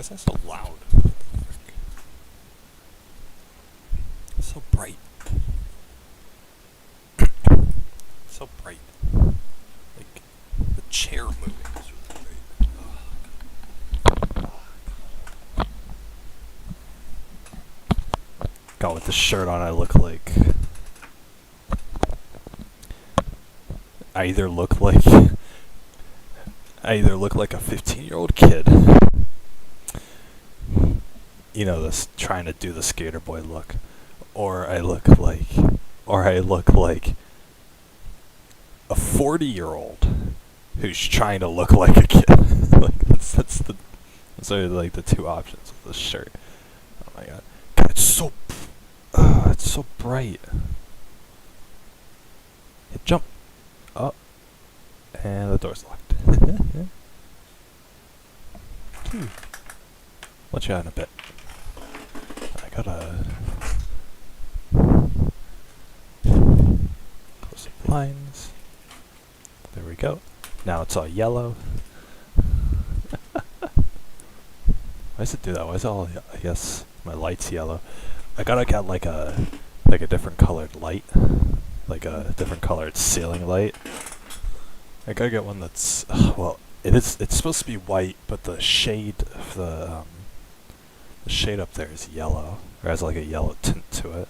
Why is that so loud? What the frick? It's so bright. So bright. Like, the chair moving is really bright. God, with this shirt on, I look like... I either look like a 15-year-old kid, you know, this trying to do the skater boy look, or I look like a 40-year-old who's trying to look like a kid. Like those are like the two options with this shirt. Oh my god, God, it's so bright. Hit jump. Oh, and the door's locked. Let you out in a bit. I gotta close the blinds. There we go. Now it's all yellow. Why does it do that? Why is it all? I guess my light's yellow. I gotta get like a different colored light, like a different colored ceiling light. I gotta get one that's well. It's supposed to be white, but the shade of the shade up there is yellow, or has like a yellow tint to it.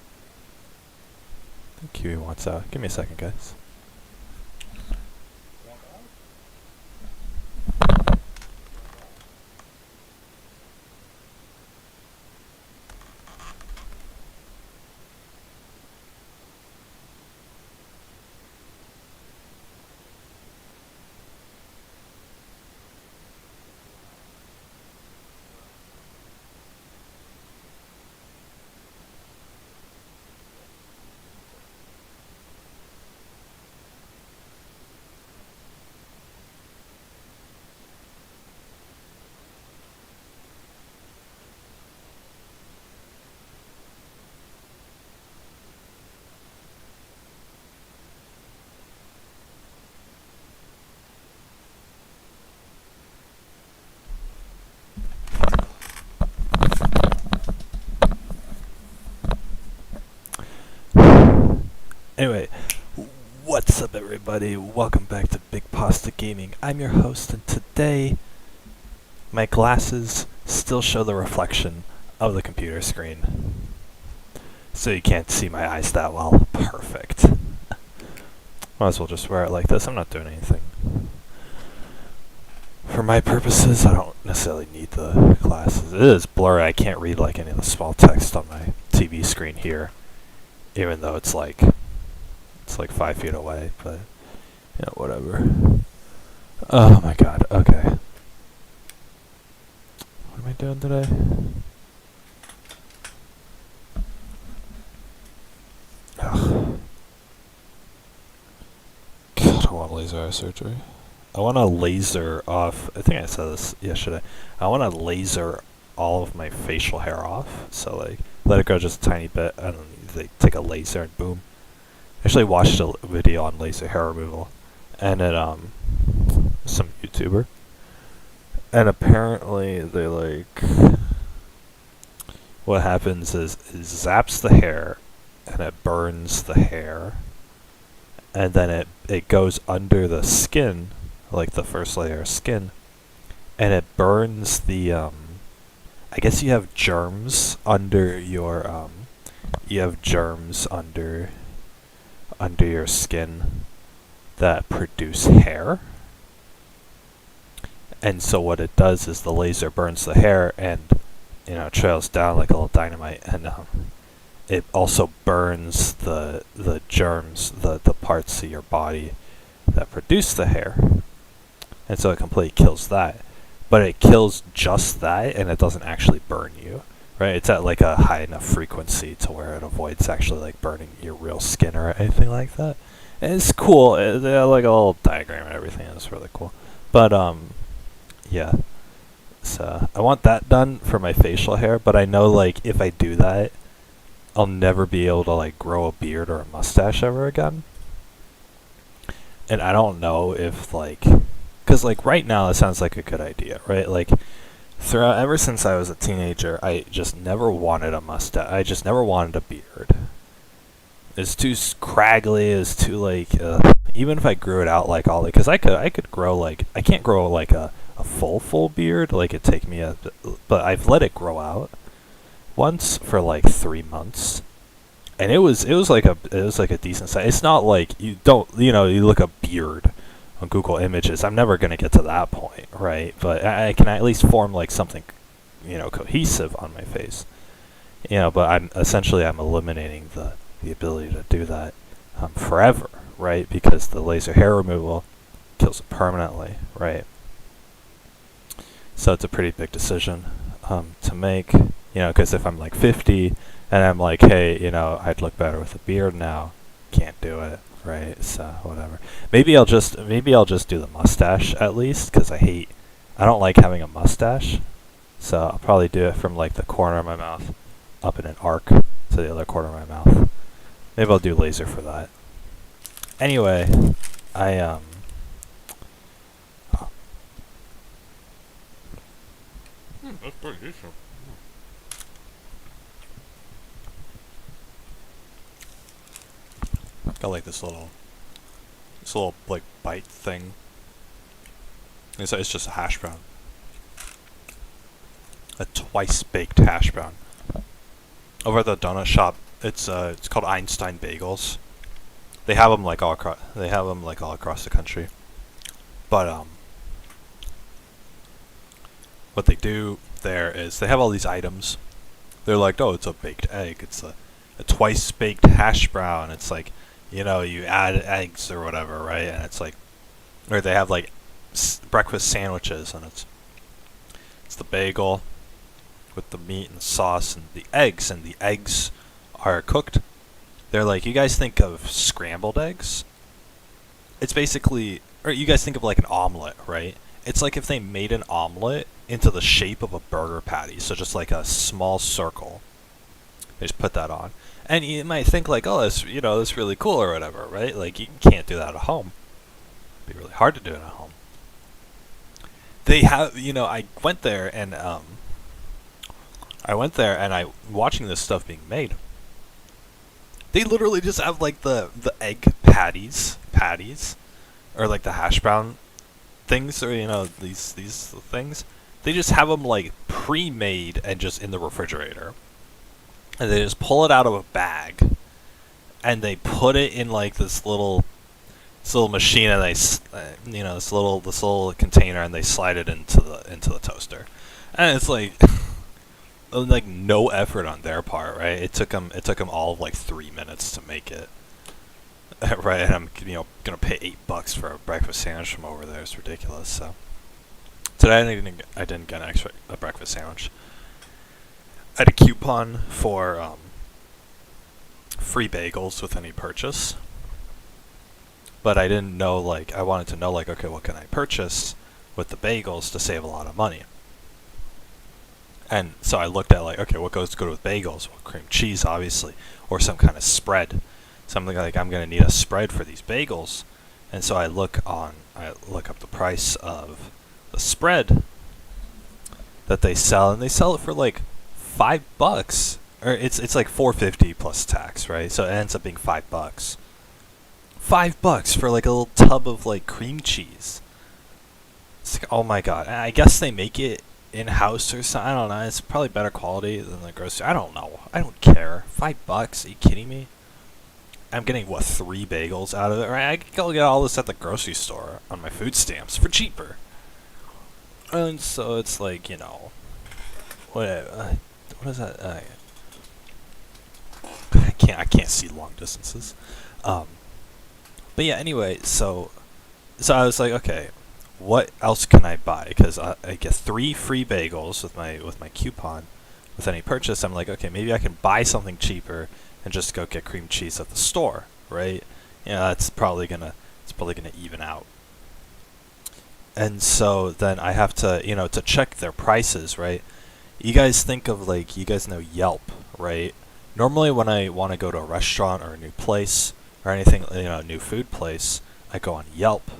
I think Kiwi wants out. Give me a second, guys. Anyway, what's up everybody? Welcome back to BigPasta Gaming. I'm your host, and today my glasses still show the reflection of the computer screen. So you can't see my eyes that well. Perfect. Might as well just wear it like this. I'm not doing anything. For my purposes, I don't necessarily need the glasses. It is blurry. I can't read like any of the small text on my TV screen here, even though it's like 5 feet away, but yeah, whatever. Oh my god, okay. What am I doing today? Ugh. God, I want laser eye surgery. I want to laser off, I think I said this yesterday, I want to laser all of my facial hair off, so like, let it go just a tiny bit, and they take a laser and boom. I actually watched a video on laser hair removal, and it some YouTuber, and apparently they like what happens is it zaps the hair, and it burns the hair, and then it goes under the skin, like the first layer of skin, and it burns the I guess you have germs under your under your skin that produce hair. And so what it does is the laser burns the hair and, you know, trails down like a little dynamite, and it also burns the germs, the parts of your body that produce the hair. And so it completely kills that. But it kills just that, and it doesn't actually burn you. Right, it's at like a high enough frequency to where it avoids actually like burning your real skin or anything like that. And it's cool. They have like a little diagram and everything. It's really cool. But yeah. So I want that done for my facial hair. But I know like if I do that, I'll never be able to like grow a beard or a mustache ever again. And I don't know if like, because like right now it sounds like a good idea, right? Like throughout ever since I was a teenager, I just never wanted a mustache. I just never wanted a beard. It's too scraggly. It's too like even if I grew it out like all because I could grow like I can't grow like a full beard like it'd take me but I've let it grow out once for like 3 months and it was like a decent size. It's not like you look up beard on Google Images. I'm never gonna get to that point, right? But I can at least form like something cohesive on my face. But I'm eliminating the ability to do that forever, right? Because the laser hair removal kills it permanently, right? So it's a pretty big decision to make, because if I'm like 50 and I'm like, hey, I'd look better with a beard now, can't do it, right? So whatever. Maybe I'll just do the mustache at least, because I don't like having a mustache. So I'll probably do it from like the corner of my mouth up in an arc to the other corner of my mouth. Maybe I'll do laser for that. Anyway, I that's pretty decent. Got like this little like bite thing. It's just a hash brown, a twice baked hash brown. Over at the donut shop, it's called Einstein Bagels. They have them like all across. The country. But what they do there is they have all these items. They're like, oh, it's a baked egg. It's a twice baked hash brown. It's like, you add eggs or whatever, right? And it's like, or they have like breakfast sandwiches, and it's the bagel with the meat and the sauce and the eggs are cooked. They're like, you guys think of scrambled eggs? It's basically, or you guys think of like an omelet, right? It's like if they made an omelet into the shape of a burger patty, so just like a small circle. They just put that on. And you might think like, oh, that's really cool or whatever, right? Like, you can't do that at home. It'd be really hard to do it at home. They have, I went there and watching this stuff being made. They literally just have like the egg patties, or like the hash brown things, or these things. They just have them like pre-made and just in the refrigerator, and they just pull it out of a bag, and they put it in like this little machine, and they this little container, and they slide it into the toaster, and it's like. Like no effort on their part, right? It took them all of like 3 minutes to make it, right? And I'm gonna pay $8 for a breakfast sandwich from over there. It's ridiculous. So today I didn't get a breakfast sandwich. I had a coupon for free bagels with any purchase, but I didn't know I wanted to know okay, what can I purchase with the bagels to save a lot of money? And so I looked at okay, what goes good with bagels? Well, cream cheese, obviously, or some kind of spread. Something like I'm going to need a spread for these bagels. And so I look up the price of the spread that they sell, and they sell it for like $5, or it's like $4.50 plus tax, right? So it ends up being $5. $5 for like a little tub of like cream cheese. It's like, oh my god! I guess they make it in-house or something. I don't know. It's probably better quality than the grocery. I don't know. I don't care. $5? Are you kidding me? I'm getting 3 bagels out of it, right? I could go get all this at the grocery store on my food stamps for cheaper. And so it's like, what is that? I can't see long distances. But yeah. Anyway, so I was like, okay. What else can I buy? Because I get 3 free bagels with my coupon with any purchase. I'm like, okay, maybe I can buy something cheaper and just go get cream cheese at the store, right? That's probably gonna even out. And so then I have to to check their prices, right? You guys think of you guys know Yelp, right? Normally when I want to go to a restaurant or a new place or anything, a new food place, I go on Yelp.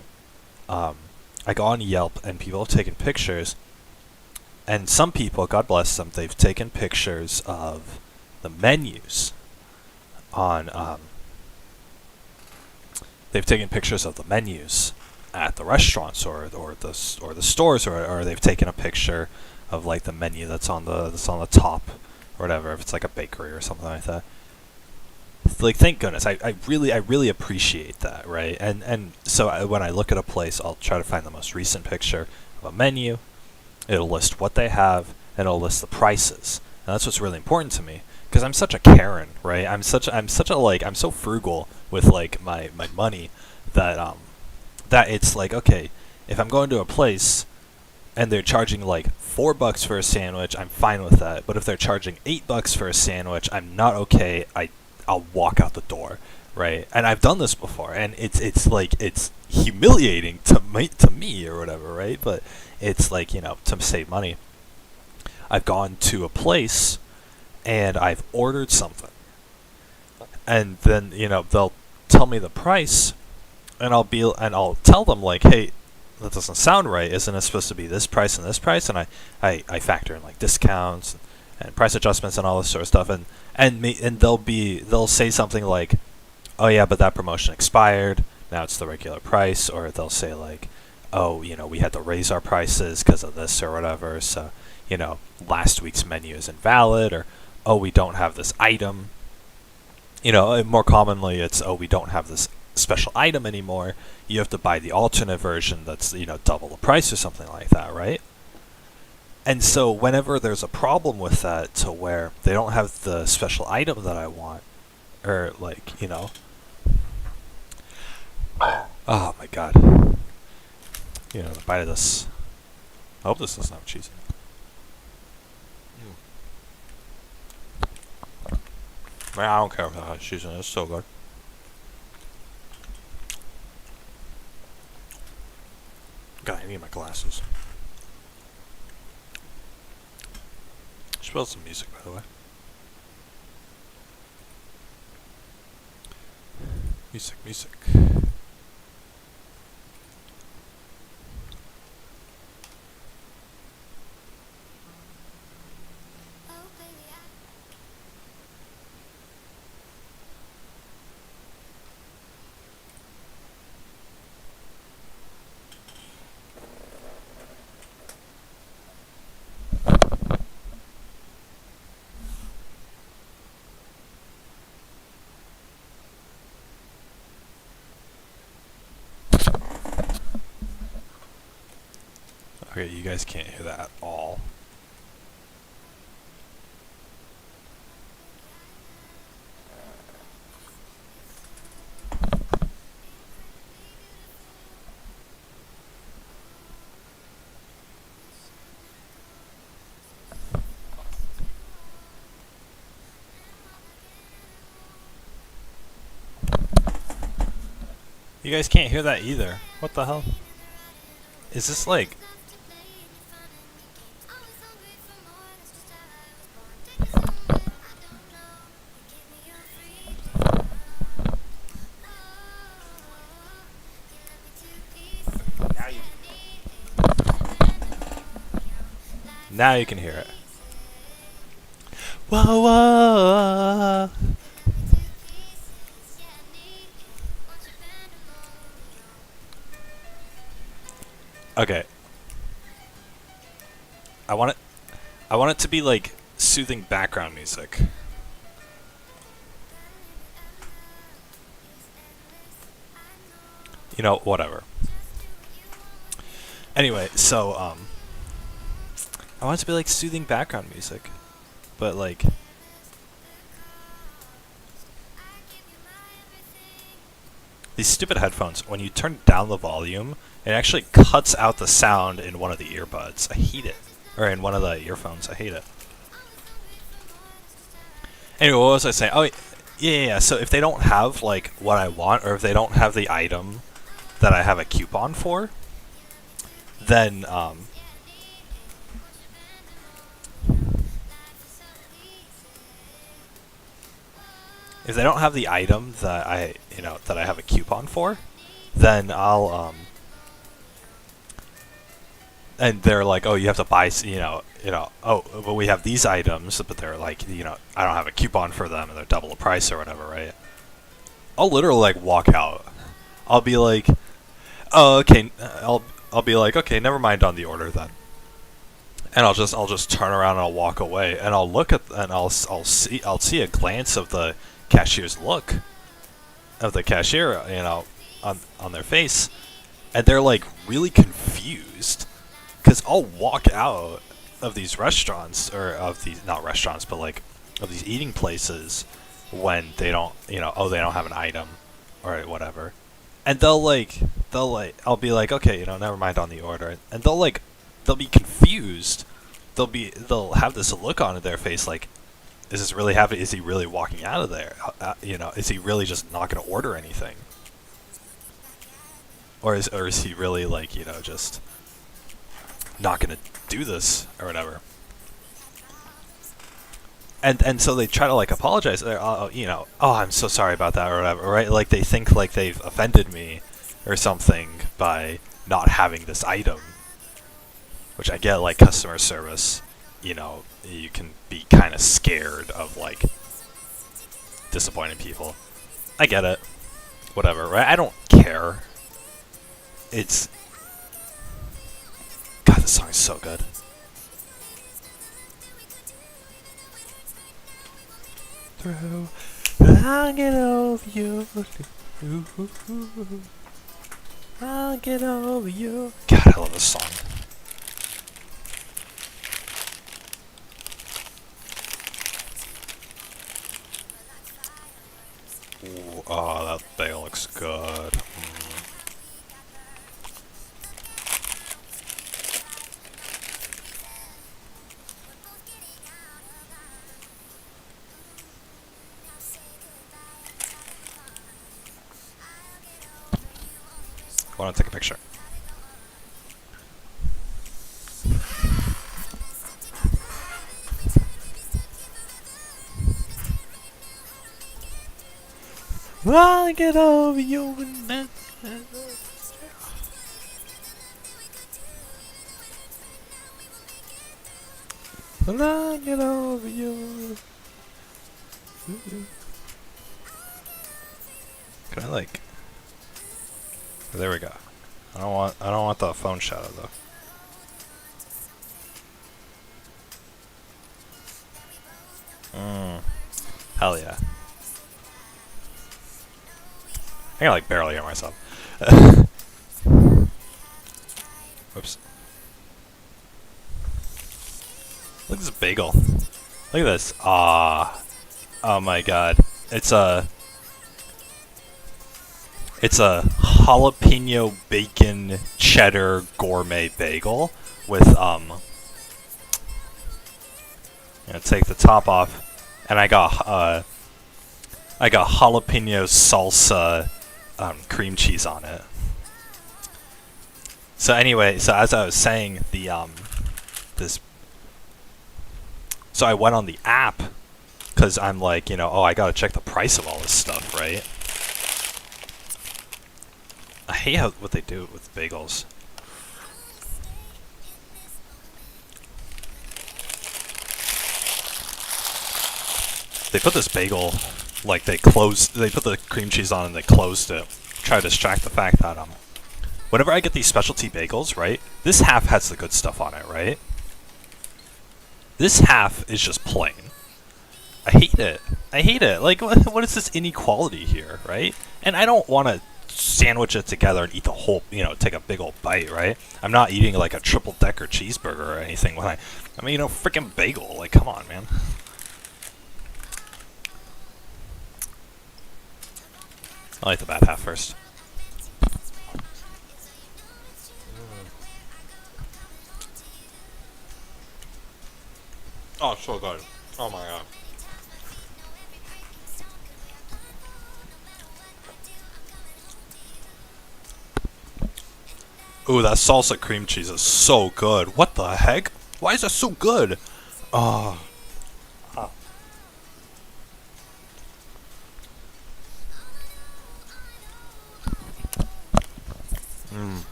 I go on Yelp and people have taken pictures, And some people, God bless them, they've taken pictures of the menus on they've taken pictures of the menus at the restaurants or the stores, or they've taken a picture of like the menu that's on the top or whatever, if it's like a bakery or something like that. Like, thank goodness. I really appreciate that, right? And so when I look at a place, I'll try to find the most recent picture of a menu. It'll list what they have, and it'll list the prices. And that's what's really important to me, because I'm such a Karen, right? I'm so frugal with like my money that that it's like, okay, if I'm going to a place and they're charging like $4 for a sandwich, I'm fine with that. But if they're charging $8 for a sandwich, I'm not okay. I'll walk out the door, right? And I've done this before, and it's like, it's humiliating to me or whatever, right? But it's like, you know, to save money, I've gone to a place and I've ordered something, and then, you know, they'll tell me the price, and I'll tell them like, hey, that doesn't sound right. Isn't it supposed to be this price and this price? And I factor in like discounts and price adjustments and all this sort of stuff, and they'll say something like, oh yeah, but that promotion expired, now it's the regular price. Or they'll say like, oh, you know, we had to raise our prices because of this or whatever, so, you know, last week's menu is invalid. Or, oh, we don't have this item. You know, more commonly it's, oh, we don't have this special item anymore, you have to buy the alternate version that's, you know, double the price or something like that, right? And so whenever there's a problem with that, to where they don't have the special item that I want, or like, you know, oh my god, you know, the bite of this, I hope this doesn't have cheese in it. Man, I don't care if it has cheese in it, it's so good. God, I need my glasses. Spell some music, by the way. Music. Okay, you guys can't hear that at all. You guys can't hear that either. What the hell? Is this like... Now you can hear it. Whoa, whoa. Okay. I want it to be like soothing background music. You know, whatever. Anyway, so I want it to be like soothing background music, but like these stupid headphones, when you turn down the volume, it actually cuts out the sound in one of the earbuds. I hate it. Or in one of the earphones. I hate it. Anyway, what was I saying? Oh, yeah. So if they don't have like what I want, or if they don't have the item that I have a coupon for, then if they don't have the item that I have a coupon for, then I'll and they're like, oh, you have to buy, oh, but we have these items, but they're like, I don't have a coupon for them, and they're double the price or whatever, right? I'll literally like walk out. I'll be like, oh, okay. I'll be like, okay, never mind on the order then. And I'll just turn around and I'll walk away, and I'll look at, and I'll see a glance of the cashier's look, of the cashier, on their face, and they're like really confused, because I'll walk out of these restaurants, or of these, not restaurants, but like of these eating places, when they don't, they don't have an item or whatever, and I'll be like, okay, never mind on the order, and they'll be confused. They'll have this look on their face like, is this really happening? Is he really walking out of there? Is he really just not going to order anything? Or is he really like, just not going to do this or whatever? And so they try to like apologize. They're, oh, I'm so sorry about that or whatever, right? Like they think like they've offended me or something by not having this item. Which I get, like customer service, you can be kind of scared of like disappointing people. I get it. Whatever, right? I don't care. It's... God, this song is so good. Through, I'll get over you. I'll get over you. God, I love this song. Ooh, oh, that bagel looks good. I want to take a picture. I'll get over you and then... I'll get over you. Can I like... There we go. I don't want the phone shadow though. Hell yeah. I can like barely hear myself. Whoops. Look at this bagel. Look at this. Ah. Oh my god. It's a jalapeno bacon cheddar gourmet bagel with take the top off, and I got jalapeno salsa cream cheese on it. So anyway, so as I was saying, so I went on the app because I'm like, oh, I gotta check the price of all this stuff, right? I hate what they do with bagels. They put this bagel, like they put the cream cheese on and they closed it. Try to distract the fact that whenever I get these specialty bagels, right, this half has the good stuff on it, right? This half is just plain. I hate it. I hate it. Like, what is this inequality here, right? And I don't want to sandwich it together and eat the whole, take a big old bite, right? I'm not eating like a triple-decker cheeseburger or anything when freaking bagel. Like, come on, man. I like the bad half first. Oh, so good. Oh my god. Ooh, that salsa cream cheese is so good. What the heck? Why is that so good? Oh.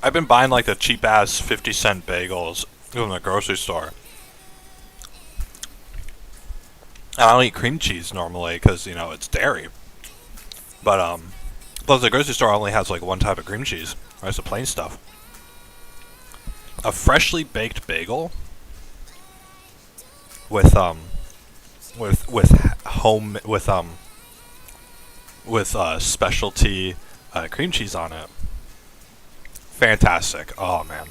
I've been buying like the cheap ass 50-cent bagels from the grocery store. I don't eat cream cheese normally because, you know, it's dairy. But, plus the grocery store only has like one type of cream cheese. That's the plain stuff. A freshly baked bagel with specialty cream cheese on it. Fantastic. Oh man.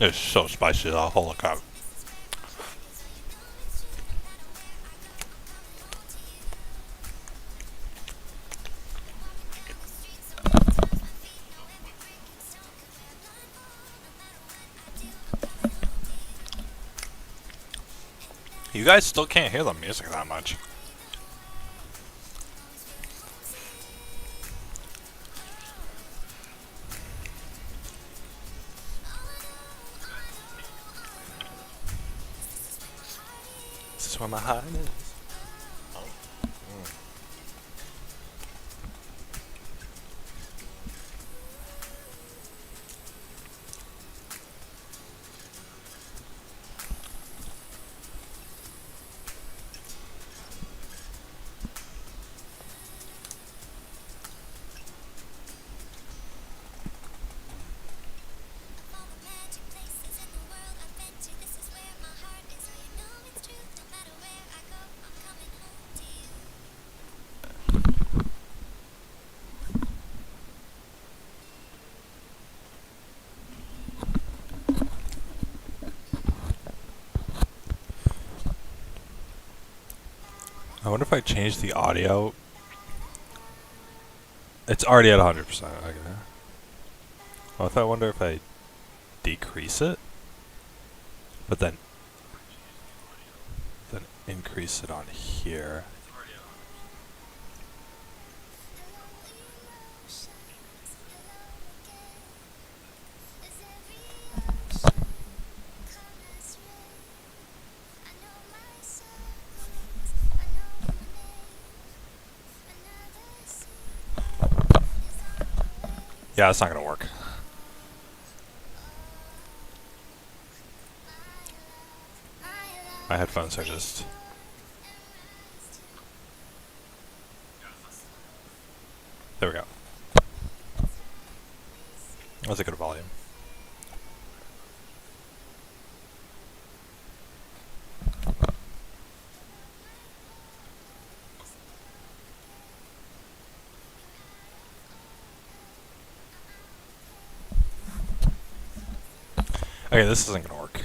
It's so spicy though, holy crap. You guys still can't hear the music that much. This is where my heart is. I wonder if I change the audio. It's already at 100%. Okay. Well, I wonder if I decrease it, but then increase it on here. Yeah, it's not gonna work. My headphones are just... There we go. That's a good volume. Okay, this isn't gonna work.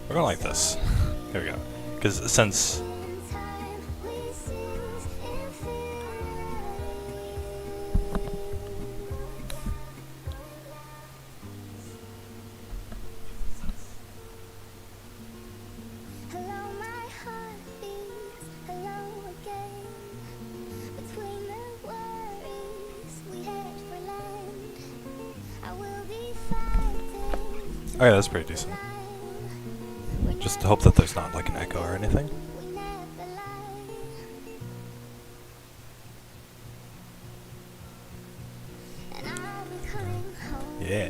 We're going like this. Here we go. Because since... Oh yeah, that's pretty decent. Just hope that there's not like an echo or anything. Yeah.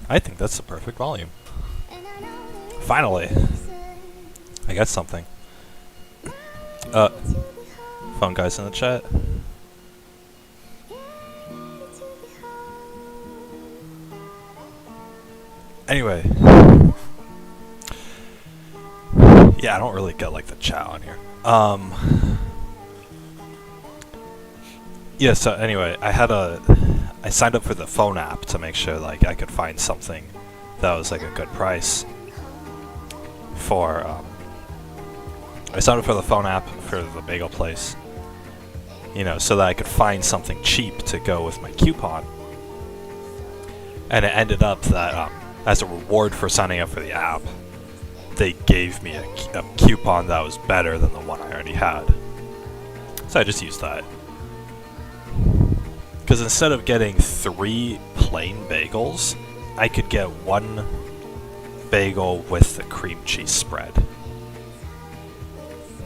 I think that's the perfect volume. Finally! I got something. Phone guys in the chat. Anyway. Yeah, I don't really get like the chat on here. Yeah, so anyway, I signed up for the phone app to make sure like I could find something that was like a good price for I signed up for the phone app for the bagel place, you know, so that I could find something cheap to go with my coupon. And it ended up that as a reward for signing up for the app, they gave me a coupon that was better than the one I already had. So I just used that. Because instead of getting 3 plain bagels, I could get 1 bagel with the cream cheese spread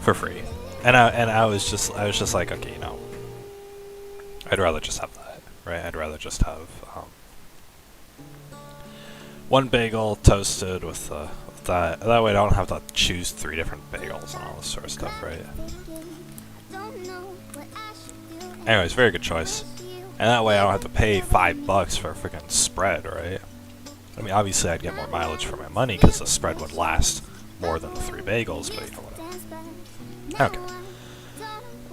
for free. And I was just like, okay, you know, I'd rather just have that, right? I'd rather just have 1 bagel toasted with that. That way I don't have to choose 3 different bagels and all this sort of stuff, right? Anyways, very good choice. And that way I don't have to pay $5 for a freaking spread, right? I mean, obviously I'd get more mileage for my money because the spread would last more than the 3 bagels, but you know whatever.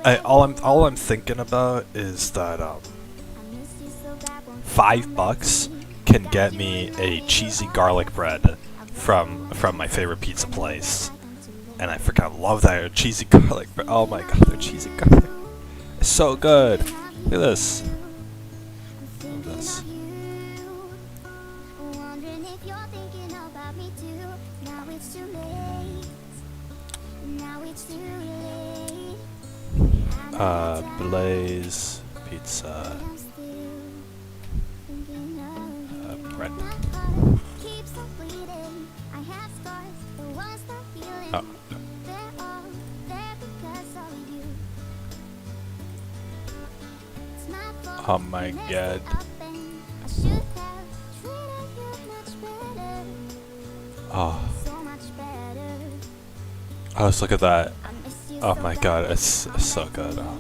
Okay. All I'm thinking about is that $5 can get me a cheesy garlic bread from my favorite pizza place, and I freaking love that cheesy garlic bread. Oh my god, their cheesy garlic, it's so good. Look at this. Look at this. Blaze pizza bread. Oh. Oh my god. Oh. Oh, let's look at that. Oh my god, it's so good. Oh.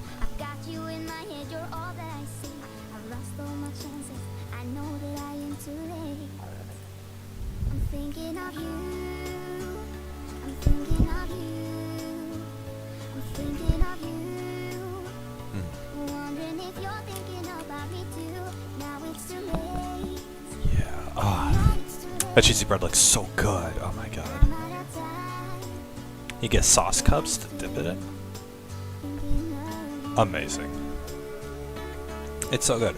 Yeah. Oh. That cheesy bread looks so good. Oh my god. You get sauce cups to dip it in. Amazing. It's so good.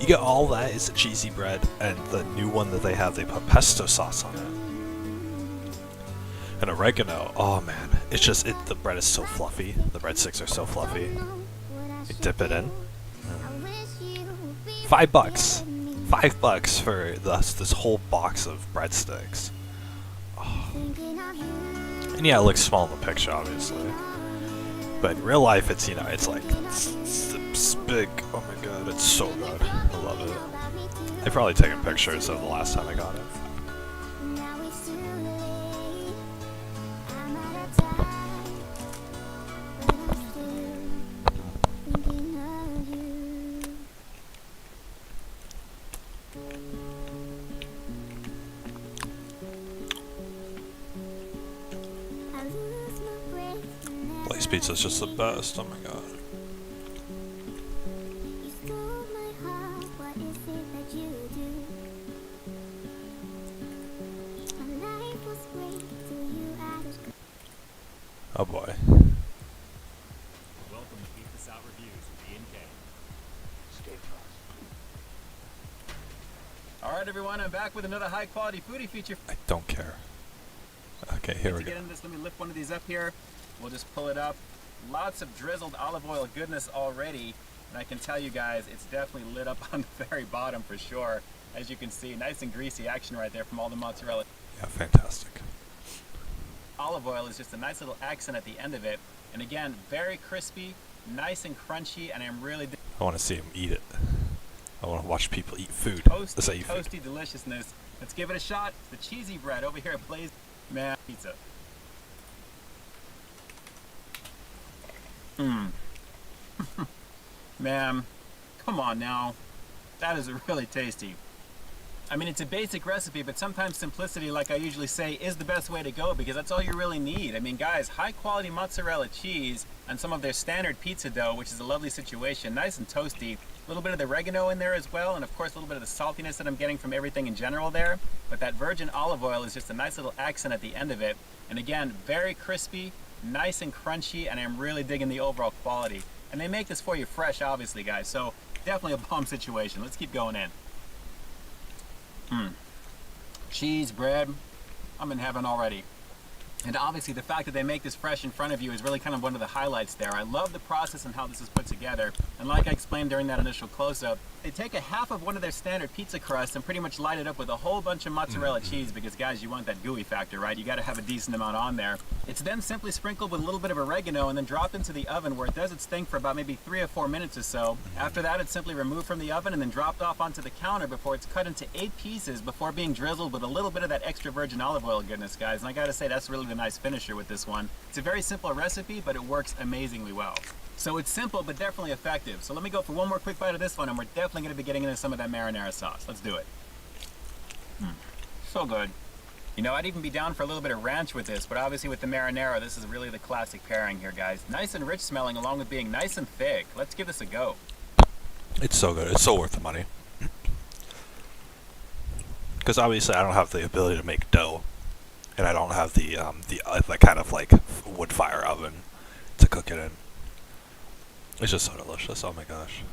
You get all that is a cheesy bread, and the new one that they have, they put pesto sauce on it. And oregano. Oh man, it's just the bread is so fluffy. The breadsticks are so fluffy. You dip it in. $5. $5 for this whole box of breadsticks. Oh. And yeah, it looks small in the picture, obviously. But in real life, it's, you know, it's like, it's big. Oh my god, it's so good. I love it. I've probably taken pictures of the last time I got it. Blaze pizza's just the best. Oh my god. Oh boy. Welcome to Keep This Out Reviews with Ian K. Alright everyone, I'm back with another high quality foodie feature. I don't care. Okay, here we To go. get into this, let me lift one of these up here. We'll just pull it up. Lots of drizzled olive oil goodness already. And I can tell you guys, it's definitely lit up on the very bottom for sure. As you can see, nice and greasy action right there from all the mozzarella. Yeah, fantastic. Olive oil is just a nice little accent at the end of it. And again, very crispy, nice and crunchy, and I'm really I want to see him eat it. I want to watch people eat food. toasty deliciousness. Let's give it a shot. The cheesy bread over here at Blaze Man Pizza. Man, come on now. That is really tasty. I mean, it's a basic recipe, but sometimes simplicity, like I usually say, is the best way to go because that's all you really need. I mean, guys, high quality mozzarella cheese and some of their standard pizza dough, which is a lovely situation, nice and toasty. A little bit of the oregano in there as well, and of course a little bit of the saltiness that I'm getting from everything in general there. But that virgin olive oil is just a nice little accent at the end of it. And again, very crispy, nice and crunchy, and I'm really digging the overall quality. And they make this for you fresh, obviously, guys, so definitely a bomb situation. Let's keep going in. Cheese, bread, I'm in heaven already. And obviously the fact that they make this fresh in front of you is really kind of one of the highlights there. I love the process and how this is put together. And like I explained during that initial close-up, they take a half of one of their standard pizza crusts and pretty much light it up with a whole bunch of mozzarella cheese because, guys, you want that gooey factor, right? You got to have a decent amount on there. It's then simply sprinkled with a little bit of oregano and then dropped into the oven where it does its thing for about maybe 3 or 4 minutes or so. After that, it's simply removed from the oven and then dropped off onto the counter before it's cut into 8 pieces before being drizzled with a little bit of that extra virgin olive oil goodness, guys. And I got to say, that's really the nice finisher with this one. It's a very simple recipe, but it works amazingly well. So it's simple, but definitely effective. So let me go for one more quick bite of this one, and we're definitely going to be getting into some of that marinara sauce. Let's do it. So good. You know, I'd even be down for a little bit of ranch with this, but obviously with the marinara, this is really the classic pairing here, guys. Nice and rich smelling, along with being nice and thick. Let's give this a go. It's so good. It's so worth the money. Because obviously I don't have the ability to make dough, and I don't have the kind of like wood fire oven to cook it in. It's just so delicious. Oh my gosh.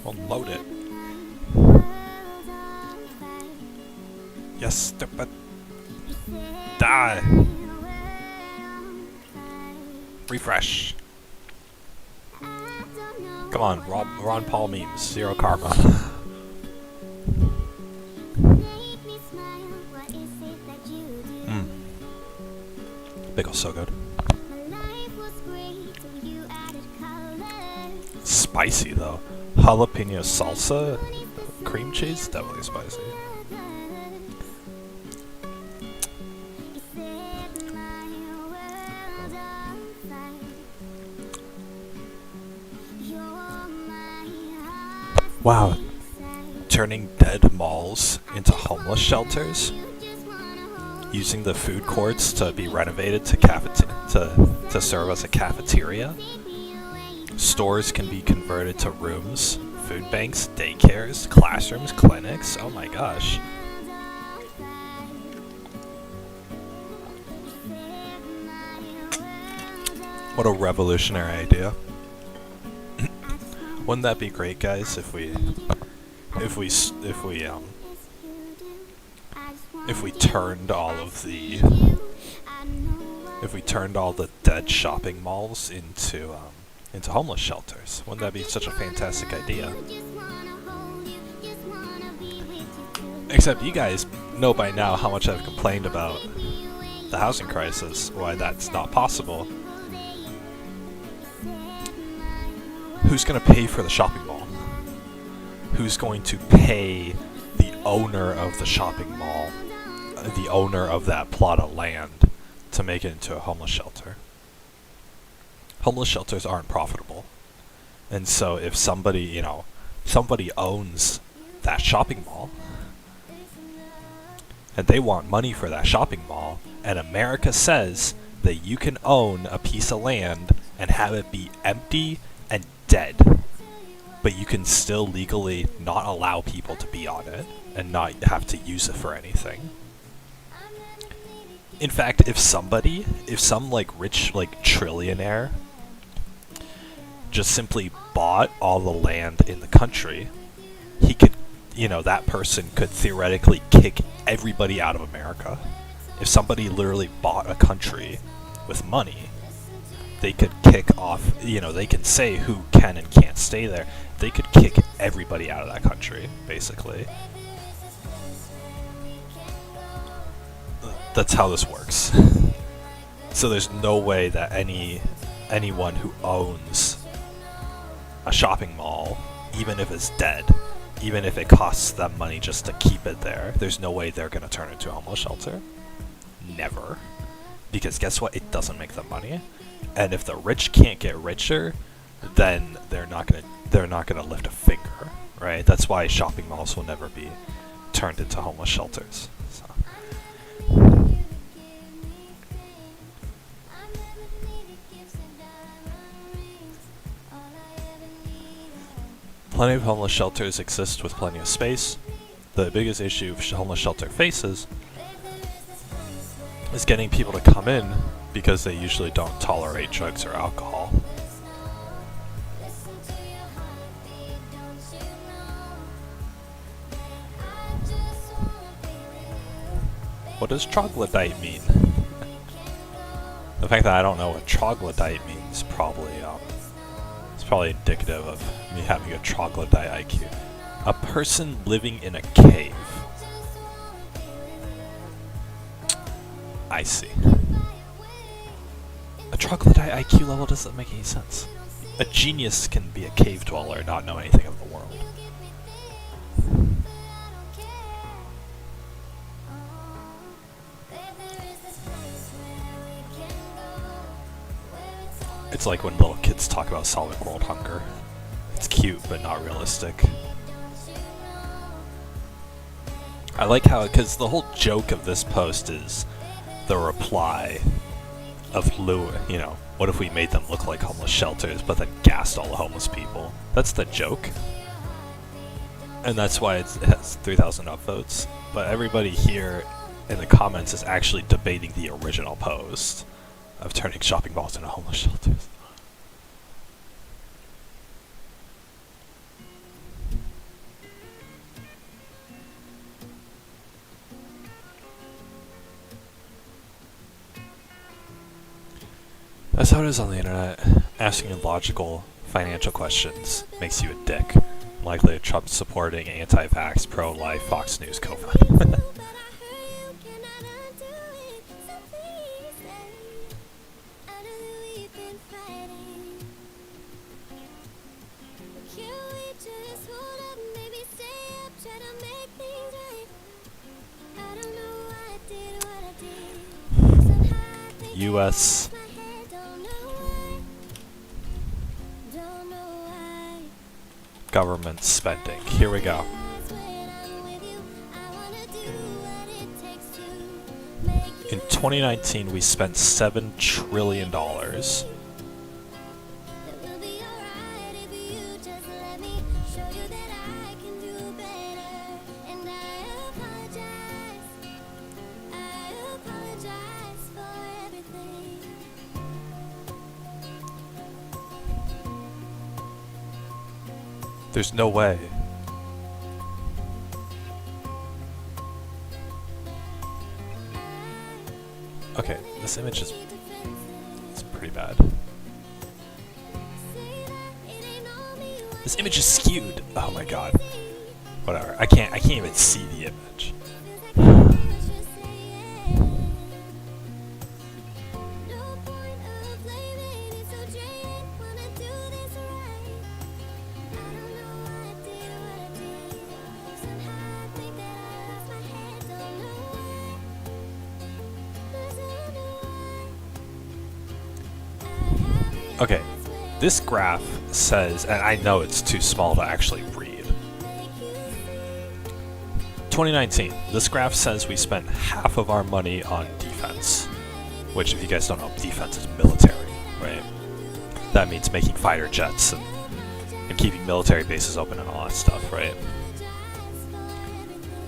Well, load it. Yes, stupid. Die. Refresh. Come on, Ron Paul memes. Zero karma. Pickle's so good. Spicy though. Jalapeno salsa, cream cheese, definitely spicy. Wow, turning dead malls into homeless shelters, using the food courts to be renovated to serve as a cafeteria. Stores can be converted to rooms, food banks, daycares, classrooms, clinics. Oh my gosh. What a revolutionary idea. Wouldn't that be great, guys, if we turned all the dead shopping malls into homeless shelters? Wouldn't that be such a fantastic idea? Except you guys know by now how much I've complained about the housing crisis, why that's not possible. Who's going to pay for the shopping mall? Who's going to pay the owner of the shopping mall, the owner of that plot of land, to make it into a homeless shelter? Homeless shelters aren't profitable. And so if somebody owns that shopping mall, and they want money for that shopping mall, and America says that you can own a piece of land and have it be empty and dead, but you can still legally not allow people to be on it and not have to use it for anything. In fact, if some rich trillionaire just simply bought all the land in the country, he could, that person could theoretically kick everybody out of America. If somebody literally bought a country with money, they could kick off, they can say who can and can't stay there. They could kick everybody out of that country, basically. That's how this works. So there's no way that anyone who owns a shopping mall, even if it's dead, even if it costs them money just to keep it there, there's no way they're going to turn it into a homeless shelter. Never. Because guess what? It doesn't make them money. And if the rich can't get richer, then they're not gonna lift a finger, right? That's why shopping malls will never be turned into homeless shelters. So. Plenty of homeless shelters exist with plenty of space. The biggest issue homeless shelter faces is getting people to come in because they usually don't tolerate drugs or alcohol. What does troglodyte mean? The fact that I don't know what troglodyte means probably it's probably indicative of me having a troglodyte IQ. A person living in a cave. I see. A troglodyte IQ level doesn't make any sense. A genius can be a cave dweller and not know anything of the world. It's like when little kids talk about solving world hunger. It's cute, but not realistic. I like how, because the whole joke of this post is the reply of Lou, you know, what if we made them look like homeless shelters, but then gassed all the homeless people? That's the joke. And that's why it has 3,000 upvotes. But everybody here in the comments is actually debating the original post of turning shopping malls into homeless shelters. That's how it is on the internet. Asking illogical financial questions makes you a dick. Likely a Trump-supporting, anti-vax, pro-life Fox News co-founder. U.S. government spending. Here we go. In 2019, we spent $7 trillion. There's no way. Okay, this image is it's pretty bad. This image is skewed. Oh my god. Whatever. I can't even see the image. Okay, this graph says, and I know it's too small to actually read. 2019, this graph says we spent half of our money on defense, which if you guys don't know, defense is military, right? That means making fighter jets and keeping military bases open and all that stuff, right?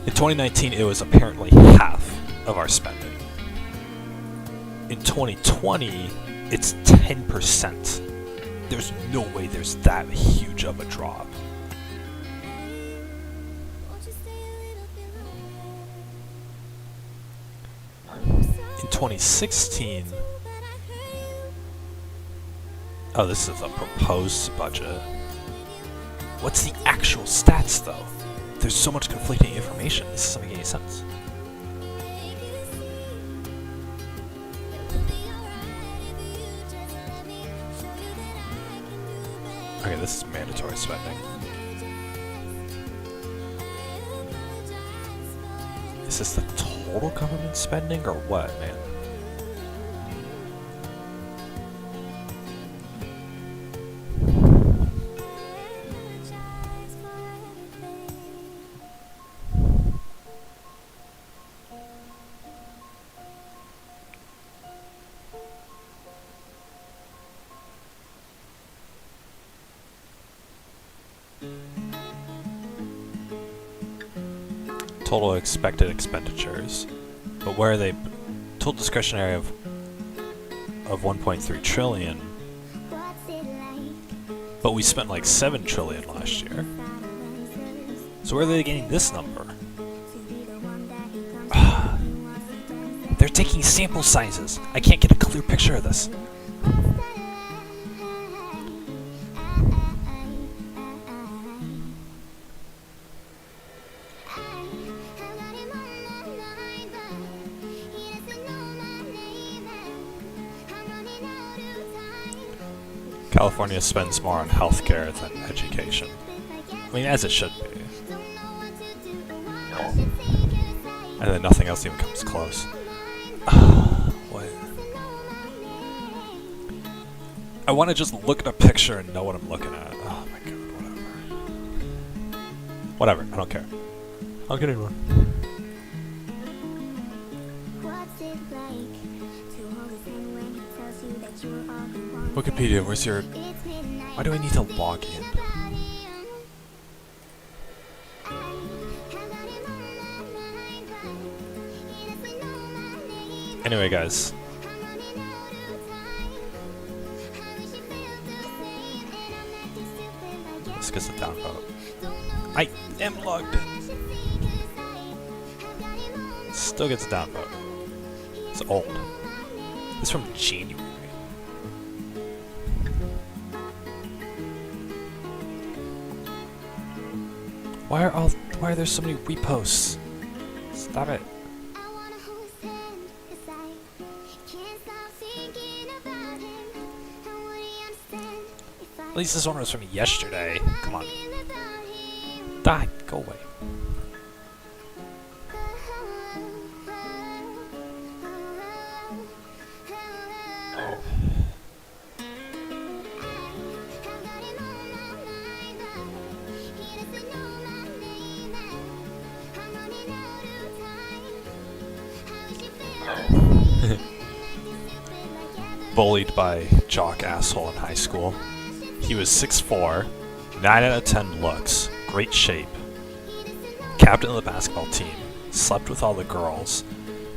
In 2019, it was apparently half of our spending. In 2020, it's 10%. There's no way there's that huge of a drop. In 2016... Oh, this is a proposed budget. What's the actual stats, though? There's so much conflicting information. This doesn't make any sense. Okay, this is mandatory spending. Is this the total government spending or what, man? total expected expenditures, but where they total discretionary of 1.3 trillion, but we spent like 7 trillion last year. So where are they getting this number? They're taking sample sizes. I can't get a clear picture of this. California spends more on healthcare than education. I mean, as it should be. And then nothing else even comes close. What? I want to just look at a picture and know what I'm looking at. Oh my god, whatever. Whatever, I don't care. I don't get anymore. Wikipedia, where's your... Why do I need to log in? Anyway, guys. This gets a downvote. I am logged in. Still gets a downvote. It's old. It's from January. Why are there so many reposts? Stop it. At least this one was from yesterday. Come on. Die. Go away. Bullied by jock asshole in high school. He was 6'4", 9 out of 10 looks, great shape, captain of the basketball team, slept with all the girls,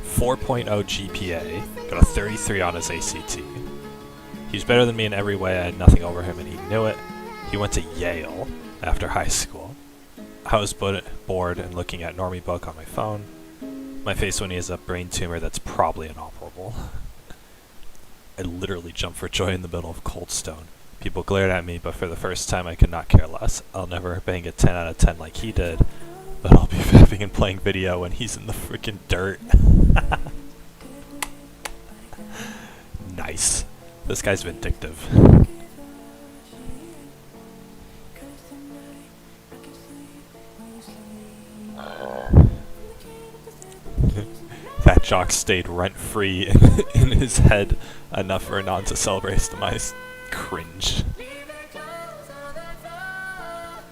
4.0 GPA, got a 33 on his ACT. He was better than me in every way, I had nothing over him and he knew it. He went to Yale after high school. I was bored and looking at Normie Book on my phone. My face when he has a brain tumor that's probably inoperable. I literally jumped for joy in the middle of Cold Stone. People glared at me, but for the first time I could not care less. I'll never bang a 10 out of 10 like he did, but I'll be vapping and playing video when he's in the freaking dirt. Nice. This guy's vindictive. That jock stayed rent-free in his head enough for Anon to celebrate his demise. Cringe.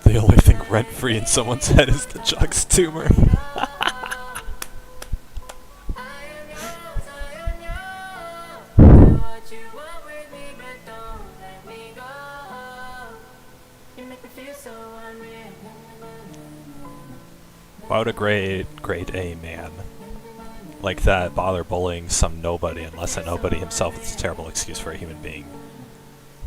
The only thing rent-free in someone's head is the jock's tumor. Why would a grade A man like that bother bullying some nobody unless that nobody himself is a terrible excuse for a human being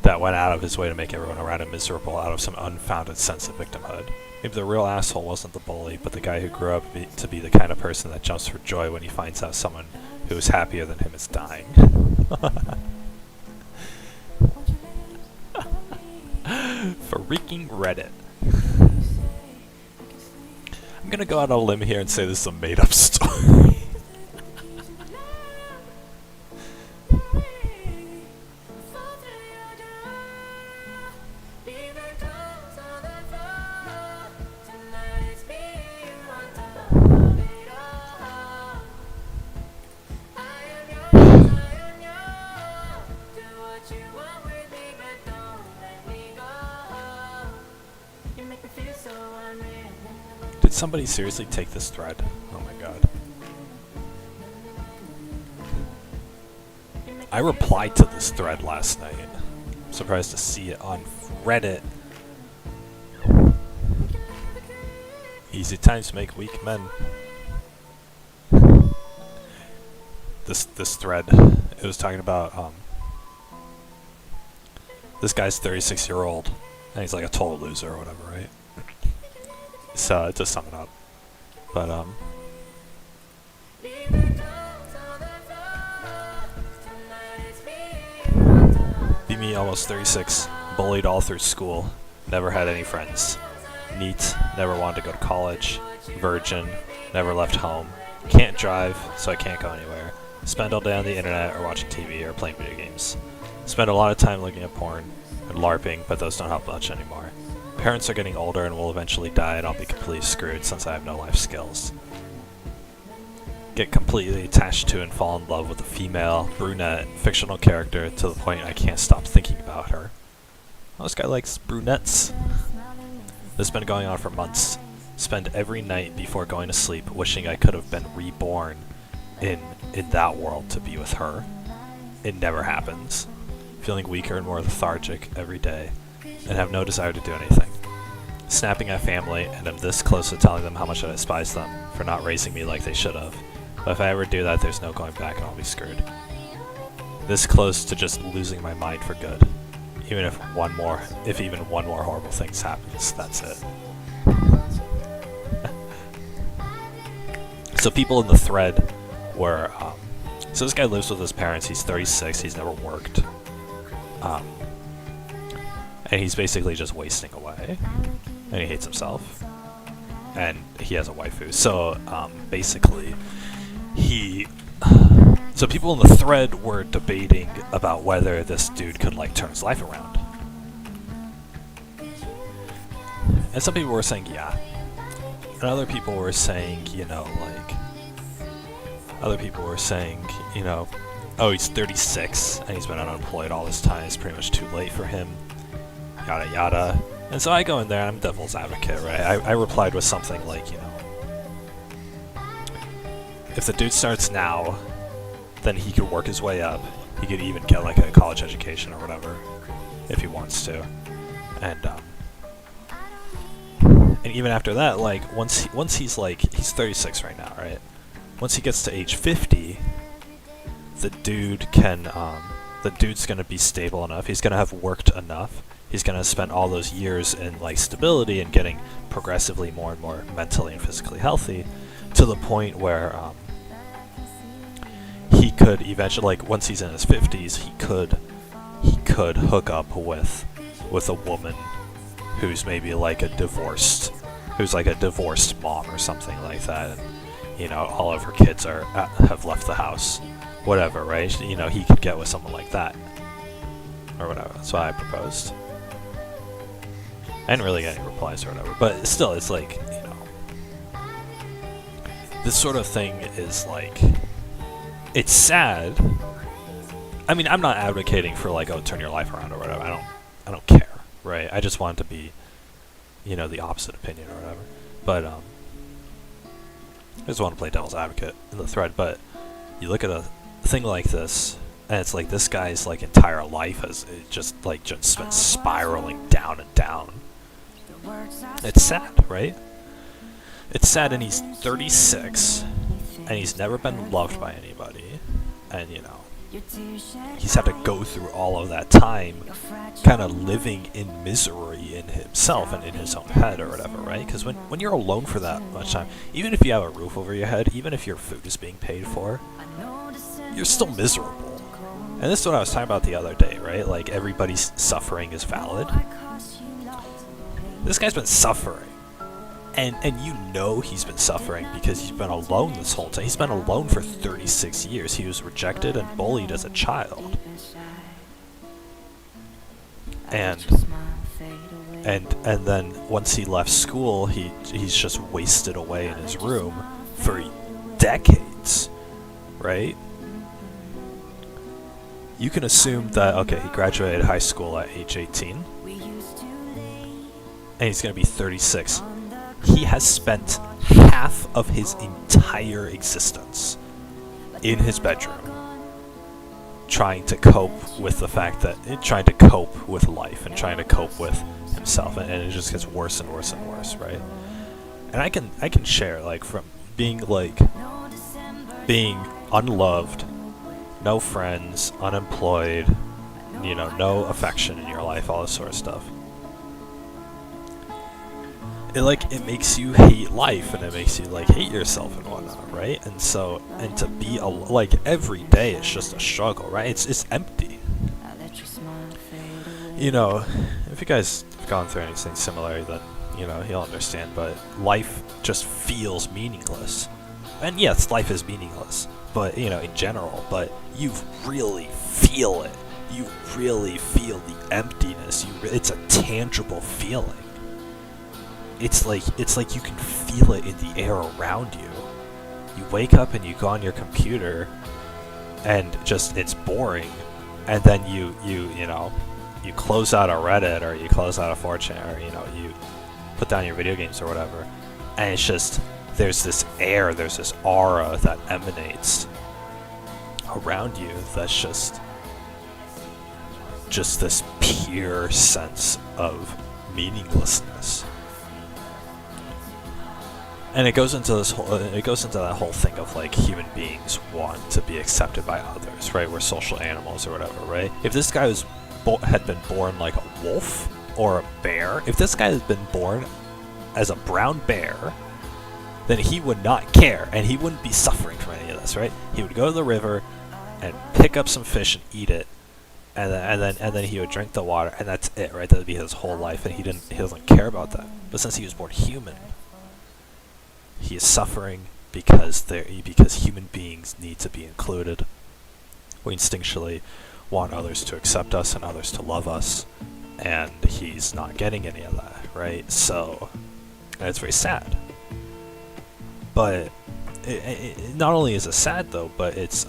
that went out of his way to make everyone around him miserable out of some unfounded sense of victimhood? Maybe the real asshole wasn't the bully, but the guy who grew up to be the kind of person that jumps for joy when he finds out someone who is happier than him is dying. Freaking Reddit. I'm gonna go out on a limb here and say this is a made-up story. Did somebody seriously take this thread? Oh my god. I replied to this thread last night. I'm surprised to see it on Reddit. Easy times make weak men. This thread, it was talking about this guy's 36-year-old, and he's like a total loser or whatever, right? So to sum it up, but be me, almost 36, bullied all through school, never had any friends, neat, never wanted to go to college, virgin, never left home, can't drive, so I can't go anywhere, spend all day on the internet or watching TV or playing video games, spend a lot of time looking at porn and LARPing, but those don't help much anymore. Parents are getting older and will eventually die, and I'll be completely screwed since I have no life skills. Get completely attached to and fall in love with a female, brunette, fictional character to the point I can't stop thinking about her. Oh, this guy likes brunettes. This has been going on for months. Spend every night before going to sleep wishing I could have been reborn in that world to be with her. It never happens. Feeling weaker and more lethargic every day, and have no desire to do anything. Snapping at family, and I'm this close to telling them how much I despise them for not raising me like they should have. But if I ever do that, there's no going back and I'll be screwed. This close to just losing my mind for good. Even if even one more horrible thing happens, that's it. So people in the thread were, so this guy lives with his parents, he's 36, he's never worked. And he's basically just wasting away. And he hates himself. And he has a waifu. So, basically, so people in the thread were debating about whether this dude could, like, turn his life around. And some people were saying, yeah. And other people were saying, oh, he's 36, and he's been unemployed all this time, it's pretty much too late for him, yada yada. And so I go in there, I'm devil's advocate, right? I replied with something like, if the dude starts now, then he could work his way up. He could even get like a college education or whatever, if he wants to. And even after that, like, once he's 36 right now, right? Once he gets to age 50, the dude's gonna be stable enough, he's gonna have worked enough, he's gonna spend all those years in, like, stability and getting progressively more and more mentally and physically healthy, to the point where, he could eventually, like, once he's in his 50s, he could hook up with a woman who's maybe like a divorced mom or something like that, and, all of her kids have left the house, whatever, right? He could get with someone like that, or whatever. That's what I proposed. I didn't really get any replies or whatever, but still, it's like, this sort of thing is like, it's sad. I mean, I'm not advocating for, like, oh, turn your life around or whatever. I don't care, right? I just want to be, the opposite opinion or whatever. But I just want to play devil's advocate in the thread. But you look at a thing like this, and it's like this guy's, like, entire life has just been spiraling down and down. It's sad, right? It's sad, and he's 36, and he's never been loved by anybody, and, he's had to go through all of that time kind of living in misery in himself and in his own head or whatever, right? Because when you're alone for that much time, even if you have a roof over your head, even if your food is being paid for, you're still miserable. And this is what I was talking about the other day, right? Like, everybody's suffering is valid. This guy's been suffering. And he's been suffering because he's been alone this whole time. He's been alone for 36 years. He was rejected and bullied as a child. And then once he left school, he's just wasted away in his room for decades, right? You can assume that, okay, he graduated high school at age 18, and he's going to be 36. He has spent half of his entire existence in his bedroom trying to cope with life and trying to cope with himself, and it just gets worse and worse and worse, right? And I can share, like, from being being unloved, no friends, unemployed, no affection in your life, all this sort of stuff. It makes you hate life, and it makes you hate yourself and whatnot, right? And to be every day it's just a struggle, right? It's empty. If you guys have gone through anything similar, then you'll understand. But life just feels meaningless, and yes, life is meaningless, but in general. But you really feel it. You really feel the emptiness. It's a tangible feeling. It's like you can feel it in the air around you. You wake up and you go on your computer, and just it's boring, and then you close out a Reddit, or you close out a 4chan, or you put down your video games or whatever, and it's just there's this air, there's this aura that emanates around you that's just this pure sense of meaninglessness. And it goes into that whole thing of human beings want to be accepted by others, right? We're social animals or whatever, right? If this guy had been born like a wolf or a bear, if this guy had been born as a brown bear, then he would not care, and he wouldn't be suffering from any of this, right? He would go to the river and pick up some fish and eat it, and then he would drink the water, and that's it, right? That would be his whole life, and he doesn't care about that. But since he was born human, he is suffering because human beings need to be included. We instinctually want others to accept us and others to love us, and he's not getting any of that, right? So, and it's very sad. But it not only is it sad though, but it's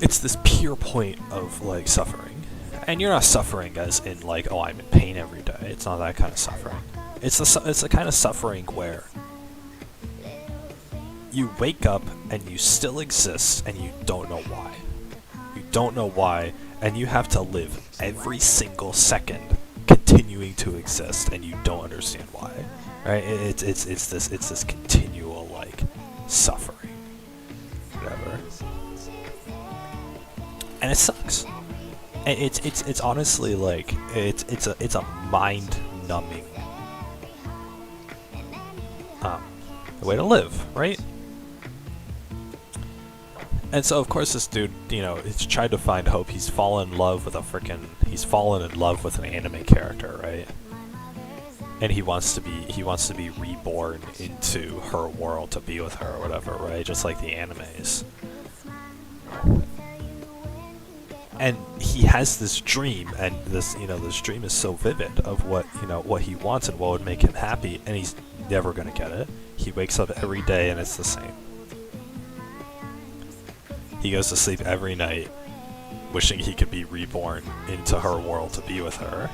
this pure point of suffering, and you're not suffering as in oh, I'm in pain every day. It's not that kind of suffering. It's the kind of suffering where you wake up and you still exist and you don't know why. You don't know why, and you have to live every single second continuing to exist, and you don't understand why. Right? It's this continual suffering, whatever, and it sucks. And it's honestly it's a mind numbing way to live, right? And so of course this dude, he's tried to find hope. He's fallen in love with an anime character, right? And he wants to be reborn into her world to be with her or whatever, right? Just like the animes. And he has this dream, and this dream is so vivid of what he wants and what would make him happy, and he's never gonna get it. He wakes up every day and it's the same. He goes to sleep every night wishing he could be reborn into her world to be with her,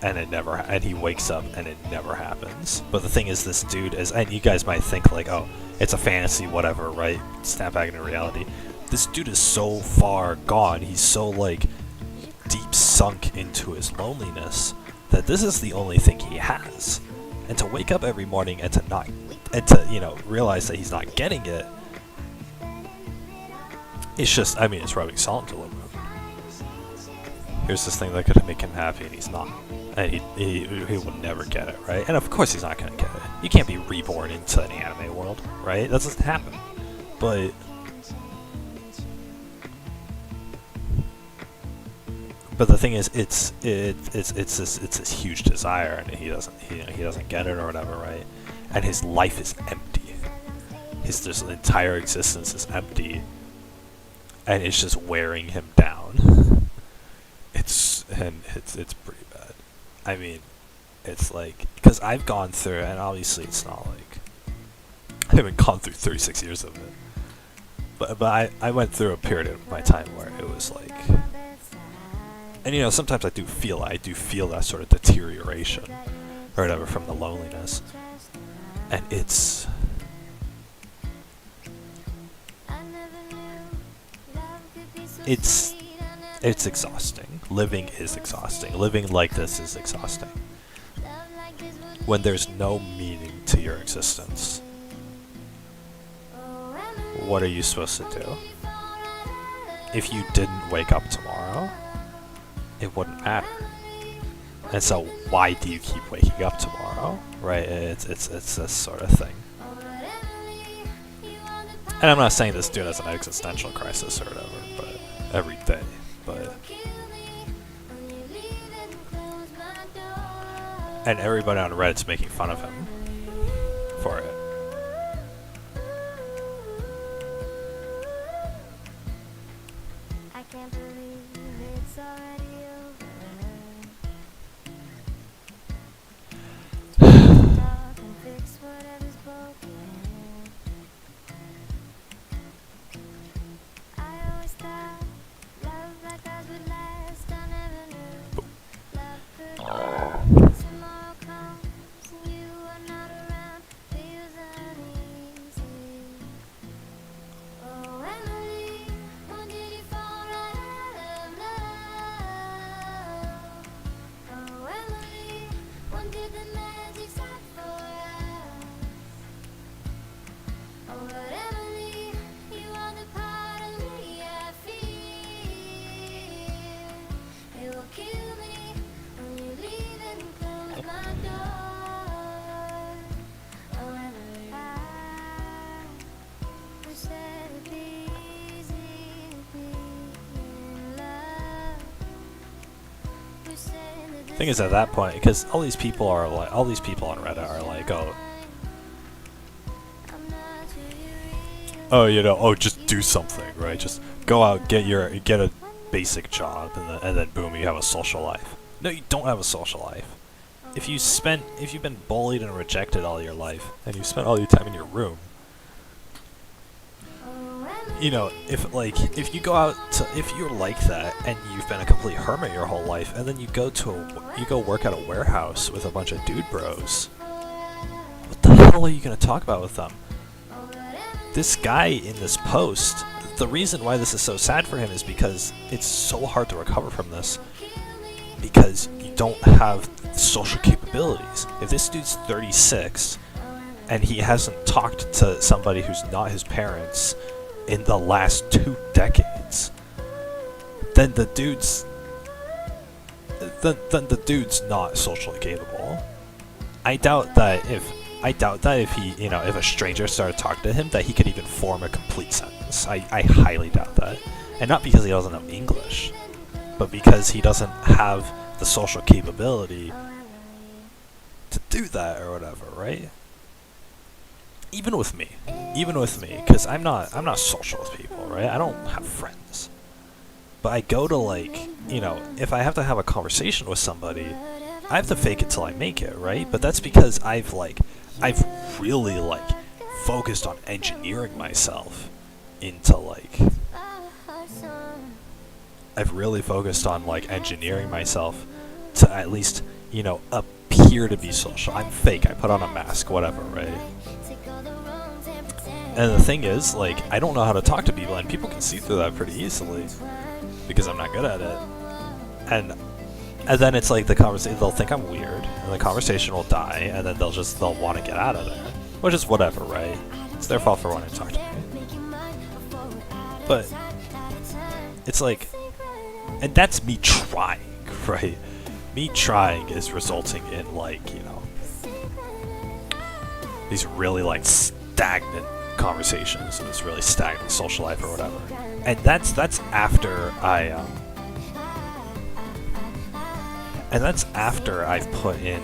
and he wakes up and it never happens. But the thing is, this dude is, and you guys might think oh, it's a fantasy, whatever, right? Snap back into reality. This dude is so far gone, he's so deep sunk into his loneliness that this is the only thing he has. And to wake up every morning and to realize that he's not getting it, it's just, it's rubbing salt into the wound. Here's this thing that could make him happy, and he's not. And he will never get it, right? And of course he's not going to get it. You can't be reborn into an anime world, right? That doesn't happen. But the thing is, it's this huge desire, and he doesn't get it or whatever, right? And his life is empty. His entire existence is empty, and it's just wearing him down. It's pretty bad. It's because I've gone through, and obviously it's not I haven't gone through 36 years of it, but I went through a period of my time where it was and sometimes I do feel that sort of deterioration or whatever from the loneliness, and it's exhausting. Living is exhausting. Living like this is exhausting. when there's no meaning to your existence, what are you supposed to do? If you didn't wake up tomorrow, it wouldn't matter. And so why do you keep waking up tomorrow? Right? It's this sort of thing. And I'm not saying this dude has an existential crisis or whatever, but every day, but and everybody on Reddit's making fun of him for it. I can't believe it's already over. Talk and fix whatever's broken. I always thought love like ours would last. I never knew love could go. Tomorrow comes and you are not around. Feels uneasy. Oh, Emily, when did you fall right out of love? Oh, Emily, when did the magic start for us? Oh, but Emily, you are the part of me I fear. It will kill me when you leave and close my door. Oh, Emily, I wish that it'd be easy to be in love. Wish that the Thing is, at that point, because all these people on Reddit are like, oh, I'm not who you really just do something, right? Just go out, get a basic job, and then boom, you have a social life. No, you don't have a social life. If you've been bullied and rejected all your life, and you spent all your time in your room, if you go out if you're like that and you've been a complete hermit your whole life, and then you go work at a warehouse with a bunch of dude bros, what the hell are you gonna talk about with them? This guy in this post, the reason why this is so sad for him is because it's so hard to recover from this, because you don't have social capabilities. If this dude's 36 and he hasn't talked to somebody who's not his parents in the last 2 decades, then the dude's not socially capable. I doubt that if he, if a stranger started talking to him, that he could even form a complete sentence. I highly doubt that. And not because he doesn't know English, but because he doesn't have the social capability to do that or whatever, right? Even with me, because I'm not social with people, right? I don't have friends. But I go to if I have to have a conversation with somebody, I have to fake it till I make it, right? But that's because I've really focused on engineering myself into I've really focused on engineering myself to at least, appear to be social. I'm fake, I put on a mask, whatever, right? And the thing is, I don't know how to talk to people, and people can see through that pretty easily because I'm not good at it. And then it's the conversation, they'll think I'm weird, and the conversation will die, and then they'll want to get out of there, which is whatever, right? It's their fault for wanting to talk to me. But it's and that's me trying, right? Me trying is resulting in these really stagnant conversations and this really stagnant social life or whatever. And that's after I've put in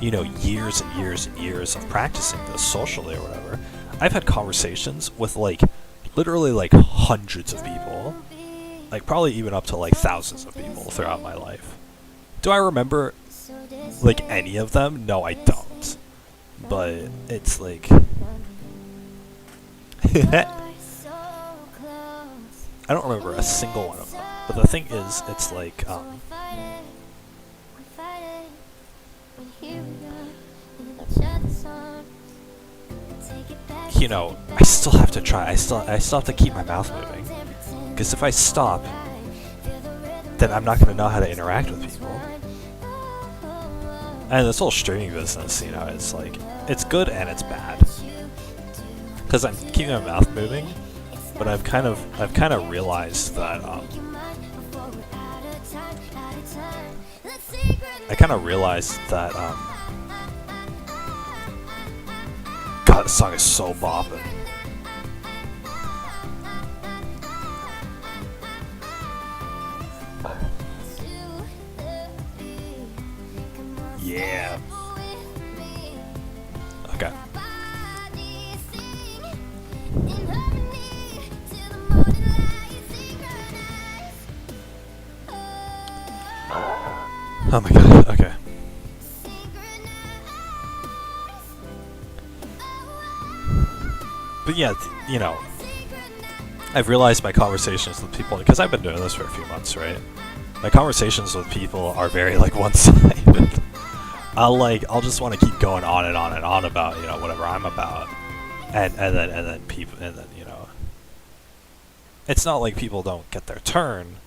years and years and years of practicing this socially or whatever. I've had conversations with literally hundreds of people, probably even up to thousands of people throughout my life. Do I remember any of them? No, I don't. But it's I don't remember a single one of them. But the thing is, it's I still have to try. I still have to keep my mouth moving. Because if I stop, then I'm not going to know how to interact with people. And this whole streaming business, you know, it's like, it's good and it's bad. Because I'm keeping my mouth moving, but I've kind of realized that, God, this song is so bopping. Yeah. Okay. Oh my god, okay. But yeah, you know, I've realized my conversations with people, because I've been doing this for a few months, right? My conversations with people are very, like, one-sided. I'll just want to keep going on and on and on about, you know, whatever I'm about. And then people, and then, you know, it's not like people don't get their turn,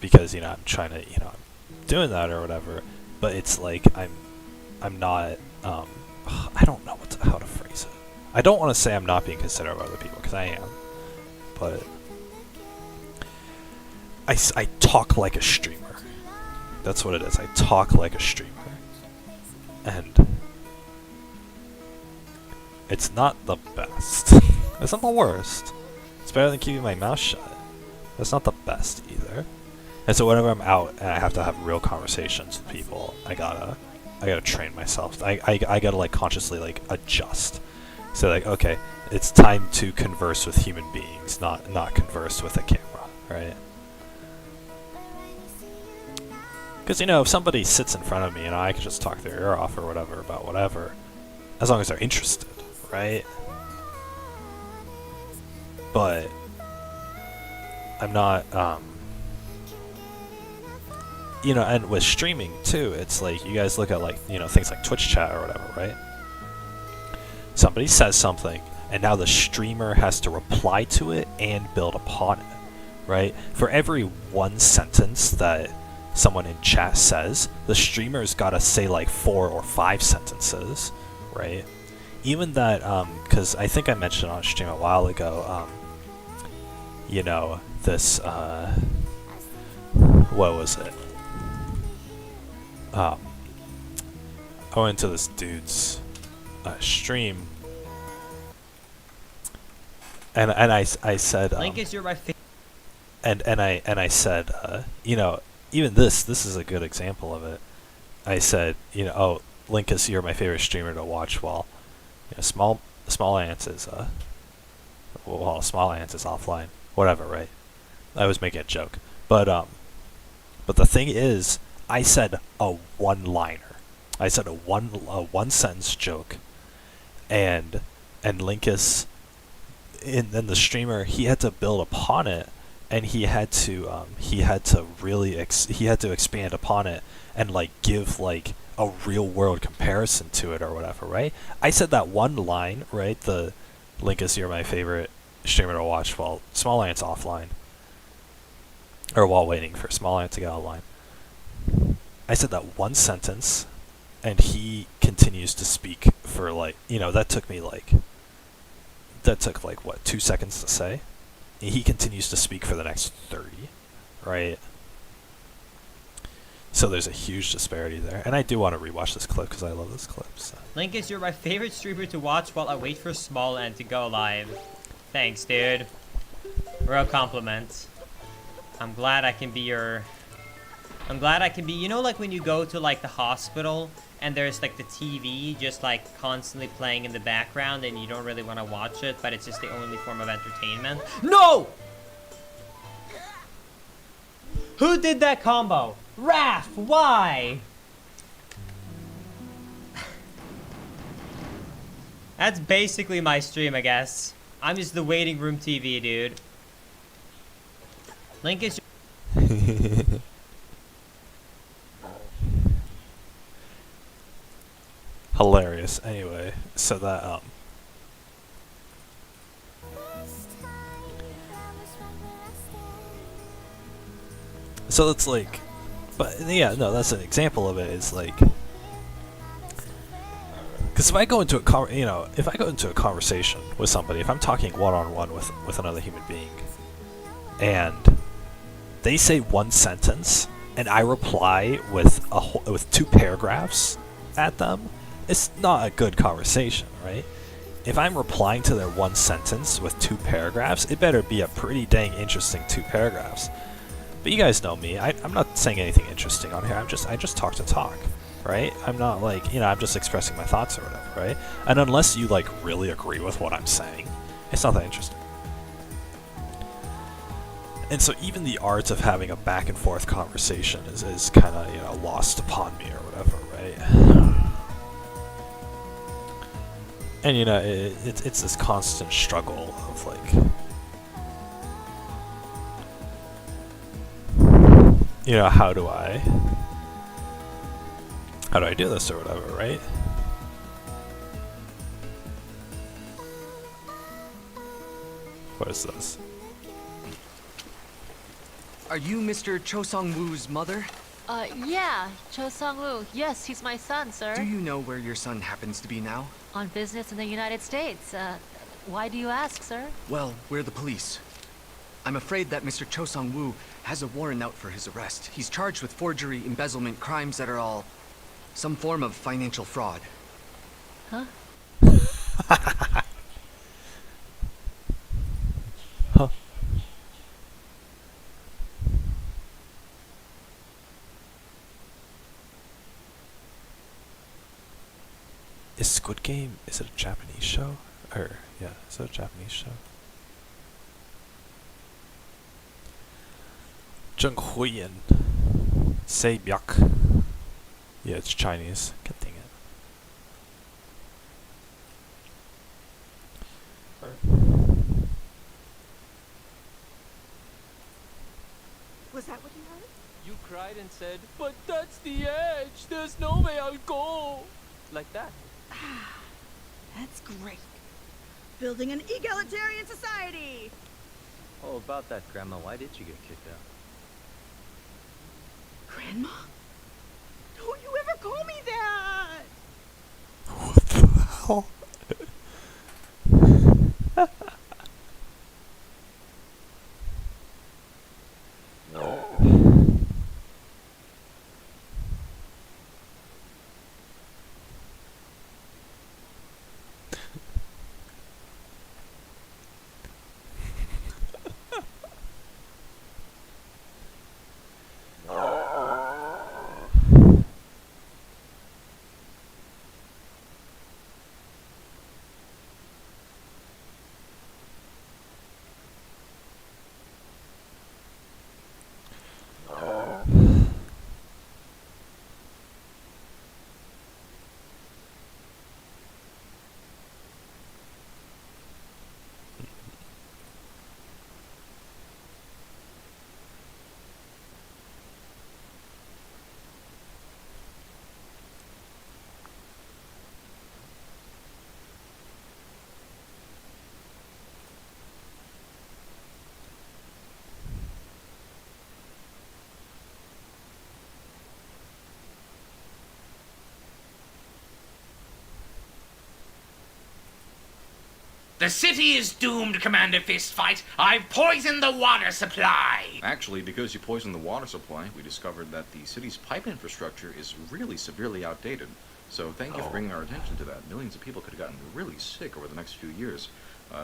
because, you know, I'm trying to, you know, I'm doing that or whatever, but it's like, I'm not, I don't know how to phrase it. I don't want to say I'm not being considerate of other people, because I am, but I talk like a streamer. That's what it is. I talk like a streamer. And it's not the best. It's not the worst. It's better than keeping my mouth shut. It's not the best either. And so whenever I'm out and I have to have real conversations with people, I gotta train myself. I gotta, like, consciously, like, adjust. So, like, okay, it's time to converse with human beings, not converse with a camera, right? Because, you know, if somebody sits in front of me, you know, I can just talk their ear off or whatever about whatever, as long as they're interested, right? But I'm not, you know, and with streaming too, it's like, you guys look at, like, you know, things like Twitch chat or whatever, right? Somebody says something, and now the streamer has to reply to it and build upon it, right? For every one sentence that someone in chat says, the streamer's gotta say like 4 or 5 sentences, right? Even that, because I think I mentioned on stream a while ago, you know, this, what was it? I went to this dude's stream, and I said, Link is your my favorite. and I said, you know, even this is a good example of it. I said, you know, oh, Linkus, you're my favorite streamer to watch while, you know, Small Ants is offline, whatever, right? I was making a joke, but the thing is, I said a one-liner. I said a one sentence joke, and Linkus, and then the streamer, he had to build upon it, and he had to expand upon it and, like, give, like, a real world comparison to it or whatever, right? I said that one line, right? The Linkus, you're my favorite streamer to watch while Small Ant's offline, or while waiting for Small Ant to get online. I said that one sentence, and he continues to speak for, like, you know, that took what, 2 seconds to say? He continues to speak for the next 30, right? So there's a huge disparity there, and I do want to rewatch this clip because I love this clip. So. Link is your my favorite streamer to watch while I wait for Small Ant to go live. Thanks, dude. Real compliment. I'm glad I can be, you know, like when you go to, like, the hospital and there's, like, the TV just, like, constantly playing in the background and you don't really want to watch it, but it's just the only form of entertainment. No! Who did that combo? Raph, why? That's basically my stream, I guess. I'm just the waiting room TV, dude. Link is... Hilarious. Anyway, so that, so it's like, but yeah, no, that's an example of it. It's like, Because if I go into if I go into a conversation with somebody, if I'm talking one-on-one with another human being, and they say one sentence, and I reply with with 2 paragraphs at them, it's not a good conversation, right? If I'm replying to their one sentence with 2 paragraphs, it better be a pretty dang interesting 2 paragraphs. But you guys know me. I'm not saying anything interesting on here. I just talk to talk, right? I'm not like, I'm just expressing my thoughts or whatever, right? And unless you like really agree with what I'm saying, it's not that interesting. And so even the art of having a back and forth conversation is kind of lost upon me or whatever, right? And it's this constant struggle of like, how do I do this or whatever, right? What is this? Are you Mr. Cho Sung-woo's mother? Yeah, Cho Sung-woo. Yes, he's my son, sir. Do you know where your son happens to be now? On business in the United States. Why do you ask, sir? Well, we're the police. I'm afraid that Mr. Cho Sung-woo has a warrant out for his arrest. He's charged with forgery, embezzlement, crimes that are all some form of financial fraud. Huh? Huh. Is Squid Game, is it a Japanese show? Is it a Japanese show? Zheng Huiyan. Sei Byuk. Yeah, it's Chinese. God dang it. Was that what you heard? You cried and said, "But that's the edge. There's no way I'll go." Like that. That's great. Building an egalitarian society. Oh, about that, Grandma. Why did you get kicked out? Grandma? Don't you ever call me that! What the hell? The city is doomed, Commander Fistfight. I've poisoned the water supply. Actually, because you poisoned the water supply, we discovered that the city's pipe infrastructure is really severely outdated. So thank you for bringing our attention to that. Millions of people could have gotten really sick over the next few years.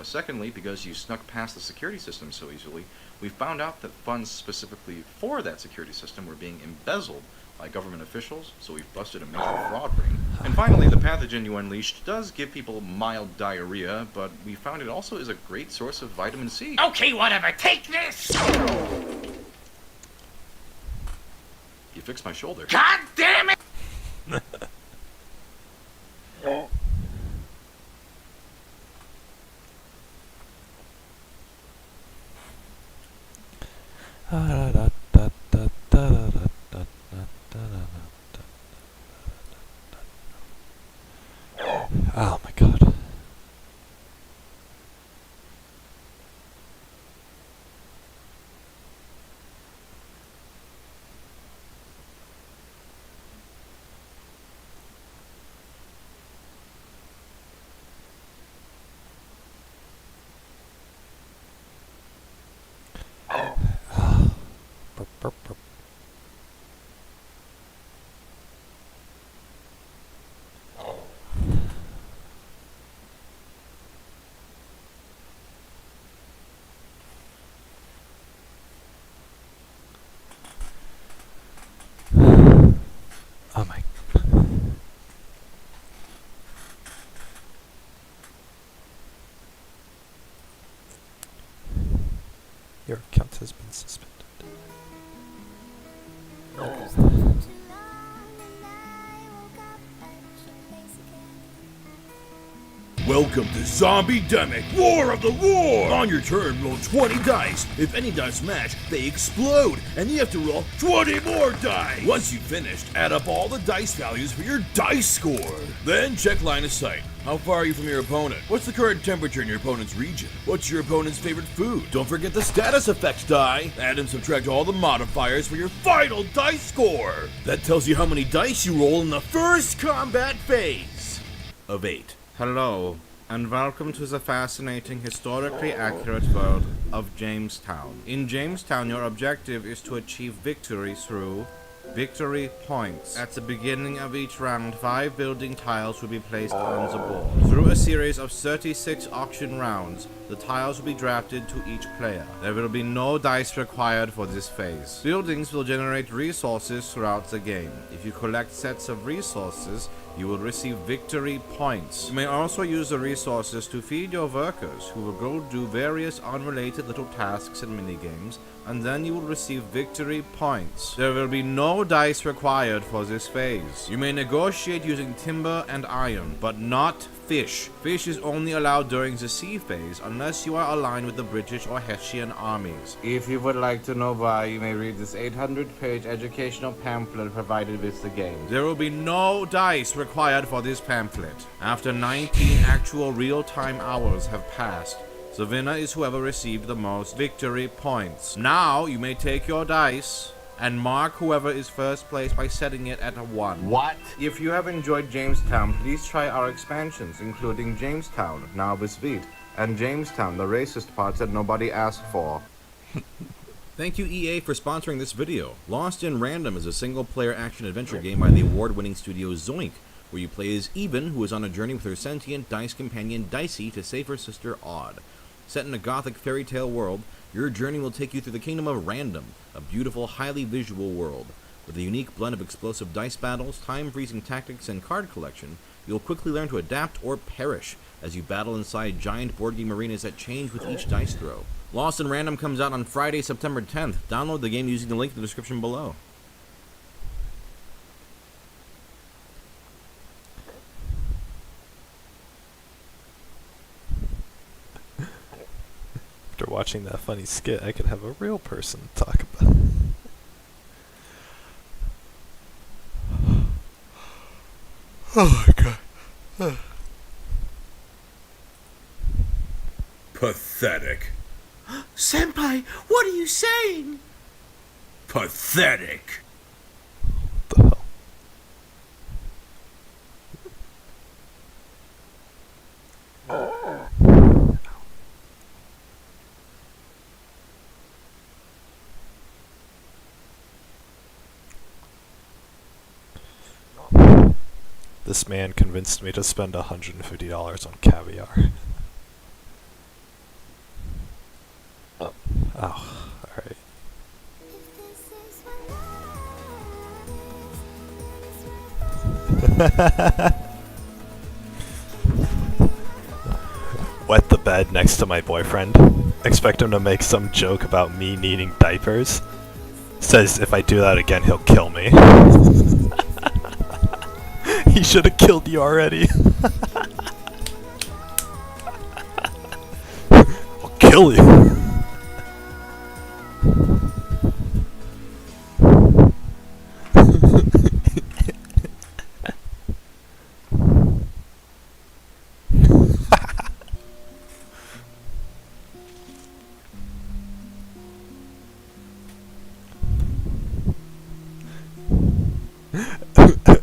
Secondly, because you snuck past the security system so easily, we found out that funds specifically for that security system were being embezzled by government officials, so we've busted a major fraud ring. And finally, the pathogen you unleashed does give people mild diarrhea, but we found it also is a great source of vitamin C. Okay, whatever. Take this! You fixed my shoulder. God damn it! Oh my god. Your account has been suspended. Welcome to Zombie-demic War of the War! On your turn, roll 20 dice. If any dice match, they explode, and you have to roll 20 more dice! Once you've finished, add up all the dice values for your dice score. Then check line of sight. How far are you from your opponent? What's the current temperature in your opponent's region? What's your opponent's favorite food? Don't forget the status effects die. Add and subtract all the modifiers for your final dice score. That tells you how many dice you roll in the first combat phase of 8. Hello, and welcome to the fascinating, historically accurate world of Jamestown. In Jamestown, your objective is to achieve victory through victory points. At the beginning of each round, 5 building tiles will be placed on the board. Through a series of 36 auction rounds, the tiles will be drafted to each player. There will be no dice required for this phase. Buildings will generate resources throughout the game. If you collect sets of resources, you will receive victory points. You may also use the resources to feed your workers, who will go do various unrelated little tasks and minigames, and then you will receive victory points. There will be no dice required for this phase. You may negotiate using timber and iron, but not fish. Fish is only allowed during the sea phase unless you are aligned with the British or Hessian armies. If you would like to know why, you may read this 800-page educational pamphlet provided with the game. There will be no dice required for this pamphlet. After 19 actual real-time hours have passed, the winner is whoever received the most victory points. Now you may take your dice and mark whoever is first place by setting it at a 1. What? If you have enjoyed Jamestown, please try our expansions, including Jamestown, now with wheat, and Jamestown, the racist parts that nobody asked for. Thank you, EA, for sponsoring this video. Lost in Random is a single-player action-adventure game by the award-winning studio Zoink, where you play as Even, who is on a journey with her sentient dice companion Dicey to save her sister Odd. Set in a gothic fairy tale world, your journey will take you through the kingdom of Random, a beautiful, highly visual world. With a unique blend of explosive dice battles, time-freezing tactics, and card collection, you'll quickly learn to adapt or perish as you battle inside giant board game arenas that change with each dice throw. Lost in Random comes out on Friday, September 10th. Download the game using the link in the description below. After watching that funny skit, I could have a real person talk about it. Oh my god. Pathetic. Senpai, what are you saying? Pathetic. What the hell? This man convinced me to spend $150 on caviar. Oh, alright. Wet the bed next to my boyfriend. Expect him to make some joke about me needing diapers. Says if I do that again, he'll kill me. He should have killed you already. I'll kill you.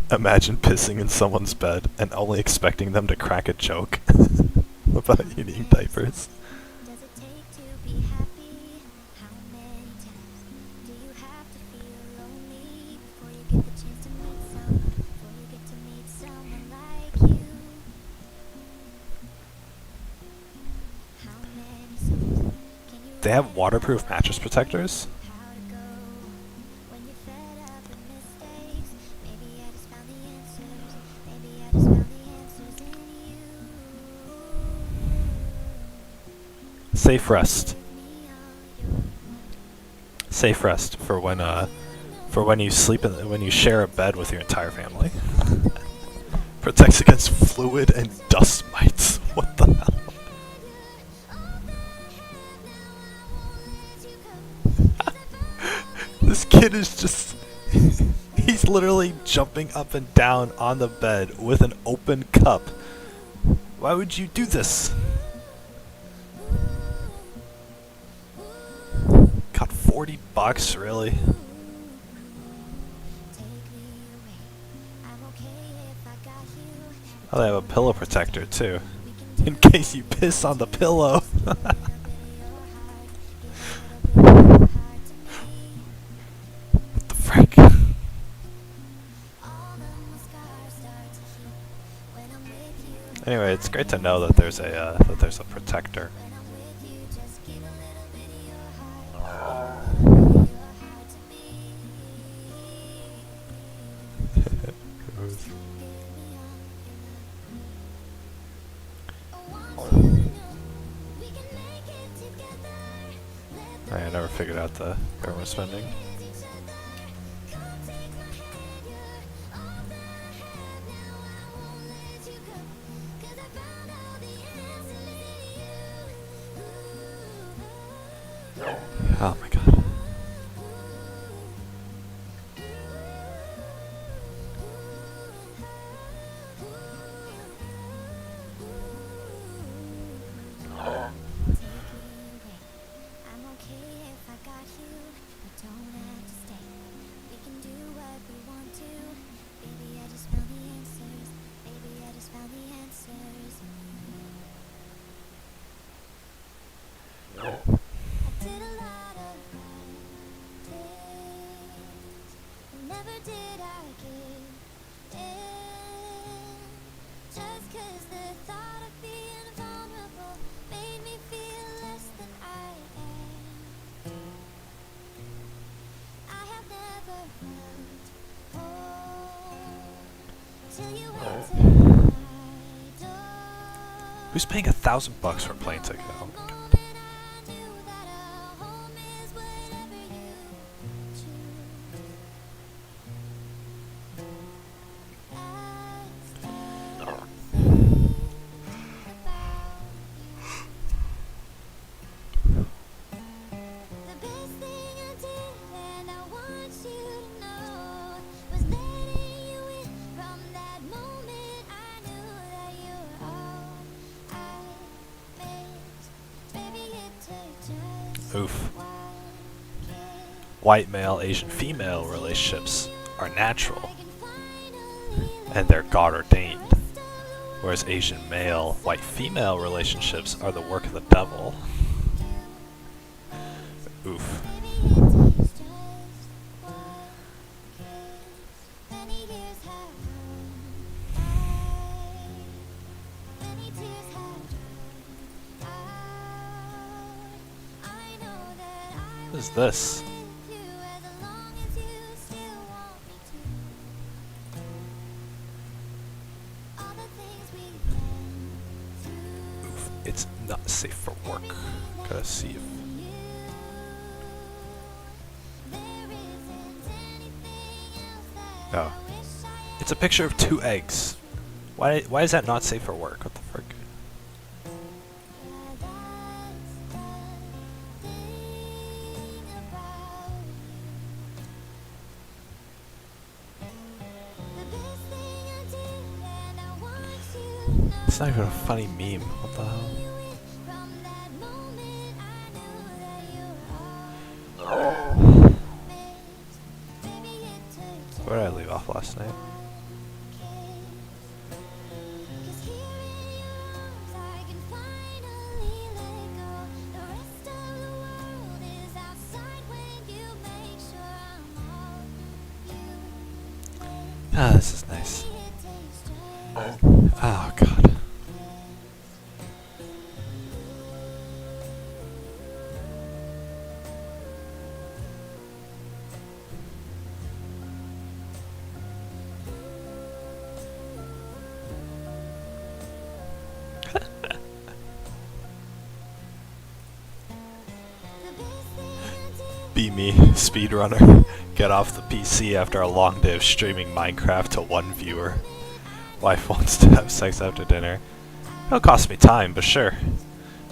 Imagine pissing in someone's bed and only expecting them to crack a joke about eating diapers. Does it take to be happy? How many times do you have to feel lonely before you get the chance to meet someone like you? How many songs can you They have waterproof mattress protectors? how to go when you're fed up with mistakes? Maybe I just found the answers. Maybe I just found the answers in you. Safe rest. Give me all your Safe rest for when you sleep when you share a bed with your entire family. Protects against fluid and dust mites. What the hell? This kid is just... he's literally jumping up and down on the bed with an open cup. Why would you do this? Got $40, really? Oh, they have a pillow protector too, in case you piss on the pillow. What the frick? Anyway, it's great to know that there's a protector. I never figured out the government spending. Oh my god. Who's paying $1,000 for a plane ticket? Oh my god. Oof. White male, Asian female relationships are natural, and they're God ordained, whereas Asian male, white female relationships are the work of the devil. Oof. What is this? Oof, it's not safe for work. Gotta see if... Oh. It's a picture of 2 eggs. Why is that not safe for work? What the frick? It's not even a funny meme. What the hell? Where did I leave off last night? Ah, this is nice. Oh god. Be me, speedrunner. Get off the PC after a long day of streaming Minecraft to one viewer. Wife wants to have sex after dinner. It'll cost me time, but sure.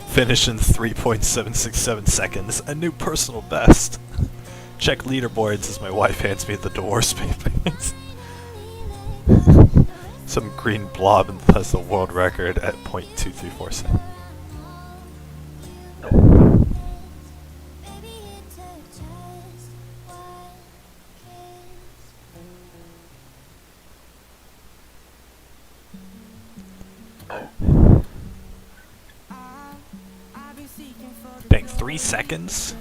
Finish in 3.767 seconds, a new personal best. Check leaderboards as my wife hands me the divorce papers. Some green blob has the world record at .2347. Dang, 3 seconds?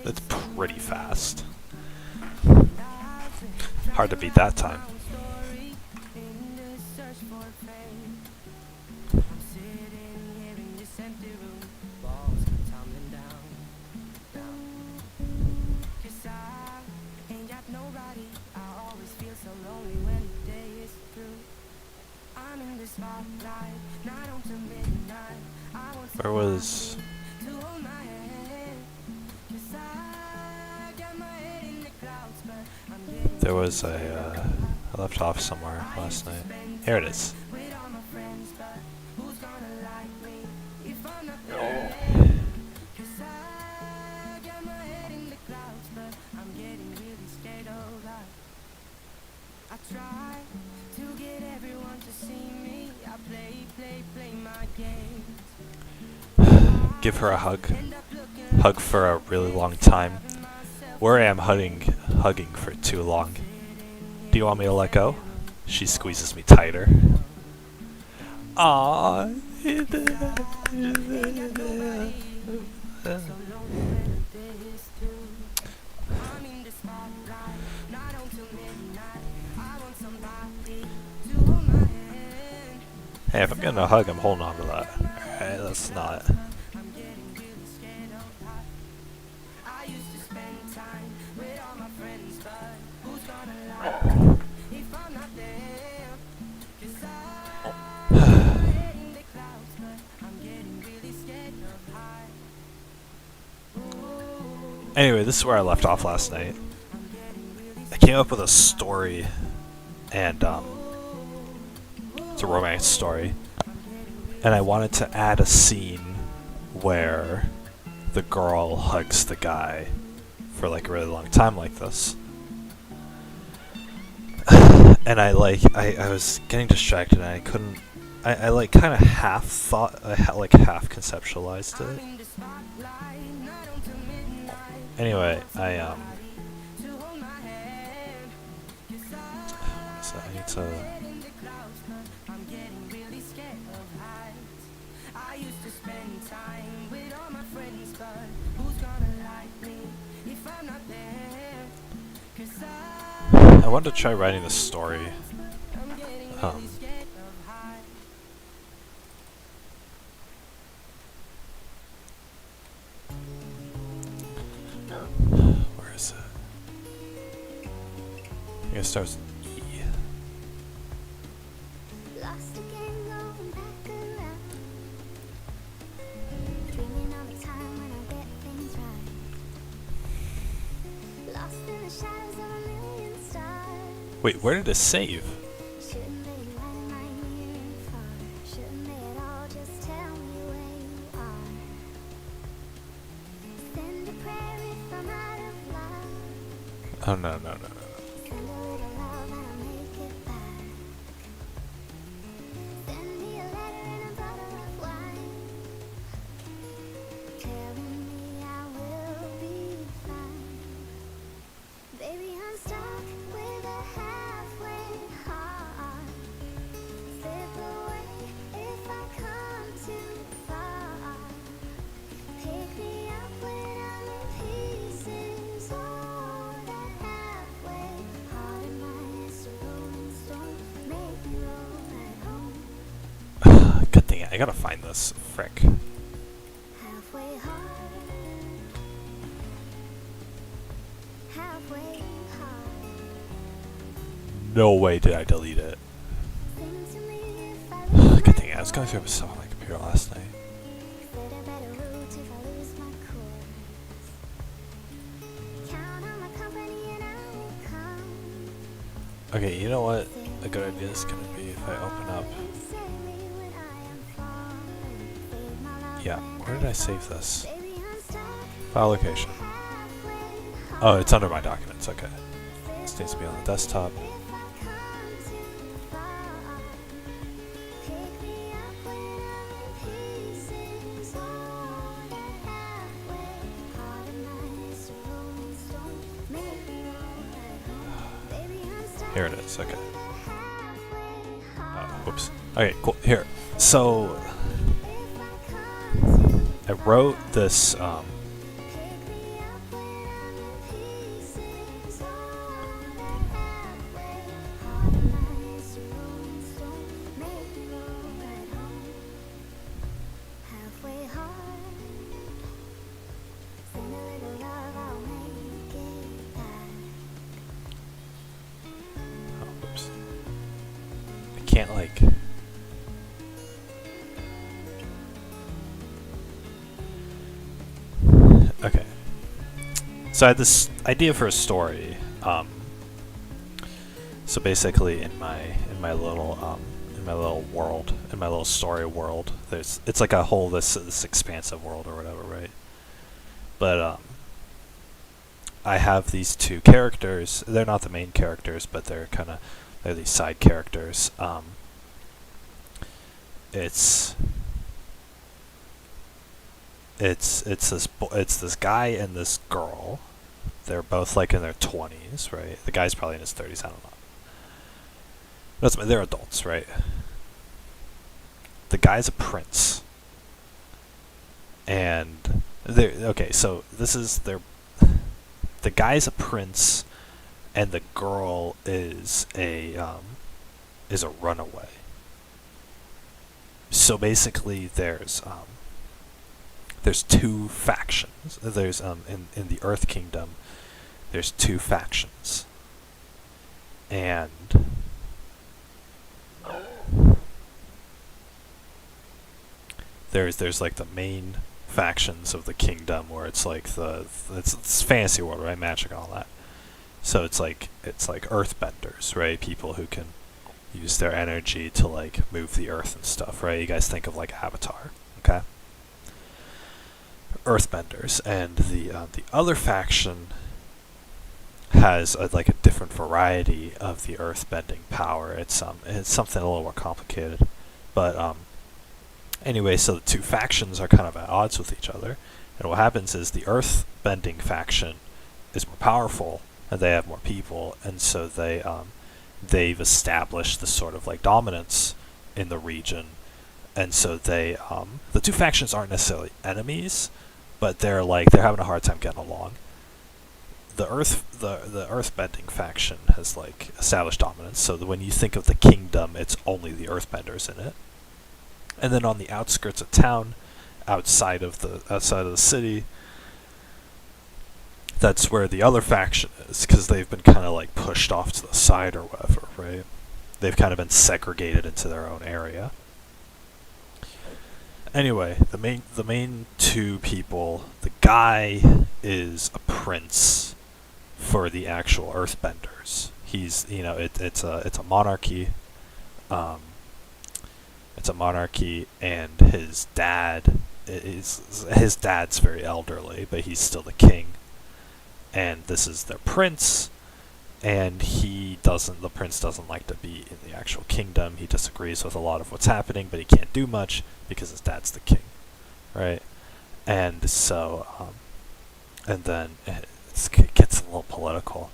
That's pretty fast. Hard to beat that time. Where was... There was a, I left off somewhere last night. Here it is. Give her a hug. Hug for a really long time. Where I am hugging for too long. Do you want me to let go? She squeezes me tighter. Aww. Hey, if I'm getting a hug, I'm holding on to that. Alright, that's not... Anyway, this is where I left off last night. I came up with a story, and it's a romance story, and I wanted to add a scene where the girl hugs the guy for like a really long time like this. And I was getting distracted and I couldn't, I like kind of half thought, like half conceptualized it. Anyway, I need to... I wanted to try writing the story. Where is it? I think it starts with E. Lost again, going back around. Dreaming of a time when I get things right. Lost in the shadows of a million stars. Wait, where did it save? Shouldn't they light my near and far? Shouldn't they at all just tell me where you are? Send a prayer if I'm out of love. Oh no. Send a little love and I'll make it back. Send me a letter and a bottle of wine, telling me I will be fine. Baby, I'm stuck with a halfway heart. Slip away if I come too far. Pick me up when I'm in pieces. Oh, that halfway heart of mine is a rolling stone. Make me roll at home. Good thing I gotta find this. Frick. Halfway heart. Halfway heart. No way did I delete it. Sing to me if I Good thing I was going through stuff on my computer last night. said a better route if I lose my course. Okay, you know what a good idea is gonna be if I open up. Yeah, where did I save this? File location. Oh, it's under my documents, okay. This needs to be on the desktop. Here it is, okay. Whoops. Okay, cool. Here. So, I wrote this, whoops. I can't, like... Okay. So I had this idea for a story. So basically, in my little world, in my little story world, it's like a whole this expansive world or whatever, right? But I have these two characters. They're not the main characters, but they're these side characters. It's this guy and this girl. They're both like in their 20s, right? The guy's probably in his 30s. I don't know. They're adults, right? The guy's a prince, and okay. So this is their. The guy's a prince, and the girl is a runaway. So basically, there's two factions. There's in the Earth Kingdom, there's two factions, and there's like the main factions of the kingdom where it's like it's fantasy world, right? Magic and all that. So it's like earthbenders, right? People who can use their energy to like move the earth and stuff, right? You guys think of like Avatar, okay? Earthbenders, and the other faction has like a different variety of the earthbending power. It's something a little more complicated, but anyway, so the two factions are kind of at odds with each other, and what happens is the earthbending faction is more powerful and they have more people, and so they've established this sort of like dominance in the region, and so the two factions aren't necessarily enemies, but they're having a hard time getting along. The earthbending faction has like established dominance, so that when you think of the kingdom, it's only the earthbenders in it. And then on the outskirts of town, outside of the city, that's where the other faction is, because they've been kind of like pushed off to the side or whatever, right? They've kind of been segregated into their own area. Anyway, the main two people, the guy is a prince for the actual earthbenders. He's, it's a monarchy. It's a monarchy, and his dad's very elderly, but he's still the king. And this is their prince, and the prince doesn't like to be in the actual kingdom. He disagrees with a lot of what's happening, but he can't do much because his dad's the king, right? And so, and then it gets a little political.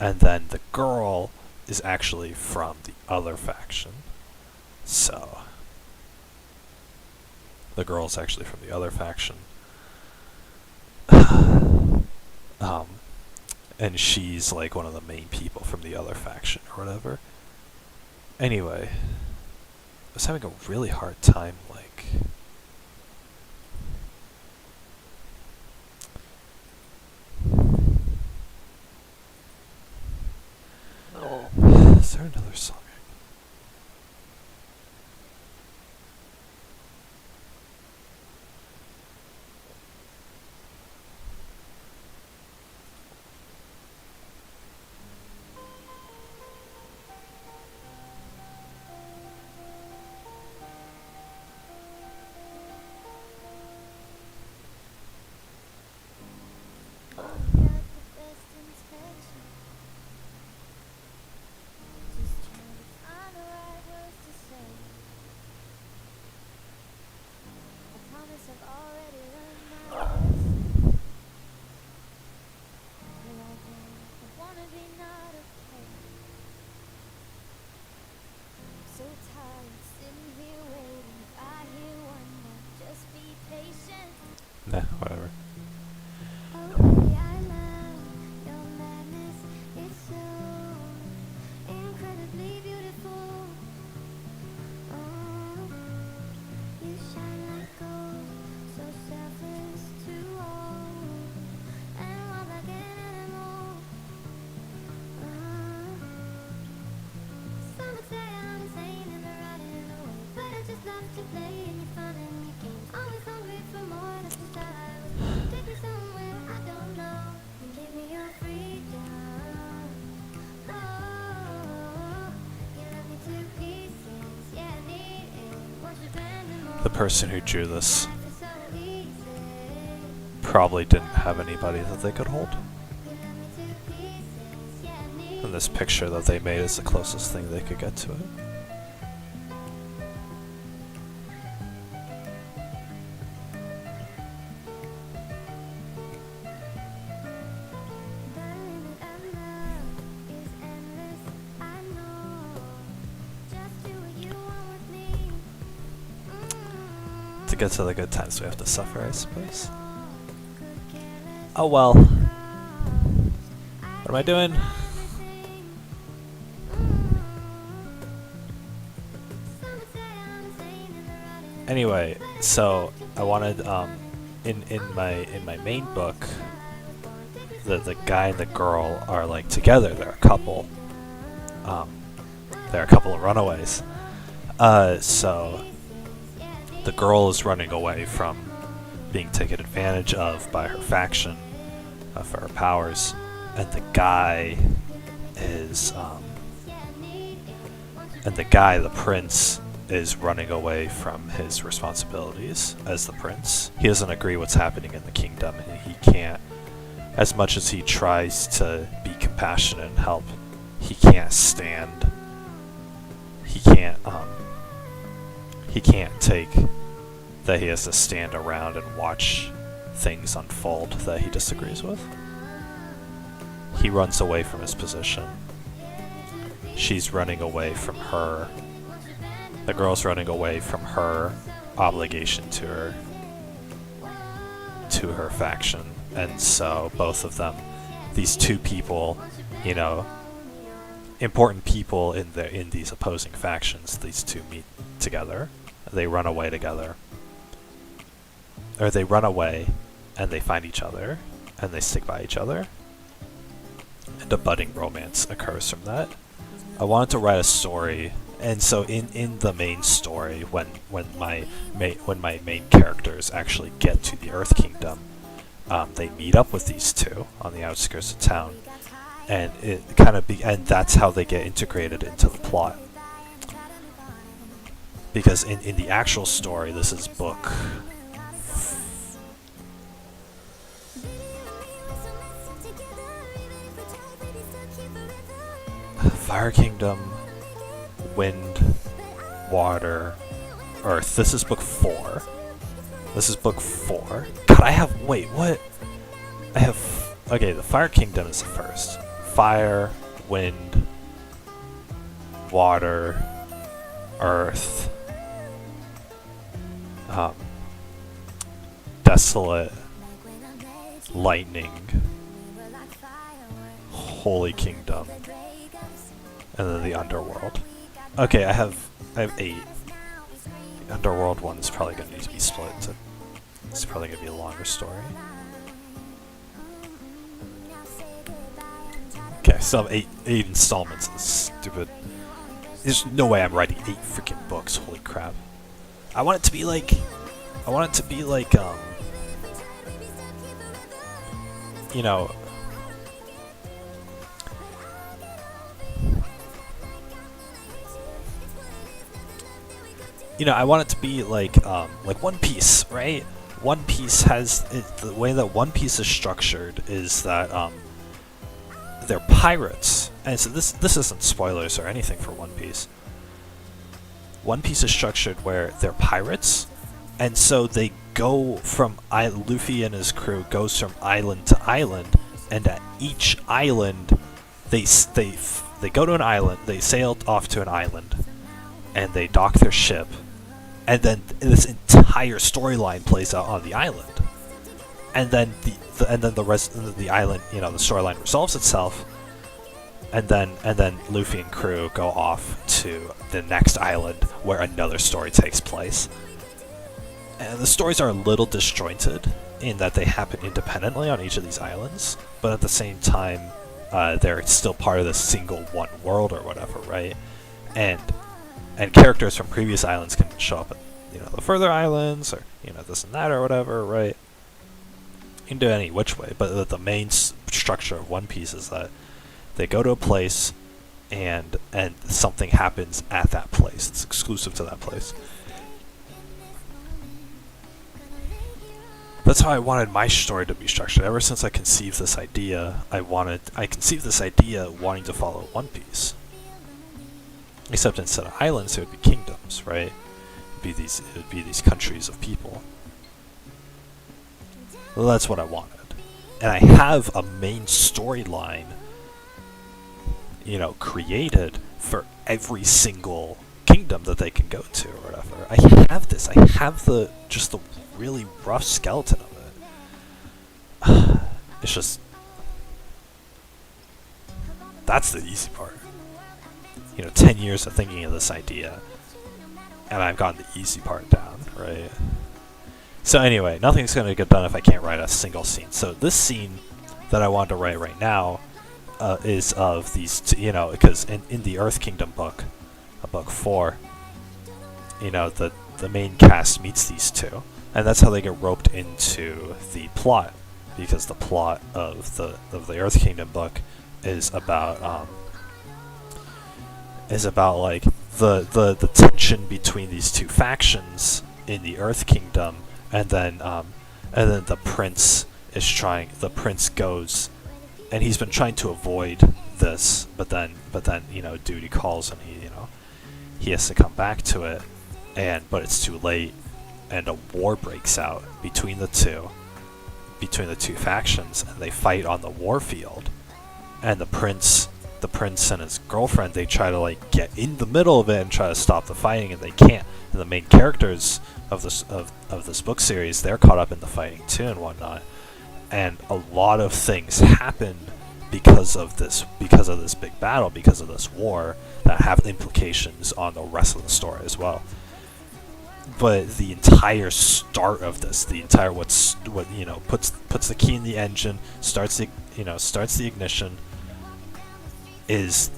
And then the girl is actually from the other faction. So, the girl's actually from the other faction. And she's like one of the main people from the other faction or whatever. Anyway, I was having a really hard time, like... Is there another song? So tired sitting here waiting. If I hear one more, just be patient. Nah, whatever. Oh, baby, I love your madness. It's so incredibly beautiful. Oh, you shine like gold, so selfless to all, and wild like an animal. Some would say I'm insane in the right and the way, but I just love to play in your fun and your games. Always hungry for more, that's just how I was born. Take me somewhere I don't know, and give me your freedom. Oh, you love me to pieces, yeah, I need it. Once you've been more, The person who drew this life is so easy. probably didn't have anybody that they could hold. You love me to pieces, yeah, I need And this picture that they made is the closest thing they could get to it. The limit of love is endless, I know. Just do what you want with me. To get to the good times, we have to suffer, I suppose. Could care less Oh well. What am I doing? everything. Some would say I'm insane in the right and Anyway, so I wanted in my main book, the guy and the girl are like together. They're a couple. They're a couple of runaways. So the girl is running away from being taken advantage of by her faction for her powers, and the guy is the prince, is running away from his responsibilities as the prince. He doesn't agree what's happening in the kingdom, and he can't, as much as he tries to be compassionate and help, he can't stand. He can't take that he has to stand around and watch things unfold that he disagrees with. He runs away from his position. She's running away from her. The girl's running away from her obligation to her faction. And so both of them, these two people, you know, important people in these opposing factions, these two meet together. They run away together. Or they run away and they find each other and they stick by each other. And a budding romance occurs from that. I wanted to write a story, and so in the main story, when my main characters actually get to the Earth Kingdom, they meet up with these two on the outskirts of town, and and that's how they get integrated into the plot. Because in the actual story, this is book. Fire Kingdom, Wind, Water, Earth. This is book 4. This is book 4. God, okay, the Fire Kingdom is the first. Fire, Wind, Water, Earth, Desolate, Lightning, Holy Kingdom, and then the Underworld. Okay, I have 8. The Underworld one is probably going to need to be split. It's probably going to be a longer story. Okay, so I have 8 installments of this stupid. There's no way I'm writing 8 freaking books. Holy crap! I want it to be like, you know. I want it to be like One Piece, right? One Piece has the way that One Piece is structured is that they're pirates, and so this isn't spoilers or anything for One Piece. One Piece is structured where they're pirates, and so they go from Luffy and his crew goes from island to island, and at each island, they go to an island, they sail off to an island, and they dock their ship, and then this entire storyline plays out on the island, and then the rest of the island, the storyline resolves itself, and then Luffy and crew go off to the next island where another story takes place. And the stories are a little disjointed in that they happen independently on each of these islands, but at the same time, they're still part of this single one world or whatever, right? And characters from previous islands can show up at the further islands, or this and that or whatever, right? You can do it any which way, but the main structure of One Piece is that they go to a place, and something happens at that place. It's exclusive to that place. That's how I wanted my story to be structured. Ever since I conceived this idea, I conceived this idea wanting to follow One Piece. Except instead of islands, it would be kingdoms, right? It would be these countries of people. Well, that's what I wanted. And I have a main storyline, created for every single kingdom that they can go to or whatever. I have this. I have the really rough skeleton of it. It's just, that's the easy part. 10 years of thinking of this idea, and I've gotten the easy part down, right? So anyway, nothing's going to get done if I can't write a single scene. So this scene that I want to write right now is of these because in the Earth Kingdom book, book 4, the main cast meets these two, and that's how they get roped into the plot, because the plot of the Earth Kingdom book is about like the tension between these two factions in the Earth Kingdom, and then the prince goes, and he's been trying to avoid this, but then duty calls, and he has to come back to it, but it's too late, and a war breaks out between the two factions, and they fight on the war field, and the prince and his girlfriend, they try to get in the middle of it and try to stop the fighting, and they can't. And the main characters of this book series, they're caught up in the fighting too and whatnot. And a lot of things happen because of this big battle, because of this war, that have implications on the rest of the story as well. But the entire start of this, puts the key in the engine, starts the ignition, is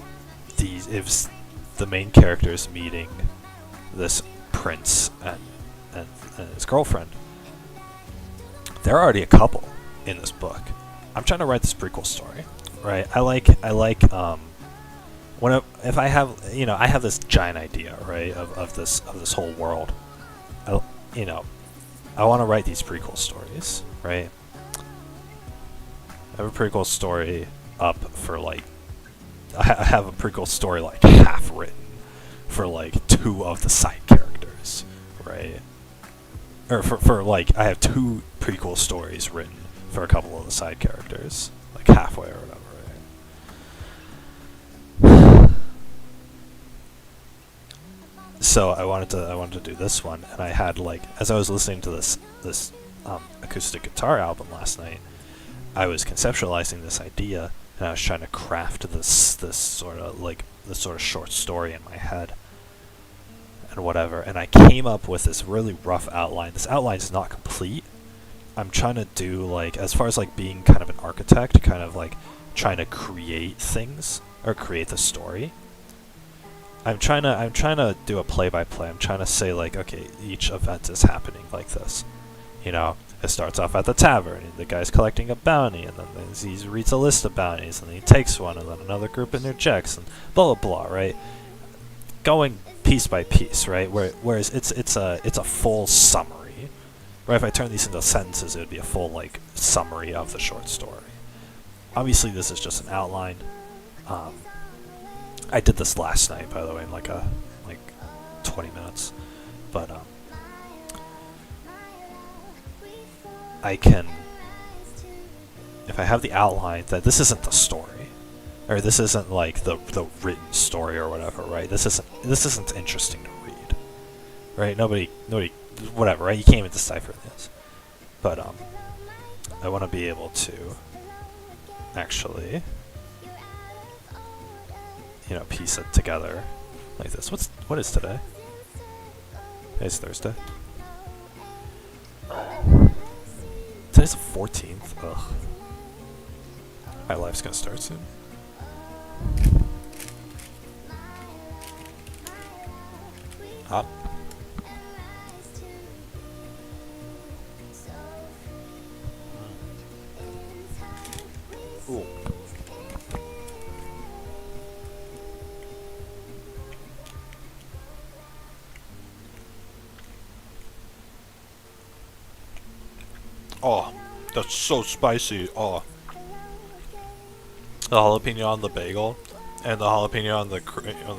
the main characters meeting this prince and his girlfriend. They're already a couple in this book. I'm trying to write this prequel story, right? I have this giant idea, right, of this whole world. I want to write these prequel stories, right? I have a prequel story up for I have a prequel story half written for 2 of the side characters, right? Or for I have 2 prequel stories written for a couple of the side characters, halfway or whatever, right? So I wanted to do this one, and I had as I was listening to this acoustic guitar album last night, I was conceptualizing this idea, and I was trying to craft this sort of short story in my head and whatever, and I came up with this really rough outline. This outline is not complete. I'm trying to do as far as being kind of an architect, kind of trying to create things or create the story. I'm trying to do a play-by-play. I'm trying to say okay, each event is happening like this. It starts off at the tavern, and the guy's collecting a bounty, and then he reads a list of bounties, and then he takes one, and then another group interjects, and blah blah blah, right? Going piece by piece, right? Whereas it's a full summary, right? If I turn these into sentences, it would be a full summary of the short story. Obviously, this is just an outline. I did this last night, by the way, in 20 minutes, but I can, if I have the outline, that this isn't the story, or this isn't like the written story or whatever, right? This isn't interesting to read, right? Nobody, whatever, right? You can't even decipher this. But I want to be able to actually, you know, piece it together like this. What is today? It's Thursday. Today's the 14th. Ugh. My life's gonna start soon. Hot. Ooh. Oh, that's so spicy. Oh. The jalapeno on the bagel and the jalapeno on the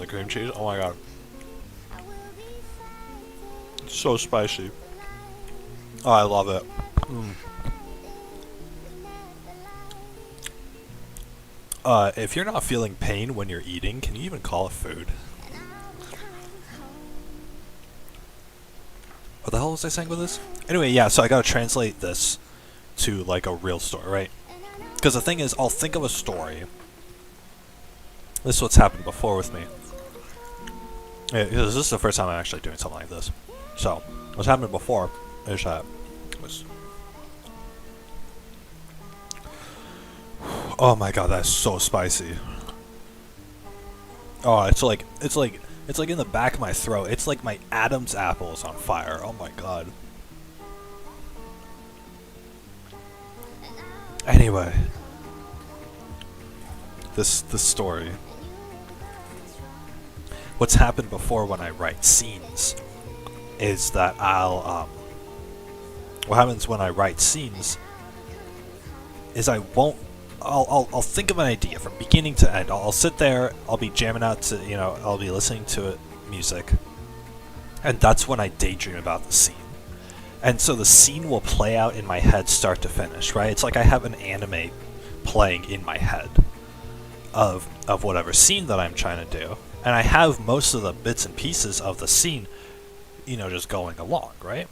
cream cheese. Oh my god. It's so spicy. Oh, I love it. If you're not feeling pain when you're eating, can you even call it food? What the hell was I saying with this? Anyway, yeah, so I gotta translate this to like a real story, right? Because the thing is, I'll think of a story. This is what's happened before with me. Yeah, this is the first time I'm actually doing something like this. So, what's happened before is that oh my god, that's so spicy. Oh, it's like in the back of my throat. It's like my Adam's apple is on fire. Oh my god. Anyway, this story. What's happened before when I write scenes is that what happens when I write scenes is I'll think of an idea from beginning to end. I'll sit there, I'll be jamming out to, you know, I'll be listening to music, and that's when I daydream about the scene. And so the scene will play out in my head start to finish, right? It's like I have an anime playing in my head of whatever scene that I'm trying to do. And I have most of the bits and pieces of the scene, you know, just going along, right?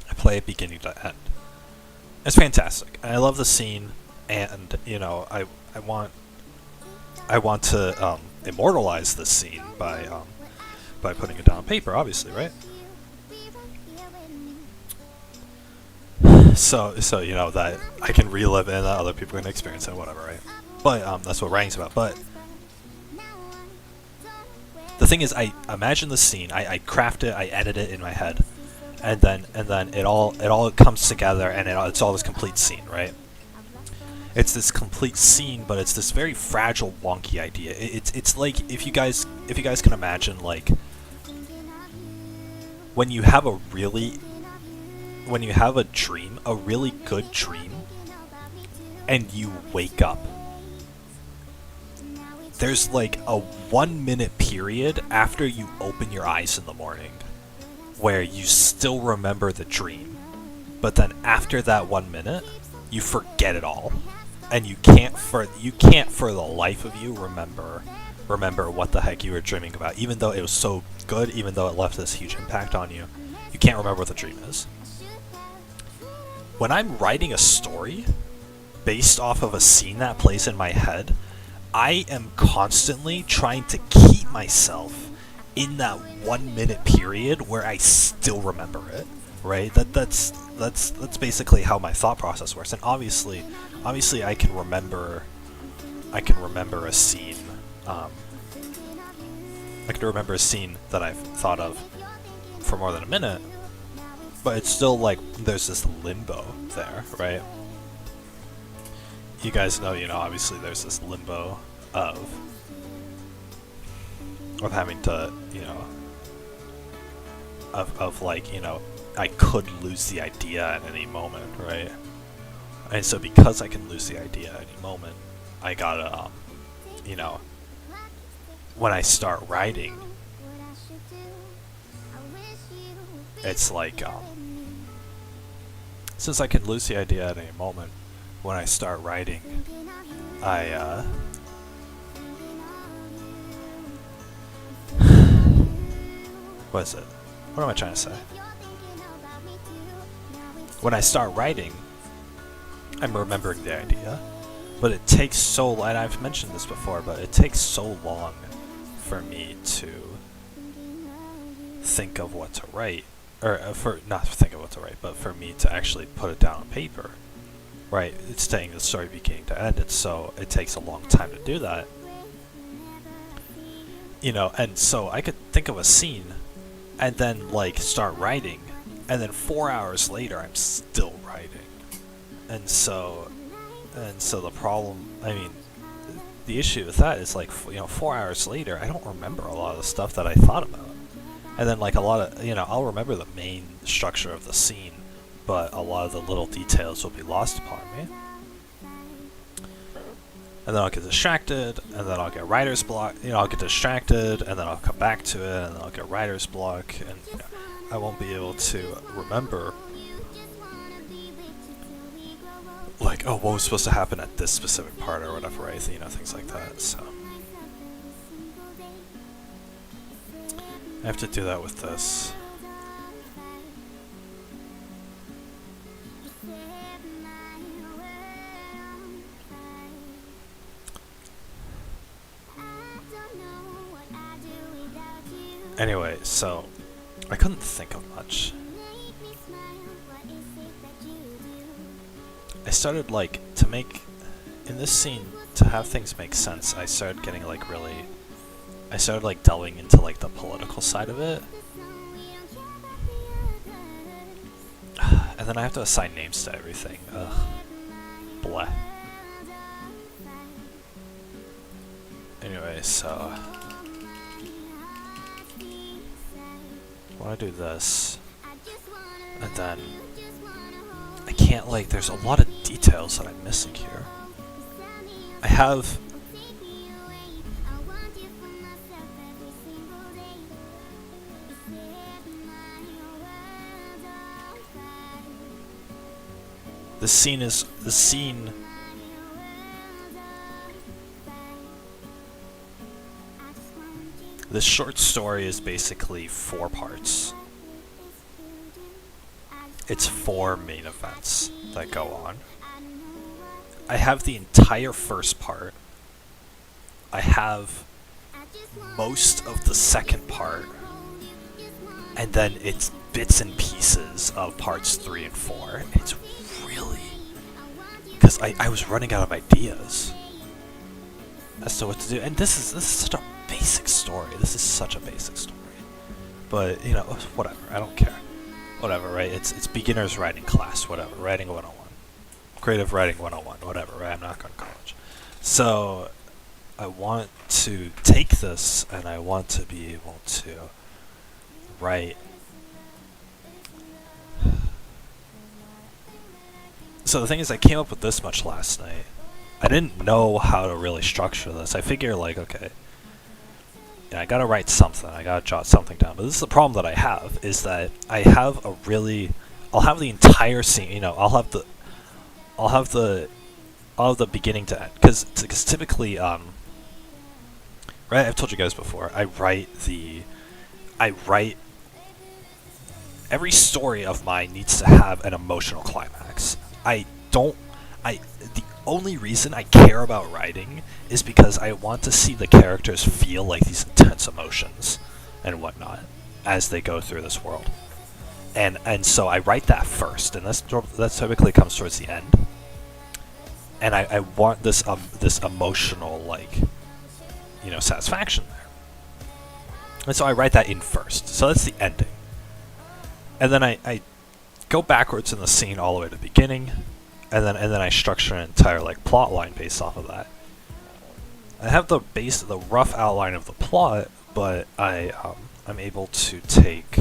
I play it beginning to end. It's fantastic. And I love the scene, and, you know, I want to immortalize this scene by putting it down on paper, obviously, right? So you know, that I can relive it and that other people can experience it, whatever, right? But that's what writing's about. But the thing is, I imagine the scene, I craft it, I edit it in my head, and then it all comes together, and it's all this complete scene, right? It's this complete scene, but it's this very fragile, wonky idea. It's like if you guys can imagine, like when you have a dream, a really good dream, and you wake up. There's like a 1 minute period after you open your eyes in the morning where you still remember the dream, but then after that 1 minute, you forget it all, and you can't for the life of you remember what the heck you were dreaming about, even though it was so good, even though it left this huge impact on you. You can't remember what the dream is. When I'm writing a story based off of a scene that plays in my head, I am constantly trying to keep myself in that 1 minute period where I still remember it, right? That's basically how my thought process works. And obviously I can remember a scene. I can remember a scene that I've thought of for more than a minute, but it's still like there's this limbo there, right? You guys know, obviously there's this limbo of having to, of like, I could lose the idea at any moment, right? And so because I can lose the idea at any moment, I gotta, when I start writing, it's like since I could lose the idea at any moment, when I start writing, I what is it? What am I trying to say? When I start writing, I'm remembering the idea, but it takes so, and I've mentioned this before, but it takes so long for me to think of what to write, or for not to think of what to write, but for me to actually put it down on paper. Right, it's saying the story beginning to end, so it takes a long time to do that. You know, and so I could think of a scene, and then like start writing, and then 4 hours later I'm still writing. And so the problem, I mean, the issue with that is like, 4 hours later, I don't remember a lot of the stuff that I thought about. And then like a lot of, I'll remember the main structure of the scene, but a lot of the little details will be lost upon me. And then I'll get distracted, and then I'll get writer's block, I'll get distracted, and then I'll come back to it, and then I'll get writer's block, and I won't be able to remember, like, oh, what was supposed to happen at this specific part or whatever, right? Things like that, so. I have to do that with this. Anyway, so I couldn't think of much. I started like to make in this scene to have things make sense. I started getting like I started like delving into like the political side of it. And then I have to assign names to everything. Ugh. Bleh. Anyway, so I want to do this, and then I can't, like, there's a lot of details that I'm missing here. I have the scene. This short story is basically 4 parts. It's 4 main events that go on. I have the entire first part. I have most of the second part. And then it's bits and pieces of parts 3 and 4. It's really... because I was running out of ideas as to what to do. And this is such a basic story. This is such a basic story. But, whatever. I don't care. Whatever, right? It's beginner's writing class, whatever. Writing 101. Creative writing 101, whatever, right? I'm not going to college. So, I want to take this, and I want to be able to write. So the thing is, I came up with this much last night. I didn't know how to really structure this. I figure, like, okay, I gotta write something. I gotta jot something down. But this is the problem that I have, is that I have I'll have the entire scene. I'll have the beginning to end, because typically, right? I've told you guys before. I write every story of mine needs to have an emotional climax. The only reason I care about writing is because I want to see the characters feel like these intense emotions and whatnot as they go through this world. And so I write that first, and that typically comes towards the end. And I want this emotional, like, satisfaction there. And so I write that in first. So that's the ending. And then I go backwards in the scene all the way to the beginning, and then I structure an entire, like, plot line based off of that. I have the rough outline of the plot, but I'm able to take.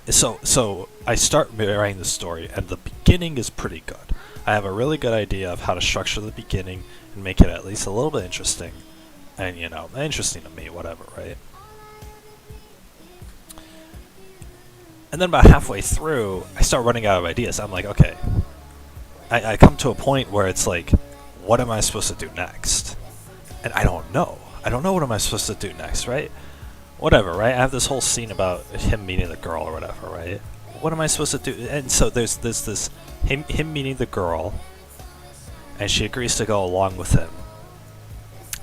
So I start writing the story, and the beginning is pretty good. I have a really good idea of how to structure the beginning and make it at least a little bit interesting, and interesting to me, whatever, right? And then about halfway through, I start running out of ideas. I'm like, okay. I come to a point where it's like, what am I supposed to do next? And I don't know. I don't know what am I supposed to do next, right? Whatever, right? I have this whole scene about him meeting the girl or whatever, right? What am I supposed to do? And so there's this him meeting the girl, and she agrees to go along with him.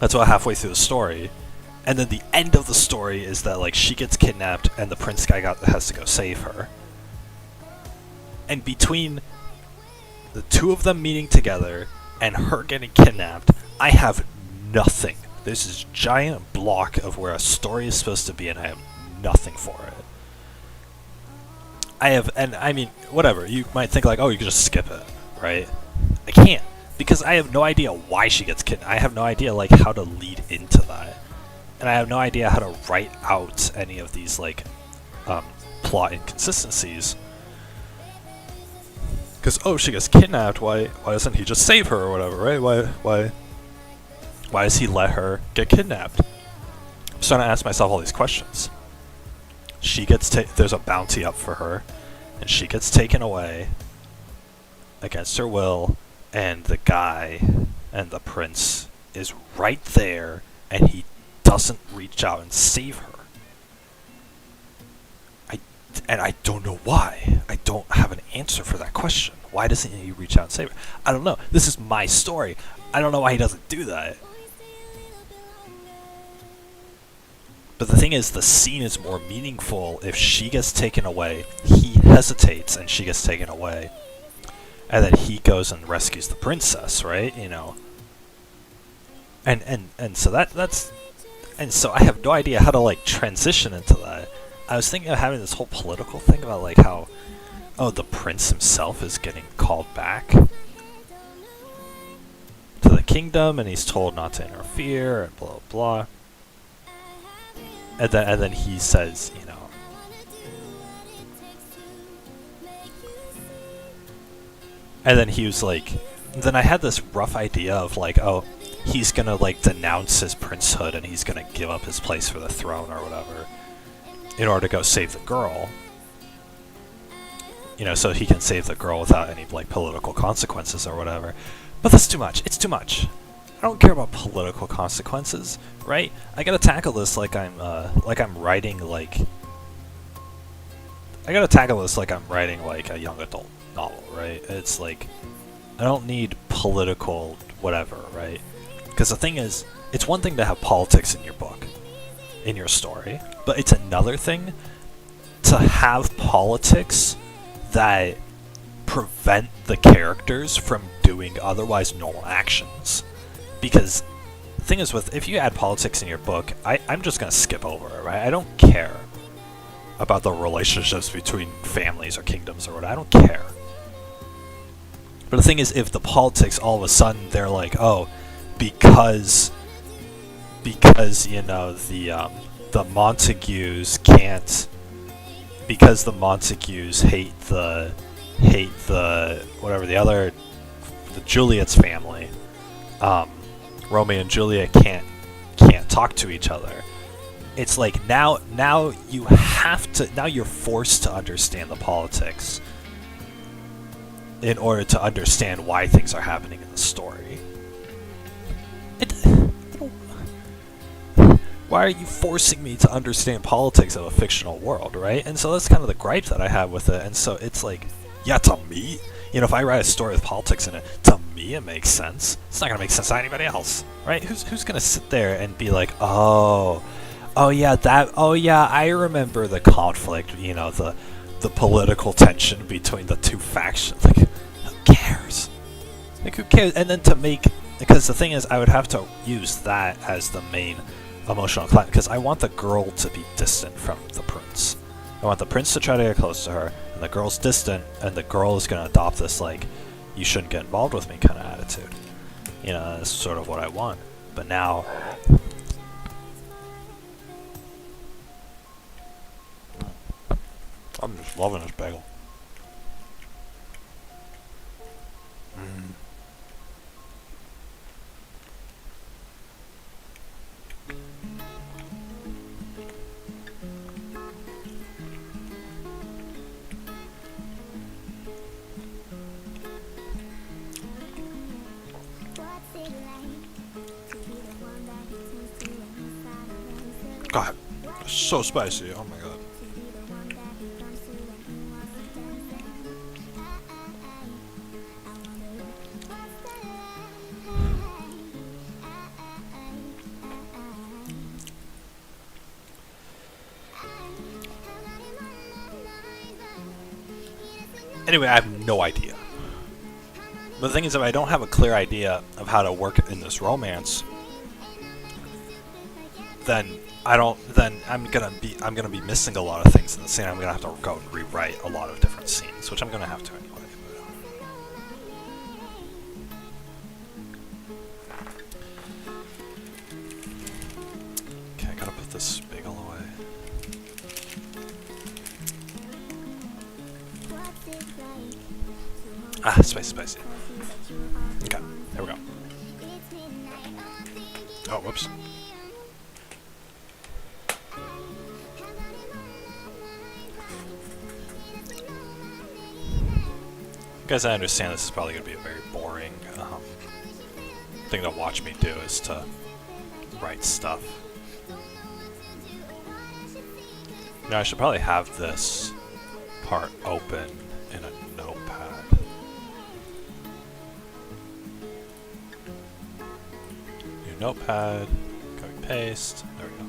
That's about halfway through the story. And then the end of the story is that like she gets kidnapped and the prince guy has to go save her. And between the two of them meeting together and her getting kidnapped, I have nothing. There's this giant block of where a story is supposed to be, and I have nothing for it. And I mean, whatever. You might think like, oh, you can just skip it, right? I can't, because I have no idea why she gets kidnapped. I have no idea like how to lead into that, and I have no idea how to write out any of these like plot inconsistencies. Because, oh, she gets kidnapped, why doesn't he just save her or whatever, right? Why does he let her get kidnapped? I'm starting to ask myself all these questions. She gets there's a bounty up for her, and she gets taken away against her will, and the guy and the prince is right there, and he doesn't reach out and save her. And I don't know why. I don't have an answer for that question. Why doesn't he reach out and save her? I don't know. This is my story. I don't know why he doesn't do that. But the thing is, the scene is more meaningful if she gets taken away, he hesitates, and she gets taken away, and then he goes and rescues the princess, right? You know. And so that's... And so I have no idea how to, like, transition into that. I was thinking of having this whole political thing about, like, how, oh, the prince himself is getting called back to the kingdom, and he's told not to interfere, and blah, blah, blah. And then he says, you know, and then he was like, then I had this rough idea of, like, oh, he's gonna, like, denounce his princehood, and he's gonna give up his place for the throne or whatever, in order to go save the girl. You know, so he can save the girl without any, like, political consequences or whatever. But that's too much. It's too much. I don't care about political consequences, right? I gotta tackle this like I'm writing, like... I gotta tackle this like I'm writing, like, a young adult novel, right? It's like, I don't need political whatever, right? Because the thing is, it's one thing to have politics in your book, in your story, but it's another thing to have politics that prevent the characters from doing otherwise normal actions. Because the thing is, if you add politics in your book, I'm just gonna skip over it, right? I don't care about the relationships between families or kingdoms or what. I don't care. But the thing is, if the politics all of a sudden they're like, oh, because you know the Montagues can't, because the Montagues hate the whatever the Juliet's family, Romeo and Juliet can't talk to each other. It's like now you have to, now you're forced to understand the politics in order to understand why things are happening in the story. Why are you forcing me to understand politics of a fictional world, right? And so that's kind of the gripe that I have with it. And so it's like, yeah, to me, you know, if I write a story with politics in it, to me it makes sense. It's not gonna make sense to anybody else, right? Who's gonna sit there and be like, oh yeah, I remember the conflict, you know, the political tension between the two factions. Like, who cares? Like, who cares? And then to make, because the thing is, I would have to use that as the main emotional climb, because I want the girl to be distant from the prince. I want the prince to try to get close to her, and the girl's distant, and the girl is going to adopt this, like, you shouldn't get involved with me kind of attitude. You know, that's sort of what I want. But now... I'm just loving this bagel. God, so spicy. Oh my god. Anyway, I have no idea. But the thing is, if I don't have a clear idea of how to work in this romance, then I'm gonna be missing a lot of things in the scene. I'm gonna have to go and rewrite a lot of different scenes, which I'm gonna have to anyway. Okay, I gotta put this bagel away. Ah, spicy. Okay, there we go. Oh, whoops. Guys, I understand this is probably going to be a very boring thing to watch me do, is to write stuff. Now, I should probably have this part open in a notepad. New notepad, copy paste, there we go.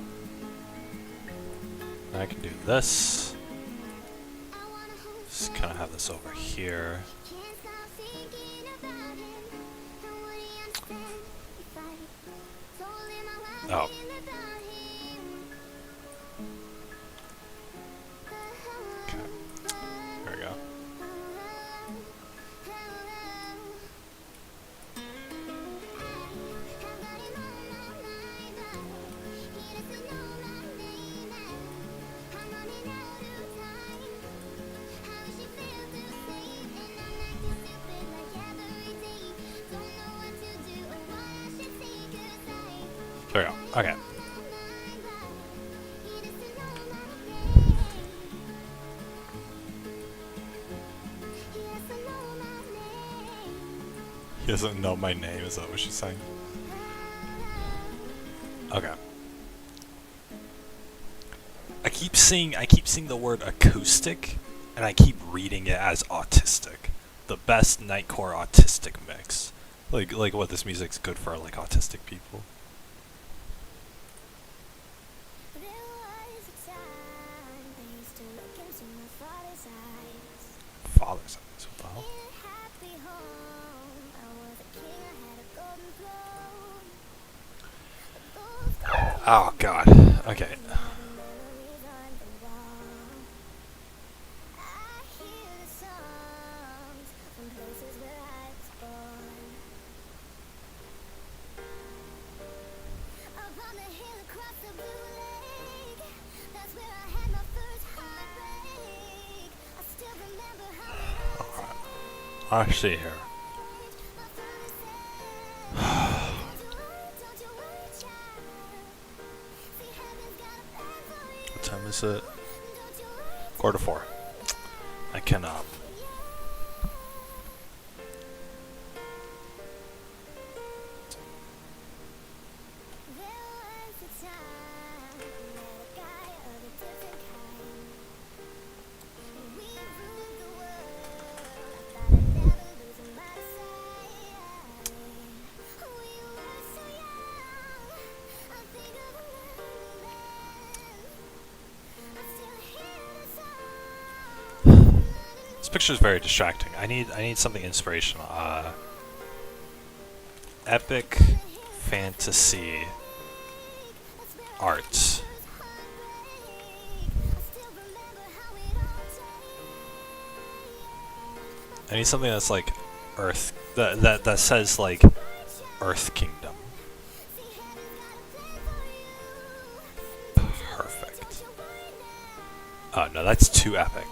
Now I can do this. Just kind of have this over here. Oh. Okay. There we go. There we go. Okay. He doesn't know my name, is that what she's saying? Okay. I keep seeing the word acoustic, and I keep reading it as autistic. The best nightcore autistic mix. Like what this music's good for, like autistic people. Father's eyes, what the hell? Oh god. Okay. I see here. What time is it? 3:45. I can This picture is very distracting. I need something inspirational. Epic fantasy art. I need something that's like Earth, that says like Earth Kingdom. Perfect. Oh no, that's too epic.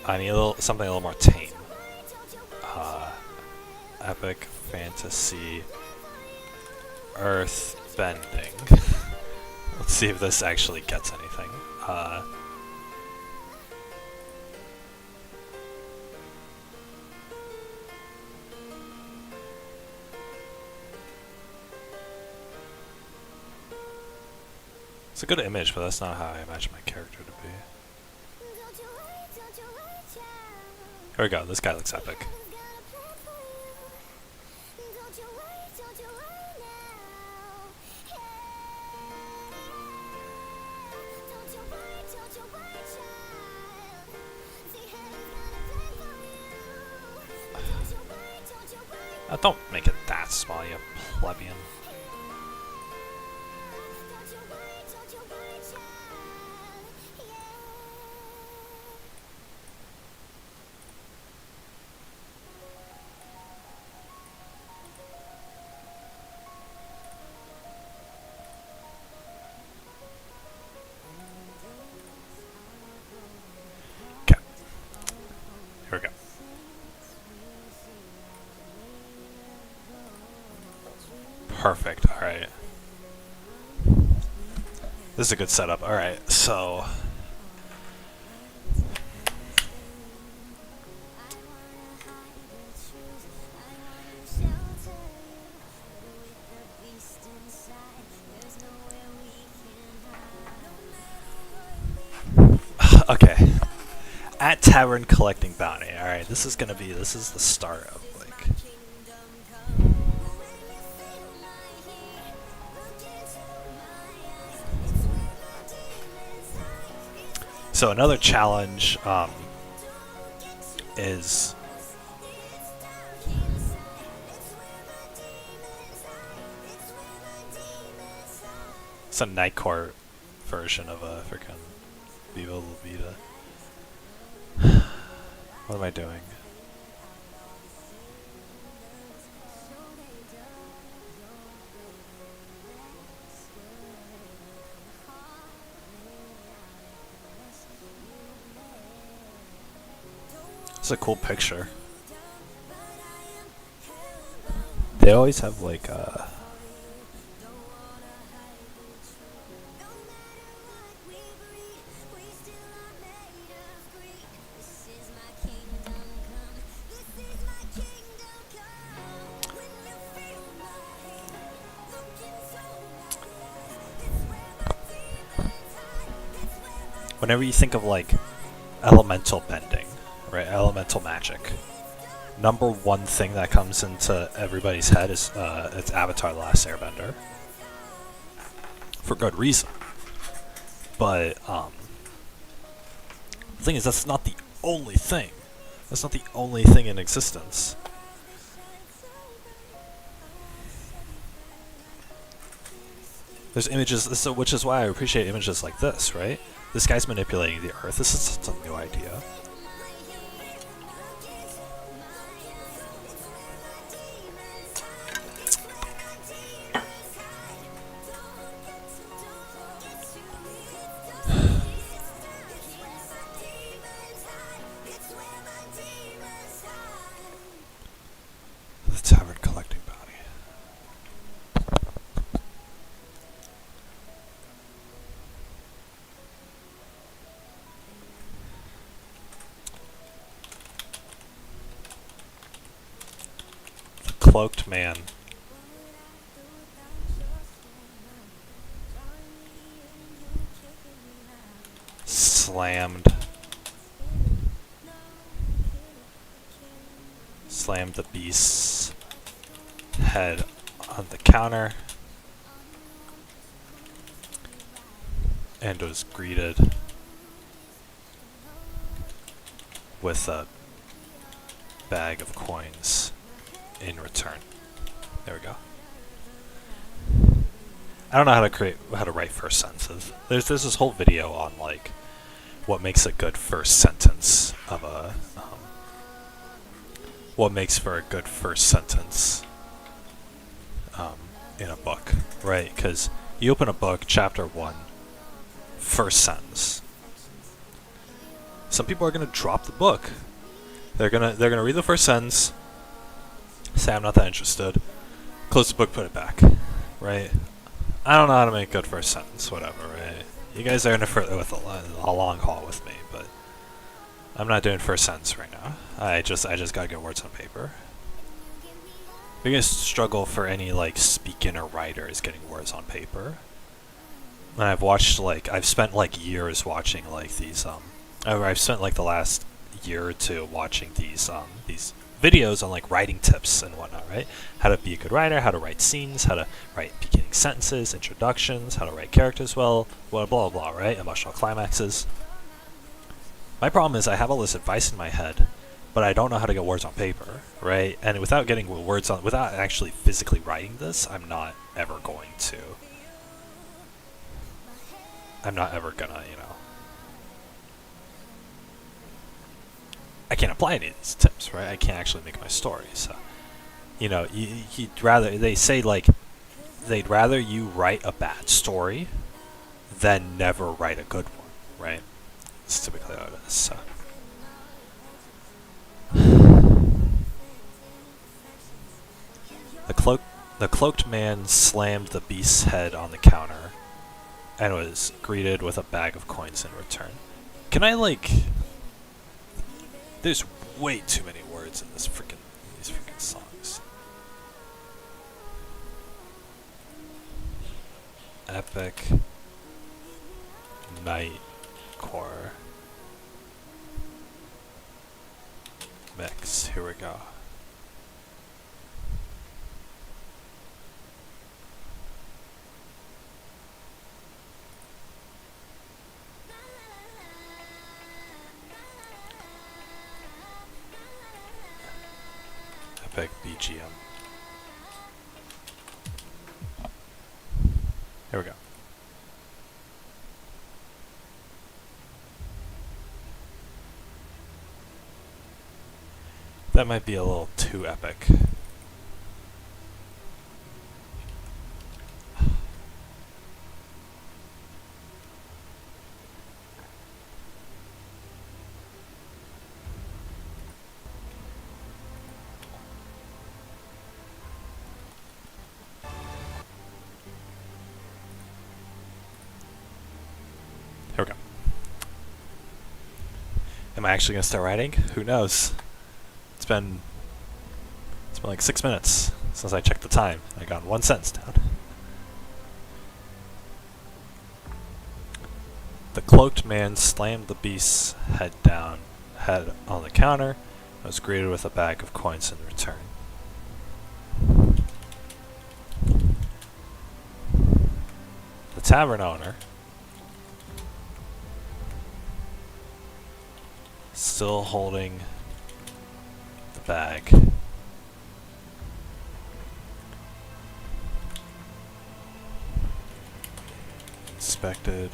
I need something a little more tame. Epic fantasy earth bending. Let's see if this actually gets anything. It's a good image, but that's not how I imagine my character to be. Here we go. This guy looks epic. Don't make it that small, you plebeian. Okay. Here we go. Perfect. Alright. This is a good setup. Alright, so... okay. At Tavern collecting bounty. Alright, this is the start of, like... So another challenge is it's a night court version of a freaking Viva La Vida. What am I doing? It's a cool picture. They always have like whenever you think of like elemental bending, right? Elemental magic. Number one thing that comes into everybody's head is it's Avatar: The Last Airbender. For good reason. But the thing is, that's not the only thing. That's not the only thing in existence. There's images, so which is why I appreciate images like this, right? This guy's manipulating the earth. This is a new idea. The tavern collecting bounty. The cloaked man. Slammed the beast's head on the counter and was greeted with a bag of coins in return. There we go. I don't know how to write first sentences. There's this whole video on like what makes a good first sentence of a what makes for a good first sentence in a book, right? Because you open a book, chapter 1, first sentence. Some people are gonna drop the book. They're gonna read the first sentence, say I'm not that interested, close the book, put it back, right? I don't know how to make a good first sentence, whatever, right? You guys are in it with a long haul with me, but I'm not doing first sentence right now. I just gotta get words on paper. Biggest struggle for any like speaking or writer is getting words on paper. And I've spent like years watching like these or I've spent like the last year or two watching these videos on like writing tips and whatnot, right? How to be a good writer, how to write scenes, how to write beginning sentences, introductions, how to write characters well, blah blah blah, right? Emotional climaxes. My problem is I have all this advice in my head, but I don't know how to get words on paper, right? And without without actually physically writing this, I'm not ever gonna, I can't apply any of these tips, right? I can't actually make my story. So, they say like, they'd rather you write a bad story than never write a good one, right? That's typically how it is. So. The cloaked man slammed the beast's head on the counter and was greeted with a bag of coins in return. Can I like... There's way too many words in these freaking songs. Epic Nightcore mix. Here we go. Epic BGM. Here we go. That might be a little too epic. Here we go. Am I actually gonna start writing? Who knows? It's been like 6 minutes since I checked the time. I got one sentence down. The cloaked man slammed the beast's head on the counter and was greeted with a bag of coins in return. The tavern owner, still holding the bag, inspected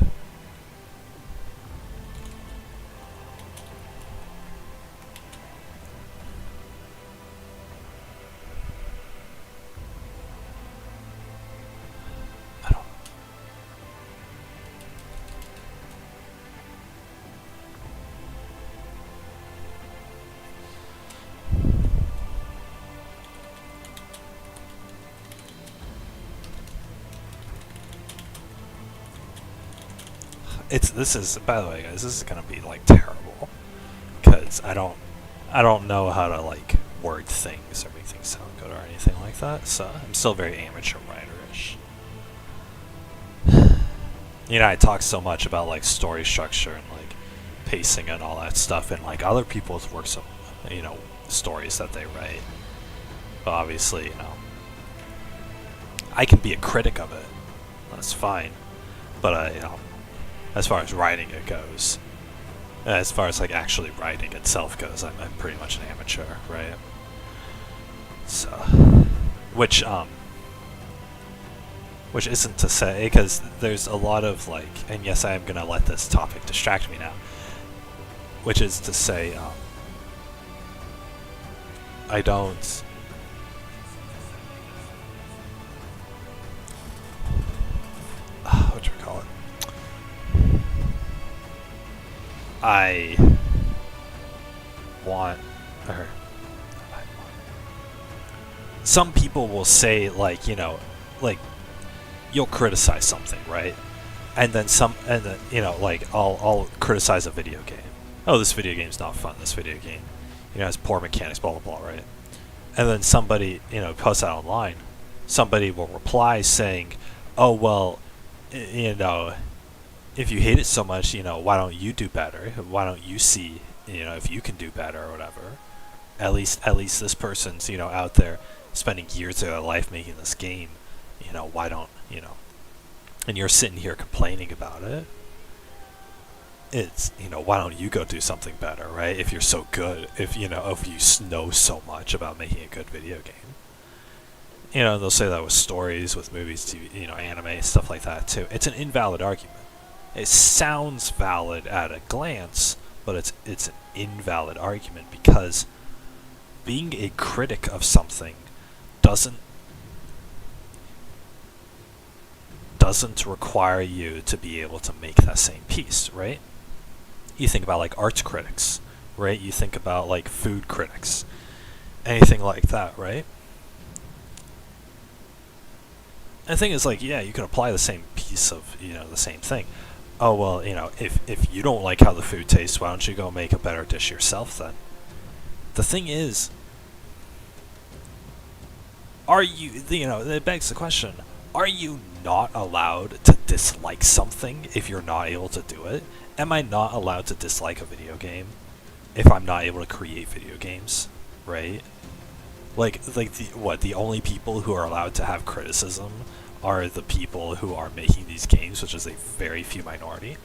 this is, by the way guys, this is gonna be like terrible because I don't know how to like word things or make things sound good or anything like that, so I'm still very amateur writer-ish. I talk so much about like story structure and like pacing and all that stuff and like other people's works of stories that they write, but obviously I can be a critic of it, that's fine, but as far as writing it goes, as far as like actually writing itself goes, I'm pretty much an amateur, right? So, which isn't to say, because there's a lot of like, and yes, I am gonna let this topic distract me now, which is to say, I don't. Whatchamacallit? I want, or some people will say like, like you'll criticize something, right? And then like I'll criticize a video game. Oh, this video game's not fun. This video game, has poor mechanics, blah blah blah, right? And then somebody, posts that online. Somebody will reply saying, "Oh well, you know, if you hate it so much, you know, why don't you do better? Why don't you see, you know, if you can do better or whatever? At least this person's, you know, out there spending years of their life making this game. You know, why don't, you know, and you're sitting here complaining about it. It's, you know, why don't you go do something better, right? If you're so good, if you know so much about making a good video game. You know, they'll say that with stories, with movies, TV, you know, anime, stuff like that too. It's an invalid argument. It sounds valid at a glance, but it's an invalid argument because being a critic of something doesn't require you to be able to make that same piece, right? You think about like arts critics, right? You think about like food critics, anything like that, right? And the thing is, like, yeah, you can apply the same piece of, you know, the same thing. Oh, well, you know, if you don't like how the food tastes, why don't you go make a better dish yourself then? The thing is, are you, you know, it begs the question, are you not allowed to dislike something if you're not able to do it? Am I not allowed to dislike a video game if I'm not able to create video games, right? Like the only people who are allowed to have criticism are the people who are making these games, which is a very few minority.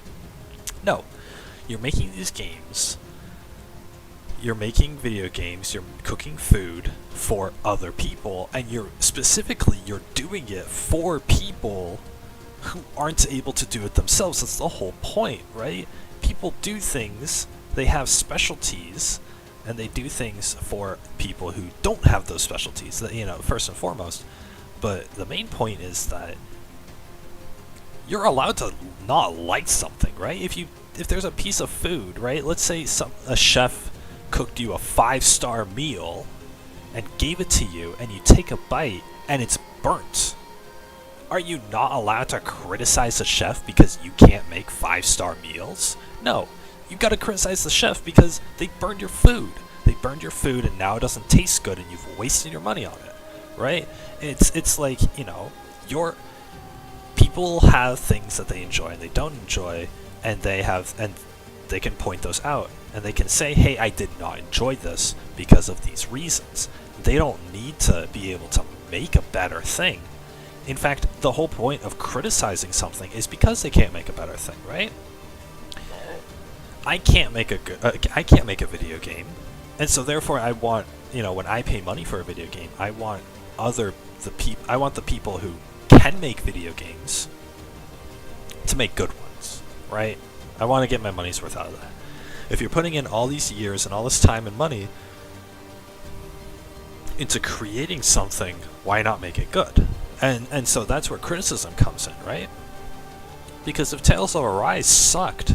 No, you're making these games, you're making video games, you're cooking food for other people, and you're doing it for people who aren't able to do it themselves. That's the whole point, right? People do things, they have specialties, and they do things for people who don't have those specialties, that, you know, first and foremost. But the main point is that you're allowed to not like something, right? If there's a piece of food, right? Let's say a chef cooked you a 5-star meal and gave it to you, and you take a bite and it's burnt. Are you not allowed to criticize the chef because you can't make 5-star meals? No. You gotta criticize the chef because they burned your food. They burned your food and now it doesn't taste good and you've wasted your money on it, right? It's like, you know, people have things that they enjoy and they don't enjoy, and they can point those out and they can say, hey, I did not enjoy this because of these reasons. They don't need to be able to make a better thing. In fact, the whole point of criticizing something is because they can't make a better thing, right? I can't make a video game, and so therefore I want, you know, when I pay money for a video game, I want the people who can make video games to make good ones, right? I want to get my money's worth out of that. If you're putting in all these years and all this time and money into creating something, why not make it good? And so that's where criticism comes in, right? Because if Tales of Arise sucked,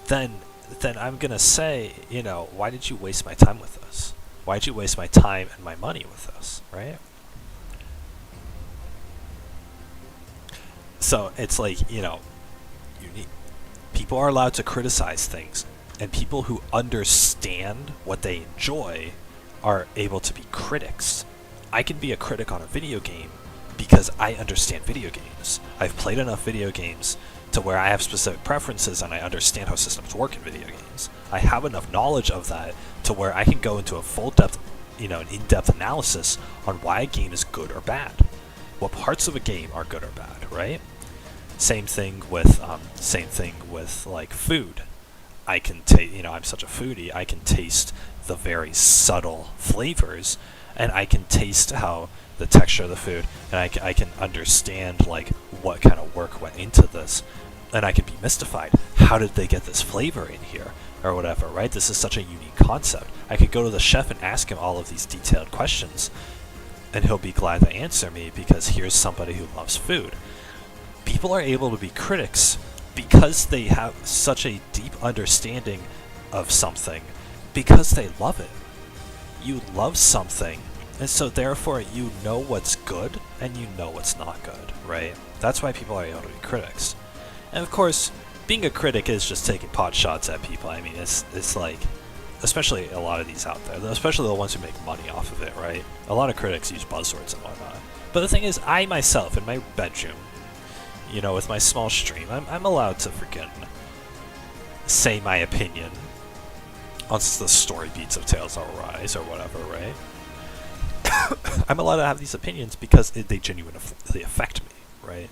then I'm gonna say, you know, why did you waste my time with this? Why did you waste my time and my money with this, right? So it's like, you know, people are allowed to criticize things, and people who understand what they enjoy are able to be critics. I can be a critic on a video game because I understand video games. I've played enough video games to where I have specific preferences and I understand how systems work in video games. I have enough knowledge of that to where I can go into a full depth, you know, an in-depth analysis on why a game is good or bad. What parts of a game are good or bad, right? Same thing with like food. I can taste, you know, I'm such a foodie, I can taste the very subtle flavors, and I can taste how the texture of the food, and I can understand like what kind of work went into this, and I can be mystified. How did they get this flavor in here, or whatever, right? This is such a unique concept. I could go to the chef and ask him all of these detailed questions, and he'll be glad to answer me because here's somebody who loves food. People are able to be critics because they have such a deep understanding of something, because they love it. You love something, and so therefore you know what's good and you know what's not good, right? That's why people are able to be critics. And of course, being a critic is just taking pot shots at people. I mean, it's like, especially a lot of these out there, especially the ones who make money off of it, right? A lot of critics use buzzwords and whatnot. But the thing is, I myself, in my bedroom, you know, with my small stream, I'm allowed to freaking say my opinion on the story beats of Tales of Arise or whatever, right? I'm allowed to have these opinions because they genuinely affect me, right?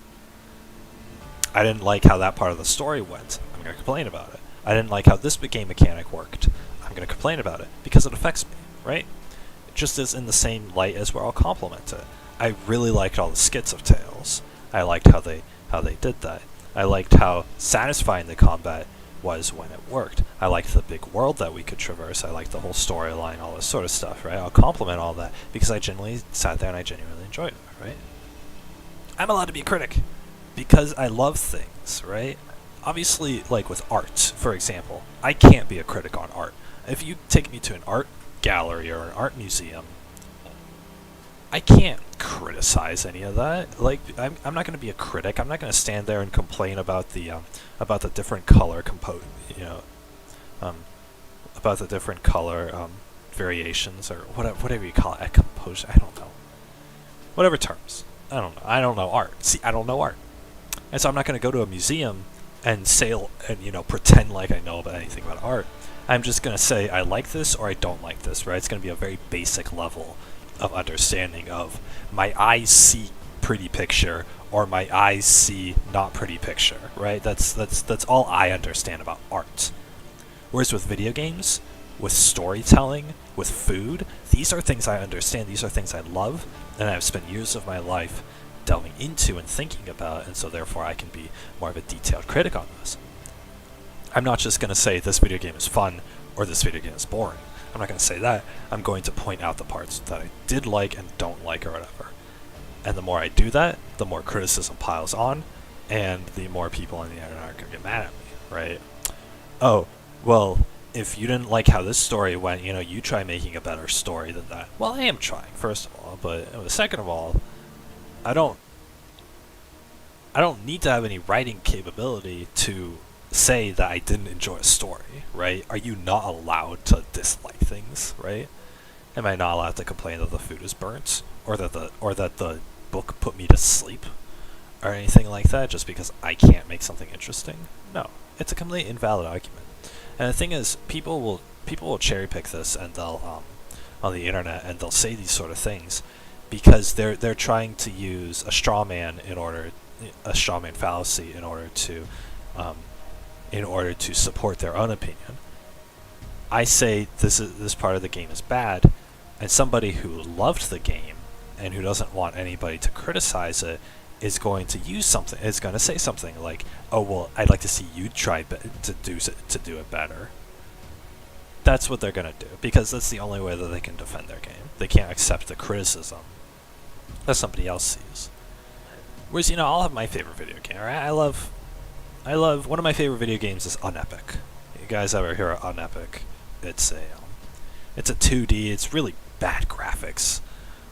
I didn't like how that part of the story went. I'm going to complain about it. I didn't like how this game mechanic worked. I'm going to complain about it because it affects me, right? It just is in the same light as where I'll compliment it. I really liked all the skits of Tales. I liked how they did that. I liked how satisfying the combat was when it worked. I liked the big world that we could traverse. I liked the whole storyline, all this sort of stuff, right? I'll compliment all that because I genuinely sat there and I genuinely enjoyed it, right? I'm allowed to be a critic because I love things, right? Obviously, like with art, for example, I can't be a critic on art. If you take me to an art gallery or an art museum, I can't criticize any of that. Like, I'm not going to be a critic. I'm not going to stand there and complain about the different color about the different color variations or whatever you call it, composition. I don't know. Whatever terms. I don't know. I don't know art. See, I don't know art, and so I'm not going to go to a museum and say and pretend like I know about anything about art. I'm just going to say I like this or I don't like this. Right? It's going to be a very basic level of understanding of my eyes see pretty picture or my eyes see not pretty picture, right? That's all I understand about art. Whereas with video games, with storytelling, with food, these are things I understand, these are things I love, and I've spent years of my life delving into and thinking about, and so therefore I can be more of a detailed critic on this. I'm not just going to say this video game is fun or this video game is boring. I'm not going to say that. I'm going to point out the parts that I did like and don't like or whatever. And the more I do that, the more criticism piles on, and the more people on the internet are going to get mad at me, right? Oh, well, if you didn't like how this story went, you try making a better story than that. Well, I am trying, first of all, but second of all, I don't need to have any writing capability to say that I didn't enjoy a story, right? Are you not allowed to dislike things, right? Am I not allowed to complain that the food is burnt, or that the book put me to sleep, or anything like that, just because I can't make something interesting? No, it's a completely invalid argument. And the thing is, people will cherry pick this, and they'll on the internet, and they'll say these sort of things because they're trying to use a straw man fallacy in order to support their own opinion. I say this part of the game is bad, and somebody who loved the game and who doesn't want anybody to criticize it is going to say something like, "Oh well, I'd like to see you try to do it better." That's what they're gonna do because that's the only way that they can defend their game. They can't accept the criticism that somebody else sees. Whereas I'll have my favorite video game. Right? I love one of my favorite video games is Unepic. You guys ever hear of Unepic? It's a 2D. It's really bad graphics.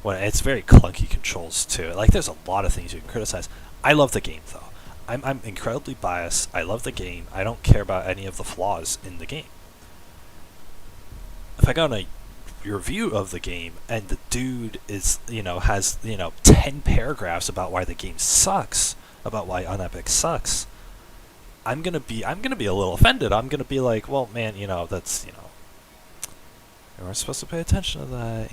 It's very clunky controls too. Like there's a lot of things you can criticize. I love the game though. I'm incredibly biased. I love the game. I don't care about any of the flaws in the game. If I go on a review of the game and the dude has 10 paragraphs about why the game sucks, about why Unepic sucks, I'm gonna be a little offended. I'm gonna be like, well, man, that's you weren't supposed to pay attention to that.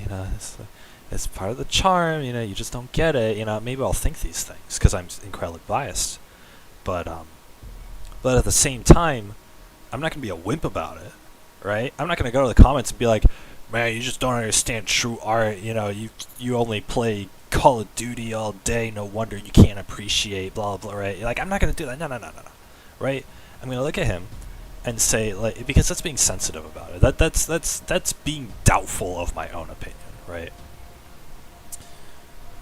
It's part of the charm. You just don't get it. Maybe I'll think these things because I'm incredibly biased. But at the same time, I'm not gonna be a wimp about it, right? I'm not gonna go to the comments and be like, man, you just don't understand true art. You only play Call of Duty all day. No wonder you can't appreciate blah blah. Right? Like I'm not gonna do that. No. Right? I'm gonna look at him and say, like, because that's being sensitive about it. That's being doubtful of my own opinion, right?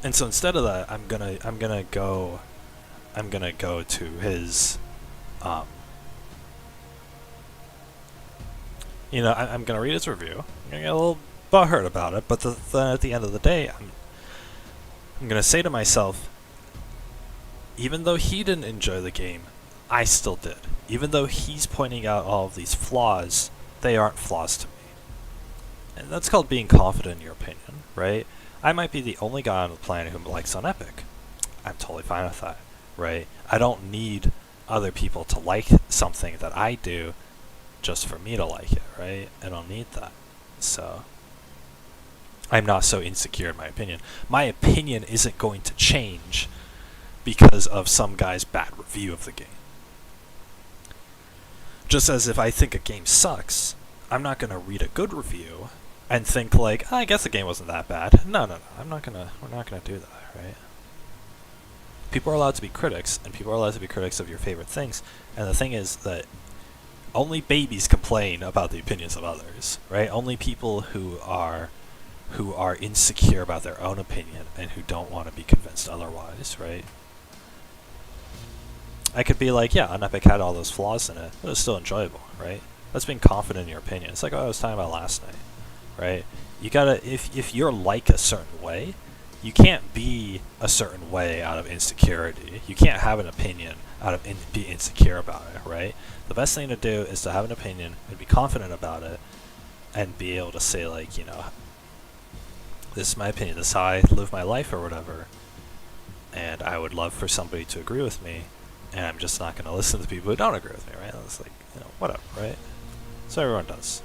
And so instead of that, I'm gonna go to his I'm gonna read his review. I'm gonna get a little butthurt about it, but then at the end of the day, I'm gonna say to myself, even though he didn't enjoy the game, I still did. Even though he's pointing out all of these flaws, they aren't flaws to me. And that's called being confident in your opinion, right? I might be the only guy on the planet who likes Unepic. I'm totally fine with that. right? I don't need other people to like something that I do just for me to like it, right? I don't need that. So I'm not so insecure in my opinion. My opinion isn't going to change because of some guy's bad review of the game. Just as if I think a game sucks, I'm not going to read a good review and think like, I guess the game wasn't that bad. No. We're not going to do that, right? People are allowed to be critics, and people are allowed to be critics of your favorite things. And the thing is that only babies complain about the opinions of others, right? Only people who are insecure about their own opinion and who don't want to be convinced otherwise, right? I could be like, yeah, an Epic had all those flaws in it, but it was still enjoyable, right? That's being confident in your opinion. It's like what I was talking about last night, right? You gotta, if you're like a certain way, you can't be a certain way out of insecurity. You can't have an opinion out of be insecure about it, right? The best thing to do is to have an opinion and be confident about it and be able to say like, you know, this is my opinion, this is how I live my life or whatever, and I would love for somebody to agree with me, and I'm just not going to listen to people who don't agree with me, right? It's like, you know, whatever, right? So everyone does.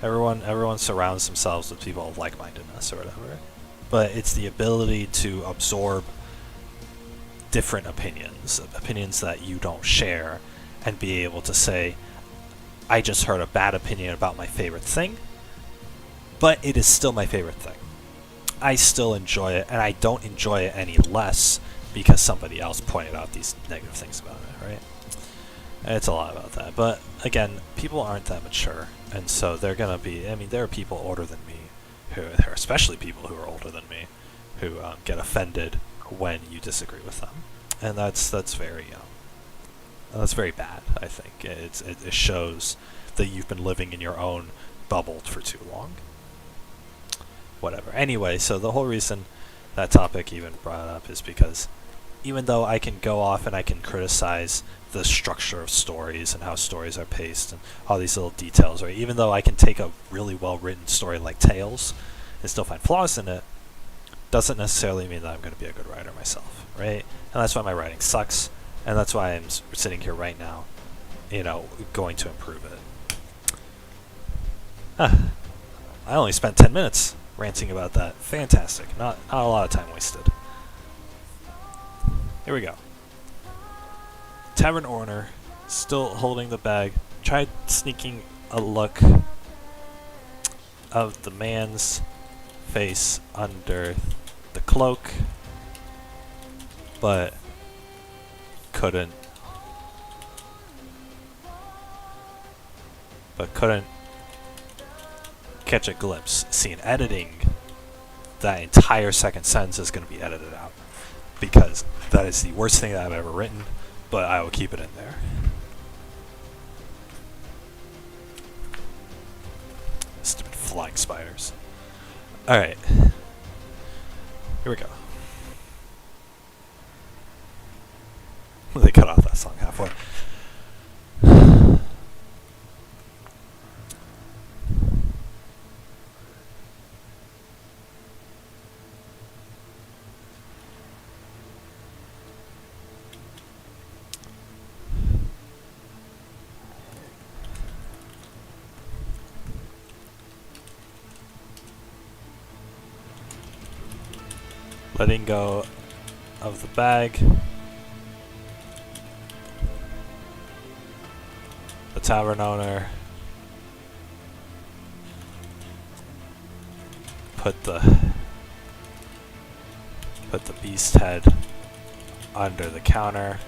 Everyone surrounds themselves with people of like-mindedness or whatever. But it's the ability to absorb different opinions that you don't share, and be able to say, I just heard a bad opinion about my favorite thing, but it is still my favorite thing. I still enjoy it, and I don't enjoy it any less because somebody else pointed out these negative things about it, right? And it's a lot about that. But again, people aren't that mature, and so they're gonna be, I mean, there are people older than me, there are especially people who are older than me, who get offended when you disagree with them. And that's very bad, I think. It shows that you've been living in your own bubble for too long. Whatever. Anyway, so the whole reason that topic even brought up is because even though I can go off and I can criticize the structure of stories and how stories are paced and all these little details, right? Even though I can take a really well-written story like Tales and still find flaws in it, doesn't necessarily mean that I'm going to be a good writer myself, right? And that's why my writing sucks, and that's why I'm sitting here right now, you know, going to improve it. I only spent 10 minutes ranting about that. Fantastic. Not a lot of time wasted. Here we go. Tavern owner, still holding the bag, tried sneaking a look of the man's face under the cloak, but couldn't catch a glimpse. See, in editing, that entire second sentence is going to be edited out, because that is the worst thing that I've ever written, but I will keep it in there. Stupid flying spiders. Alright. Here we go. They cut off that song halfway. Letting go of the bag. The tavern owner put the beast head under the counter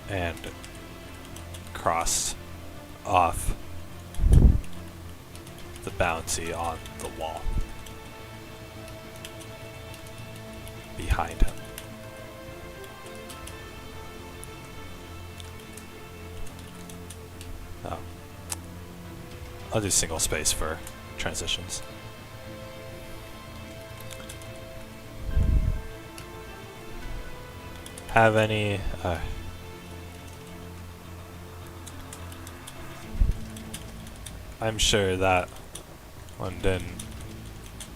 and crossed off the bounty on the wall behind him. Oh. I'll do single space for transitions. Have any I'm sure that one didn't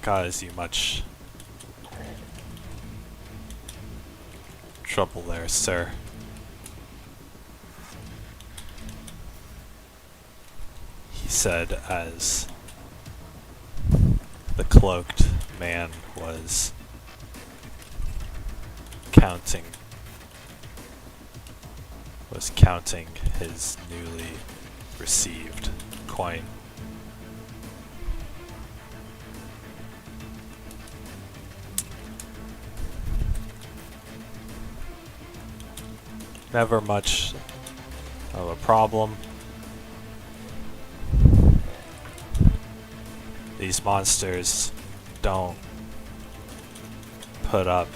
cause you much trouble there, sir. He said as the cloaked man was counting his newly received coin. Never much of a problem. These monsters don't put up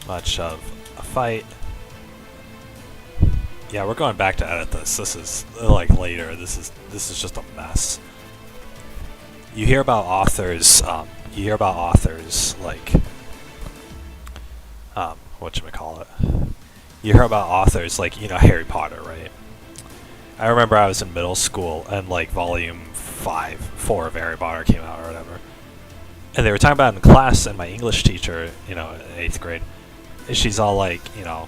much of a fight. Yeah, we're going back to edit this. This is like later. This is just a mess. You hear about authors. Like whatchamacallit. You hear about authors like, you know, Harry Potter, right? I remember I was in middle school and like volume 4 of Harry Potter came out or whatever. And they were talking about it in class, and my English teacher, you know, in 8th grade, she's all like, you know,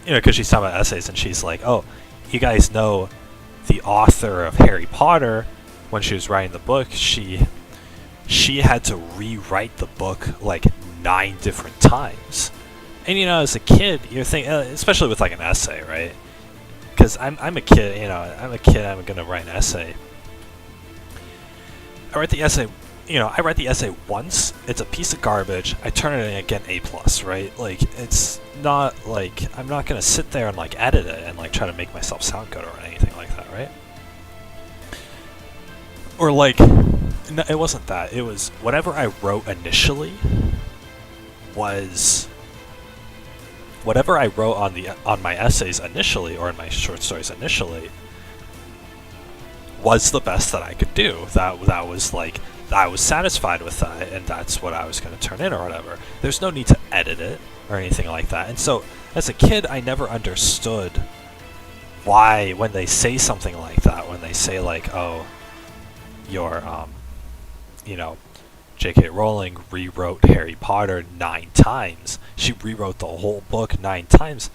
because she's talking about essays, and she's like, oh, you guys know the author of Harry Potter, when she was writing the book, she had to rewrite the book like 9 different times. And you know, as a kid, you're thinking, especially with like an essay, right? Because I'm a kid, you know, I'm gonna write an essay. I write the essay once, it's a piece of garbage, I turn it in and get an A+, right? Like, it's not like, I'm not gonna sit there and like edit it and like try to make myself sound good or anything like that, right? Or like, no, it wasn't that, it was whatever I wrote initially was, whatever I wrote on my essays initially, or in my short stories initially, was the best that I could do. That was like, I was satisfied with that, and that's what I was going to turn in or whatever. There's no need to edit it or anything like that. And so, as a kid, I never understood why, when they say something like that, when they say like, oh, your, you know, J.K. Rowling rewrote Harry Potter 9 times. She rewrote the whole book 9 times.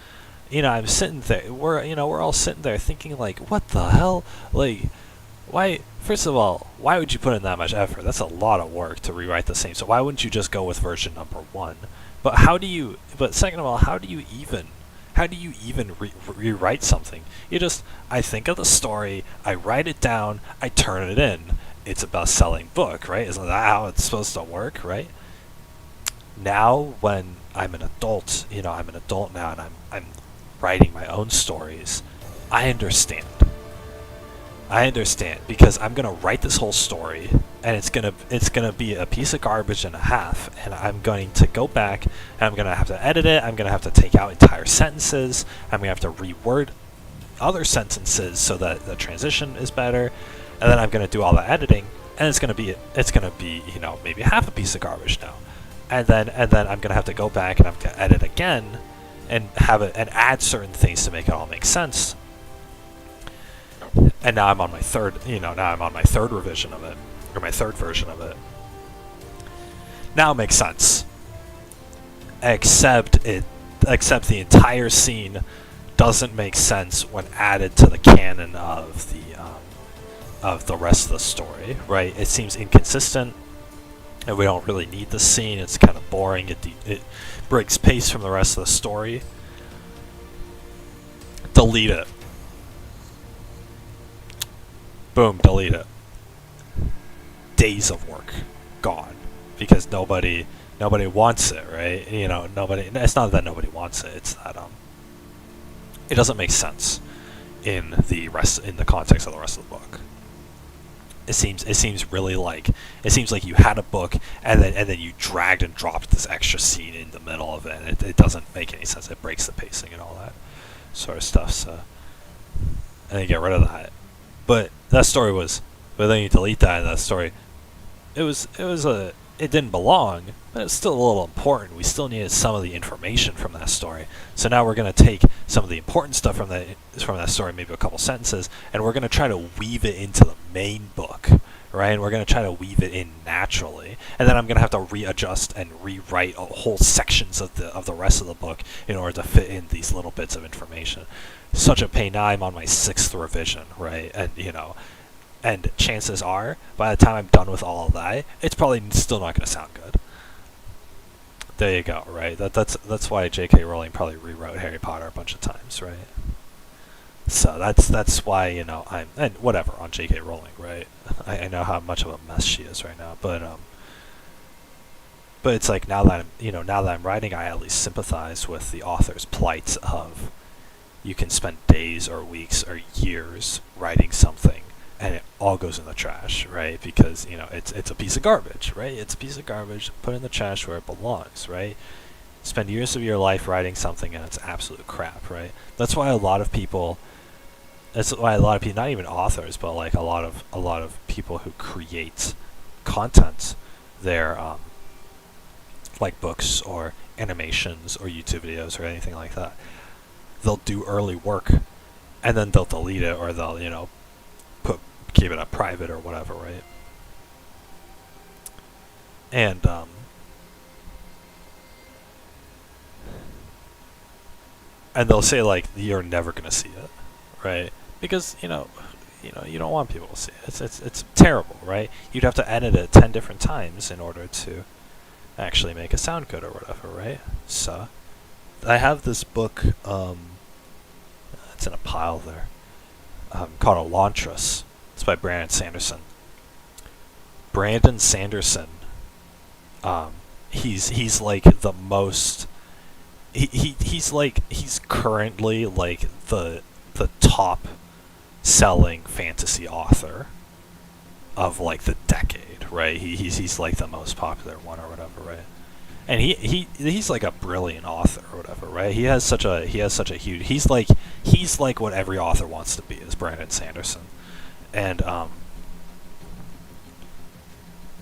You know, I'm sitting there, we're all sitting there thinking like, what the hell? Like, why, first of all, why would you put in that much effort? That's a lot of work to rewrite the same. So why wouldn't you just go with version number 1? But second of all, how do you even rewrite something? I think of the story, I write it down, I turn it in. It's a best-selling book, right? Isn't that how it's supposed to work, right? Now, when I'm an adult, you know, I'm an adult now, and I'm writing my own stories, I understand. Because I'm gonna write this whole story, and it's gonna be a piece of garbage and a half, and I'm going to go back, and I'm gonna have to edit it. I'm gonna have to take out entire sentences. I'm gonna have to reword other sentences so that the transition is better, and then I'm gonna do all the editing, and it's gonna be you know, maybe half a piece of garbage now, and then I'm gonna have to go back and I'm gonna edit again, and add certain things to make it all make sense. And now I'm on my third revision of it, or my third version of it. Now it makes sense. Except the entire scene doesn't make sense when added to the canon of the rest of the story, right? It seems inconsistent, and we don't really need the scene. It's kind of boring. It breaks pace from the rest of the story. Delete it. Boom, delete it. Days of work gone, because nobody wants it, right? You know, it's not that nobody wants it, it's that it doesn't make sense in the context of the rest of the book. It seems really like, it seems like you had a book and then you dragged and dropped this extra scene in the middle of it, and it doesn't make any sense. It breaks the pacing and all that sort of stuff. So, and you get rid of that. But then you delete that, and that story, it didn't belong, but it's still a little important. We still needed some of the information from that story. So now we're going to take some of the important stuff from that story, maybe a couple sentences, and we're going to try to weave it into the main book, right? And we're gonna try to weave it in naturally, and then I'm gonna have to readjust and rewrite whole sections of the rest of the book in order to fit in these little bits of information. Such a pain. Now I'm on my 6th revision, right? And and chances are, by the time I'm done with all of that, it's probably still not gonna sound good. There you go, right? That's why J.K. Rowling probably rewrote Harry Potter a bunch of times, right? So that's why I'm and whatever on J.K. Rowling, right? I know how much of a mess she is right now, but it's like now that I'm writing, I at least sympathize with the author's plight of you can spend days or weeks or years writing something and it all goes in the trash, right? Because it's a piece of garbage, right? It's a piece of garbage. Put it in the trash where it belongs, right? Spend years of your life writing something and it's absolute crap, right? That's why a lot of people, not even authors, but like a lot of people who create content, they're like books or animations or YouTube videos or anything like that. They'll do early work and then they'll delete it, or they'll keep it up private or whatever, right? And they'll say like you're never gonna see it, right? Because you don't want people to see it. It's terrible, right? You'd have to edit it 10 different times in order to actually make it sound good or whatever, right? So I have this book, it's in a pile there, called Elantris. It's by Brandon Sanderson. Brandon Sanderson, he's like the most, he's currently like the top selling fantasy author of like the decade, right? He's like the most popular one or whatever, right? And he's like a brilliant author or whatever, right? He has such a huge, he's like what every author wants to be, is Brandon Sanderson. And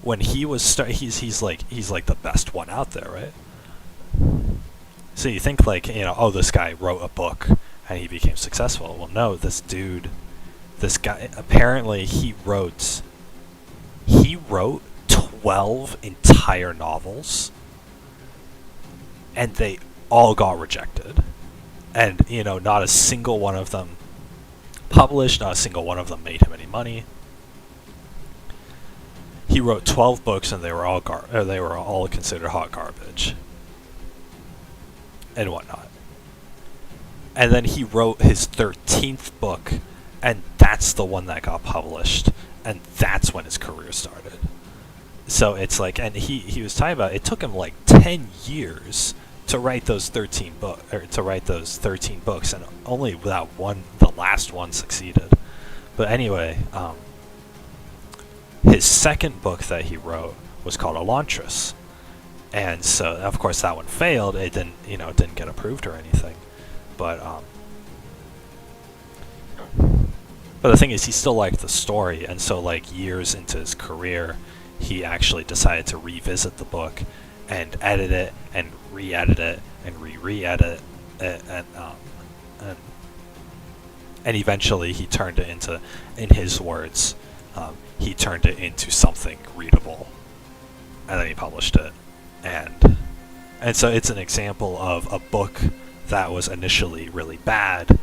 when he was he's like the best one out there, right? So you think like, this guy wrote a book and he became successful. Well, no, this guy, apparently he wrote 12 entire novels and they all got rejected. And, not a single one of them published, not a single one of them made him any money. He wrote 12 books and they were all considered hot garbage and whatnot. And then he wrote his 13th book, and that's the one that got published, and that's when his career started. So it's like, and he was talking about, it took him like 10 years to write those 13 books, and only that one, the last one, succeeded. But anyway, his second book that he wrote was called Elantris, and so of course that one failed. It didn't get approved or anything. But the thing is, he still liked the story, and so like years into his career, he actually decided to revisit the book and edit it and re-edit it and re-edit it, and eventually he turned it into, in his words, he turned it into something readable, and then he published it, and so it's an example of a book that was initially really bad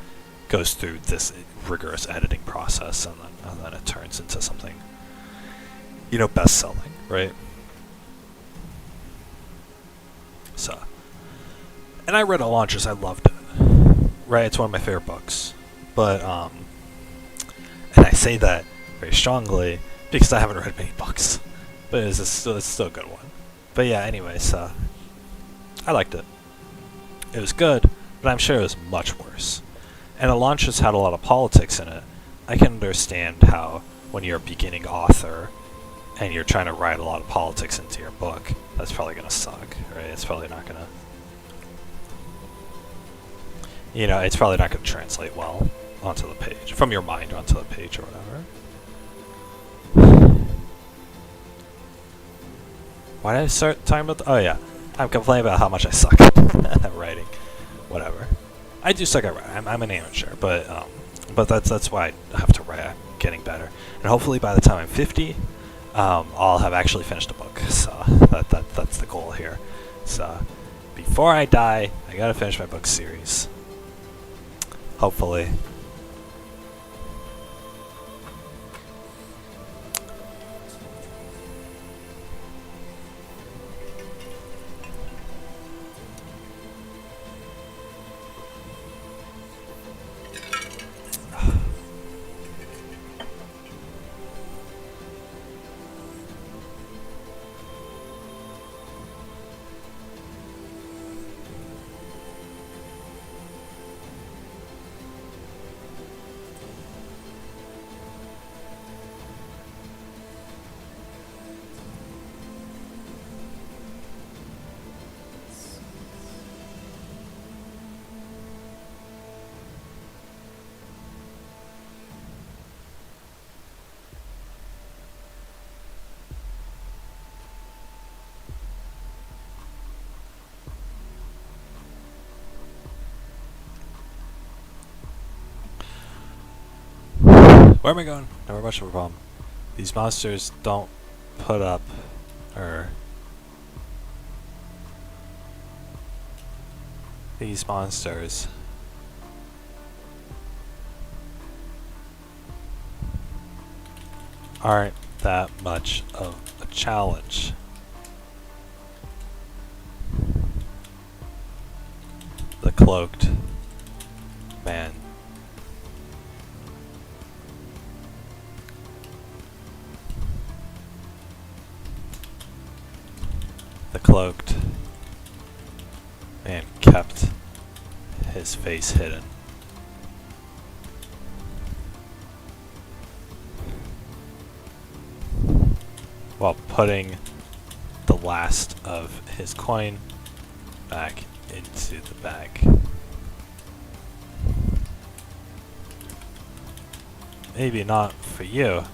goes through this rigorous editing process, and then it turns into something best-selling, right? So, and I read Elantris, I loved it, right? It's one of my favorite books, but and I say that very strongly because I haven't read many books, but it's still a good one. But yeah, anyways, I liked it. It was good, but I'm sure it was much worse. And Elantris had a lot of politics in it. I can understand how when you're a beginning author and you're trying to write a lot of politics into your book, that's probably going to suck, right? It's probably not going to... it's probably not going to translate well onto the page, from your mind onto the page or whatever. Why did I start talking about... Oh yeah, I'm complaining about how much I suck at writing. Whatever. I do suck at writing. I'm an amateur, but that's why I have to write. I'm getting better. And hopefully by the time I'm 50, I'll have actually finished a book. So that's the goal here. So before I die, I gotta finish my book series. Hopefully. Where am I going? Never much of a problem. These monsters don't put up, or these monsters aren't that much of a challenge. The cloaked man. The cloaked man kept his face hidden. While putting the last of his coin back into the bag. Maybe not for you,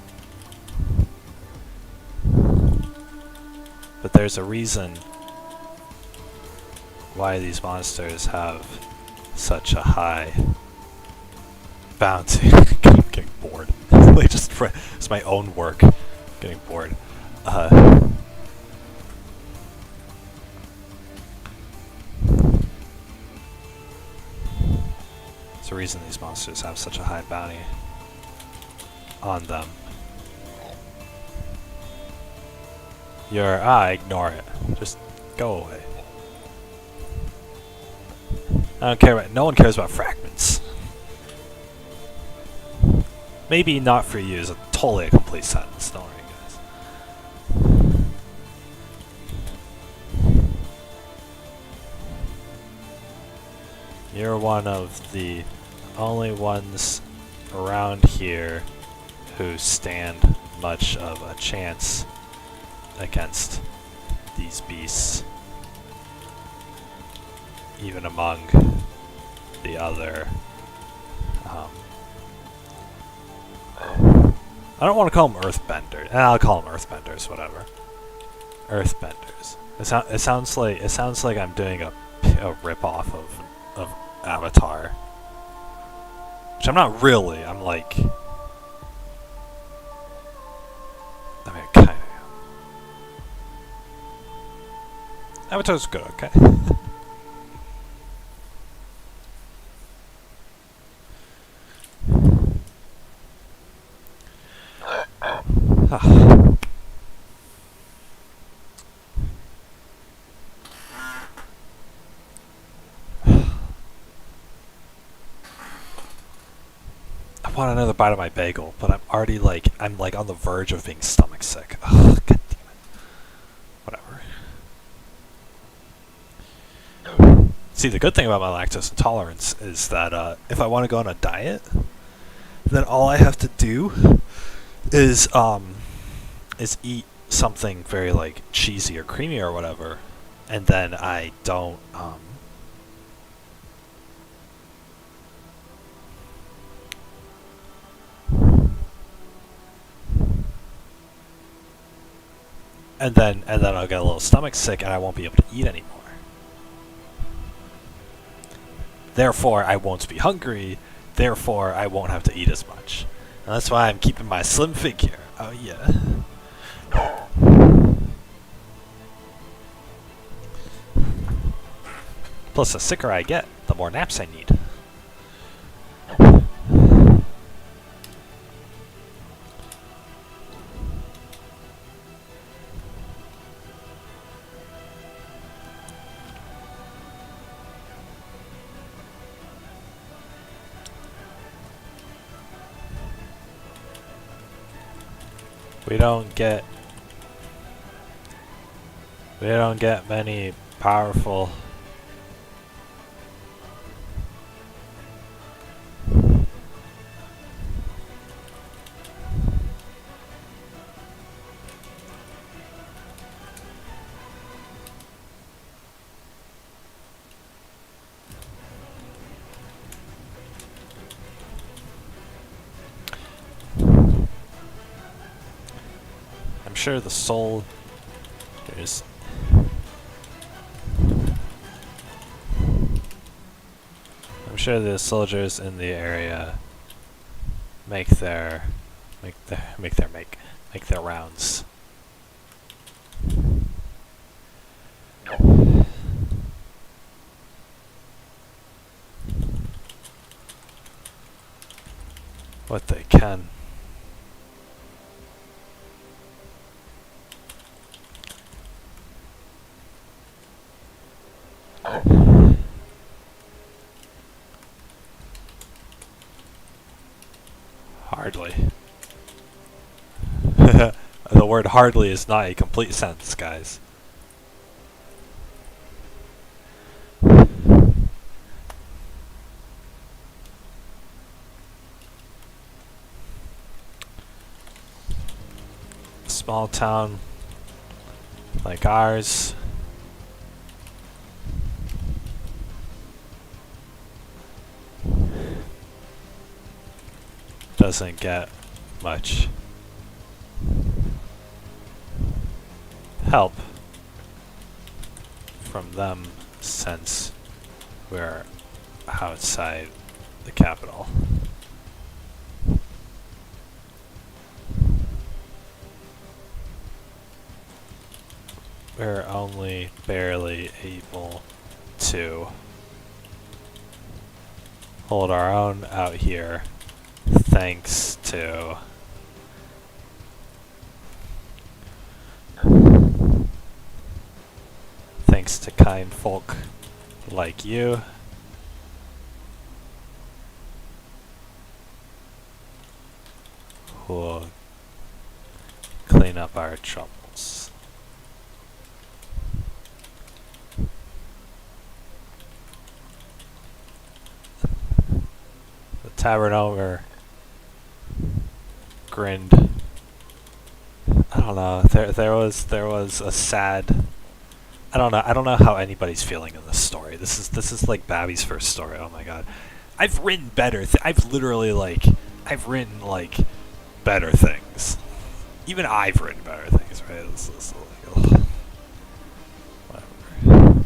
but there's a reason why these monsters have such a high bounty. I'm getting bored. Like just it's my own work. Getting bored. There's a reason these monsters have such a high bounty on them. Ignore it. Just go away. I don't care about, no one cares about fragments. Maybe not for you is totally a complete sentence, don't worry guys. You're one of the only ones around here who stand much of a chance against these beasts, even among the other I don't want to call them earthbenders. I'll call them earthbenders, whatever. Earthbenders. It sounds like I'm doing a rip-off of Avatar. Which I'm not really. I'm like, I mean, kind of. Avatar's good, okay? I want another bite of my bagel, but I'm already like, I'm like on the verge of being stomach sick. Ugh, God damn it. Whatever. See, the good thing about my lactose intolerance is that if I want to go on a diet, then all I have to do is eat something very like cheesy or creamy or whatever, and then I don't and then I'll get a little stomach sick and I won't be able to eat anymore. Therefore, I won't be hungry. Therefore, I won't have to eat as much. And that's why I'm keeping my slim figure. Oh yeah. Plus, the sicker I get, the more naps I need. We don't get many powerful I'm sure the soul is I'm sure the soldiers in the area make their rounds. What they can. Hardly. The word hardly is not a complete sentence, guys. A small town like ours doesn't get much help from them since we're outside the capital. We're only barely able to hold our own out here thanks to kind folk like you. Who'll clean up our troubles. The tavern owner grinned. I don't know. There was a sad. I don't know how anybody's feeling in this story. This is like Babby's first story. Oh my god. I've written better. I've literally written better things. Even I've written better things, right? This is like, ugh. Whatever.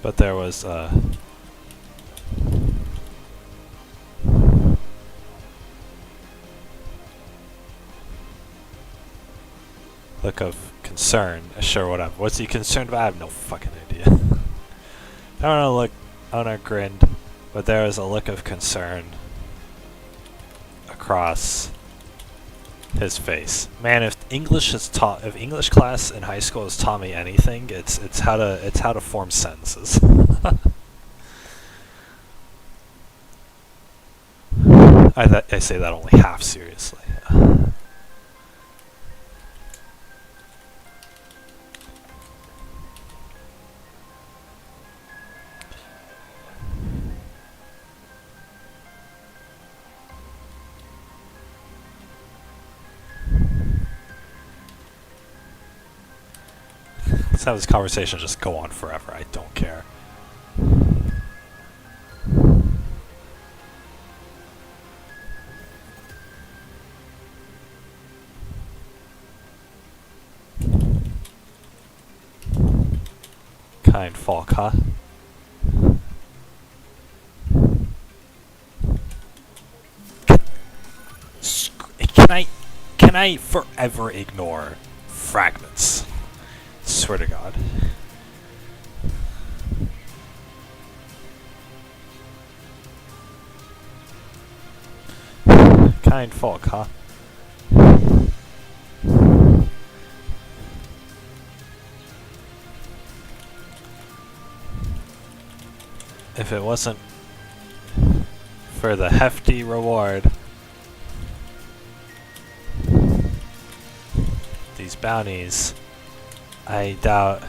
But there was look of concern. Sure, whatever. What's he concerned about? I have no fucking idea. I don't know. Look, owner grinned, but there was a look of concern across his face. Man, if English class in high school has taught me anything, it's how to form sentences. I say that only half seriously. Let's have this conversation just go on forever. I don't care. Kind folk, huh? Can I forever ignore fragments? Swear to God. Kind folk, huh? If it wasn't for the hefty reward, these bounties, I doubt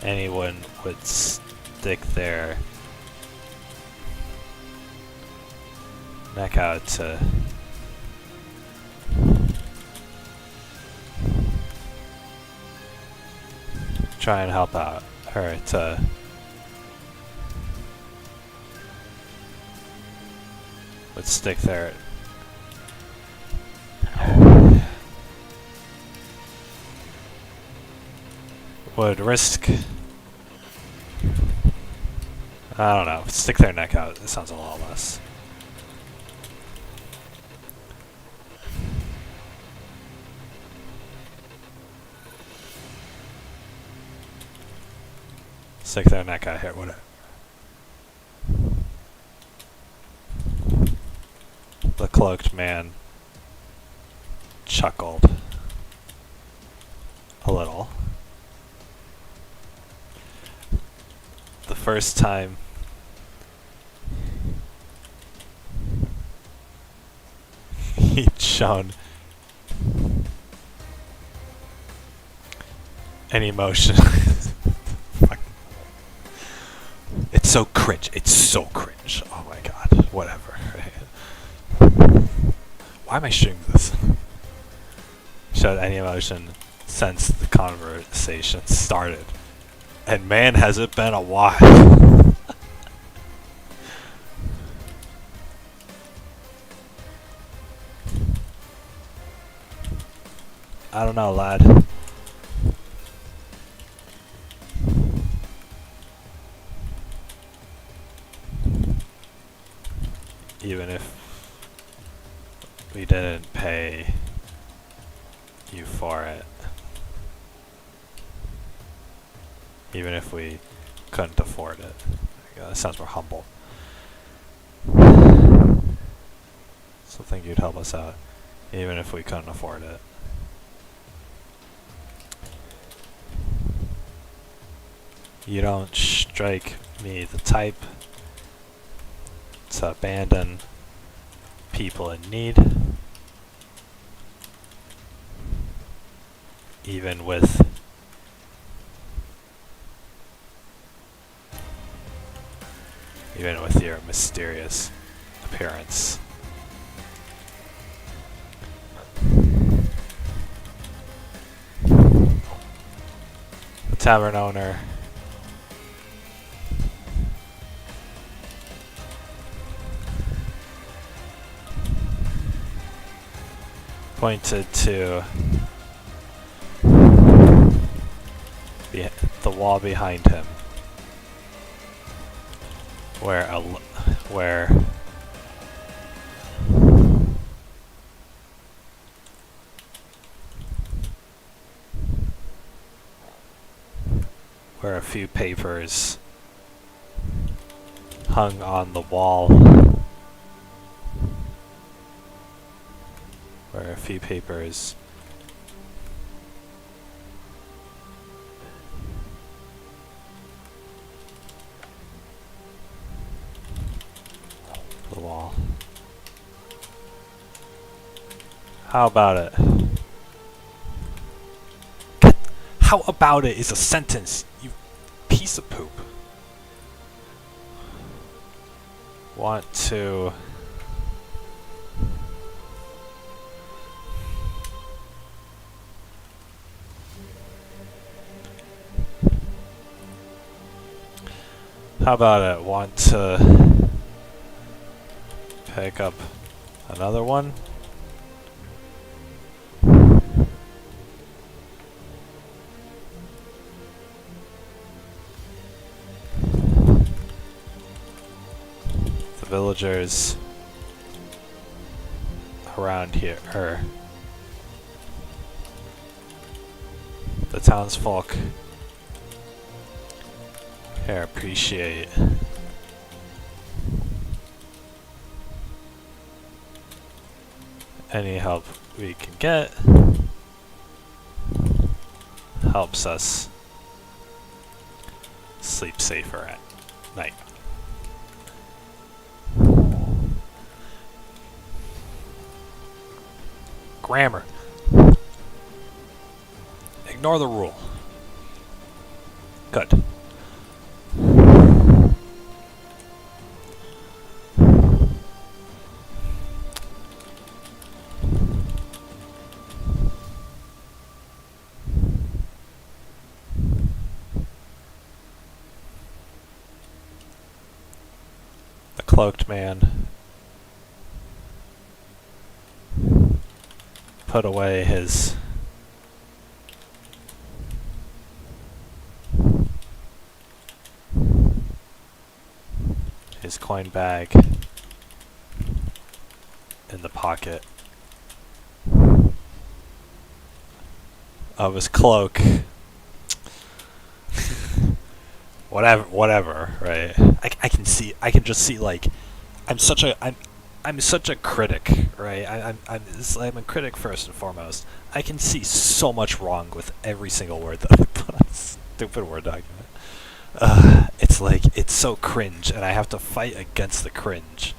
anyone would stick their neck out to try and help out, or to would stick their would risk, I don't know, stick their neck out. It sounds a lot less. Stick their neck out here, whatever. The cloaked man chuckled a little. The first time he'd shown an emotion. It's so cringe. It's so cringe. Oh my god. Whatever. Why am I shooting this? Showed any emotion since the conversation started. And man, has it been a while. I don't know, lad. Even if we didn't pay you for it. Even if we couldn't afford it. That sounds more humble. So think you'd help us out. Even if we couldn't afford it. You don't strike me the type to abandon people in need. Even with your mysterious appearance. The tavern owner pointed to the wall behind him, where a few papers hung on the wall. Where a few papers the wall. How about it? How about it is a sentence, you piece of poop. Want to how about it? Want to pick up another one? villagers around here, or the townsfolk here appreciate any help we can get. Helps us sleep safer at night. Grammar. Ignore the rule. Good. The cloaked man put away his coin bag in the pocket of his cloak. whatever, right? I can just see, like, I'm such a critic, right? I'm a critic first and foremost. I can see so much wrong with every single word that I put on this stupid Word document. It's like, it's so cringe, and I have to fight against the cringe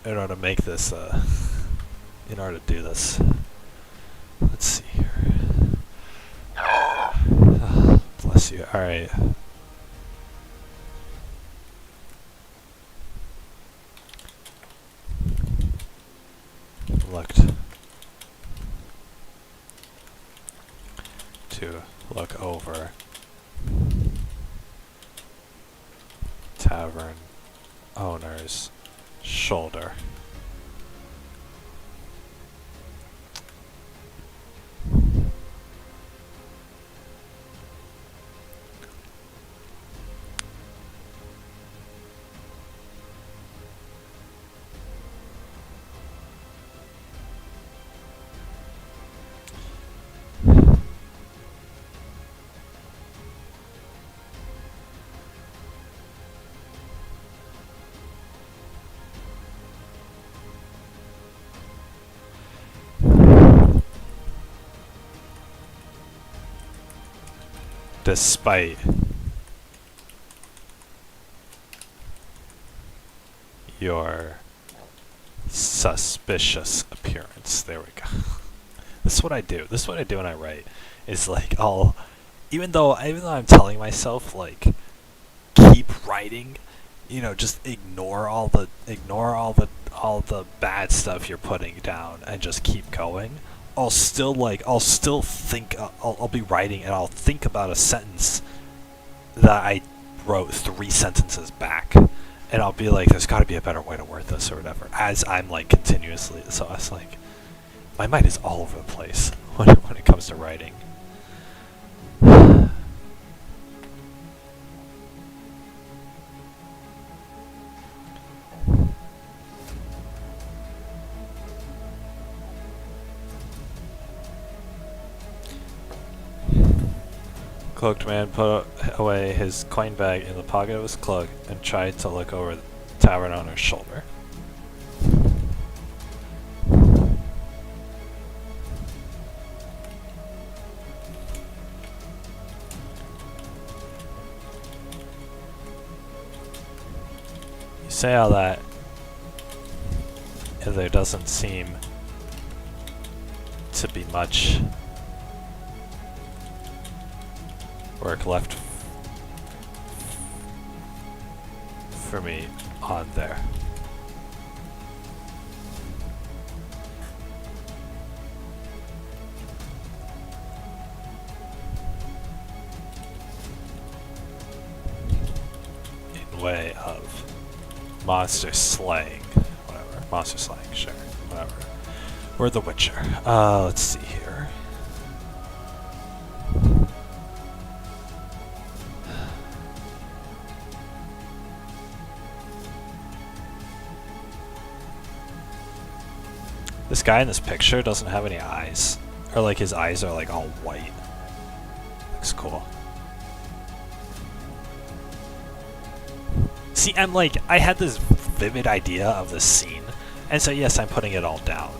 in order to make this, in order to do this. Let's see here. Bless you. Alright. Look over tavern owner's shoulder. Despite your suspicious appearance. There we go. This is what I do. This is what I do when I write. Is like, even though I'm telling myself, like, keep writing, you know, just ignore all the bad stuff you're putting down and just keep going. I'll still think, I'll be writing and I'll think about a sentence that I wrote 3 sentences back, and I'll be like, there's got to be a better way to word this or whatever, as I'm like continuously, so I was like, my mind is all over the place when it comes to writing. Cloaked man put away his coin bag in the pocket of his cloak and tried to look over the tavern owner's shoulder. You say all that, and there doesn't seem to be much work left for me on there. In way of monster slaying, whatever. Monster slaying, sure, whatever. We're the Witcher. Let's see here. This guy in this picture doesn't have any eyes. Or like his eyes are like all white. Looks cool. See, I'm like, I had this vivid idea of this scene. And so yes, I'm putting it all down.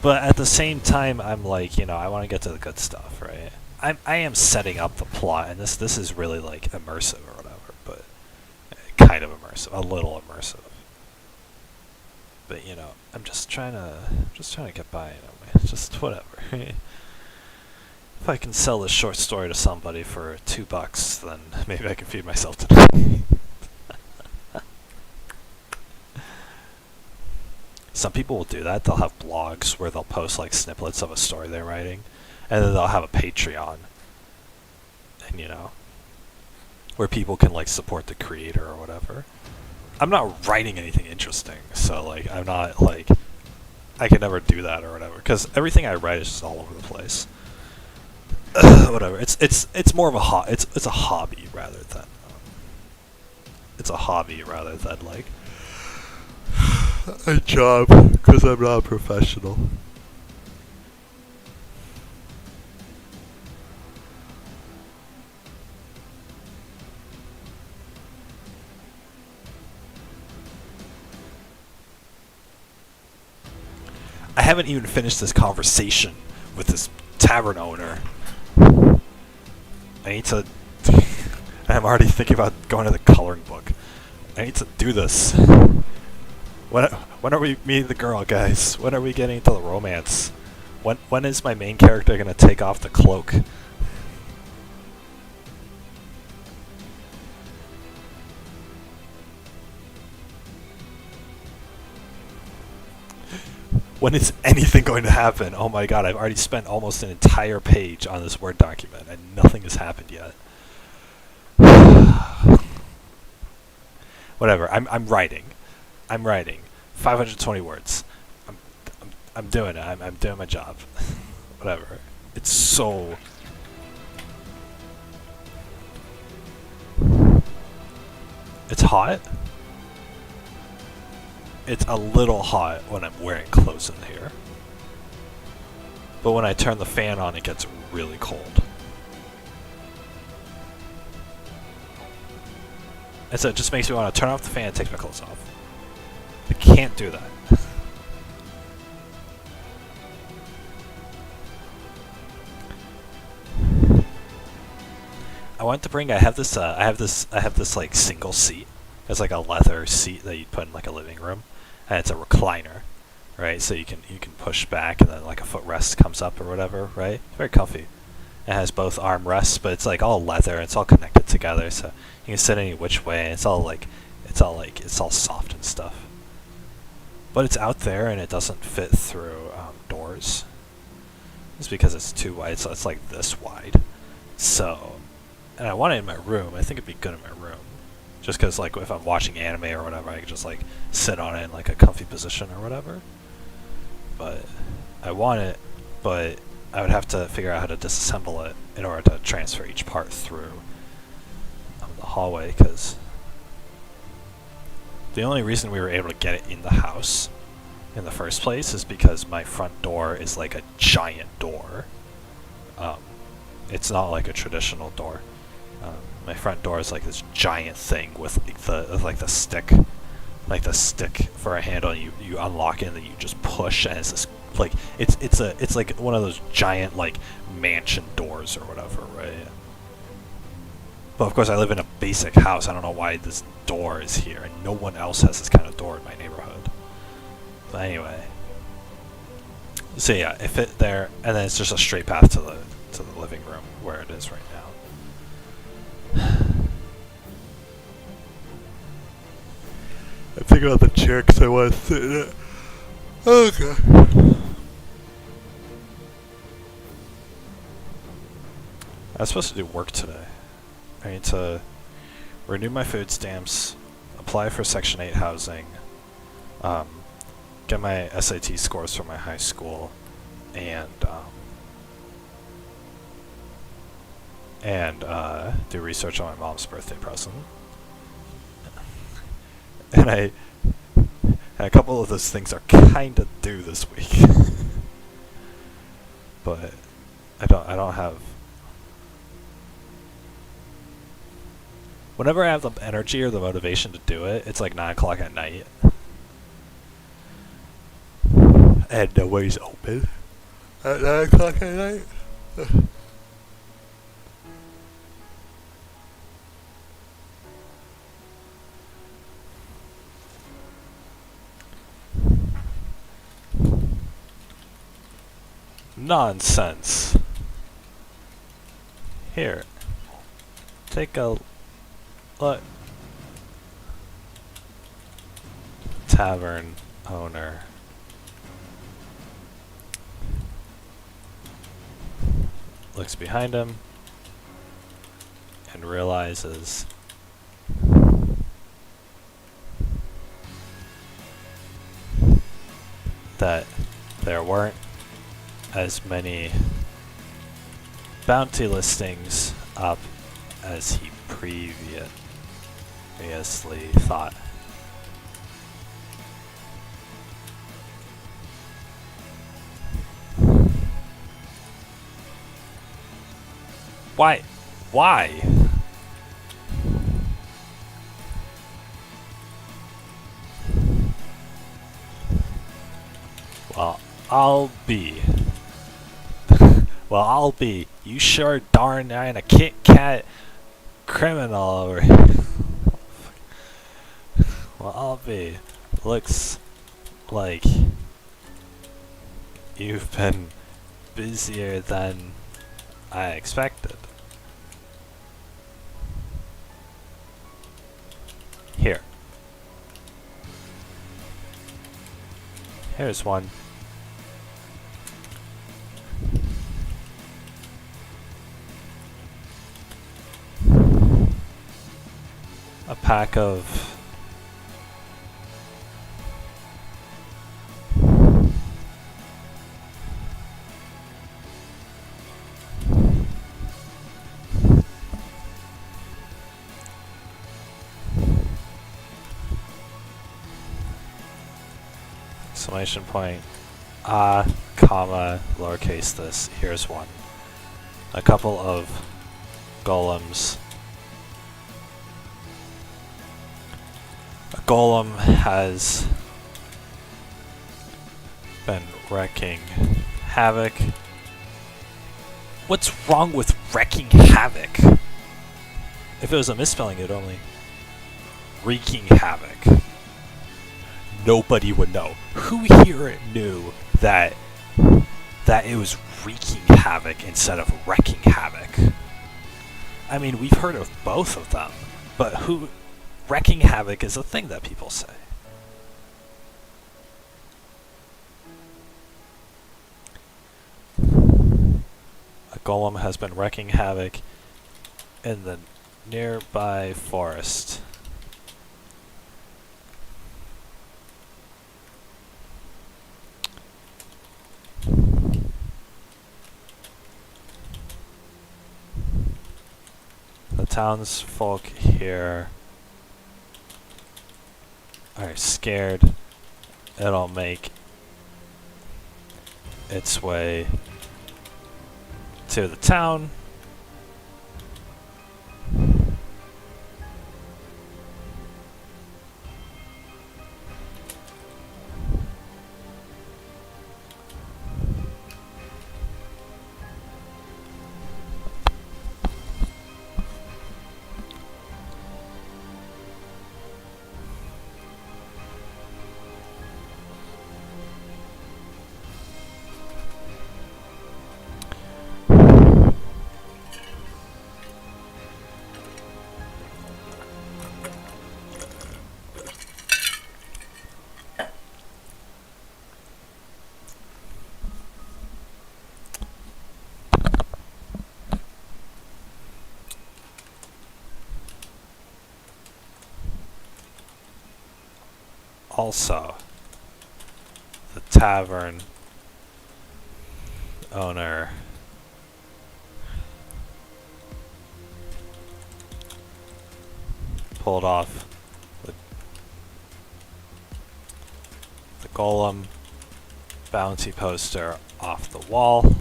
But at the same time, I'm like, you know, I want to get to the good stuff, right? I am setting up the plot, and this is really like immersive or whatever, but kind of immersive, a little immersive. But you know, I'm just trying to get by, you know, man. Just whatever. If I can sell this short story to somebody for $2, then maybe I can feed myself tonight. Some people will do that. They'll have blogs where they'll post like snippets of a story they're writing, and then they'll have a Patreon, and you know, where people can like support the creator or whatever. I'm not writing anything interesting, so like I'm not like I can never do that or whatever, because everything I write is just all over the place. Whatever. It's more of a it's a hobby rather than like a job, because I'm not a professional. I haven't even finished this conversation with this tavern owner. I need to... I'm already thinking about going to the coloring book. I need to do this. When are we meeting the girl, guys? When are we getting into the romance? When is my main character gonna take off the cloak? When is anything going to happen? Oh my god, I've already spent almost an entire page on this Word document and nothing has happened yet. Whatever, I'm writing. 520 words. I'm doing it. I'm doing my job. Whatever. It's so... It's hot. It's a little hot when I'm wearing clothes in here. But when I turn the fan on, it gets really cold. And so it just makes me want to turn off the fan and take my clothes off. I can't do that. I want to bring. I have this like single seat. It's like a leather seat that you put in like a living room, and it's a recliner, right? So you can push back, and then like a footrest comes up or whatever, right? It's very comfy. It has both armrests, but it's like all leather. It's all connected together, so you can sit any which way. And it's all soft and stuff. But it's out there, and it doesn't fit through doors. It's because it's too wide, so it's like this wide. So, and I want it in my room. I think it'd be good in my room. Just because, like, if I'm watching anime or whatever, I can just, like, sit on it in, like, a comfy position or whatever. But I want it, but I would have to figure out how to disassemble it in order to transfer each part through the hallway, because the only reason we were able to get it in the house in the first place is because my front door is like a giant door. It's not like a traditional door. My front door is like this giant thing with the stick for a handle. And you unlock it and then you just push, and it's this like it's like one of those giant like mansion doors or whatever, right? But of course, I live in a basic house. I don't know why this door is here, and no one else has this kind of door in my neighborhood. But anyway, so yeah, it fit there, and then it's just a straight path to the living room where it is right now. I'm thinking about the chair because I want to sit in it. Okay. I was supposed to do work today. I need to renew my food stamps, apply for Section 8 housing, get my SAT scores from my high school, and do research on my mom's birthday present. And A couple of those things are kind of due this week. But I don't have. Whenever I have the energy or the motivation to do it, it's like 9 o'clock at night. And nobody's open at 9 o'clock at night. Nonsense. Here. Take a look. Tavern owner. Looks behind him and realizes that there weren't as many bounty listings up as he previously thought. Why? Why? Well, I'll be. Well, I'll be. You sure darn ain't a Kit Kat criminal over here. Well, I'll be. Looks like you've been busier than I expected. Here. Here's one. A pack of exclamation point, comma, lowercase this. Here's one. A couple of golems. A golem has been wreaking havoc. What's wrong with wreaking havoc? If it was a misspelling, it'd only wreaking havoc. Nobody would know. Who here knew that it was wreaking havoc instead of wrecking havoc? I mean, we've heard of both of them, but wrecking havoc is a thing that people say. A golem has been wrecking havoc in the nearby forest. The townsfolk here are scared it'll make its way to the town. Also, the tavern owner pulled off golem bounty poster off the wall.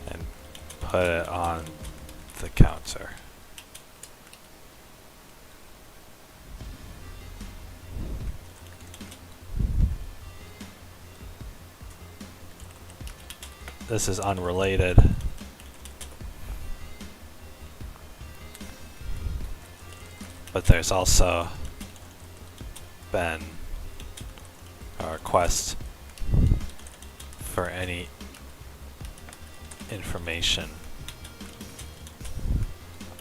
And put it on the counter. This is unrelated. But there's also been a request for any information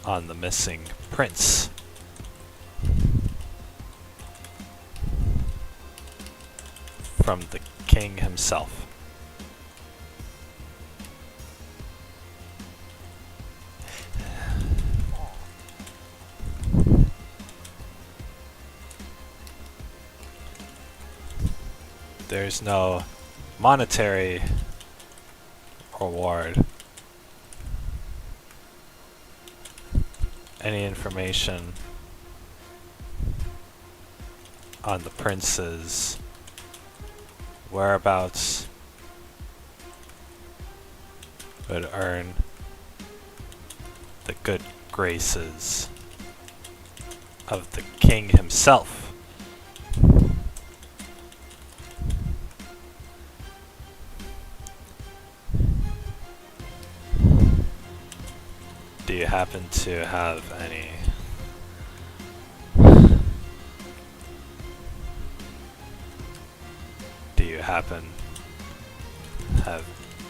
on the missing prince. From the king himself. There's no monetary reward. Any information on the prince's whereabouts would earn the good graces of the king himself. Do you happen to have any do you happen to have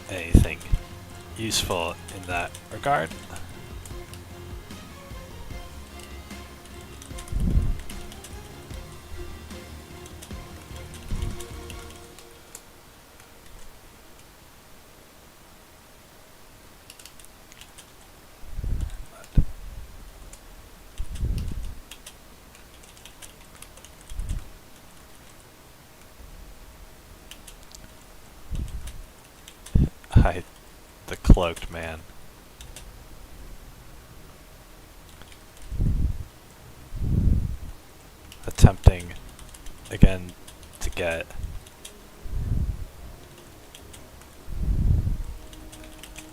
anything useful in that regard? The cloaked man. Attempting again to get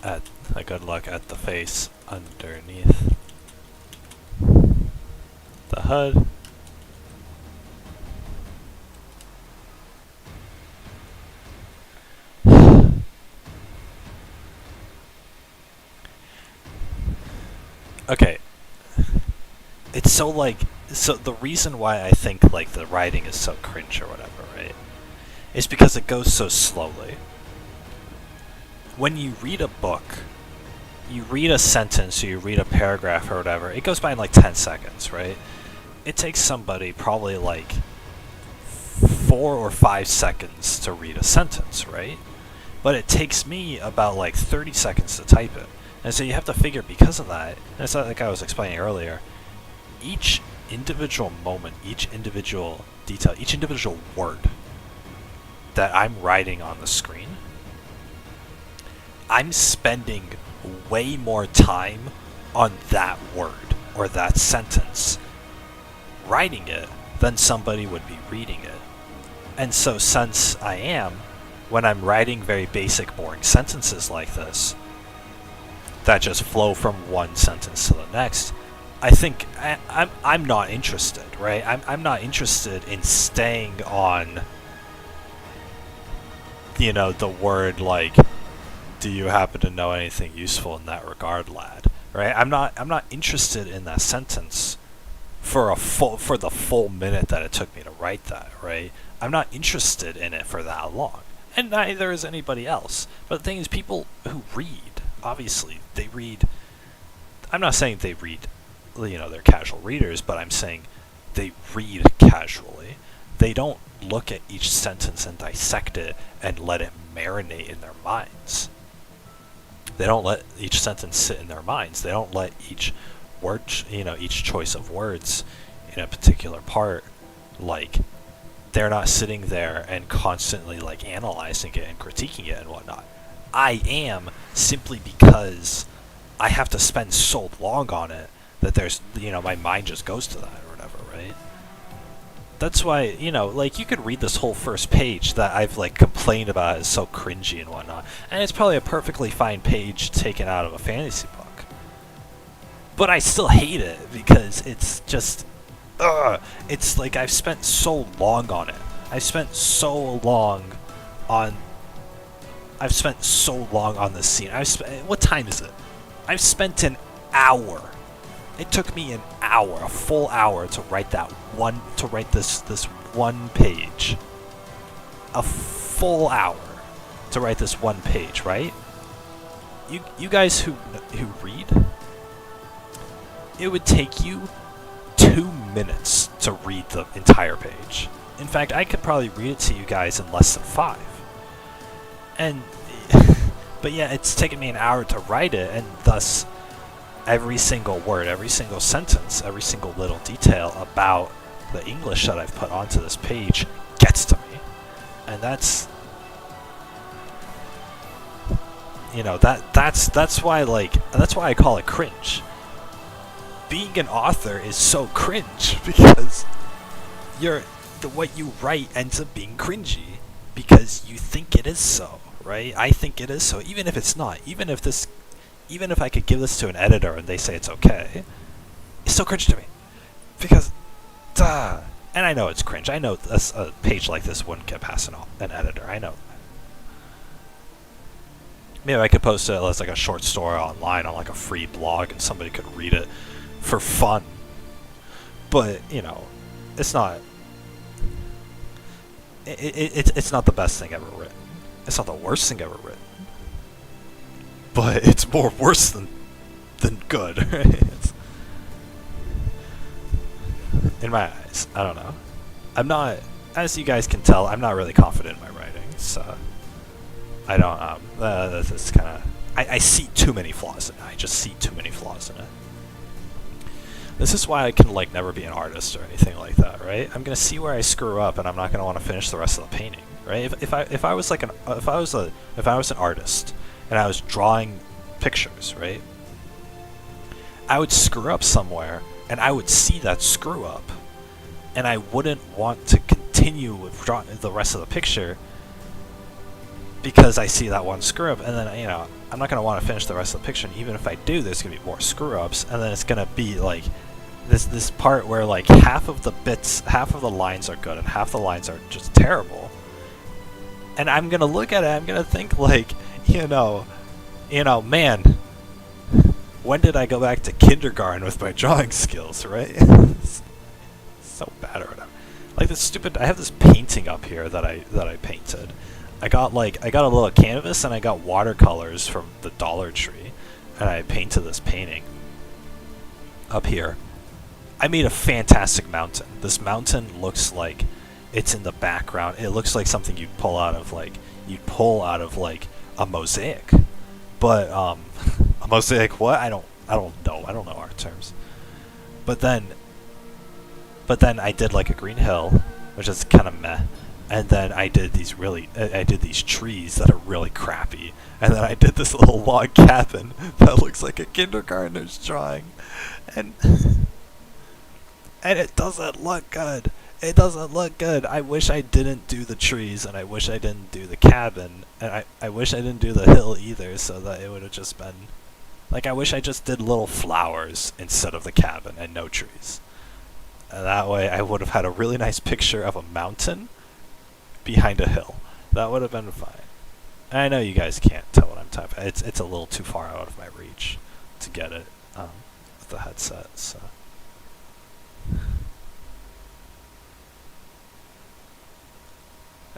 at a good look at the face underneath the hood. Okay. It's so like, so the reason why I think like the writing is so cringe or whatever, right? Is because it goes so slowly. When you read a book, you read a sentence or you read a paragraph or whatever, it goes by in like 10 seconds, right? It takes somebody probably like 4 or 5 seconds to read a sentence, right? But it takes me about like 30 seconds to type it. And so you have to figure, because of that, and it's like I was explaining earlier, each individual moment, each individual detail, each individual word that I'm writing on the screen, I'm spending way more time on that word or that sentence writing it than somebody would be reading it. And so since I am, when I'm writing very basic, boring sentences like this, that just flow from one sentence to the next, I think I'm not interested, right? I'm not interested in staying on, you know, the word like, do you happen to know anything useful in that regard, lad? Right? I'm not interested in that sentence for the full minute that it took me to write that, right? I'm not interested in it for that long. And neither is anybody else. But the thing is, people who read, obviously, they read. I'm not saying they read, you know, they're casual readers, but I'm saying they read casually. They don't look at each sentence and dissect it and let it marinate in their minds. They don't let each sentence sit in their minds. They don't let each word, you know, each choice of words in a particular part, like, they're not sitting there and constantly like analyzing it and critiquing it and whatnot. I am, simply because I have to spend so long on it that there's, my mind just goes to that or whatever, right? That's why, like, you could read this whole first page that I've, like, complained about is so cringy and whatnot, and it's probably a perfectly fine page taken out of a fantasy book. But I still hate it because it's just, it's like I've spent so long on it. I've spent so long on this scene. What time is it? I've spent an hour. It took me an hour, a full hour, to write this one page. A full hour to write this one page, right? You guys who read, it would take you 2 minutes to read the entire page. In fact, I could probably read it to you guys in less than 5. And, but yeah, it's taken me an hour to write it, and thus every single word, every single sentence, every single little detail about the English that I've put onto this page gets to me. And that's why, that's why I call it cringe. Being an author is so cringe because what you write ends up being cringy because you think it is so, right? I think it is so, even if it's not. Even if I could give this to an editor and they say it's okay, it's still cringe to me because, duh. And I know it's cringe. I know a page like this wouldn't get past an editor. I know. Maybe I could post it as like a short story online on like a free blog and somebody could read it for fun. But, it's not. It's not the best thing ever written. It's not the worst thing ever written. But it's more worse than good. In my eyes, I don't know. I'm not, as you guys can tell, I'm not really confident in my writing. So I don't. This kind of. I see too many flaws in it. I just see too many flaws in it. This is why I can never be an artist or anything like that, right? I'm gonna see where I screw up, and I'm not gonna want to finish the rest of the painting, right? If I was an artist and I was drawing pictures, right? I would screw up somewhere, and I would see that screw up, and I wouldn't want to continue with drawing the rest of the picture because I see that one screw up, and then I'm not gonna want to finish the rest of the picture. And even if I do, there's gonna be more screw ups, and then it's gonna be like this part where half of the lines are good and half the lines are just terrible. And I'm gonna look at it, I'm gonna think man, when did I go back to kindergarten with my drawing skills, right? So bad or whatever. I have this painting up here that I painted. I got a little canvas and I got watercolors from the Dollar Tree, and I painted this painting up here. I made a fantastic mountain. This mountain looks like it's in the background. It looks like something you'd pull out of a mosaic. But a mosaic what? I don't know. I don't know art terms. But then I did a green hill, which is kind of meh. And then I did these trees that are really crappy. And then I did this little log cabin that looks like a kindergartner's drawing. And it doesn't look good. It doesn't look good. I wish I didn't do the trees, and I wish I didn't do the cabin, and I wish I didn't do the hill either, so that it would have just been I wish I just did little flowers instead of the cabin and no trees. And that way I would have had a really nice picture of a mountain behind a hill. That would have been fine. And I know you guys can't tell what I'm typing. It's a little too far out of my reach to get it with the headset, so.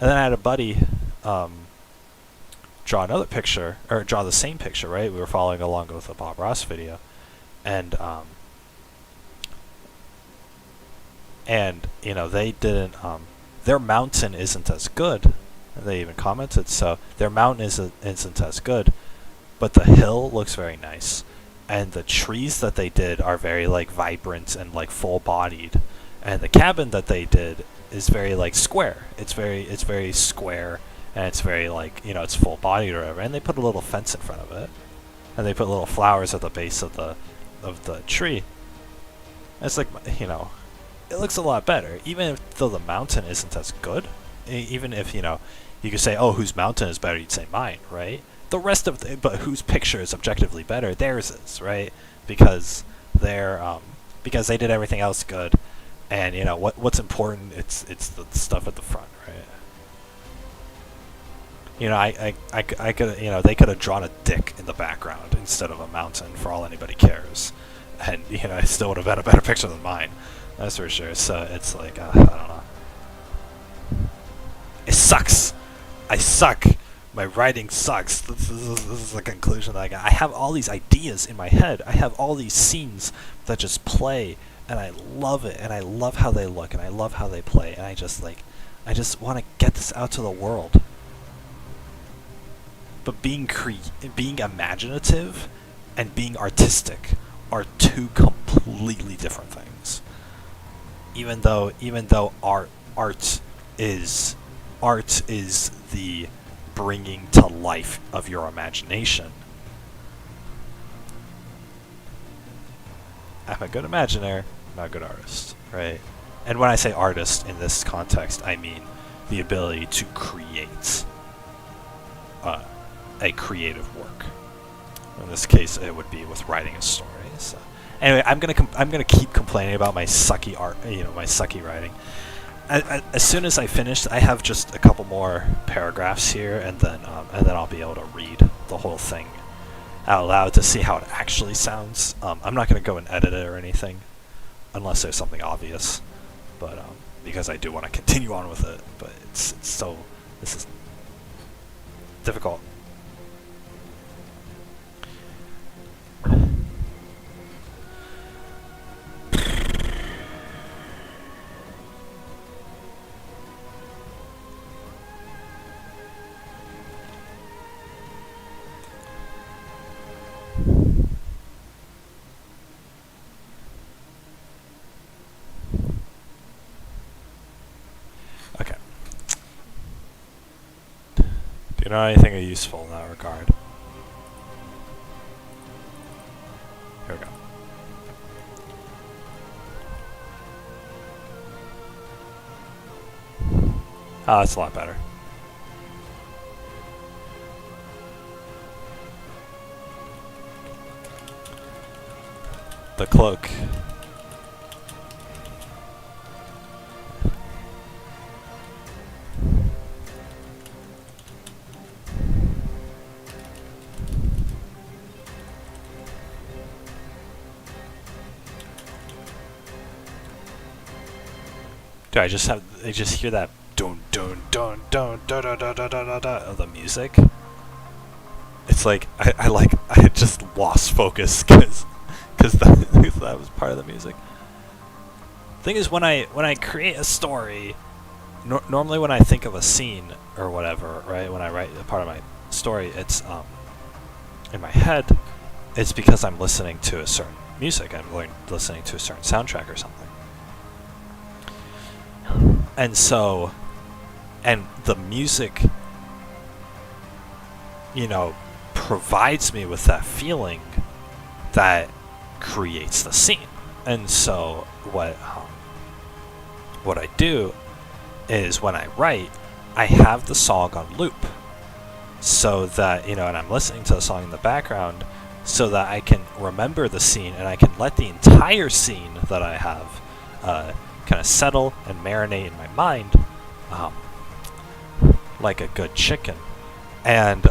And then I had a buddy draw another picture, or draw the same picture, right? We were following along with the Bob Ross video, and they didn't, their mountain isn't as good. They even commented, so their mountain isn't as good, but the hill looks very nice, and the trees that they did are very vibrant and full-bodied, and the cabin that they did is very square. It's very square and it's very like, you know, it's full bodied or whatever, and they put a little fence in front of it, and they put little flowers at the base of the tree. And it's like, you know, it looks a lot better, even if though the mountain isn't as good. Even if, you know, you could say, oh, whose mountain is better, you'd say mine, right? The rest of but whose picture is objectively better, theirs is, right? Because because they did everything else good, and you know what's important, it's the stuff at the front, right? You know, I could, you know, they could have drawn a dick in the background instead of a mountain for all anybody cares, and you know, it still would have been a better picture than mine, that's for sure. So it's like, I don't know. It sucks. I suck. My writing sucks. This is the conclusion that I got. I have all these ideas in my head. I have all these scenes that just play, and I love it, and I love how they look, and I love how they play, and I just want to get this out to the world. But being imaginative and being artistic are two completely different things. Even though art is the bringing to life of your imagination. I'm a good imaginer, not a good artist, right? And when I say artist in this context, I mean the ability to create a creative work. In this case, it would be with writing a story. So, anyway, I'm gonna keep complaining about my sucky art, you know, my sucky writing. As soon as I finish, I have just a couple more paragraphs here, and then I'll be able to read the whole thing out loud to see how it actually sounds. I'm not going to go and edit it or anything, unless there's something obvious, but because I do want to continue on with it, but it's so, this is difficult. Okay. Do you know anything useful in that regard? Here we go. Oh, that's a lot better. The cloak. Dude, I just hear that dun dun dun dun dun dun dun dun dun dun of the music. It's like I just lost focus because that was part of the music. Thing is, when I create a story, normally when I think of a scene or whatever, right? When I write a part of my story, it's in my head. It's because I'm listening to a certain music. I'm listening to a certain soundtrack or something. And so, and the music, you know, provides me with that feeling that creates the scene. And so what I do is when I write, I have the song on loop so that, you know, and I'm listening to the song in the background so that I can remember the scene and I can let the entire scene that I have kind of settle and marinate in my mind like a good chicken. And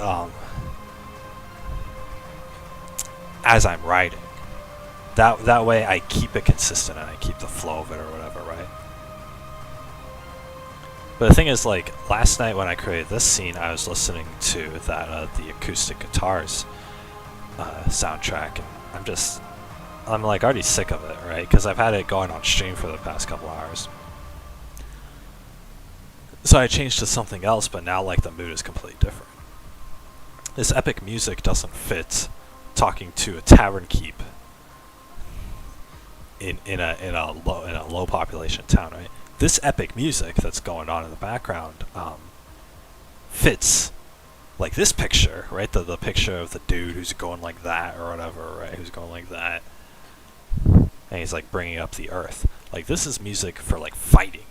as I'm writing, that way I keep it consistent and I keep the flow of it or whatever, right? But the thing is, like, last night when I created this scene, I was listening to that the acoustic guitars soundtrack, and I'm like already sick of it, right? Because I've had it going on stream for the past couple hours. So I changed to something else, but now like the mood is completely different. This epic music doesn't fit talking to a tavern keep in a low population town, right? This epic music that's going on in the background fits like this picture, right? The picture of the dude who's going like that or whatever, right? Who's going like that, and he's like bringing up the earth. Like this is music for like fighting,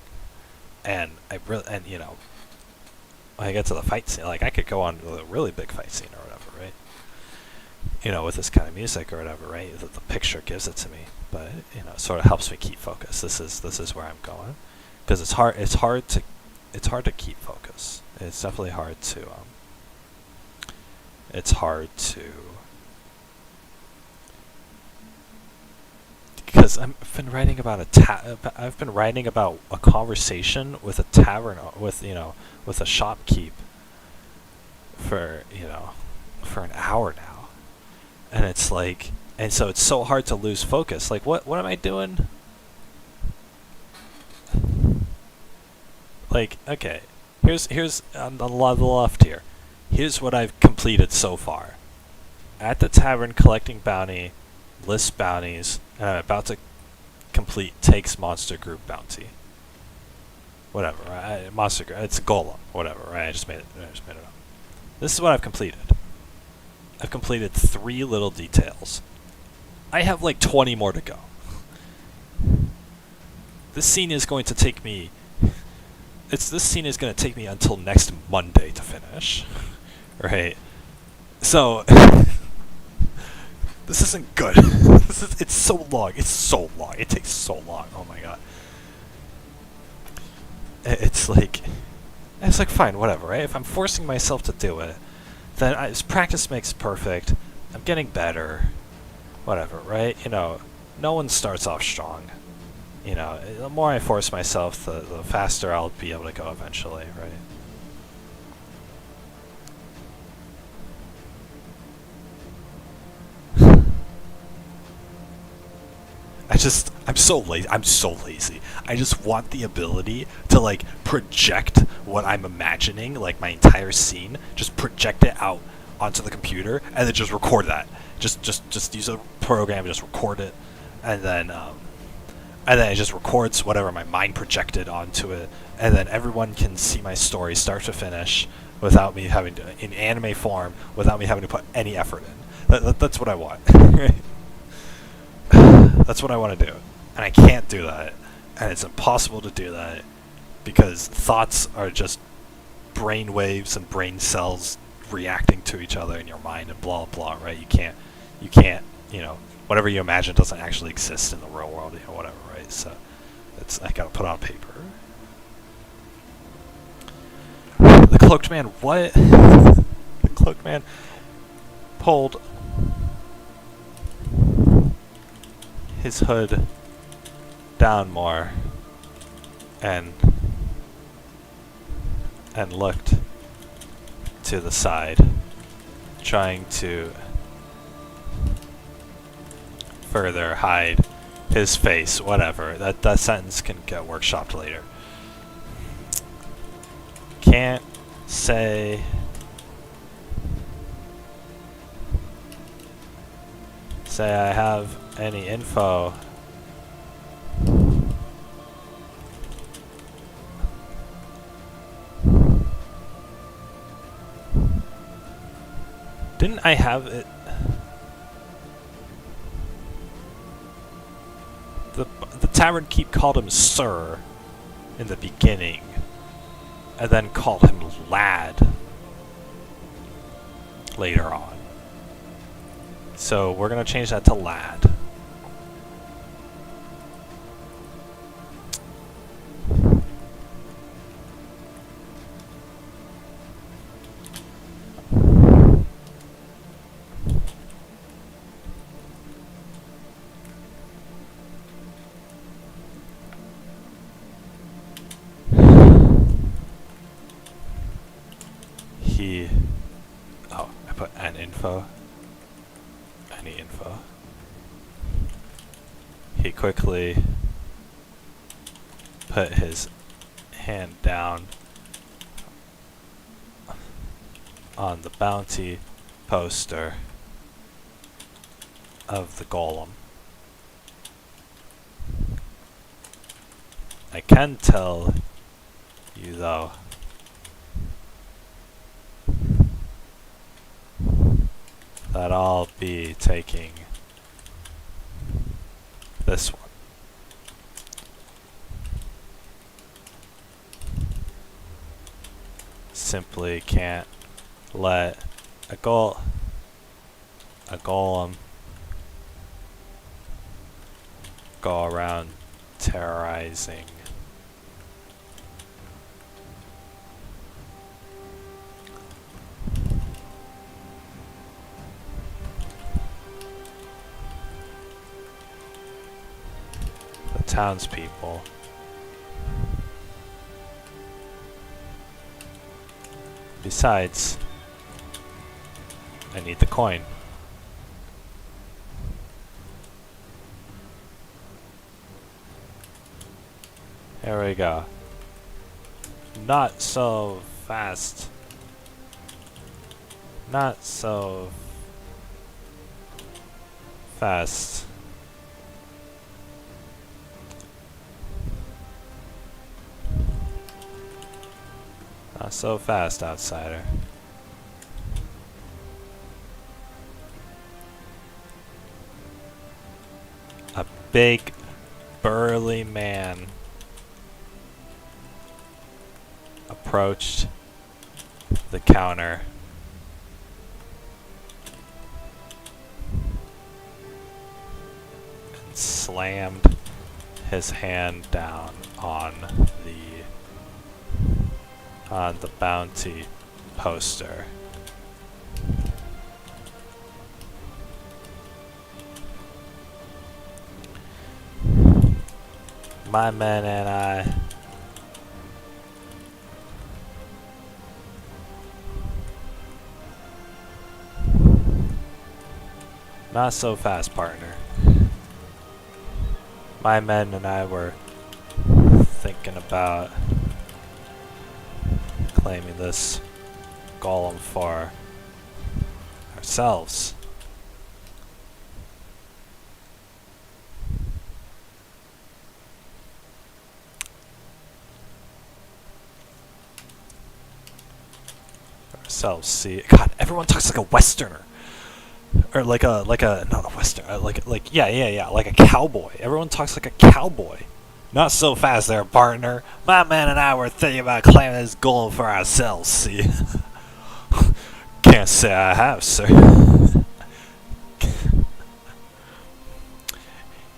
and you know, when I get to the fight scene, like I could go on to a really big fight scene or whatever, right? You know, with this kind of music or whatever, right? The picture gives it to me, but you know, it sort of helps me keep focus. This is where I'm going, because it's hard to keep focus. It's definitely hard to it's hard to, because I've been writing about I've been writing about a conversation with a tavern, with you know, with a shopkeep for, you know, for an hour now, and it's like, and so it's so hard to lose focus. Like what am I doing? Like, okay, here's on the left here. Here's what I've completed so far. At the tavern, collecting bounty, list bounties, and I'm about to complete takes monster group bounty. Whatever, right? Monster group, it's a golem, whatever, right? I just made it up. This is what I've completed. I've completed 3 little details. I have like 20 more to go. This scene is going to take me. This scene is going to take me until next Monday to finish. Right? So this isn't good. It's so long. It's so long. It takes so long. Oh my god. It's like fine, whatever, right? If I'm forcing myself to do it, then practice makes perfect. I'm getting better. Whatever, right? You know, no one starts off strong. You know, the more I force myself, the faster I'll be able to go eventually, right? I'm so lazy. I just want the ability to like project what I'm imagining, like my entire scene, just project it out onto the computer and then just record that. Just use a program, just record it, and then it just records whatever my mind projected onto it, and then everyone can see my story start to finish without me having to, in anime form, without me having to put any effort in. That's what I want. That's what I want to do, and I can't do that, and it's impossible to do that because thoughts are just brain waves and brain cells reacting to each other in your mind and blah blah, right? You can't, you know, whatever you imagine doesn't actually exist in the real world, or whatever, right? So I gotta put on paper. The cloaked man, what? The cloaked man pulled his hood down more and looked to the side, trying to further hide his face. Whatever, that sentence can get workshopped later. Can't say I have any info. Didn't I have it? The tavern keep called him Sir in the beginning, and then called him Lad later on. So we're gonna change that to Lad. I put an info. Any info. He quickly put his hand down on the bounty poster of the golem. I can tell you though that I'll be taking this one. Simply can't let a golem go around terrorizing the townspeople. Besides, I need the coin. There we go. Not so fast. Not so fast. Not so fast, outsider. A big, burly man approached the counter and slammed his hand down on the bounty poster. My men and I not so fast, partner. My men and I were thinking about claiming this golem for ourselves. See, God, everyone talks like a Westerner, or like a not a Westerner, like like a cowboy. Everyone talks like a cowboy. Not so fast, there, partner. My man and I were thinking about claiming this golem for ourselves. See, can't say I have, sir.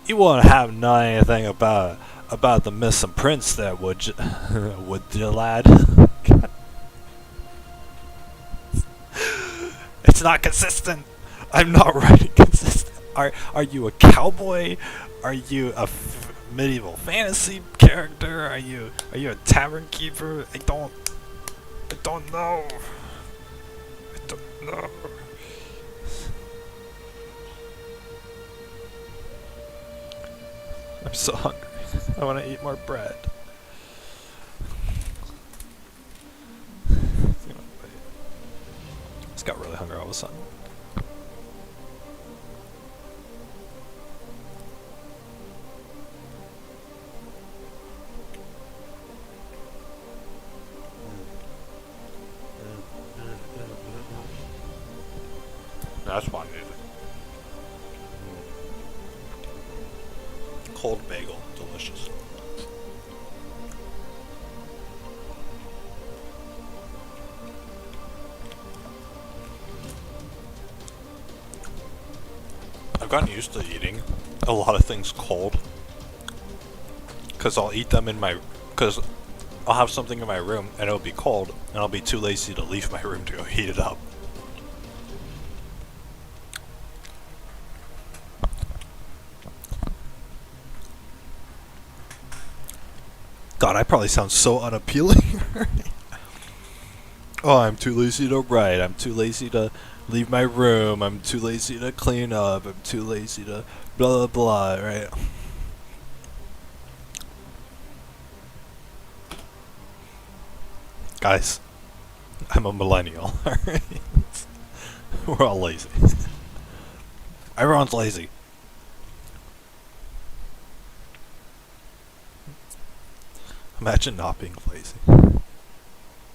You won't have known anything about the missing prince there, would you, would you, lad? It's not consistent. I'm not writing consistent. Are you a cowboy? Are you a medieval fantasy character? Are you a tavern keeper? I don't know. I don't know. I'm so hungry. I want to eat more bread. Just got really hungry all of a sudden. That's fun music. Cold bagel, delicious. I've gotten used to eating a lot of things cold, because I'll eat them because I'll have something in my room and it'll be cold and I'll be too lazy to leave my room to go heat it up. God, I probably sound so unappealing. Oh, I'm too lazy to write. I'm too lazy to leave my room. I'm too lazy to clean up. I'm too lazy to blah blah blah, right? Guys, I'm a millennial, alright? We're all lazy. Everyone's lazy. Imagine not being lazy.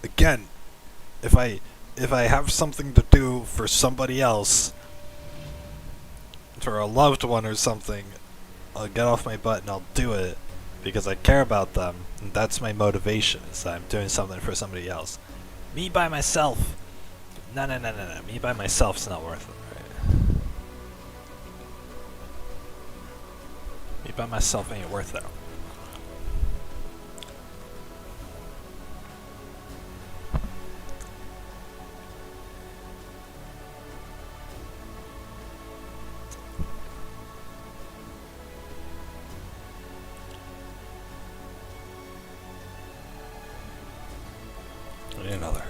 Again, if I have something to do for somebody else, parent or a loved one or something, I'll get off my butt and I'll do it because I care about them. And that's my motivation, is that I'm doing something for somebody else. Me by myself. No. Me by myself's not worth it. Right? Me by myself ain't worth it. I need another.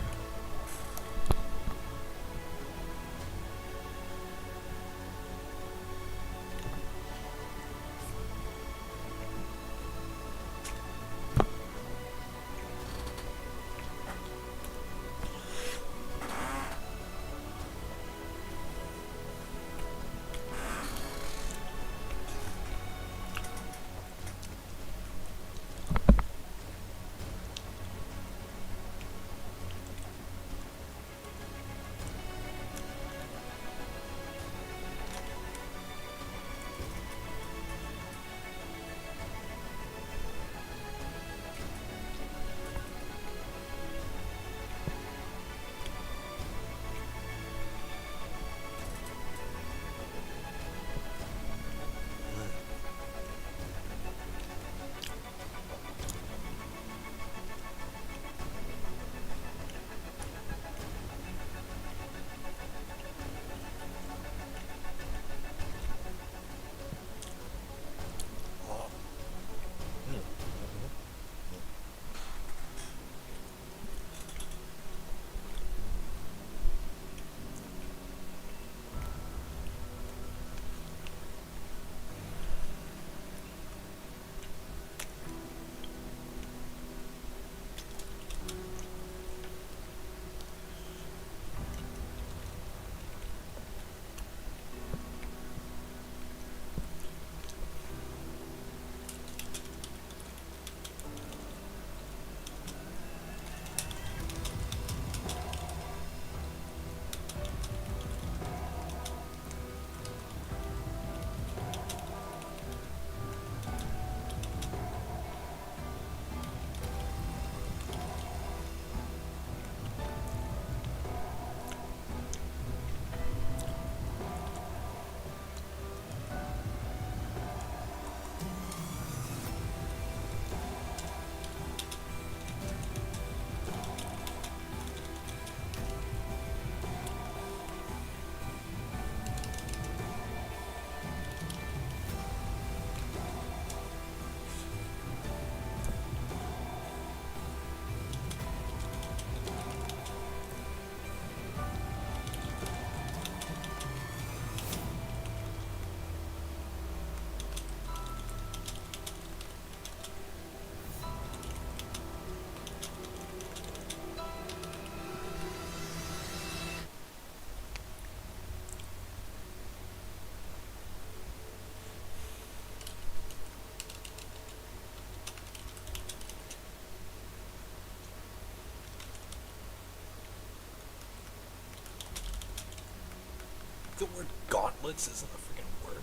The word gauntlets isn't a freaking word.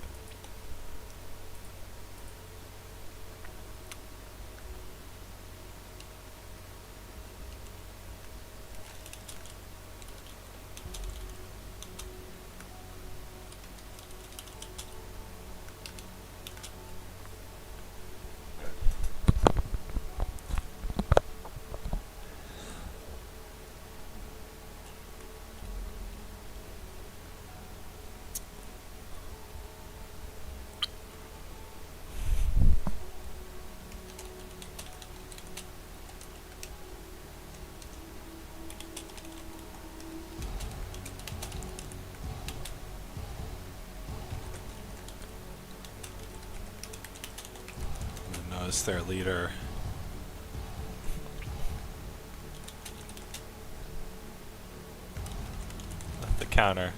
Notice their leader. At the counter.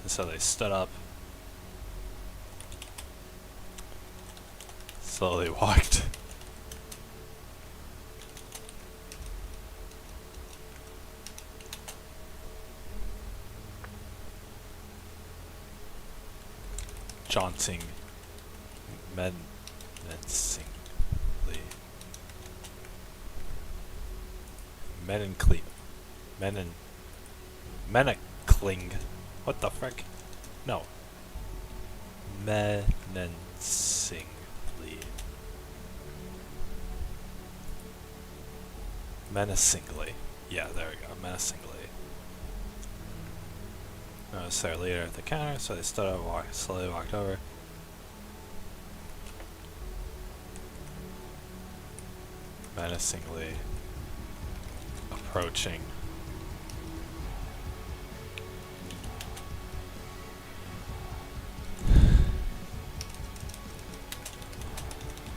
So they stood up. slowly walked. Jaunting menacingly. Menacling. What the frick? No. Menacingly. Menacingly. Yeah, there we go. Menacingly. Noticed their leader at the counter, so they stood up and slowly walked over. Menacingly approaching.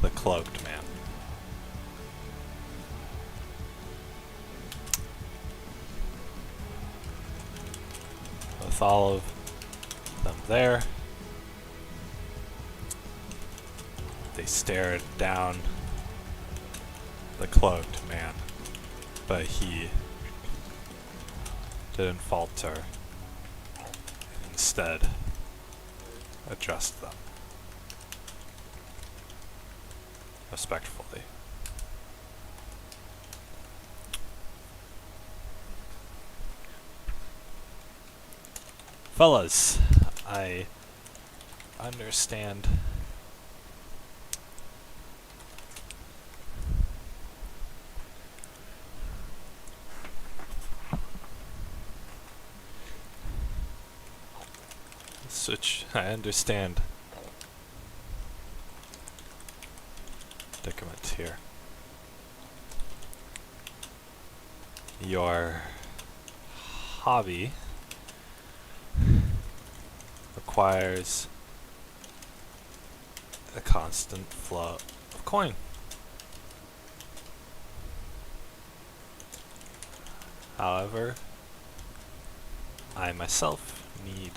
The cloaked man. With all of them there, they stared down the cloaked man, but he didn't falter. Instead, addressed them respectfully. Fellas, I understand I understand predicament here. Your hobby requires a constant flow of coin. However, I myself need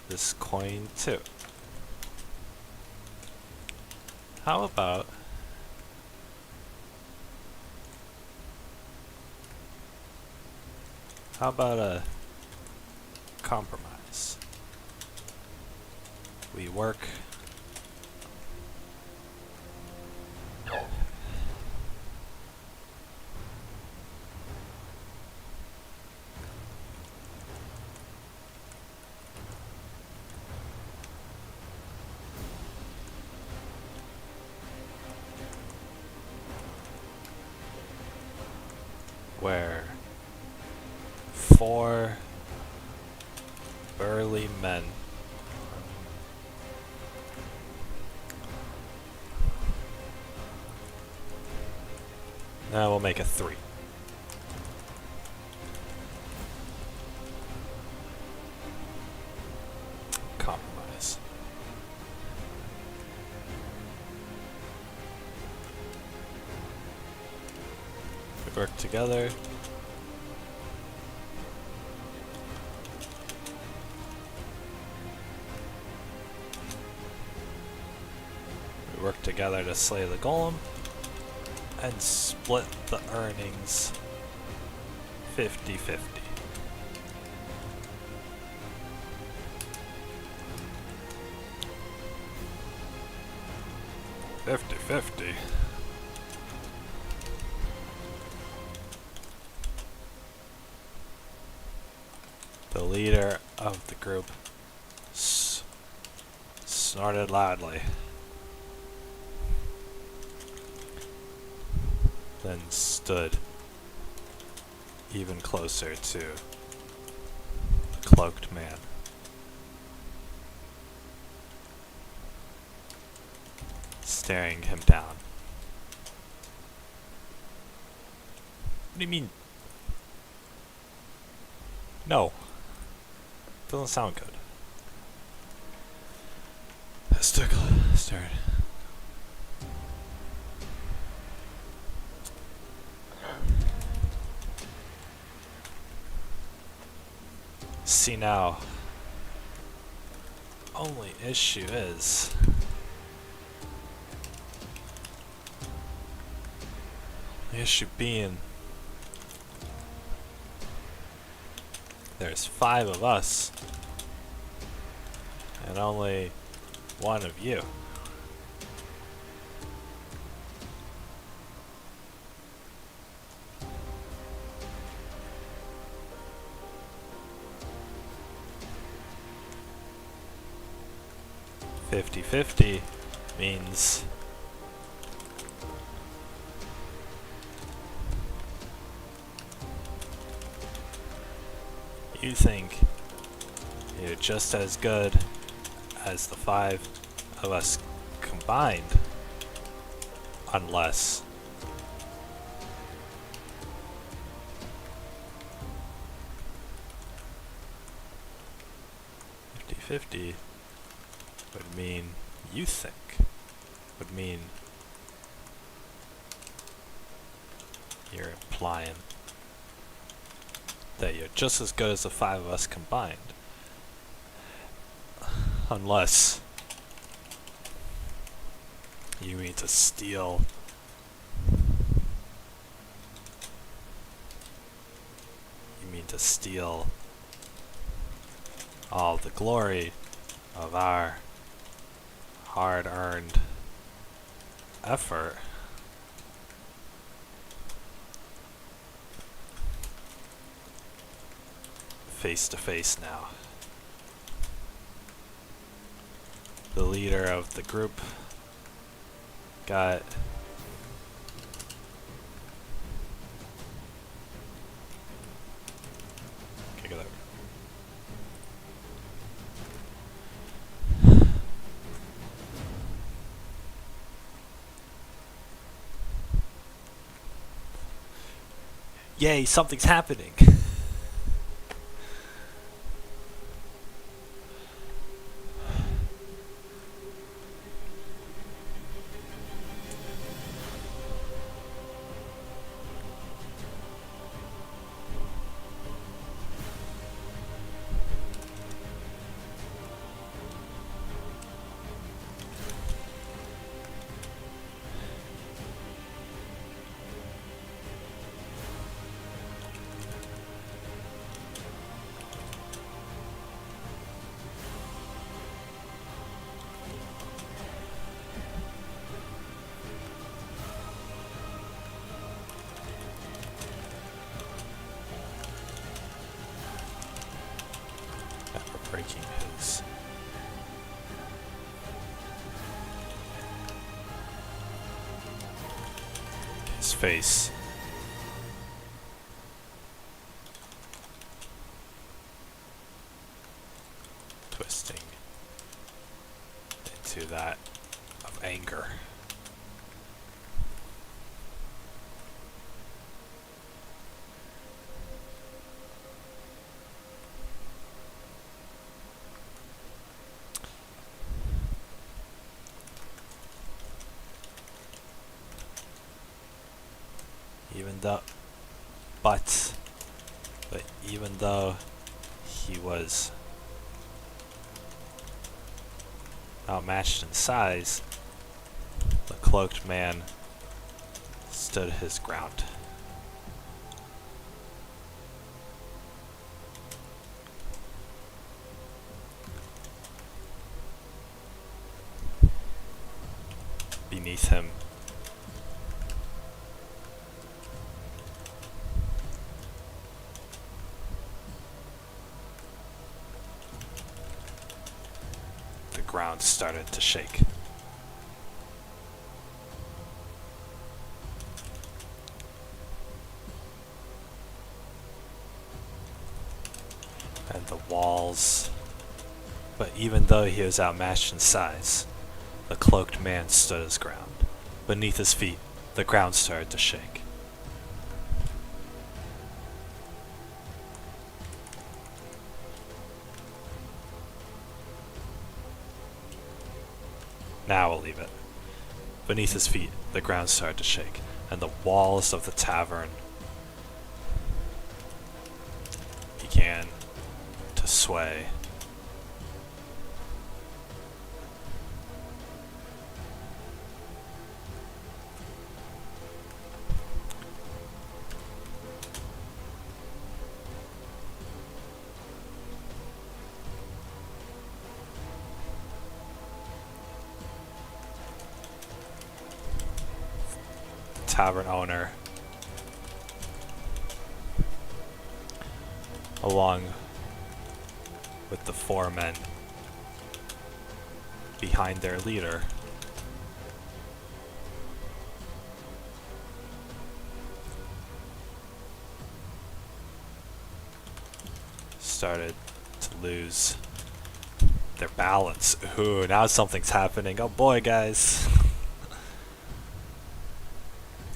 this coin too. How about a compromise? We work where 4 burly men we'll make it 3. Compromise. We work together. We work together to slay the golem and split the earnings 50-50. The leader of the group snorted loudly, then stood even closer to the cloaked man. Staring him down. What do you mean? No. Doesn't sound good. Start. See now. Only issue is Issue being, there's 5 of us, and only 1 of you. "50-50" means you think you're just as good as the 5 of us combined, unless "50-50" would mean you think, would mean you're implying that you're just as good as the 5 of us combined. Unless you mean to steal all the glory of our hard-earned effort. Face to face now. The leader of the group got kick it over. Yay, something's happening. Breaking his face. Twisting into that of anger. Even though he was outmatched in size, the cloaked man stood his ground. Beneath him, the ground started to shake. And the walls, but even though he was outmatched in size, the cloaked man stood his ground. Beneath his feet, the ground started to shake. Now we'll leave it. Beneath his feet, the ground started to shake, and the walls of the tavern began to sway. tavern owner, along with the 4 men behind their leader, started to lose their balance. Ooh, now something's happening. Oh boy, guys.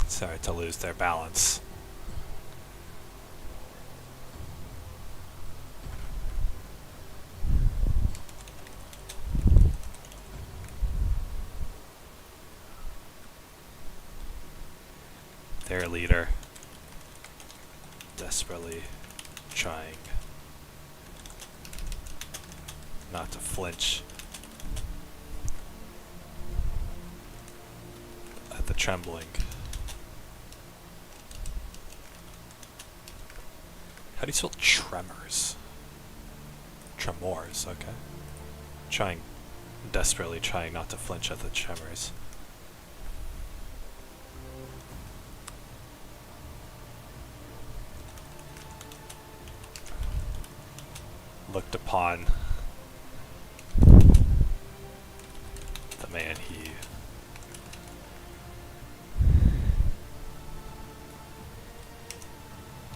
Started to lose their balance. Their leader desperately trying not to flinch at the trembling. How do you spell tremors? Tremors, okay. Desperately trying not to flinch at the tremors. Looked upon the man he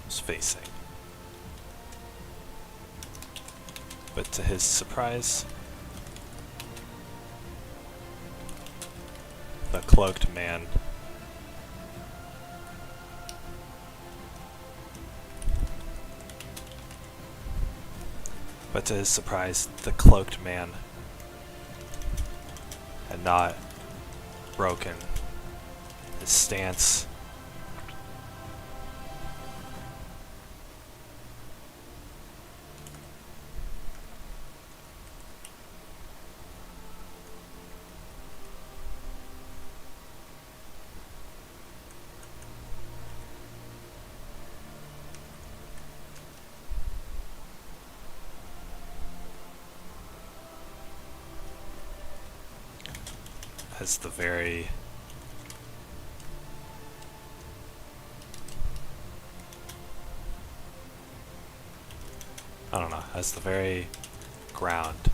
was facing. But to his surprise, the cloaked man had not broken his stance. As the very as the very ground,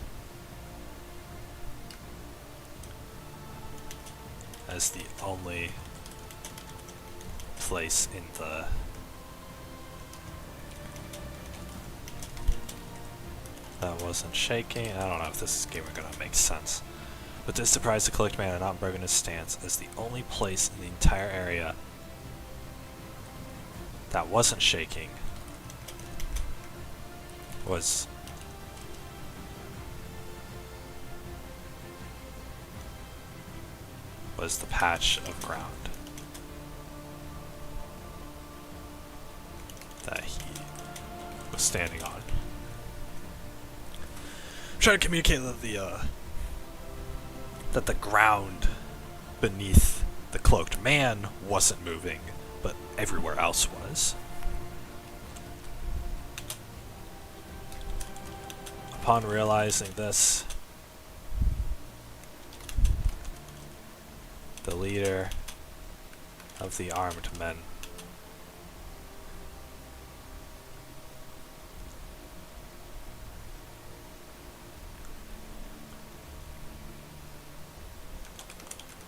as the only place in the that wasn't shaking. I don't know if this game is gonna make sense. But to his surprise, the cloaked man had not broken his stance, as the only place in the entire area that wasn't shaking was the patch of ground that he was standing on. I'm trying to communicate that the ground beneath the cloaked man wasn't moving, but everywhere else was. Upon realizing this, the leader of the armed men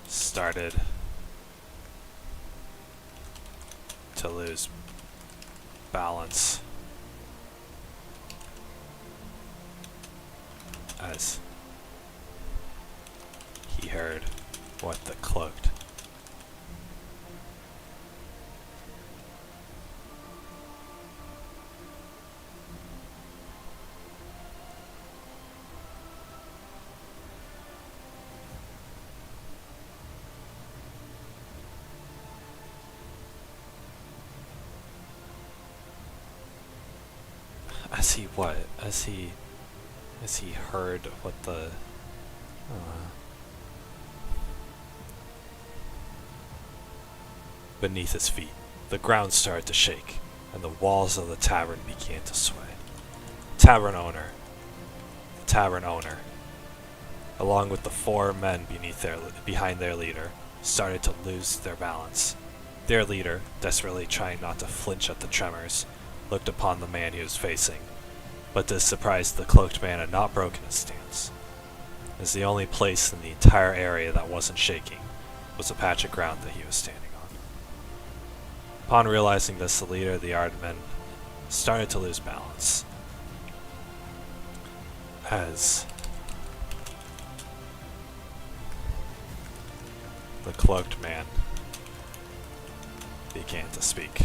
started to lose balance as he heard what the cloaked as he heard what the beneath his feet, the ground started to shake, and the walls of the tavern began to sway. The tavern owner, along with the 4 men behind their leader, started to lose their balance Their leader, desperately trying not to flinch at the tremors, looked upon the man he was facing, but to his surprise the cloaked man had not broken his stance. As the only place in the entire area that wasn't shaking was a patch of ground that he was standing on. Upon realizing this, the leader of the armed men started to lose balance, as the cloaked man began to speak.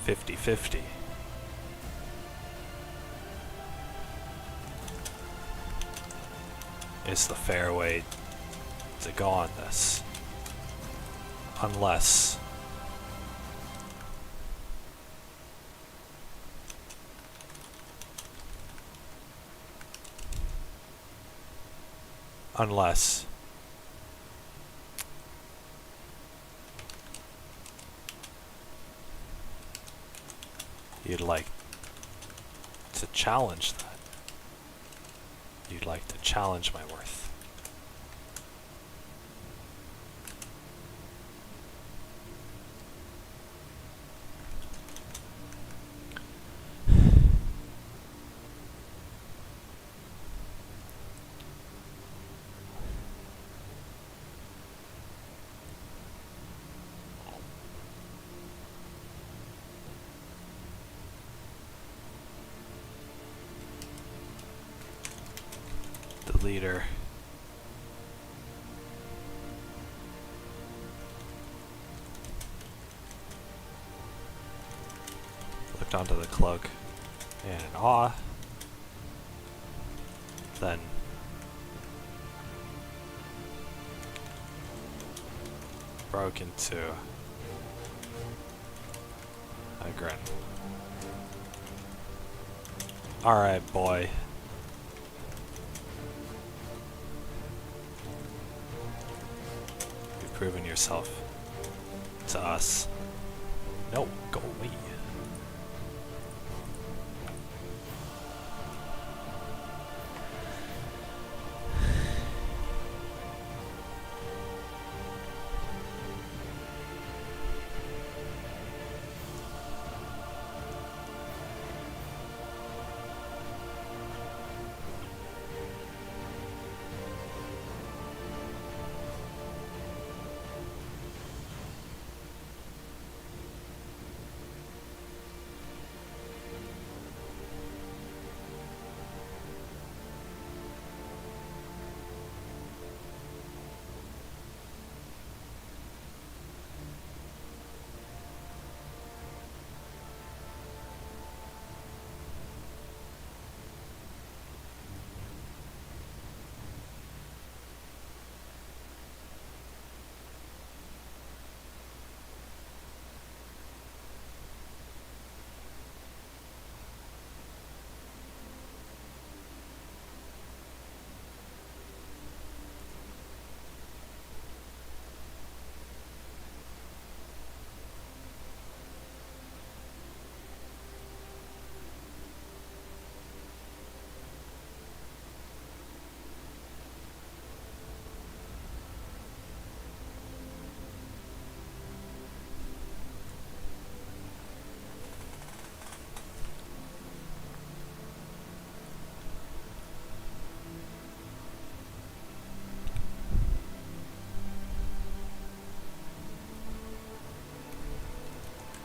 "50-50. Is the fair way to go on this. Unless you'd like to challenge that. You'd like to challenge my worth. The leader looked onto the cloak in awe, then broke into a grin. "Alright, boy. You've proven yourself to us. No, go away."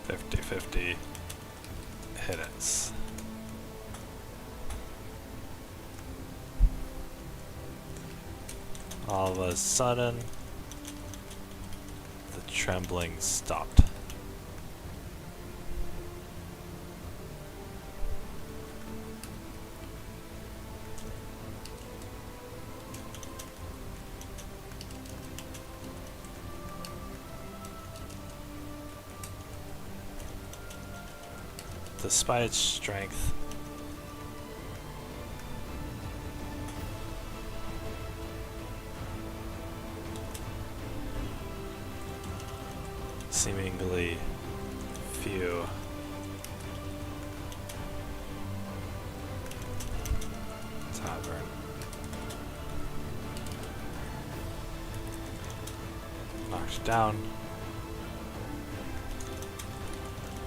"50-50. It is." All of a sudden, the trembling stopped. Despite its strength, seemingly few tavern. Knocked down.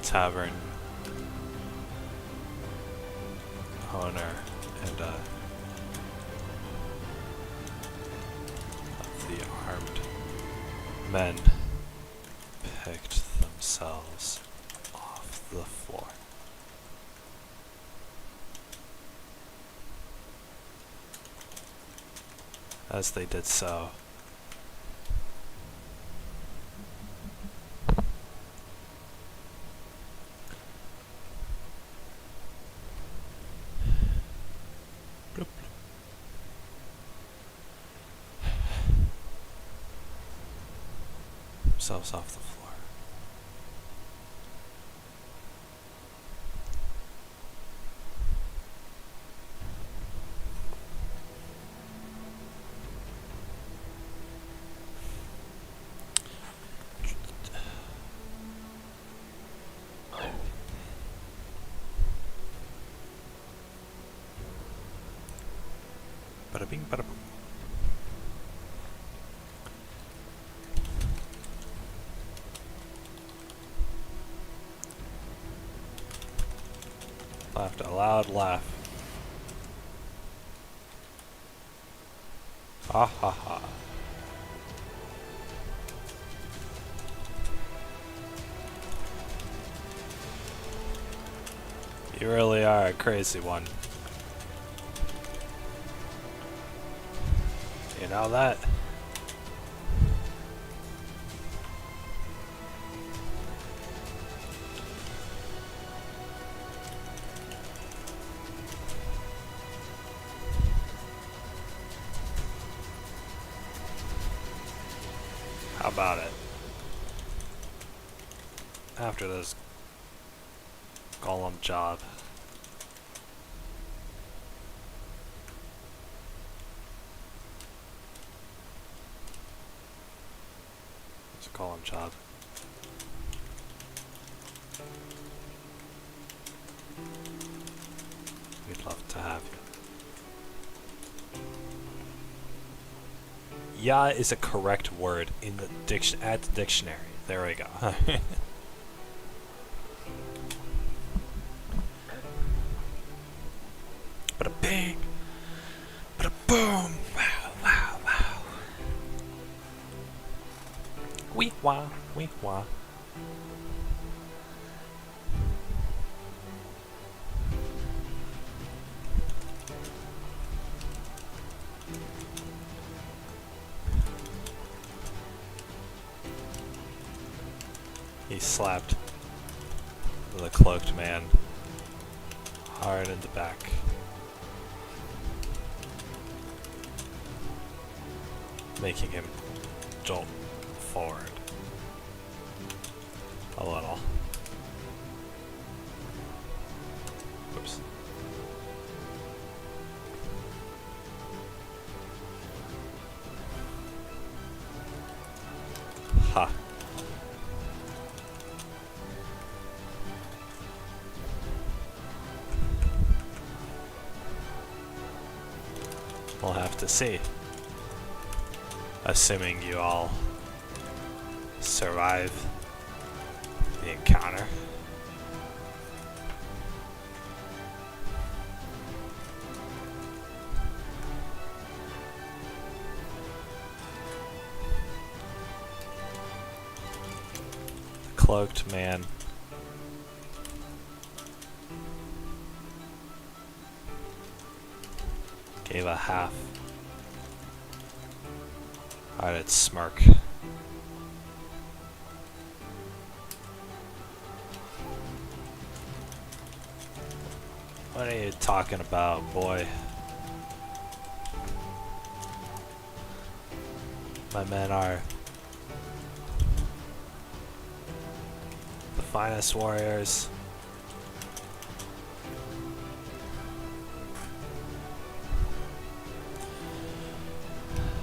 Tavern owner and of the armed men picked themselves off the floor. As they did so, themselves off the floor. Bada bing, bada boom. Laughed a loud laugh. Ha ha ha. You really are a crazy one. You know that? How about it? After this golem job. It's a golem job. We'd love to have you. Yeah is a correct word in the at the dictionary. There we go. Bada bing, bada boom, wow, wow, wow. Wee wah, wee wah. He slapped the cloaked man hard in the back. Making him jolt forward a little. Oops. Ha. We'll have to see. Assuming you all survive the encounter. The cloaked man gave a half-hearted smirk. What are you talking about, boy? My men are the finest warriors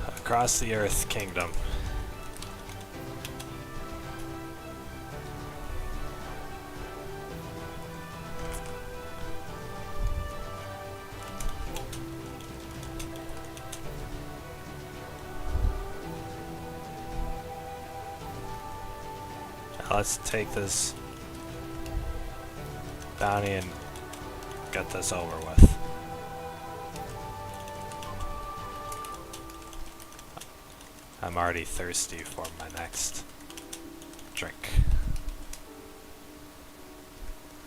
across the Earth Kingdom. Let's take this bounty and get this over with. I'm already thirsty for my next drink.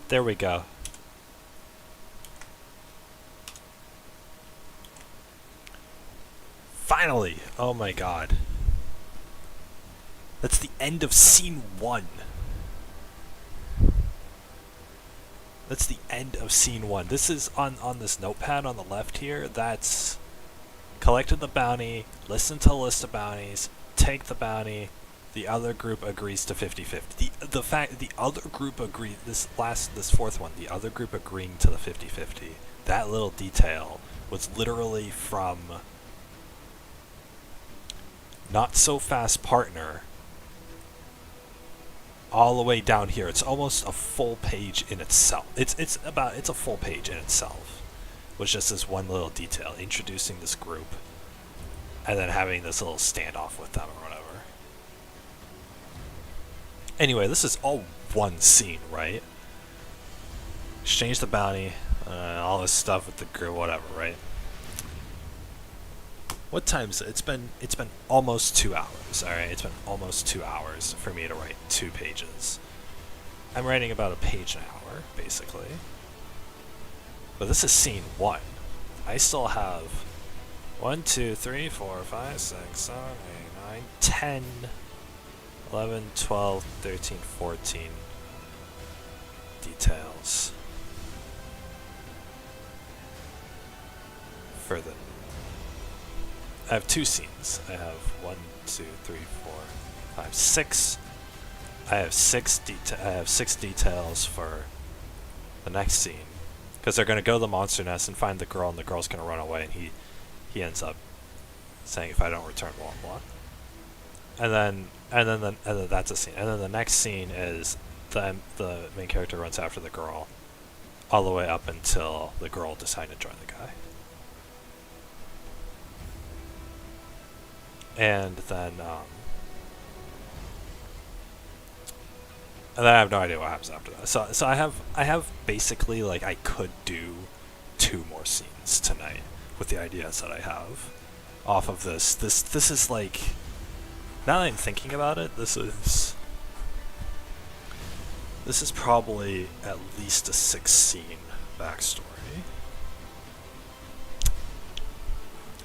There we go. Finally! Oh my god. That's the end of scene 1. That's the end of scene 1. This is on this notepad on the left here. That's collected the bounty, listen to the list of bounties, take the bounty, the other group agrees to 50-50. The fact the other group agreed, this fourth one, the other group agreeing to the 50-50, that little detail was literally from Not So Fast Partner all the way down here. It's almost a full page in itself. It's a full page in itself. Was just this one little detail, introducing this group, and then having this little standoff with them or whatever. Anyway, this is all one scene, right? Exchange the bounty, all this stuff with the group, whatever, right? What time is it? It's been almost 2 hours, alright? It's been almost 2 hours for me to write 2 pages. I'm writing about a page an hour, basically. But this is scene 1. I still have 1, 2, 3, 4, 5, 6, 7, 8, 9, 10, 11, 12, 13, 14 details for the... I have 2 scenes. I have 1, 2, 3, 4, 5, 6. I have 6 details for the next scene. Because they're going to go to the monster nest and find the girl, and the girl's going to run away, and he ends up saying, if I don't return, blah, blah. And then that's a scene. And then the next scene is the main character runs after the girl all the way up until the girl decides to join the guy. And then I have no idea what happens after that. So I have basically, like, I could do 2 more scenes tonight with the ideas that I have off of this. This is like, now that I'm thinking about it, this is probably at least a 6-scene backstory.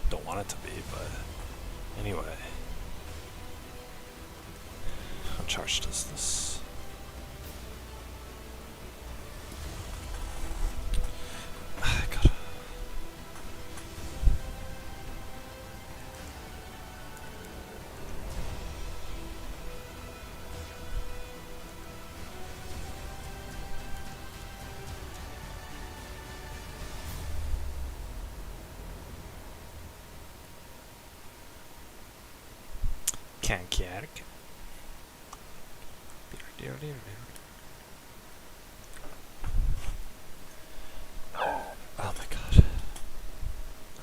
Don't want it to be, but anyway. How charged is this? I gotta... Can't get it. Oh my god.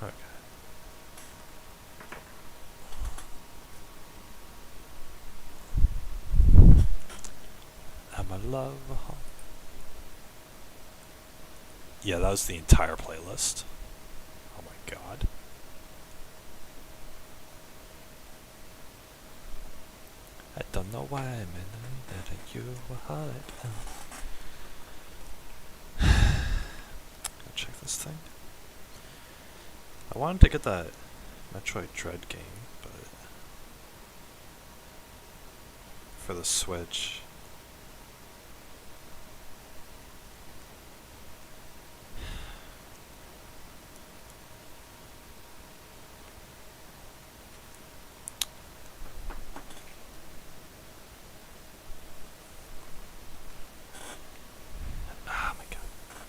Okay. I'm a love. Yeah, that was the entire playlist. Oh my god. I don't know why I'm in that you were hot. Go check this thing. I wanted to get that Metroid Dread game, but for the Switch. Oh my god.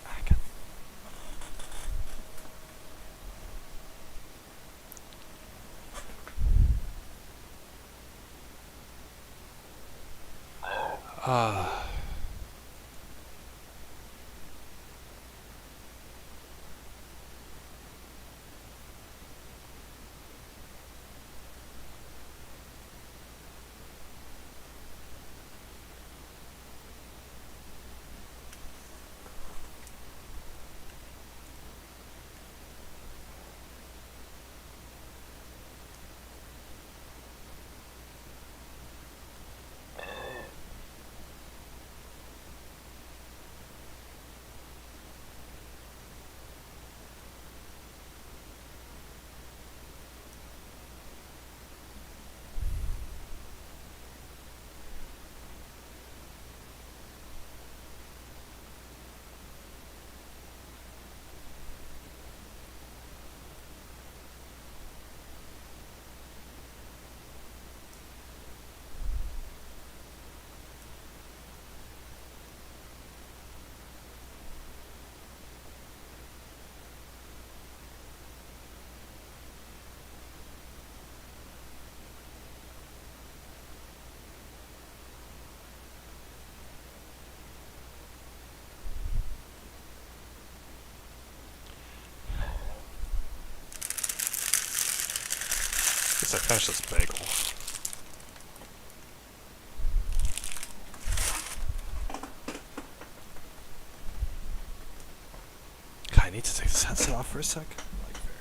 I can... Guess I finished this bagel. God, I need to take this headset off for a sec. Like, very.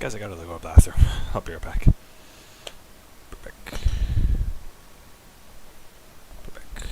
Guys, I gotta go to the bathroom. I'll be right back. Be back. Be back.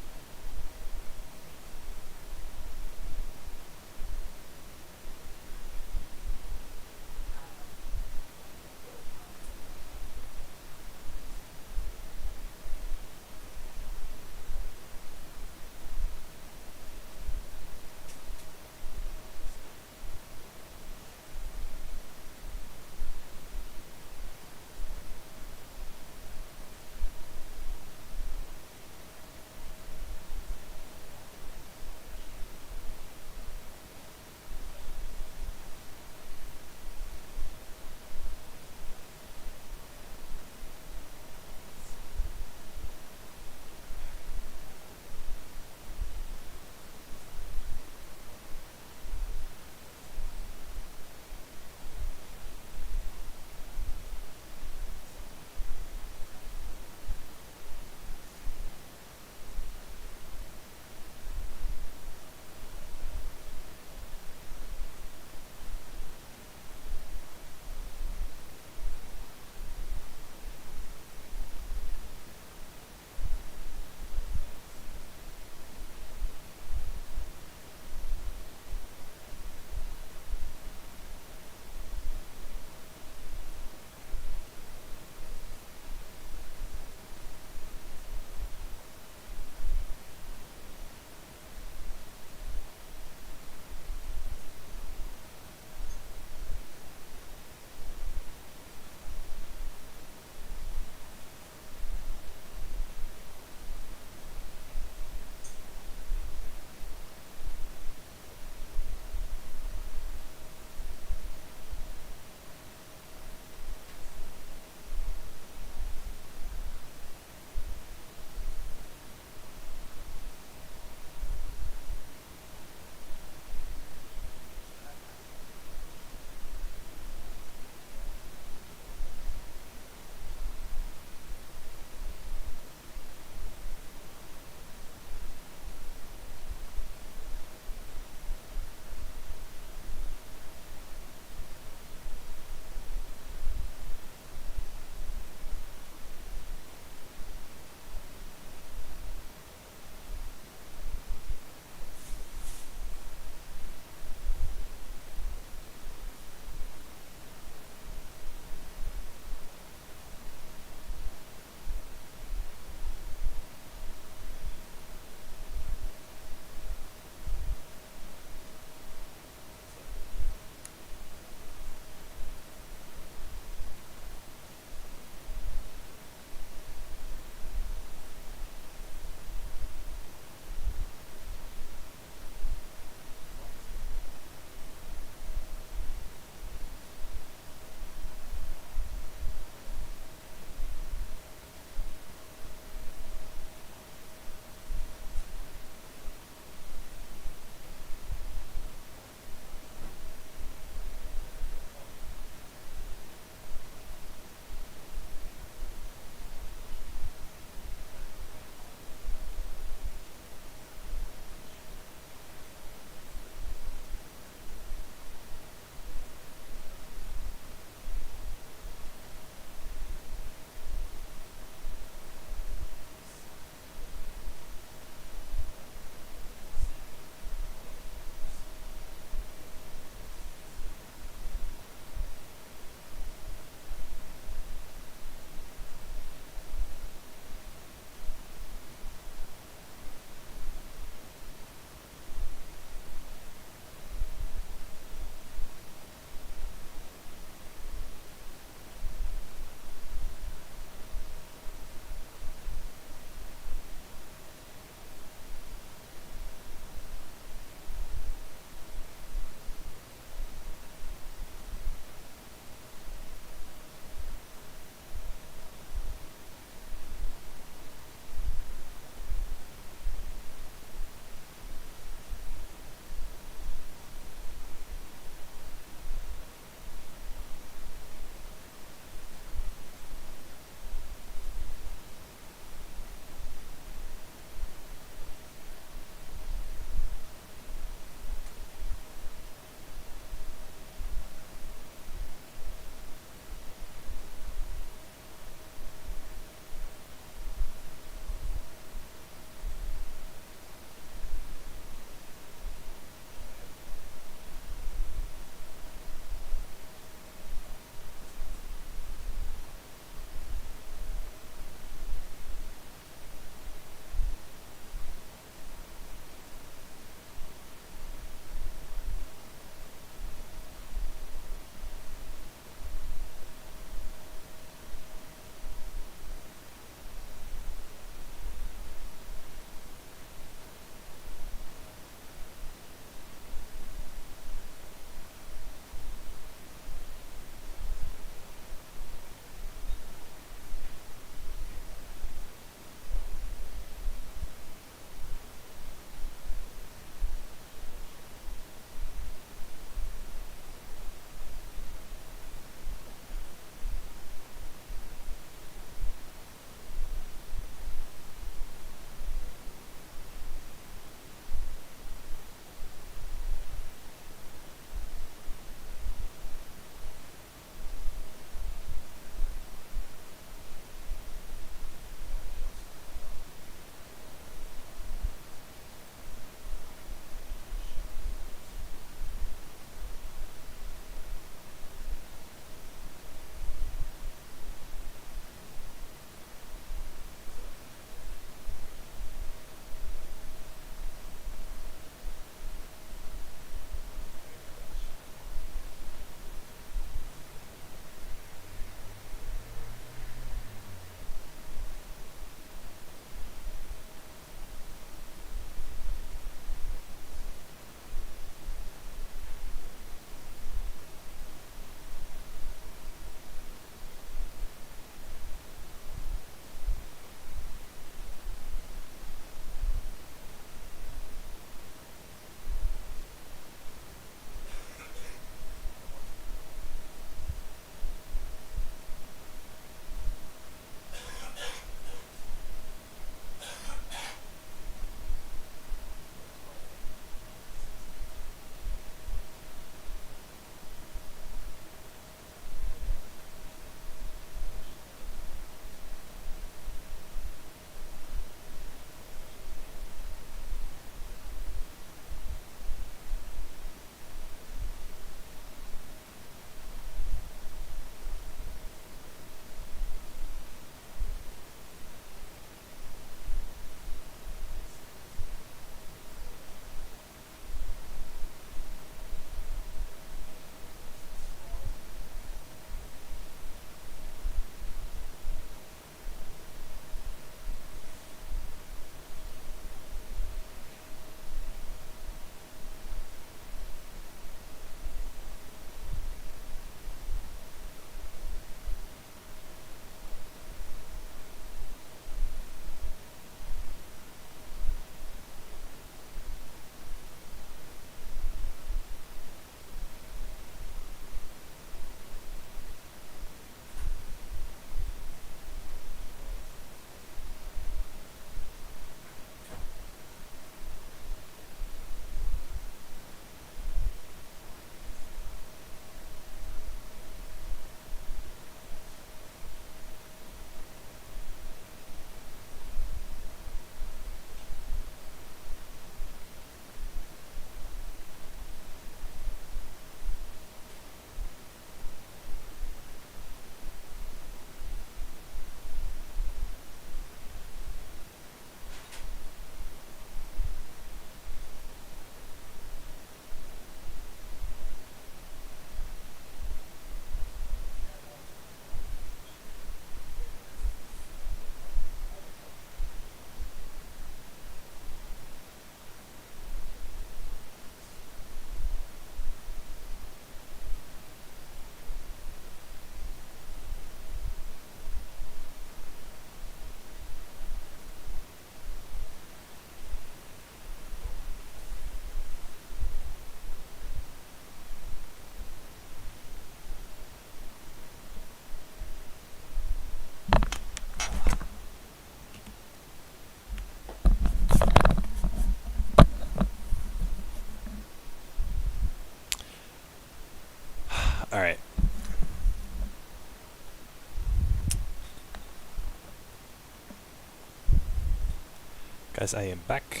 Guys, I am back.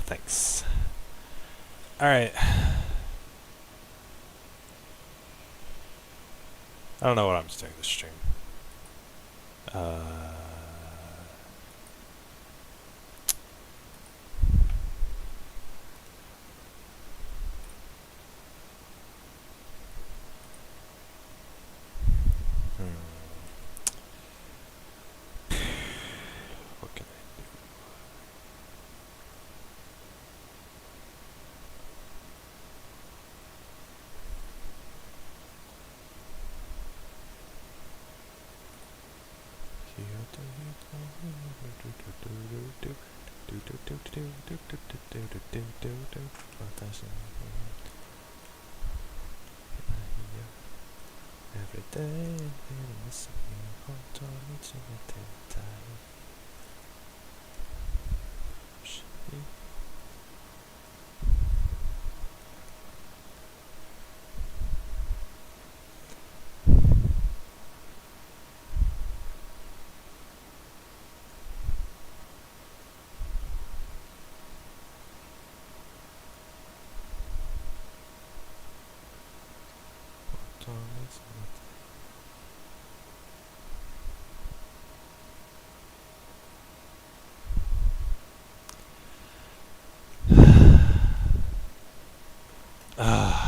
Thanks. Alright. I don't know what I'm just doing this stream. What can I do? Every day I'm missing you, hold on me to the time.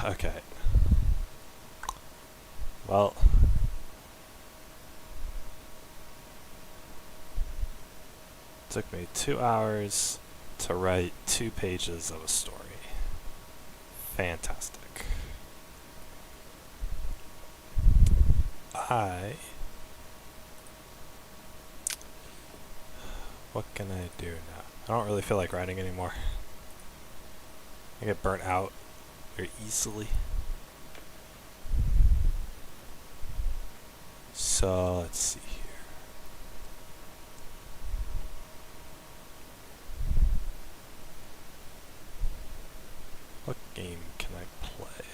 Okay. Well, it took me 2 hours to write 2 pages of a story. Fantastic. What can I do now? I don't really feel like writing anymore. I get burnt out very easily. So let's see here. What game can I play?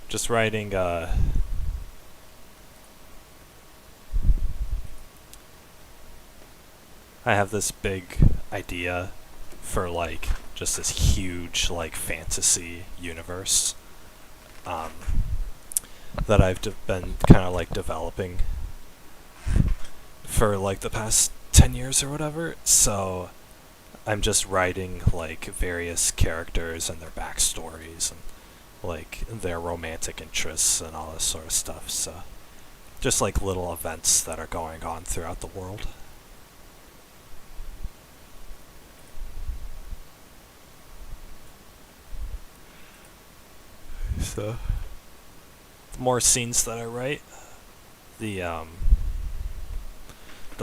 Just writing I have this big idea for like just this huge like fantasy universe that I've been kind of like developing for like the past 10 years or whatever. So I'm just writing like various characters and their backstories and like their romantic interests and all this sort of stuff. So just like little events that are going on throughout the world. So the more scenes that I write, the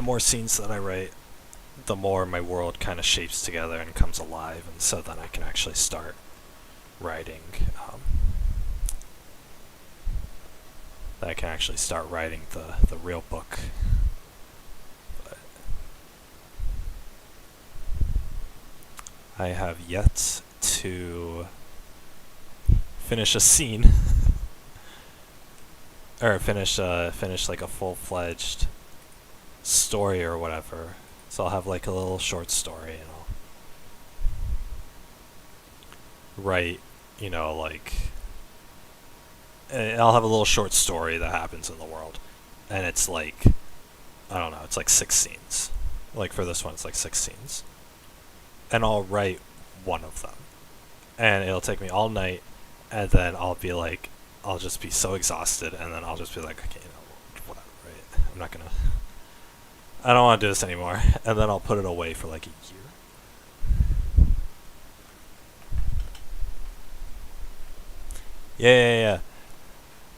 more scenes that I write, the more my world kind of shapes together and comes alive, and so then I can actually start writing. I can actually start writing the real book. But I have yet to finish a scene or finish like a full-fledged story or whatever. So I'll have like a little short story and I'll write, you know, like I'll have a little short story that happens in the world, and it's like, I don't know, it's like 6 scenes. Like for this one, it's like 6 scenes, and I'll write one of them, and it'll take me all night, and then I'll be like, I'll just be so exhausted, and then I'll just be like, okay, you know, whatever, right? I don't want to do this anymore, and then I'll put it away for like a year.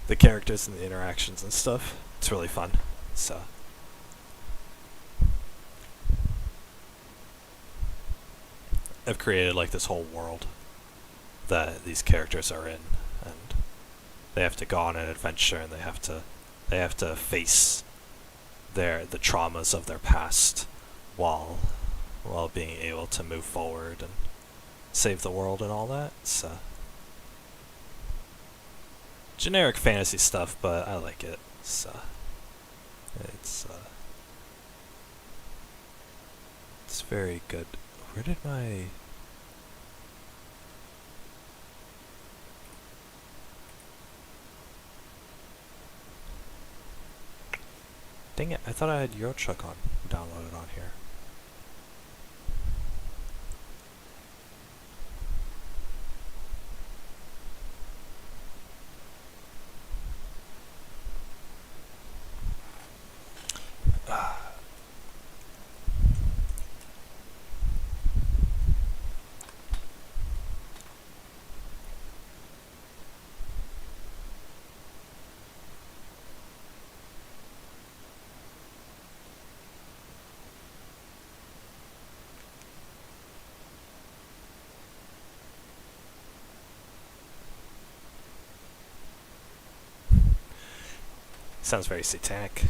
the characters and the interactions and stuff. It's really fun. So I've created like this whole world that these characters are in, and they have to go on an adventure, and they have to face the traumas of their past while being able to move forward and save the world and all that. So generic fantasy stuff, but I like it. So it's very good. Where did my dang it, I thought I had Eurotruck downloaded on here. Sounds very satanic.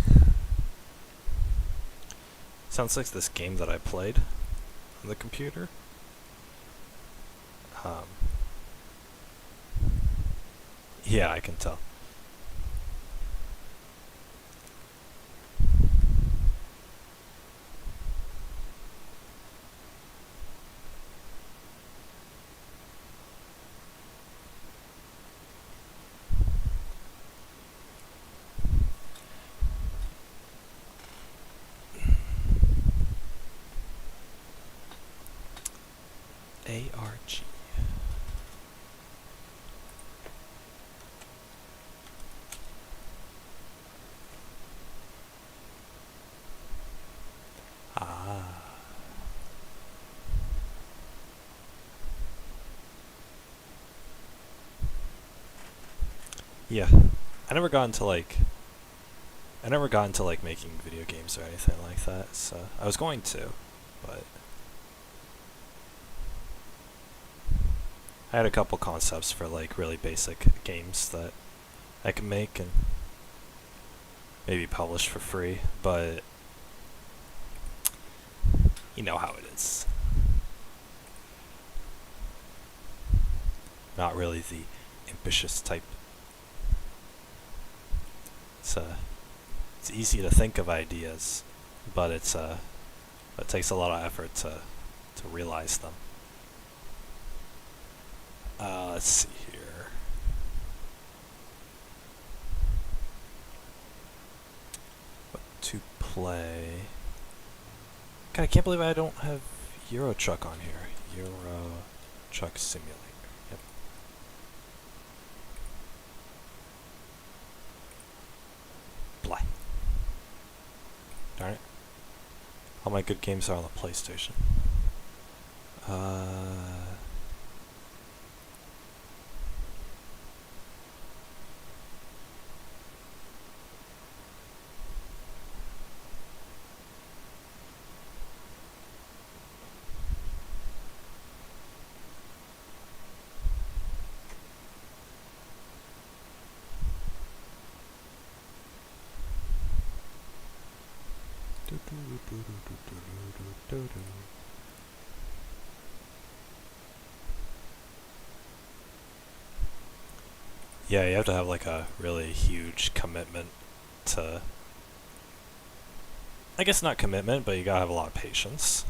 Sounds like this game that I played on the computer. Yeah, I can tell. ARG. Ah. Yeah. I never got into like making video games or anything like that, so I was going to, but I had a couple concepts for like really basic games that I could make and maybe publish for free, but you know how it is. Not really the ambitious type. It's easy to think of ideas, but it takes a lot of effort to realize them. Let's see here. What to play? God, I can't believe I don't have Euro Truck on here. Euro Truck Simulator. Yep. Blah. Darn it. All my good games are on the PlayStation. Yeah, you have to have like a really huge commitment to, I guess not commitment, but you gotta have a lot of patience.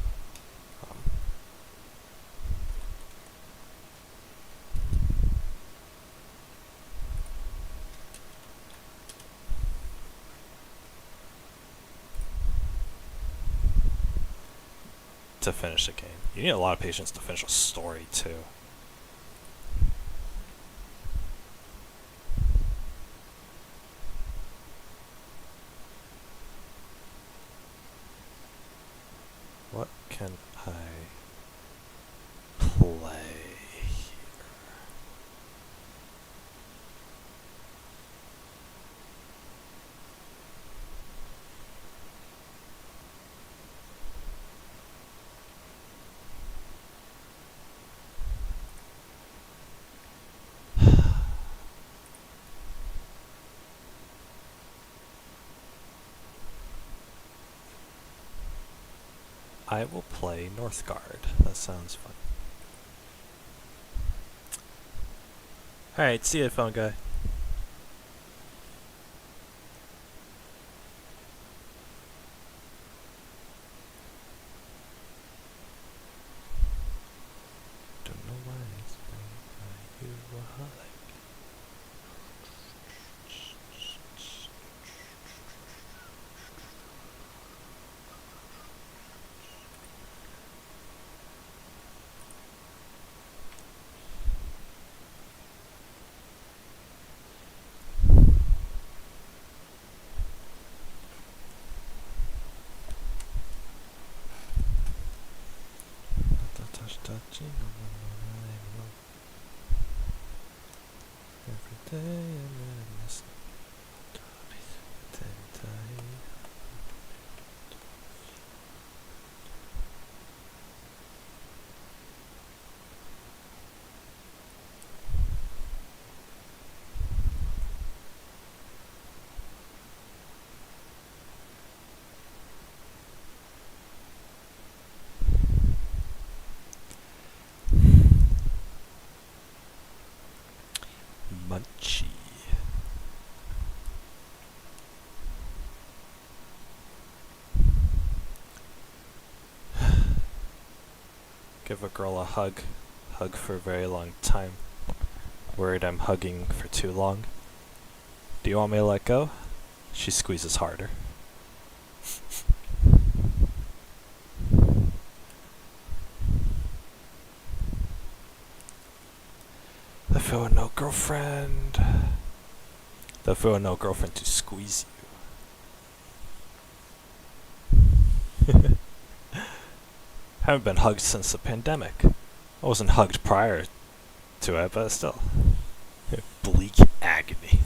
To finish a game. You need a lot of patience to finish a story too. What can I play here? I will play Northgard. That sounds fun. Alright, see you, phone guy. Don't know why it's you like. Touching every day and this. Munchy. Give a girl a hug. Hug for a very long time. Worried I'm hugging for too long. Do you want me to let go? She squeezes harder. I feel no girlfriend. I feel no girlfriend to squeeze you. Haven't been hugged since the pandemic. I wasn't hugged prior to it, but still. Bleak agony.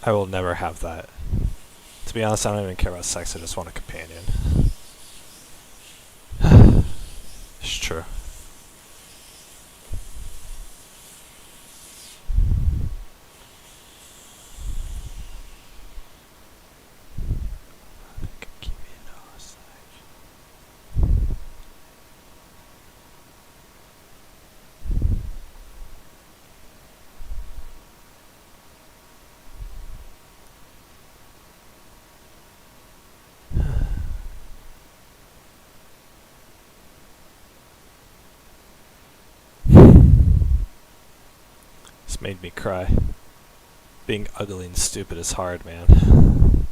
I will never have that. To be honest, I don't even care about sex, I just want a companion. It's true. This made me cry. Being ugly and stupid is hard, man.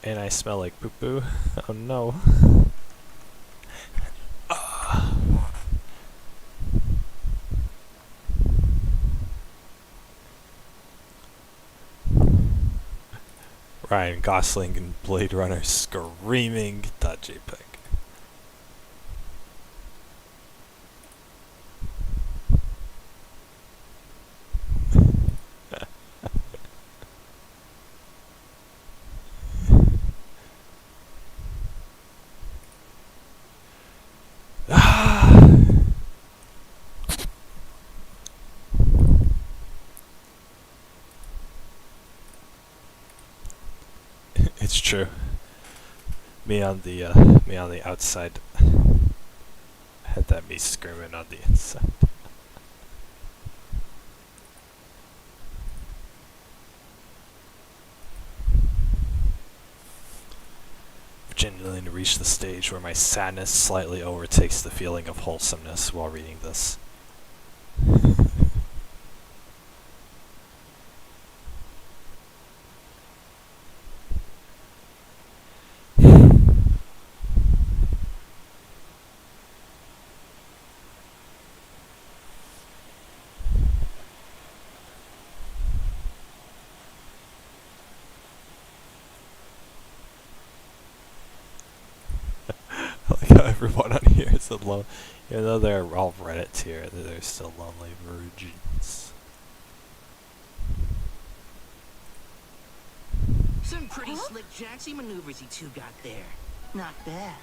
And I smell like poo-poo. Oh no. Ryan Gosling and Blade Runner screaming .jpg. It's true. Me on the outside had that me screaming on the inside. I've genuinely reached the stage where my sadness slightly overtakes the feeling of wholesomeness while reading this. Like how everyone on here is alone. Even though they're all Reddit tier, they're still lonely virgins. Some pretty slick jacksy maneuvers you two got there. Not bad.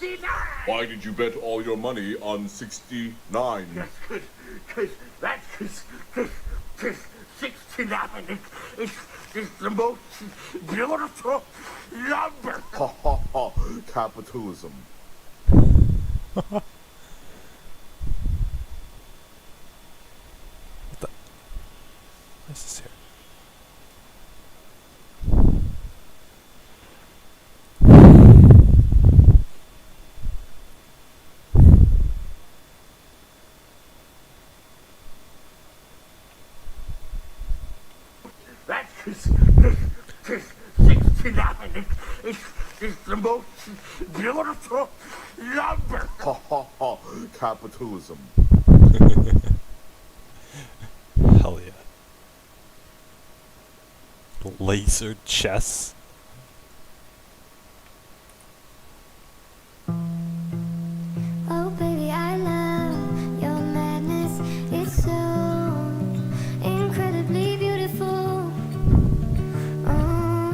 69! Why did you bet all your money on 69? Yes, cause that's 69. It's the most beautiful number. Ha ha ha, capitalism. What's this here? That's 69. It's the most beautiful number. Ha ha ha, capitalism. Hell yeah. Laser chess. Oh baby, I love your madness. It's so incredibly beautiful. Oh,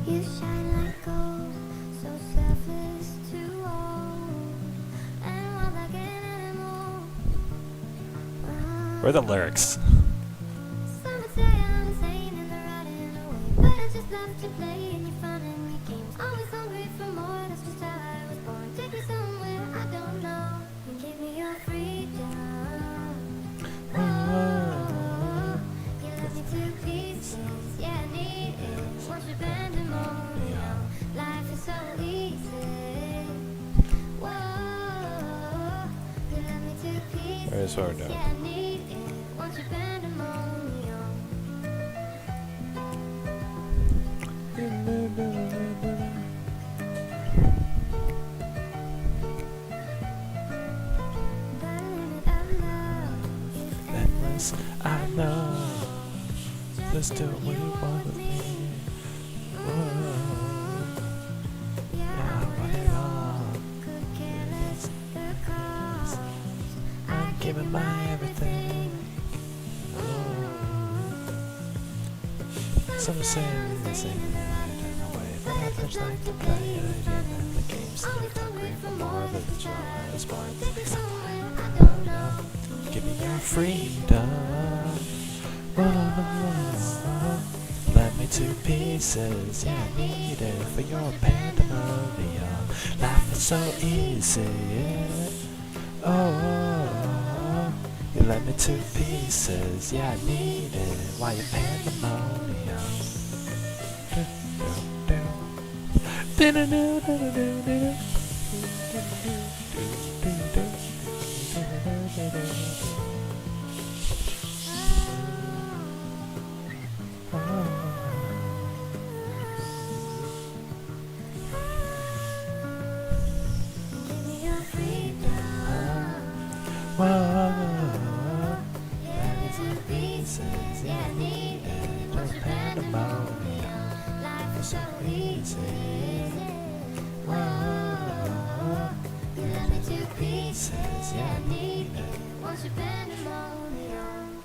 you shine like gold, so selfless to all, and wild like an animal. Where are the lyrics? Some would say I'm insane in the right and away, but I just love to play and you fun and your games. Always hungry for more, that's just how I was born. Take me somewhere I don't know and give me your freedom. Oh, you left me to pieces, yeah I need it. Worship pandemonium, life is so easy. Whoa, you left me to pieces, Where's our dog? yeah I need it. Worship pandemonium. Endless, I know. Just do what you want with me. Whoa. Yeah, I want it all. Yes, yes. I'm giving my everything. Some say I'm sing in a way, but I just like to play it again. And the game's still hungry for more than the joy is born. Give me your freedom. Whoa. Let me to pieces. Yeah, I need it for your pandemonium. Life is so easy. Oh, you let me to pieces. Yeah, I need it. Why you pandemonium? Whoa, let me to pieces. Yeah, I need it. Just pandemonium. Life is so easy. Whoa, you let me to pieces. Yeah, I need it. Won't you pandemonium?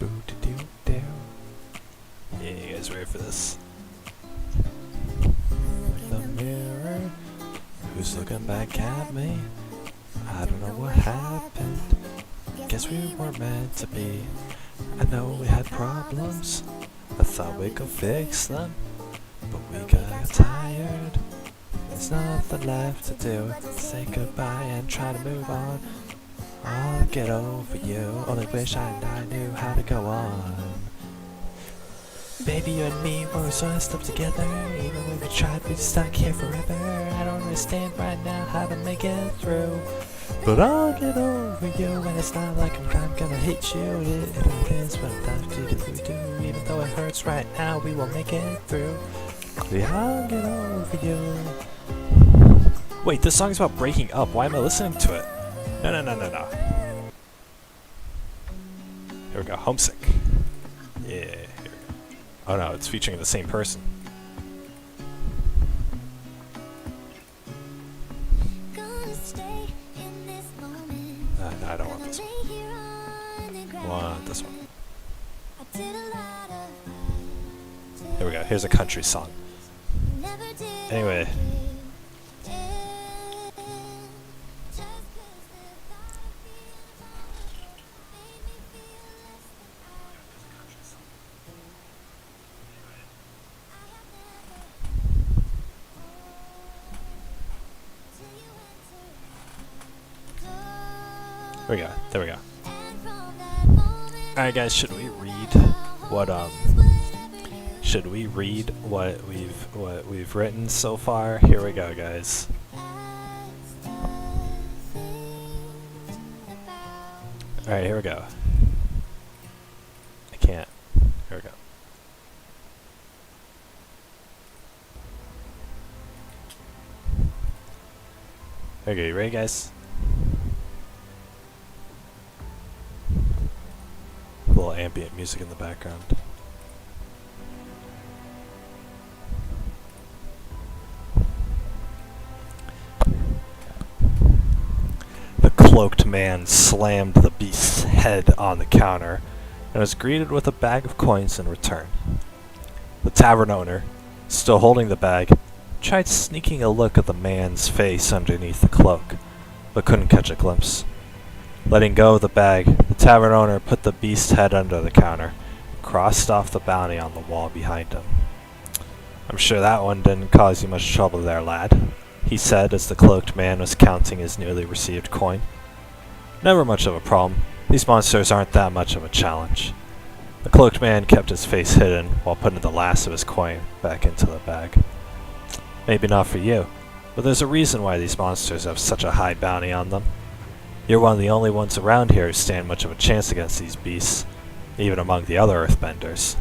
Boo-doo-doo-doo. Yeah, you guys ready for this? The mirror, who's looking back at me? I don't know what happened. Guess we were meant to be. I know we had problems. I thought we could fix them, but we got tired. There's nothing left to do. Say goodbye and try to move on. I'll get over you. Only wish I knew how to go on. Baby, you and me, we're so messed up together. Even when we tried, we'd stuck here forever. I don't understand right now how to make it through, but I'll get over you. And it's not like I'm gonna hit you. It is what I'm to do. Even though it hurts right now, we will make it through. I'll get over you. Wait, this song is about breaking up. Why am I listening to it? No. Here we go, Homesick. Yeah, here we go. Oh no, it's featuring the same person. No, I don't want this one. I want this one. There we go. Here's a country song. Anyway. There we go. There we go. Alright guys, should we read what we've written so far? Here we go, guys. Alright, here we go. I can't. Here we go. Okay, you ready, guys? A little ambient music in the background. The cloaked man slammed the beast's head on the counter and was greeted with a bag of coins in return. The tavern owner, still holding the bag, tried sneaking a look at the man's face underneath the cloak, but couldn't catch a glimpse. Letting go of the bag, the tavern owner put the beast's head under the counter and crossed off the bounty on the wall behind him. "I'm sure that one didn't cause you much trouble there, lad," he said as the cloaked man was counting his newly received coin. "Never much of a problem. These monsters aren't that much of a challenge." The cloaked man kept his face hidden while putting the last of his coin back into the bag. "Maybe not for you, but there's a reason why these monsters have such a high bounty on them. You're one of the only ones around here who stand much of a chance against these beasts, even among the other earthbenders.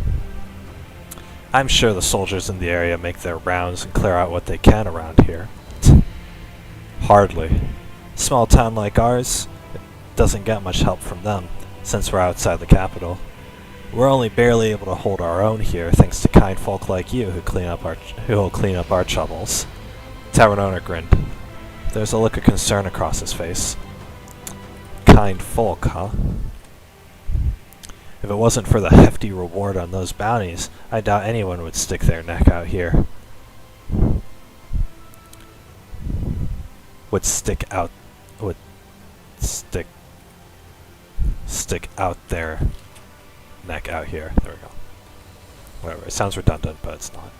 I'm sure the soldiers in the area make their rounds and clear out what they can around here." "Hardly. A small town like ours doesn't get much help from them, since we're outside the capital. We're only barely able to hold our own here, thanks to kind folk like you who'll clean up our troubles." Tavern owner grinned. There's a look of concern across his face. "Kind folk, huh? If it wasn't for the hefty reward on those bounties, I doubt anyone would stick their neck out here." Stick out their neck out here. There we go. Whatever, it sounds redundant, but it's not.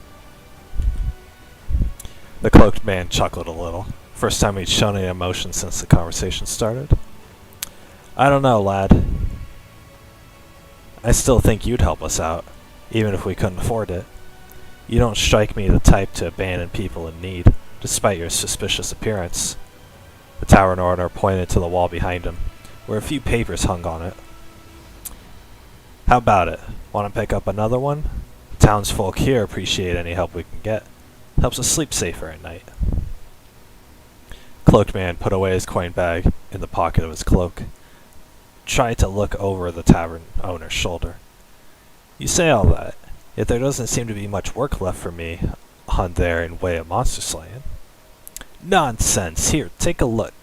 The cloaked man chuckled a little. First time he'd shown any emotion since the conversation started. "I don't know, lad. I still think you'd help us out, even if we couldn't afford it. You don't strike me the type to abandon people in need, despite your suspicious appearance." The tavern owner pointed to the wall behind him, where a few papers hung on it. "How about it? Want to pick up another one? The townsfolk here appreciate any help we can get. Helps us sleep safer at night." Cloaked man put away his coin bag in the pocket of his cloak. Tried to look over the tavern owner's shoulder. "You say all that, yet there doesn't seem to be much work left for me on there in way of monster slaying." "Nonsense! Here, take a look."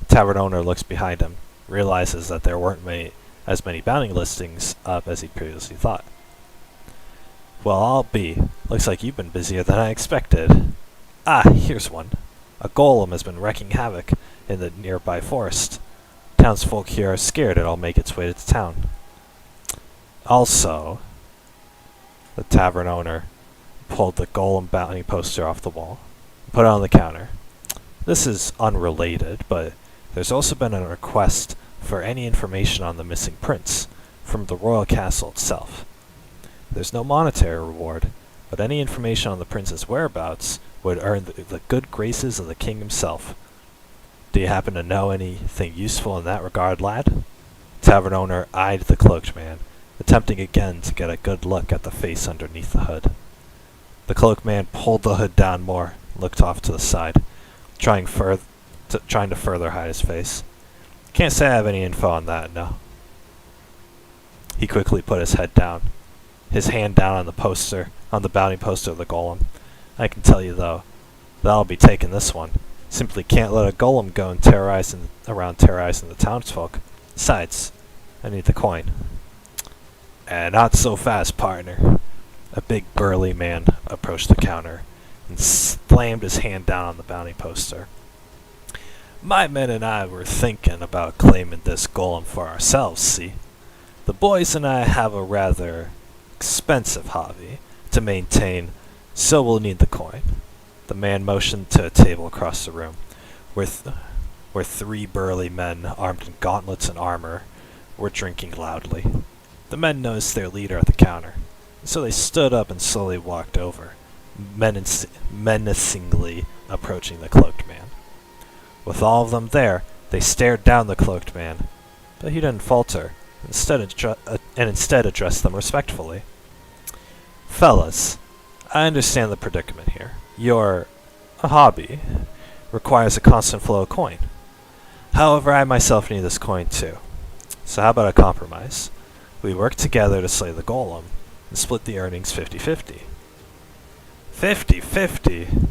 The tavern owner looks behind him, realizes that there weren't as many bounty listings up as he previously thought. "Well, I'll be. Looks like you've been busier than I expected. Ah, here's one. A golem has been wreaking havoc in the nearby forest. Townsfolk here are scared it'll make its way to town. Also," the tavern owner pulled the golem bounty poster off the wall and put it on the counter. "This is unrelated, but there's also been a request for any information on the missing prince from the royal castle itself. There's no monetary reward, but any information on the prince's whereabouts would earn the good graces of the king himself. Do you happen to know anything useful in that regard, lad?" Tavern owner eyed the cloaked man, attempting again to get a good look at the face underneath the hood. The cloaked man pulled the hood down more, and looked off to the side, trying to further hide his face. "Can't say I have any info on that, no." He quickly put his head down, his hand down on the bounty poster of the golem. "I can tell you though, that I'll be taking this one. Simply can't let a golem go and terrorizing the townsfolk. Besides, I need the coin." "Not so fast, partner. A big burly man approached the counter and slammed his hand down on the bounty poster. My men and I were thinking about claiming this golem for ourselves, see? The boys and I have a rather expensive hobby to maintain, so we'll need the coin. The man motioned to a table across the room, where 3 burly men armed in gauntlets and armor were drinking loudly. The men noticed their leader at the counter, so they stood up and slowly walked over, menacingly approaching the cloaked man. With all of them there, they stared down the cloaked man, but he didn't falter, instead addressed them respectfully. Fellas, I understand the predicament here. Your hobby requires a constant flow of coin. However, I myself need this coin too. So how about a compromise? We work together to slay the golem and split the earnings 50-50. 50-50?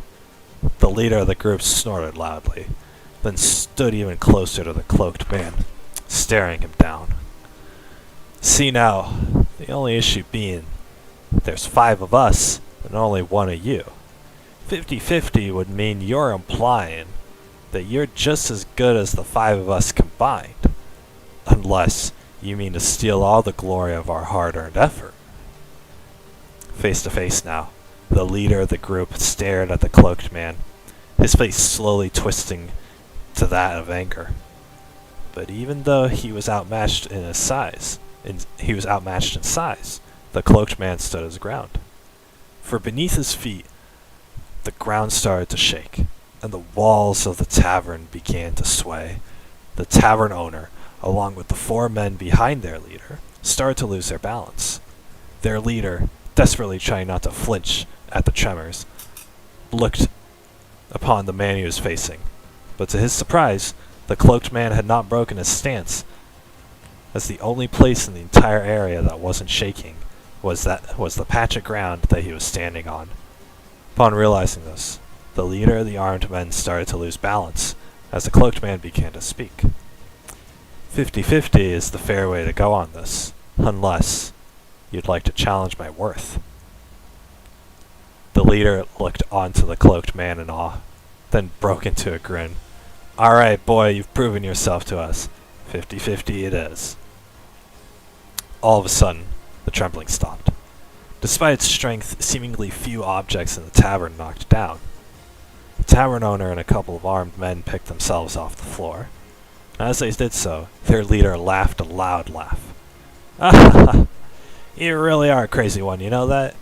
The leader of the group snorted loudly, then stood even closer to the cloaked man, staring him down. See now, the only issue being, there's 5 of us and only 1 of you. 50-50 would mean you're implying that you're just as good as the 5 of us combined. Unless you mean to steal all the glory of our hard-earned effort. Face to face now, the leader of the group stared at the cloaked man, his face slowly twisting to that of anger. But even though he was outmatched in size, the cloaked man stood his ground. For beneath his feet, the ground started to shake, and the walls of the tavern began to sway. The tavern owner, along with the 4 men behind their leader, started to lose their balance. Their leader, desperately trying not to flinch at the tremors, looked upon the man he was facing, but to his surprise, the cloaked man had not broken his stance, as the only place in the entire area that wasn't shaking was the patch of ground that he was standing on. Upon realizing this, the leader of the armed men started to lose balance as the cloaked man began to speak. 50-50 is the fair way to go on this, unless you'd like to challenge my worth. The leader looked onto the cloaked man in awe, then broke into a grin. Alright, boy, you've proven yourself to us. 50-50 it is. All of a sudden, the trembling stopped. Despite its strength, seemingly few objects in the tavern knocked down. The tavern owner and a couple of armed men picked themselves off the floor. As they did so, their leader laughed a loud laugh. Ah, you really are a crazy one, you know that?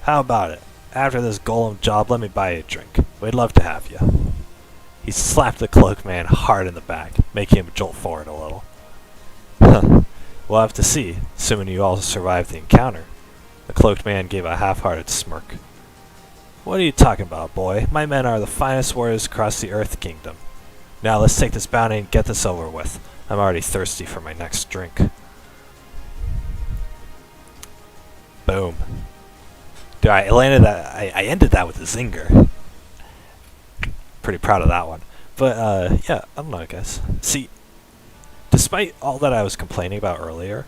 How about it? After this golem job, let me buy you a drink. We'd love to have you. He slapped the cloaked man hard in the back, making him jolt forward a little. We'll have to see, assuming you all survived the encounter. The cloaked man gave a half-hearted smirk. What are you talking about, boy? My men are the finest warriors across the Earth Kingdom. Now let's take this bounty and get this over with. I'm already thirsty for my next drink. Boom. Dude, I ended that with a zinger. Pretty proud of that one. But, yeah, I don't know, guys. See, despite all that I was complaining about earlier,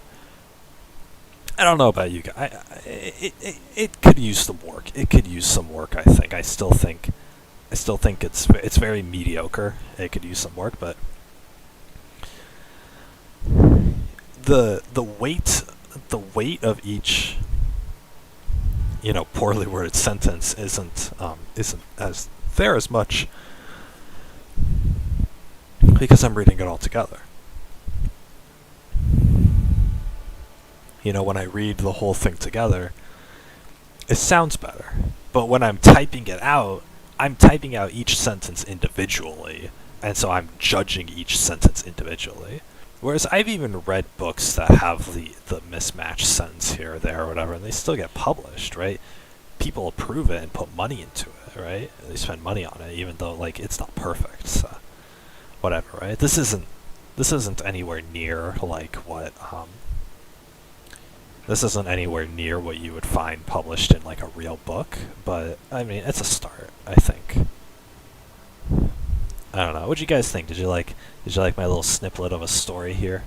I don't know about you guys. It could use some work. It could use some work, I think. I still think it's very mediocre. It could use some work, but the weight of each poorly worded sentence isn't as there as much because I'm reading it all together. When I read the whole thing together, it sounds better. But when I'm typing it out, I'm typing out each sentence individually, and so I'm judging each sentence individually. Whereas I've even read books that have the mismatched sentence here or there or whatever, and they still get published, right? People approve it and put money into it, right? They spend money on it, even though it's not perfect. So whatever, right? This isn't anywhere near this isn't anywhere near what you would find published in a real book, but I mean it's a start, I think. I don't know. What'd you guys think? Did you like my little snippet of a story here?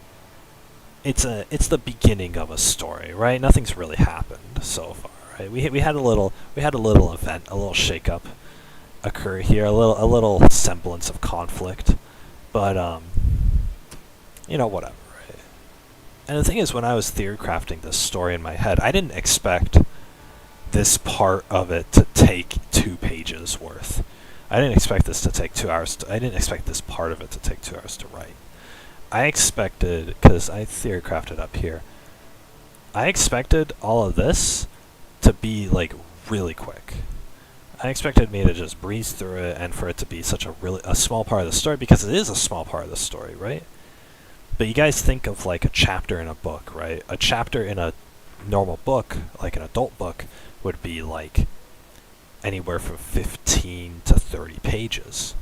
It's the beginning of a story, right? Nothing's really happened so far. right? We had a little event, a little shakeup occur here, a little semblance of conflict, but whatever, right? And the thing is, when I was theory crafting this story in my head, I didn't expect this part of it to take 2 pages worth. I didn't expect this to take 2 hours. I didn't expect this part of it to take 2 hours to write. I expected, because I theory crafted up here, I expected all of this to be like really quick. I expected me to just breeze through it and for it to be such a small part of the story, because it is a small part of the story, right? But you guys think of like a chapter in a book, right? A chapter in a normal book, like an adult book, would be like anywhere from 15 to 30 pages.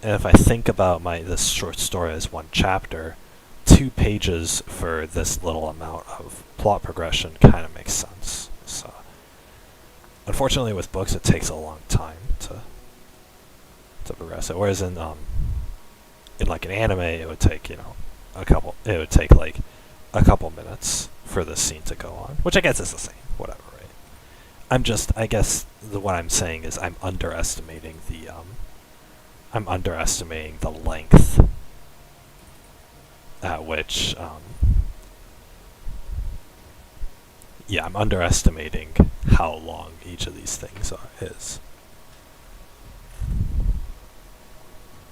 And if I think about this short story as one chapter, 2 pages for this little amount of plot progression kind of makes sense. So, unfortunately, with books, it takes a long time to progress it. Whereas in like an anime, it would take like a couple minutes for this scene to go on, which I guess is the same. Whatever, right? I guess what I'm saying is I'm underestimating the length at which, I'm underestimating how long each of these things is.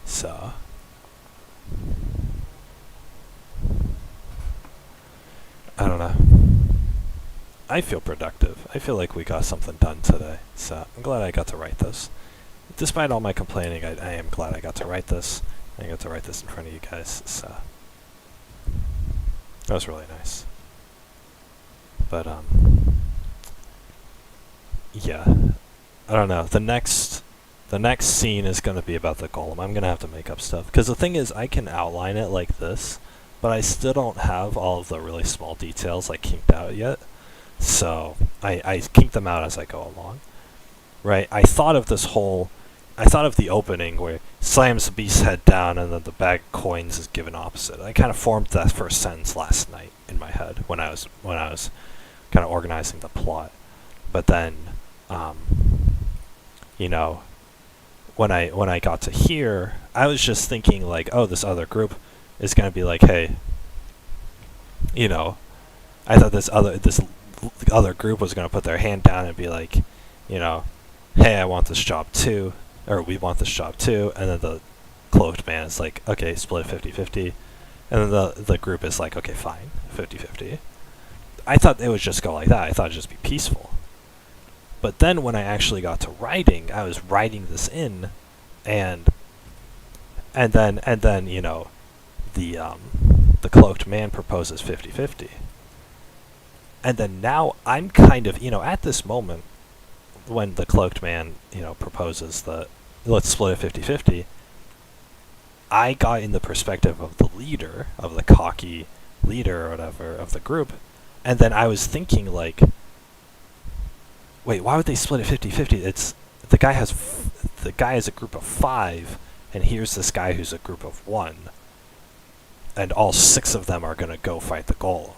So, I don't know. I feel productive. I feel like we got something done today. So, I'm glad I got to write this. Despite all my complaining, I am glad I got to write this. I got to write this in front of you guys, so that was really nice. But yeah, I don't know. The next scene is gonna be about the golem. I'm gonna have to make up stuff, because the thing is, I can outline it like this, but I still don't have all of the really small details like kinked out yet. So I kink them out as I go along. Right? I thought of the opening where slams the beast's head down and then the bag of coins is given opposite. I kind of formed that first sentence last night in my head when I was kind of organizing the plot. But then, when I got to here, I was just thinking like, oh, this other group is gonna be like, hey, I thought this other group was gonna put their hand down and be like, hey, I want this job too, or we want this job too, and then the cloaked man is like, okay, split 50-50, and then the group is like, okay, fine, 50-50. I thought it would just go like that. I thought it'd just be peaceful. But then when I actually got to writing, I was writing this in, and then the cloaked man proposes 50-50. And then now I'm kind of, at this moment, when the cloaked man, proposes the, let's split it 50-50, I got in the perspective of the leader, of the cocky leader or whatever, of the group, and then I was thinking like, wait, why would they split it 50-50? It's, the guy has a group of 5, and here's this guy who's a group of 1, and all 6 of them are gonna go fight the golem.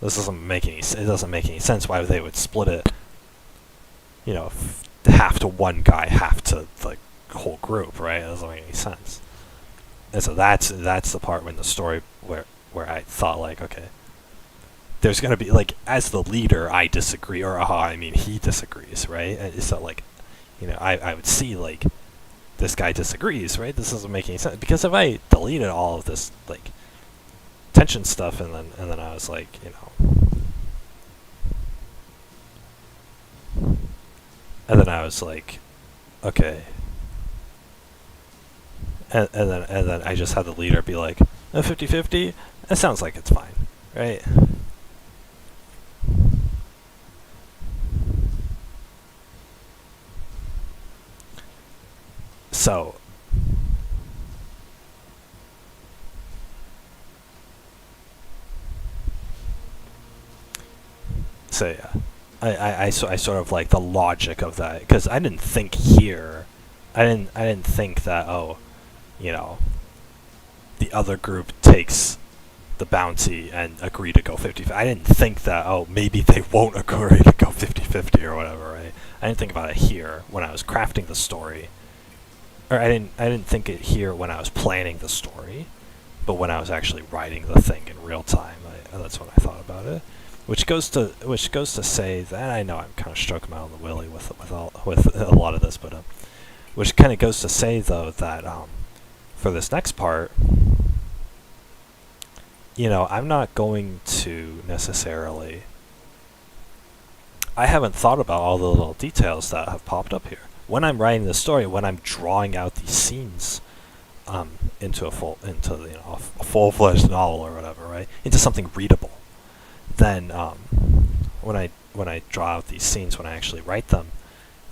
This doesn't make any sense why they would split it, half to one guy, half to the whole group, right? It doesn't make any sense. And so that's the part when the story where I thought like, okay, there's gonna be like, as the leader, I disagree, or he disagrees, right? And so like, I would see like, this guy disagrees, right? This doesn't make any sense, because if I deleted all of this like tension stuff and then I was like, and then I was like, okay, and then I just had the leader be like, 50-50, that sounds like it's fine, right? So yeah, I sort of like the logic of that, because I didn't think here, I didn't think that, the other group takes the bounty and agree to go 50. I didn't think that, oh, maybe they won't agree to go 50-50 or whatever, right? I didn't think about it here when I was crafting the story. Or I didn't think it here when I was planning the story, but when I was actually writing the thing in real time, that's when I thought about it. Which goes to say that I know I'm kind of stroking my own the willy with a lot of this, but which kind of goes to say though that for this next part, you know, I'm not going to necessarily. I haven't thought about all the little details that have popped up here. When I'm writing the story, when I'm drawing out these scenes into a full-fledged novel or whatever, right? Into something readable. Then when I draw out these scenes, when I actually write them,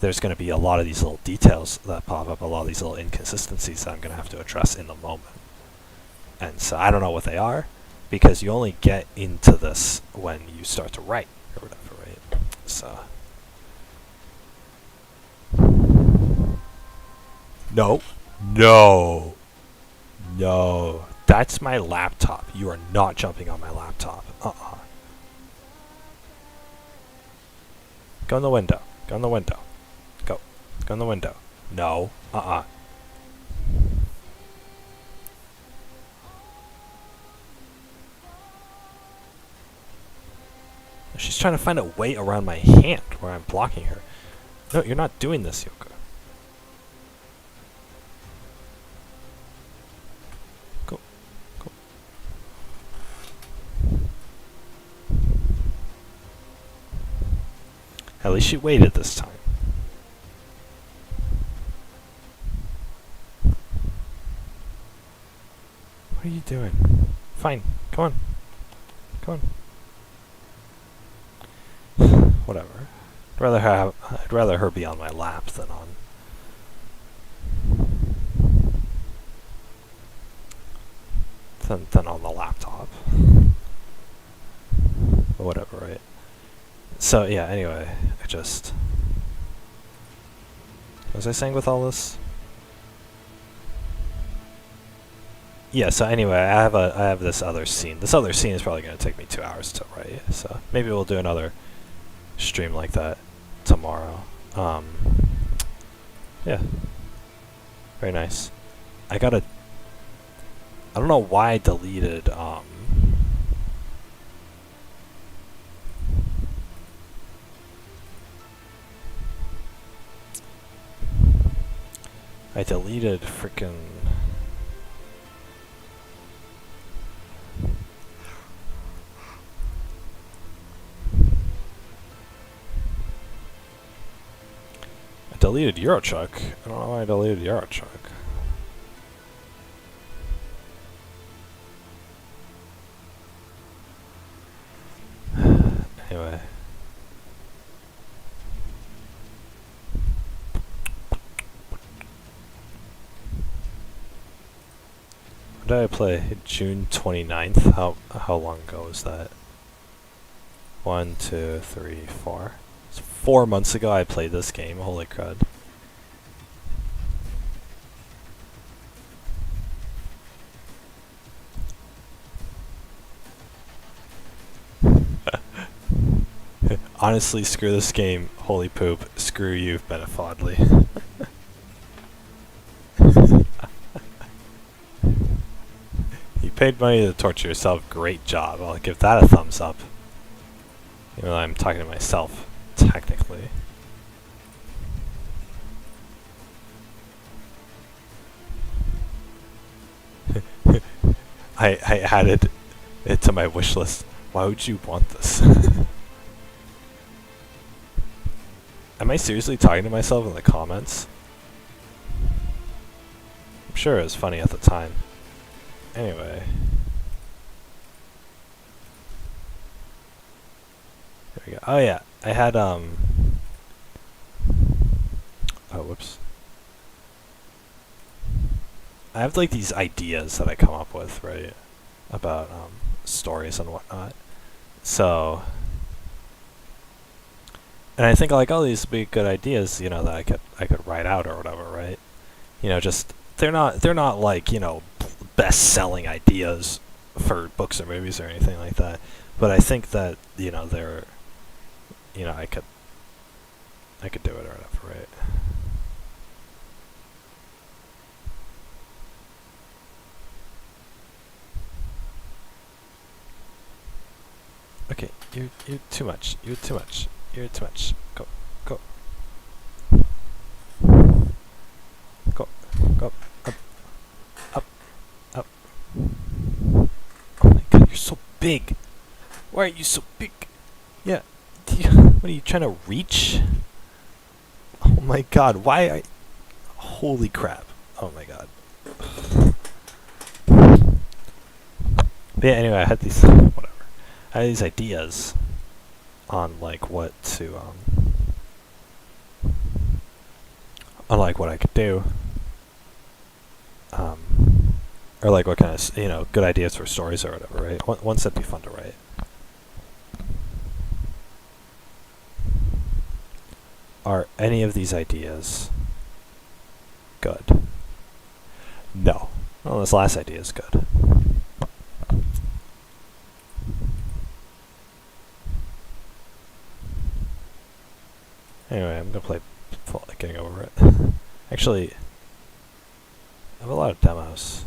there's going to be a lot of these little details that pop up, a lot of these little inconsistencies that I'm going to have to address in the moment. And so I don't know what they are, because you only get into this when you start to write or whatever, right? So. No. No. No. That's my laptop. You are not jumping on my laptop. Go in the window. Go in the window. Go. Go in the window. No. She's trying to find a way around my hand where I'm blocking her. No, you're not doing this, Yoko. Go. Go. At least she waited this time. What are you doing? Fine. Come on. Come on. Whatever. I'd rather her be on my lap than on the laptop. But whatever, right? So yeah. Anyway, what was I saying with all this? Yeah. So anyway, I have this other scene. This other scene is probably going to take me 2 hours to write. So maybe we'll do another stream like that tomorrow. Yeah. Very nice. I don't know why I deleted frickin' deleted Eurochuck. I don't know why I deleted Eurochuck. Anyway. When did I play? June 29th? How long ago was that? 1, 2, 3, 4. 4 months ago I played this game, holy crud. Honestly, screw this game, holy poop, screw you, Benefodly. You paid money to torture yourself, great job, I'll give that a thumbs up. Even though I'm talking to myself. Technically. I added it to my wish list. Why would you want this? Am I seriously talking to myself in the comments? I'm sure it was funny at the time. Anyway. There we go. Oh yeah. I had oh whoops. I have like these ideas that I come up with, right? About stories and whatnot. So and I think like, oh, these would be good ideas, you know, that I could write out or whatever, right? You know, just they're not like, you know, best selling ideas for books or movies or anything like that. But I think that they're, I could do it or whatever, right? Okay, you're too much. You're too much. You're too much. Go. Go. Go. Up. Up. Up. Oh my god, you're so big. Why are you so big? Yeah. What are you trying to reach? Oh my god, why holy crap. Oh my god. But yeah, anyway, I had these whatever. I had these ideas on like what to on like what I could do. Or like what kind of good ideas for stories or whatever, right? Once that'd be fun to write. Are any of these ideas good? No. Well, this last idea is good. Anyway, I'm gonna play getting over it. Actually, I have a lot of demos.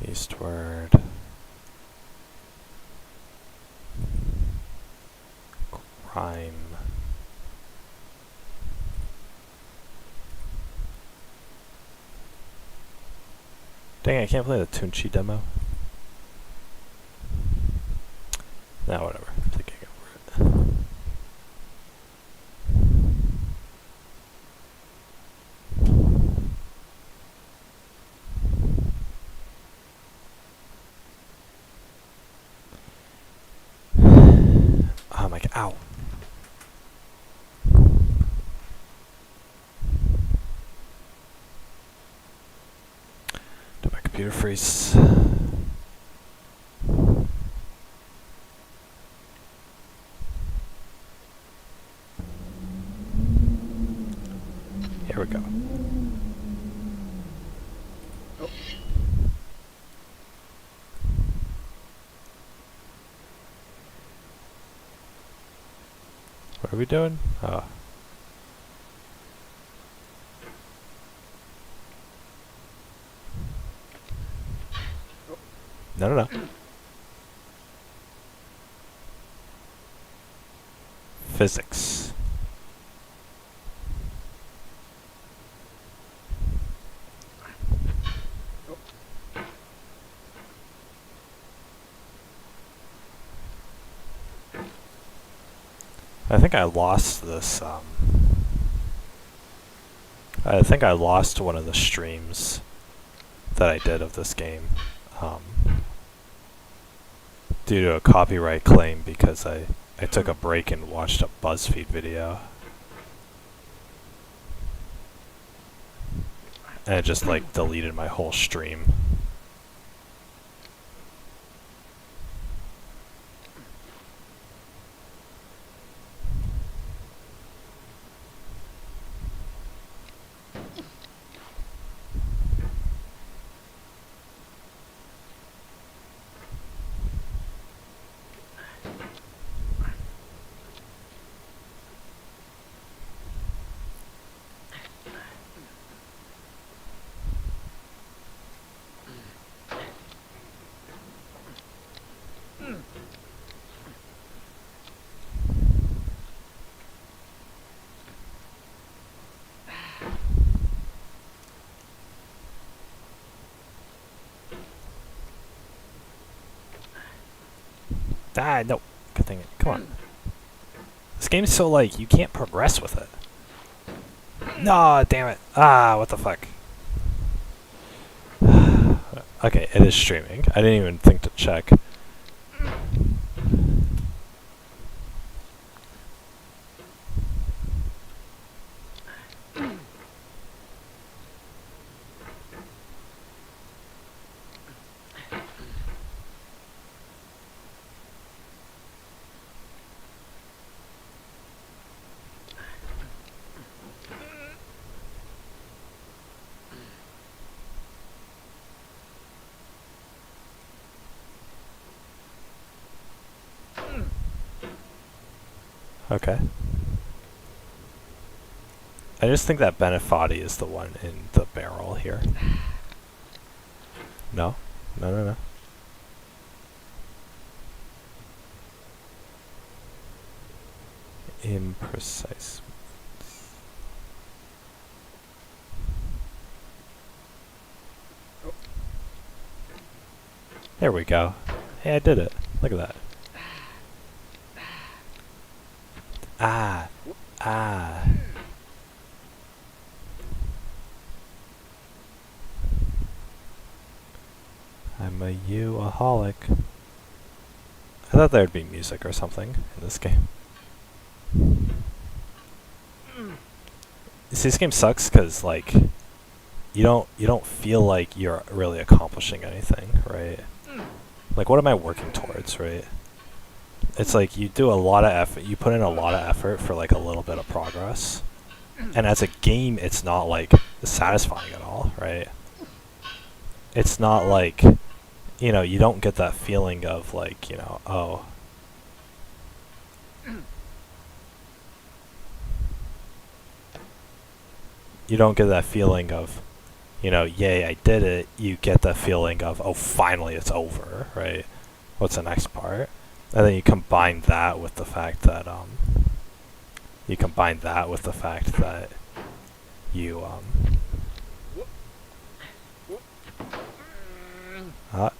Eastward. Crime. Dang, I can't play the Tunchi demo. Nah, whatever. I'm thinking over it. Oh my god, ow. Did my computer freeze? Here we go. What are we doing? Oh. No. Physics. I think I lost this, I think I lost one of the streams that I did of this game, due to a copyright claim because I took a break and watched a BuzzFeed video. And it just like deleted my whole stream. Ah, no. Good thing. Come on. This game's so, like, you can't progress with it. No, damn it. Ah, what the fuck. Okay, it is streaming. I didn't even think to check. Okay. I just think that Benefati is the one in the barrel here. No? No, no, no. Imprecise. There we go. Hey, I did it. Look at that. Ah. Ah. I'm a you-aholic. I thought there'd be music or something in this game. See, this game sucks because, like, you don't feel like you're really accomplishing anything, right? Like, what am I working towards, right? It's like you do a lot of effort, you put in a lot of effort for like a little bit of progress. And as a game, it's not like satisfying at all, right? It's not like, you know, you don't get that feeling of like, you know, oh. You don't get that feeling of, you know, yay, I did it. You get that feeling of, oh, finally it's over, right? What's the next part? And then you combine that with the fact that,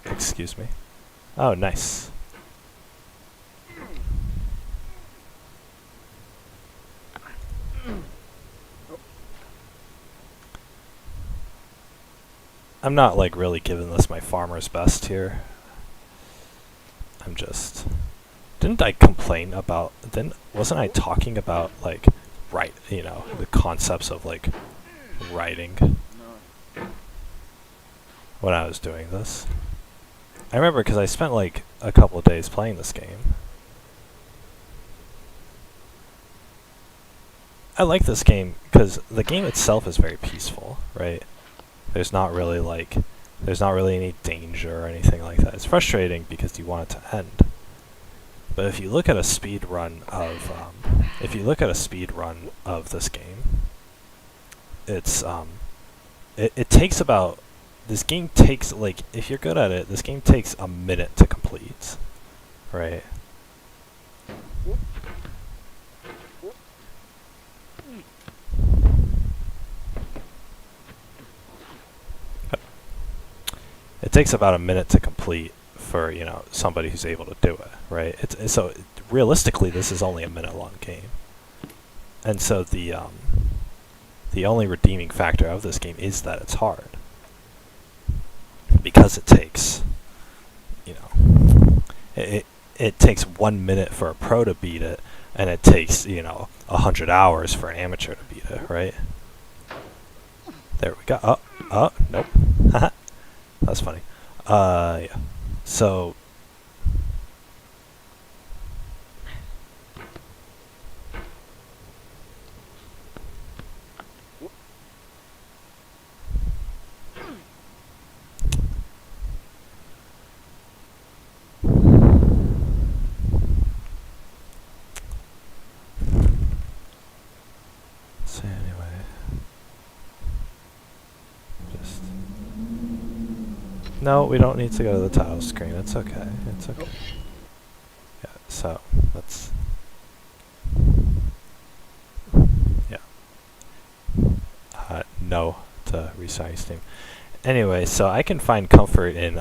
excuse me. Oh, nice. I'm not like really giving this my farmer's best here. I'm just... Didn't I complain about... Wasn't I talking about like, you know, the concepts of like writing when I was doing this? I remember because I spent like a couple of days playing this game. I like this game because the game itself is very peaceful, right? There's not really any danger or anything like that. It's frustrating because you want it to end. But if you look at a speed run of this game, it's it takes about, this game takes, like, if you're good at it, this game takes a minute to complete, right? It takes about a minute to complete for, you know, somebody who's able to do it, right? So realistically, this is only a minute-long game, and so the only redeeming factor of this game is that it's hard, because it takes, you know, it takes 1 minute for a pro to beat it, and it takes, you know, 100 hours for an amateur to beat it, right? There we go. Oh, nope. That's funny. Yeah. So... So anyway... Just... No, we don't need to go to the title screen. It's okay. It's okay. Yeah, so let's... Yeah. No to resize Steam. Anyway, so I can find comfort in,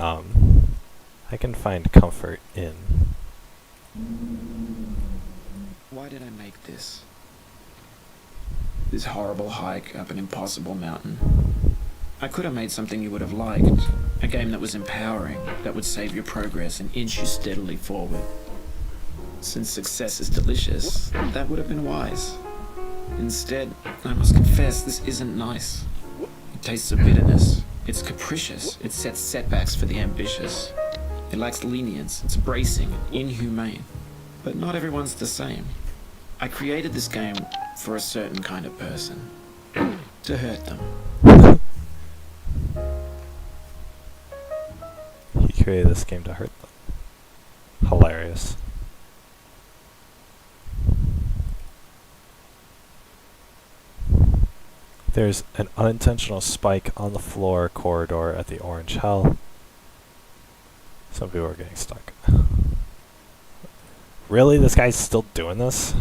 Why did I make this? This horrible hike up an impossible mountain. I could have made something you would have liked. A game that was empowering, that would save your progress and inch you steadily forward. Since success is delicious, that would have been wise. Instead, I must confess, this isn't nice. It tastes of bitterness. It's capricious. It sets setbacks for the ambitious. It lacks lenience. It's bracing, inhumane. But not everyone's the same. I created this game for a certain kind of person. To hurt them. He created this game to hurt them. Hilarious. There's an unintentional spike on the floor corridor at the Orange Hell. Some people are getting stuck. Really? This guy's still doing this?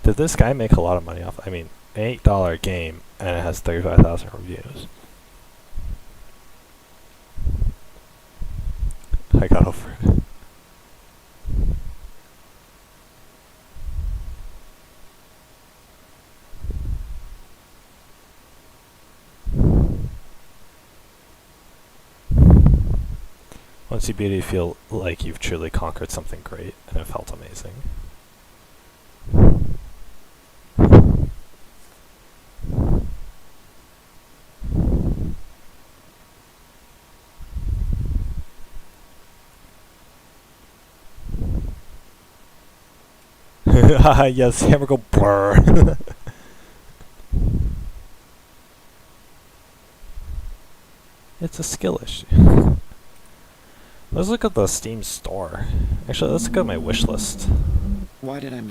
Did this guy make a lot of money off? I mean, $8 game and it has 35,000 reviews. I got over it. Once you beat it, you feel like you've truly conquered something great, and it felt amazing. Yes, hammer go blur. It's a skill issue. Let's look at the Steam store. Actually, let's look at my wish list. Why did I...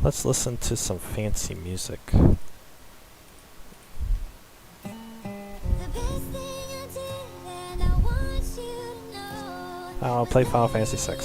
Let's listen to some fancy music. I'll play Final Fantasy VI.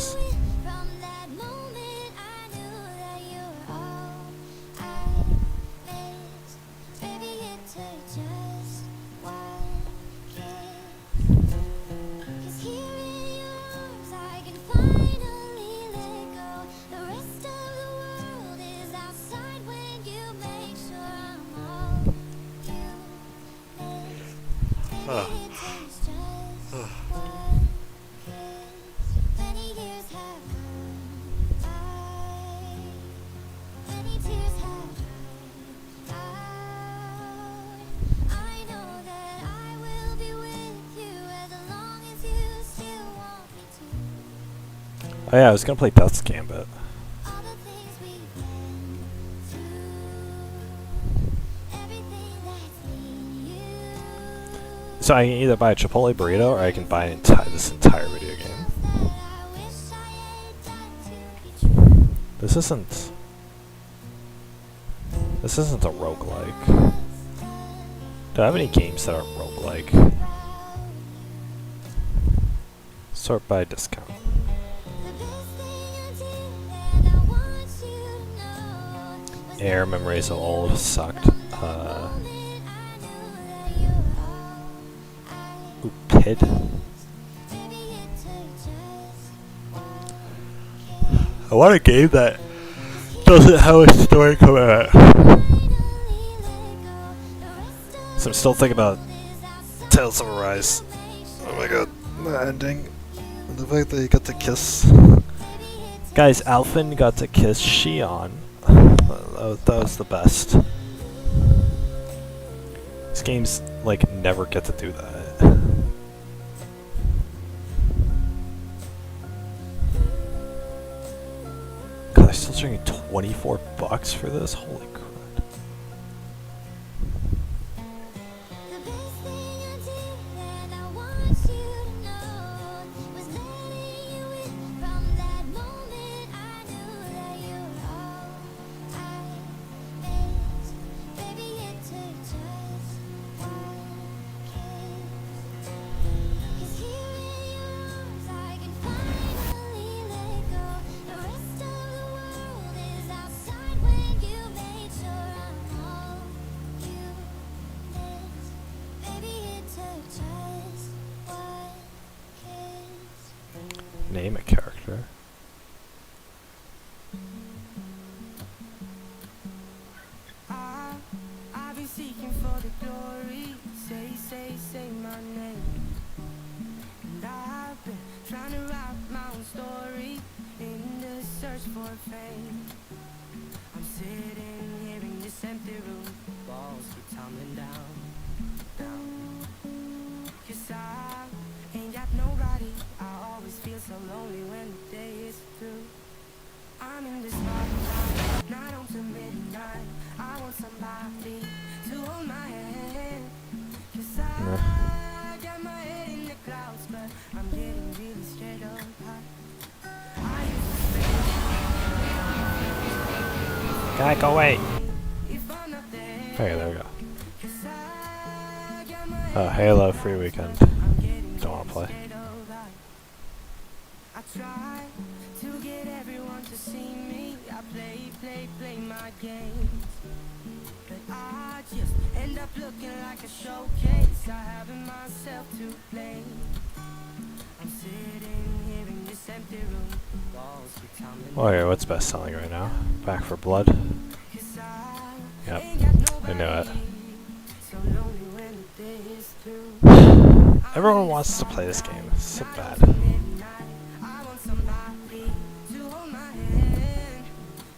Oh yeah, I was gonna play Death's Gambit. So I can either buy a Chipotle burrito or I can buy this entire video game. This isn't a roguelike. Do I have any games that are roguelike? Sort by discount. Air memories of old sucked. Ooh, Pid. I want a game that doesn't have a story coming out. So I'm still thinking about Tales of Arise. Oh my god, the ending. The fact that you got to kiss. Guys, Alphen got to kiss Shion. That was the best. These games, like, never get to do that. God, I'm still charging $24 for this? Holy crap. Name a character. I've been seeking for the glory. Say my name. And I've been trying to write my own story in the search for fame. I'm sitting here in this empty room, walls keep tumbling down. 'Cause I ain't got nobody. I always feel so lonely when the day is through. I'm in this spotlight, night on to midnight. I want somebody to hold my hand. 'Cause I Back away! Okay, there we go. Halo free weekend. Don't wanna play. I try to get everyone to see me. I play my games. But I just end up looking like a showcase. I haven't myself to blame. I'm sitting here in this empty room. Walls become Okay, what's best selling right now? Back for Blood? Yep, I knew it. so lonely when the day is through. Everyone wants to play this game. It's so bad. I want somebody to hold my hand.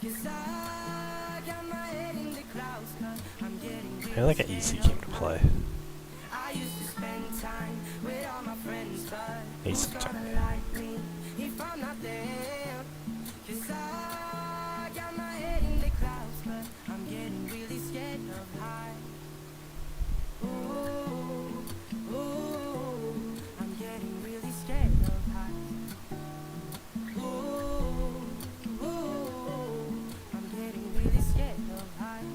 'Cause I got my head in the clouds. 'Cause I'm getting I like an easy game to play. I used to spend time with all my friends, but Easy who's gonna like me if I'm not there? 'Cause I got my head in the clouds, but I'm getting really scared of high. Ooh, ooh, I'm getting really scared of high. Ooh, ooh, I'm getting really scared of high.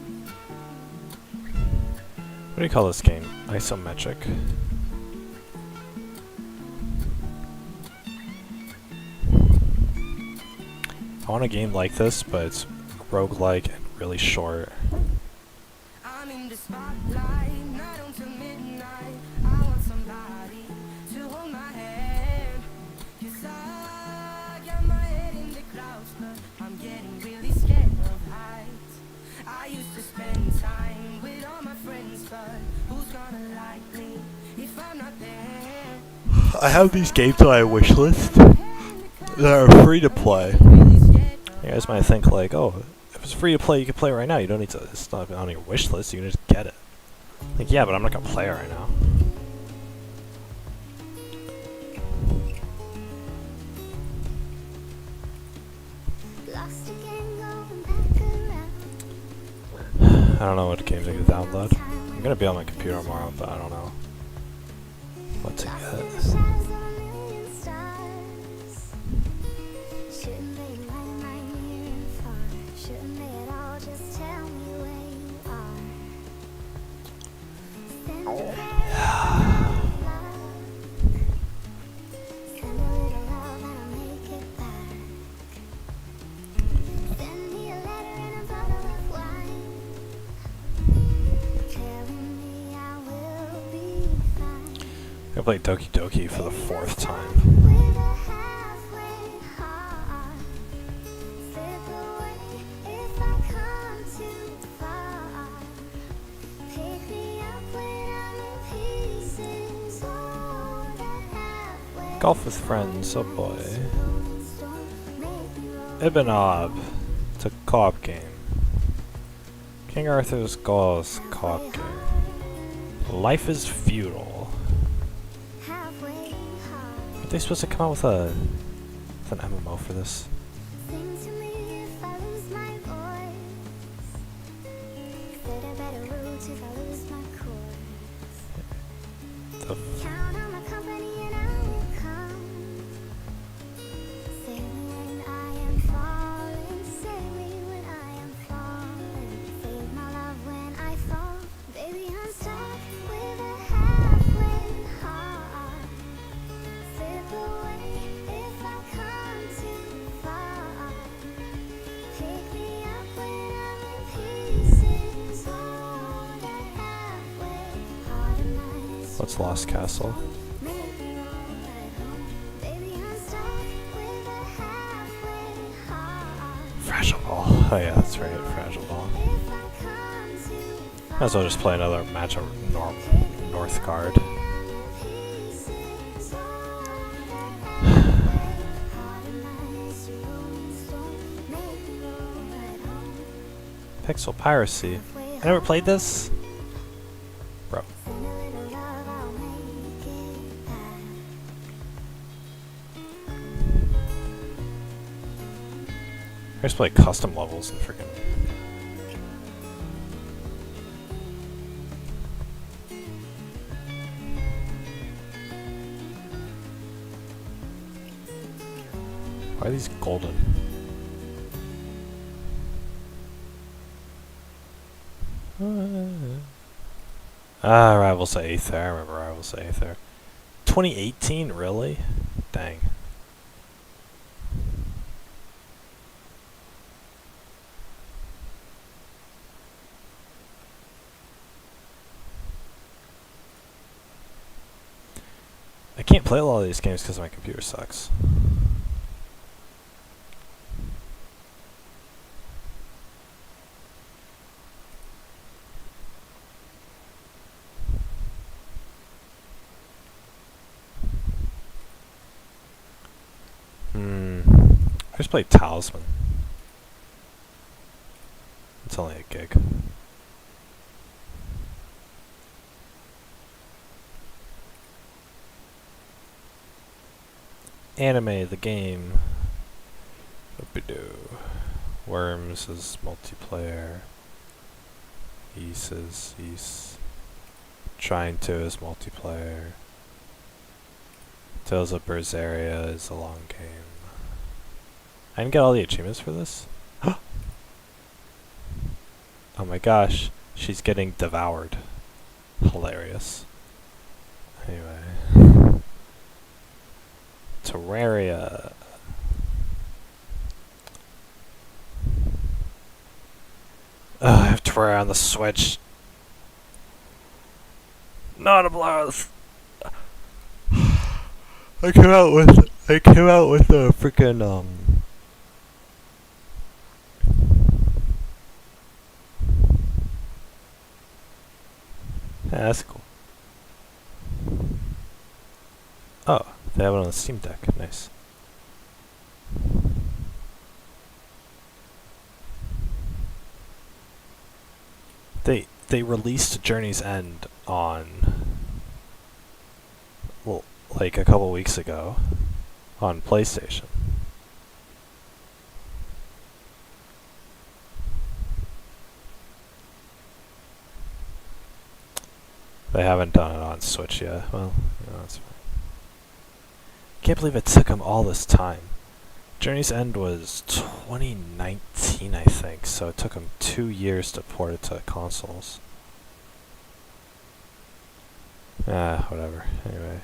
What do you call this game? Isometric? I want a game like this, but it's roguelike and really short. I'm in the spotlight, night until midnight. I want somebody to hold my hand. 'Cause I got my head in the clouds, but I'm getting really scared of heights. I used to spend time with all my friends, but who's gonna like me if I'm not there? I have these games on my wish list that are free to play. You guys might think like, oh, if it's free to play, you can play it right now. You don't need to. It's not on your wish list. You can just get it. Like, yeah, but I'm not gonna play it right now. Lost again, going back around. I don't know what games I can download. I'm gonna be on my computer tomorrow, but I don't know what to get. Shouldn't they lie right near and far? Shouldn't they at all just tell me where you are? Send a Send a little love and I'll make it back. Send me a letter and a bottle of wine, telling me I will be fine. I play Doki Doki for the 4th time. With a halfway heart, slip away if I come too far. Pick me up when I'm in pieces. Oh, that halfway Golf with friends, oh boy. Ibn Ob. It's a co-op game. King Arthur's Gauls co-op game. Life is Feudal. halfway heart. Are they supposed to come out with an MMO for this? Sing to me if I lose my voice. Said I better root if I lose my course. The Count on my company and I will come. Save me when I am falling. Save me when I am falling. Save my love when I fall. Baby, I'm stuck with a halfway heart. Slip away if I come too far. Pick me up when I'm in pieces. Oh, that halfway heart of mine is what's Lost Castle? make me roll right home. Baby, I'm stuck with a halfway heart. Fragile Ball. Oh yeah, that's right, Fragile Ball. If I come too Might as well just play another match of Northgard. pieces, oh, that halfway heart of mine is your rolling stone. Make me roll right home. Pixel Piracy. I never played this? Bro. Send a little love, I'll make it back. I just play custom levels and freaking. Why are these golden? Rivals Aether. I remember Rivals Aether. 2018, really? Dang. I can't play a lot of these games because my computer sucks. I just played Talisman. It's only a gig. Anime, the game. Whoopie-doo. Worms is multiplayer. Ys is Ys. Trine 2 is multiplayer. Tales of Berseria is a long game. I didn't get all the achievements for this? Oh my gosh, she's getting devoured. Hilarious. Anyway. Terraria. I have Terraria on the Switch. Not a blast. I came out with a freaking yeah, that's cool. Oh, they have it on the Steam Deck. Nice. They released Journey's End on, well, like a couple weeks ago on PlayStation. They haven't done it on Switch yet. Well, that's fine. Can't believe it took them all this time. Journey's End was 2019, I think, so it took them 2 years to port it to consoles. Whatever. Anyway.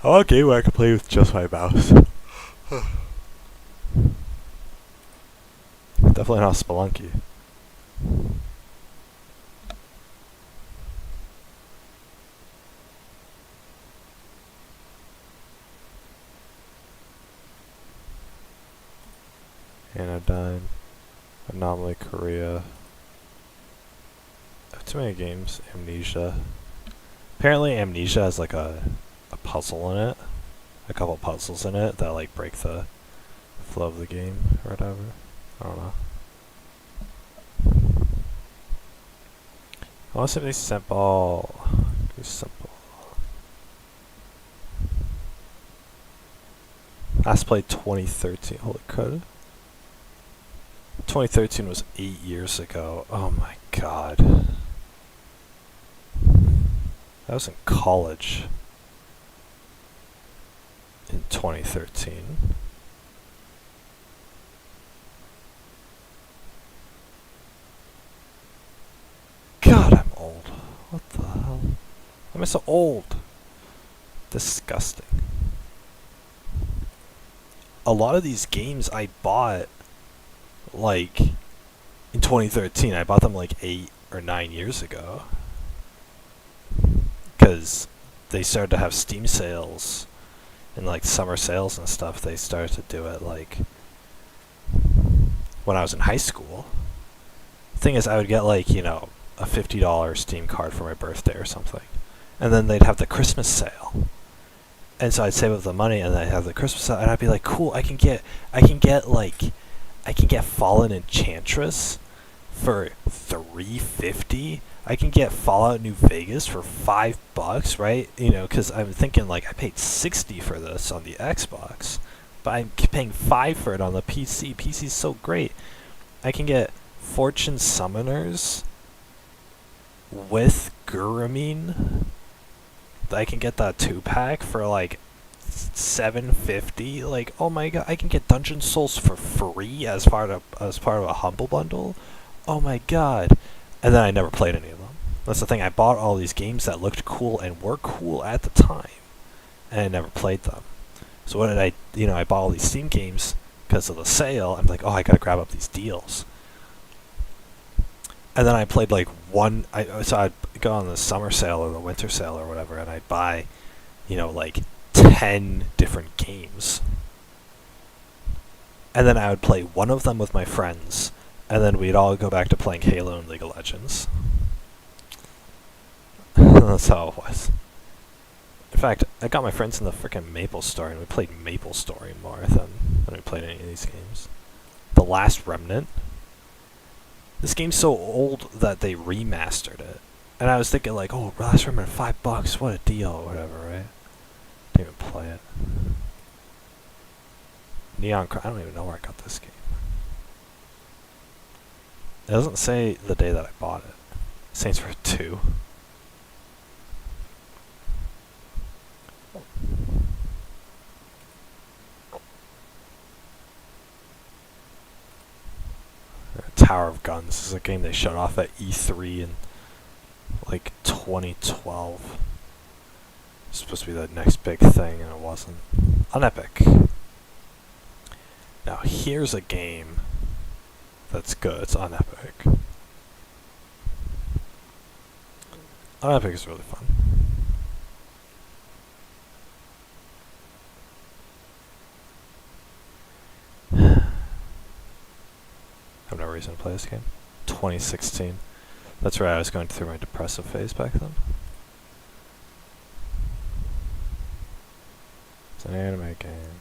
I want a game where I can play with just my mouse. Definitely not Spelunky. Anodyne, Anomaly Korea. I have too many games. Amnesia. Apparently Amnesia has like a puzzle in it. A couple puzzles in it that like break the flow of the game or whatever. I don't know. I want something simple. Be simple. Last played 2013. Holy crud. 2013 was 8 years ago. Oh my god. I was in college in 2013. God, I'm old. What the hell? Why am I so old? Disgusting. A lot of these games I bought like in 2013. I bought them like 8 or 9 years ago. Because they started to have Steam sales and like summer sales and stuff. They started to do it like when I was in high school. The thing is, I would get like, you know, a $50 Steam card for my birthday or something. And then they'd have the Christmas sale. And so I'd save up the money and I'd have the Christmas sale and I'd be like, cool, I can get Fallen Enchantress for $3.50. I can get Fallout New Vegas for $5, right? You know, because I'm thinking like I paid $60 for this on the Xbox, but I'm paying $5 for it on the PC. PC's so great. I can get Fortune Summoners with Guramine. I can get that 2-pack for like $7.50. Like, oh my god, I can get Dungeon Souls for free as part of a Humble Bundle. Oh my god. And then I never played any of them. That's the thing. I bought all these games that looked cool and were cool at the time, and I never played them. So what did I? I bought all these Steam games because of the sale. I'm like, oh, I gotta grab up these deals. And then I played like one. So I'd go on the summer sale or the winter sale or whatever, and I'd buy, like 10 different games. And then I would play one of them with my friends, and then we'd all go back to playing Halo and League of Legends. That's how it was. In fact, I got my friends in the frickin' Maple Story, and we played Maple Story more than we played any of these games. The Last Remnant. This game's so old that they remastered it. And I was thinking like, oh, Last Remnant, $5, what a deal, or whatever, right? Didn't even play it. I don't even know where I got this game. It doesn't say the day that I bought it. Saints Row 2. Tower of Guns. This is a game they showed off at E3 in like 2012. It's supposed to be the next big thing, and it wasn't. On Epic. Now here's a game that's good. It's on Epic. On Epic is really fun. I have no reason to play this game. 2016. That's right, I was going through my depressive phase back then. It's an anime game.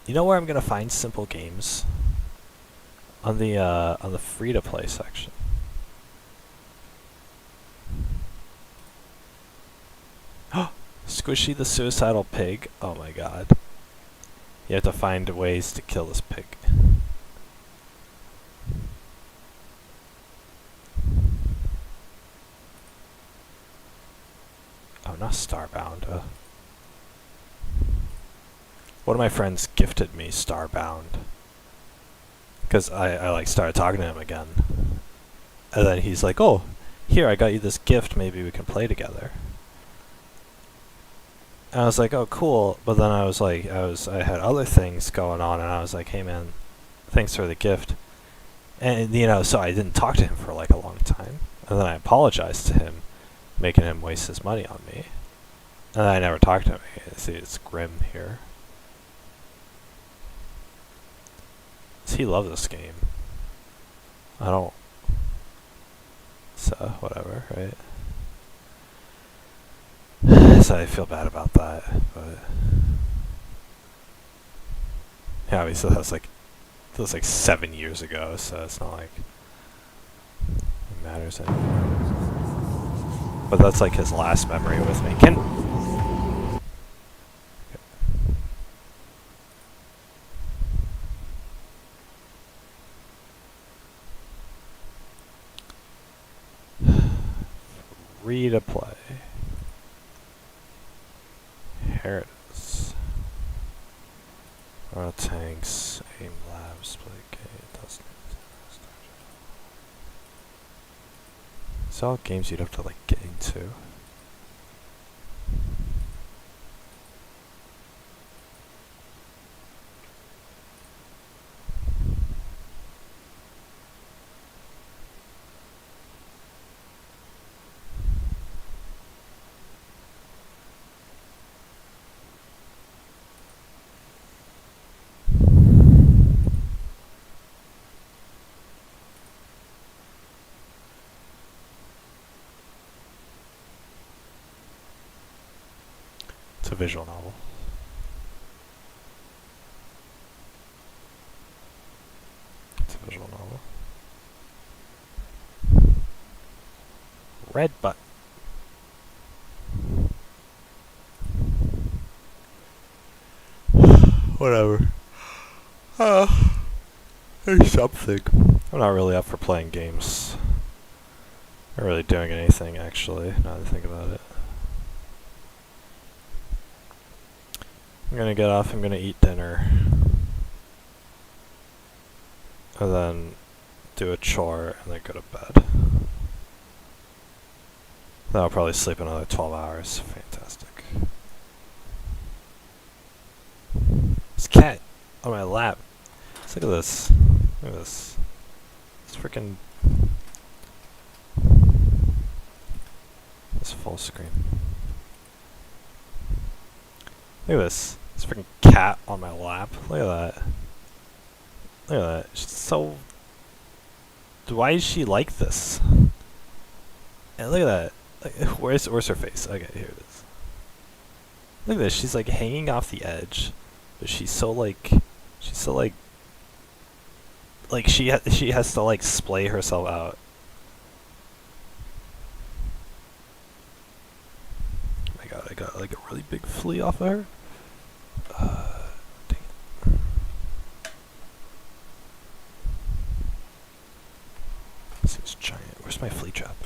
You know where I'm gonna find simple games? On the free-to-play section. Squishy the Suicidal Pig. Oh my god. You have to find ways to kill this pig. Oh, not Starbound. One of my friends gifted me Starbound. Because I like started talking to him again. And then he's like, oh, here, I got you this gift, maybe we can play together. And I was like, oh, cool. But then I was like, I had other things going on, and I was like, hey man, thanks for the gift. And so I didn't talk to him for like a long time. And then I apologized to him, making him waste his money on me. And then I never talked to him. See, it's grim here. He loved this game. I don't. So, whatever, right? So I feel bad about that, but yeah, obviously that was like 7 years ago, so it's not like it matters anymore. But that's like his last memory with me. Free to play. Here it is. Tanks, aim labs, play game, doesn't it? It's all games you'd have to like get into. It's a visual novel. It's a visual novel. Red button. Whatever. There's something. I'm not really up for playing games Not really doing anything, actually, now that I think about it. I'm gonna get off, I'm gonna eat dinner. And then do a chore, and then go to bed. Then I'll probably sleep another 12 hours. Fantastic. This cat on my lap. Let's look at this. Look at this. It's freaking... This full screen. Look at this. This freaking cat on my lap. Look at that. Look at that. She's so... Why is she like this? And look at that. Like, where's her face? Okay, here it is. Look at this. She's like hanging off the edge, but she's so like she has to like splay herself out. Oh my god, I got like a really big flea off of her. Dang it. Seems giant. Where's my flea trap?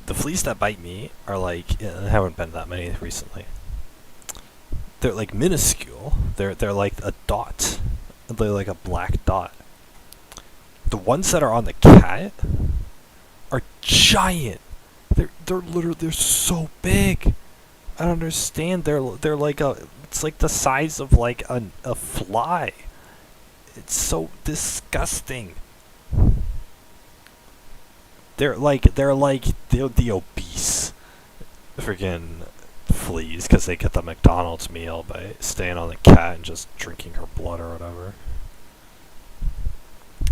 The fleas that bite me are like, there haven't been that many recently. They're like minuscule. They're like a dot. They're like a black dot. The ones that are on the cat are giant. They're literally, they're so big. I don't understand. They're like it's like the size of like a fly. It's so disgusting. They're the obese freaking fleas because they get the McDonald's meal by staying on the cat and just drinking her blood or whatever.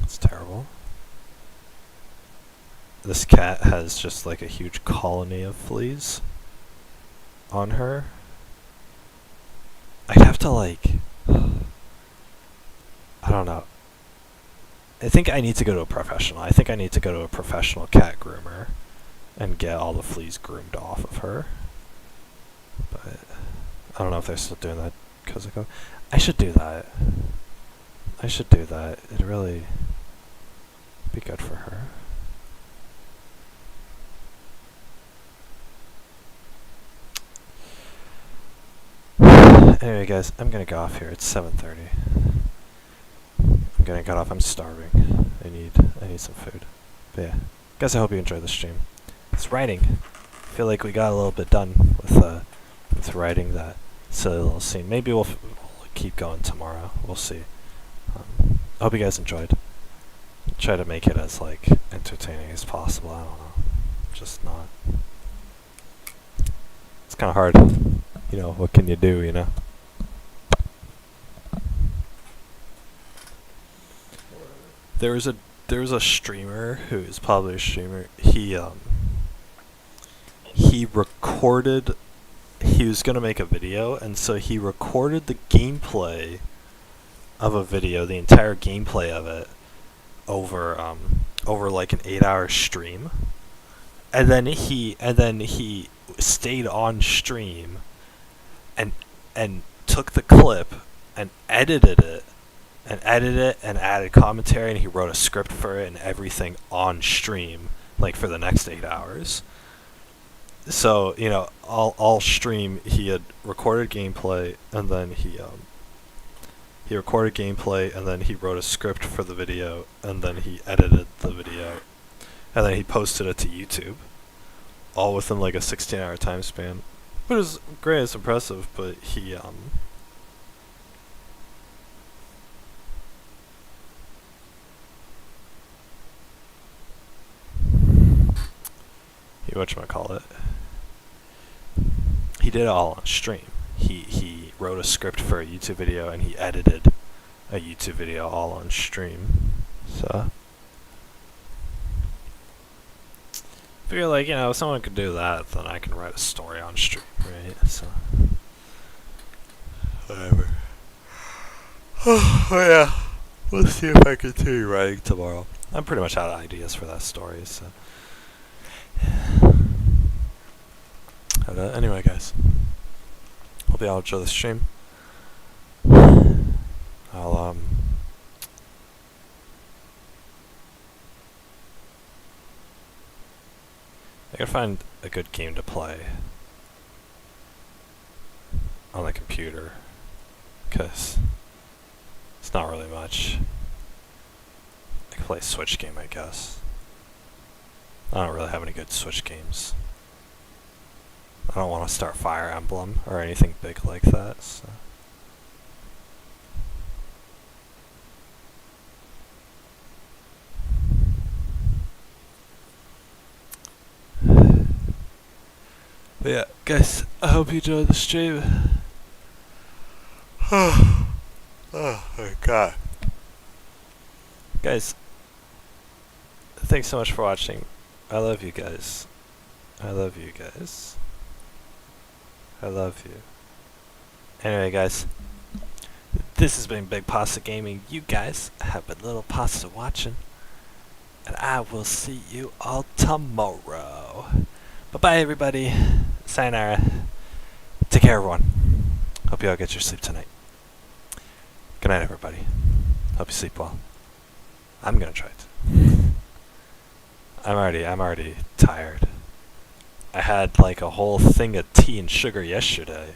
It's terrible. This cat has just like a huge colony of fleas on her. I'd have to like... I don't know. I think I need to go to a professional. I think I need to go to a professional cat groomer and get all the fleas groomed off of her. But I don't know if they're still doing that because of COVID. I should do that. I should do that. It'd really be good for her. Anyway, guys, I'm gonna go off here. It's 7:30. I'm gonna get off. I'm starving. I need some food. But yeah, guys, I hope you enjoyed the stream. It's writing. I feel like we got a little bit done with writing that silly little scene. Maybe we'll keep going tomorrow. We'll see. I hope you guys enjoyed. Try to make it as like entertaining as possible. I don't know. Just not. It's kind of hard. You know, what can you do? You know. There was a streamer who is probably a streamer. He recorded. He was gonna make a video, and so he recorded the gameplay of a video, the entire gameplay of it, over like an 8-hour stream, and then he stayed on stream, and took the clip and edited it. And added commentary, and he wrote a script for it and everything on stream, like for the next 8 hours. So, you know, all stream he had recorded gameplay, and then he recorded gameplay, and then he wrote a script for the video, and then he edited the video, and then he posted it to YouTube, all within like a 16-hour time span. Which is great, it's impressive, but he whatchamacallit, he did it all on stream. He wrote a script for a YouTube video, and he edited a YouTube video all on stream. So figure, like, you know, if someone could do that, then I can write a story on stream, right? So whatever. Oh yeah, we'll see if I continue writing tomorrow. I'm pretty much out of ideas for that story, so But, anyway, guys, hope y'all enjoy the stream. I'll I gotta find a good game to play on the computer, because it's not really much. I can play a Switch game, I guess. I don't really have any good Switch games. I don't want to start Fire Emblem or anything big like that, so. But yeah, guys, I hope you enjoyed the stream. Oh my god. Guys, thanks so much for watching. I love you guys. I love you guys. I love you. Anyway, guys, this has been Big Pasta Gaming. You guys have been Little Pasta watching. And I will see you all tomorrow. Bye-bye, everybody. Sayonara. Take care, everyone. Hope you all get your sleep tonight. Good night, everybody. Hope you sleep well. I'm gonna try to. I'm already tired. I had like a whole thing of tea and sugar yesterday,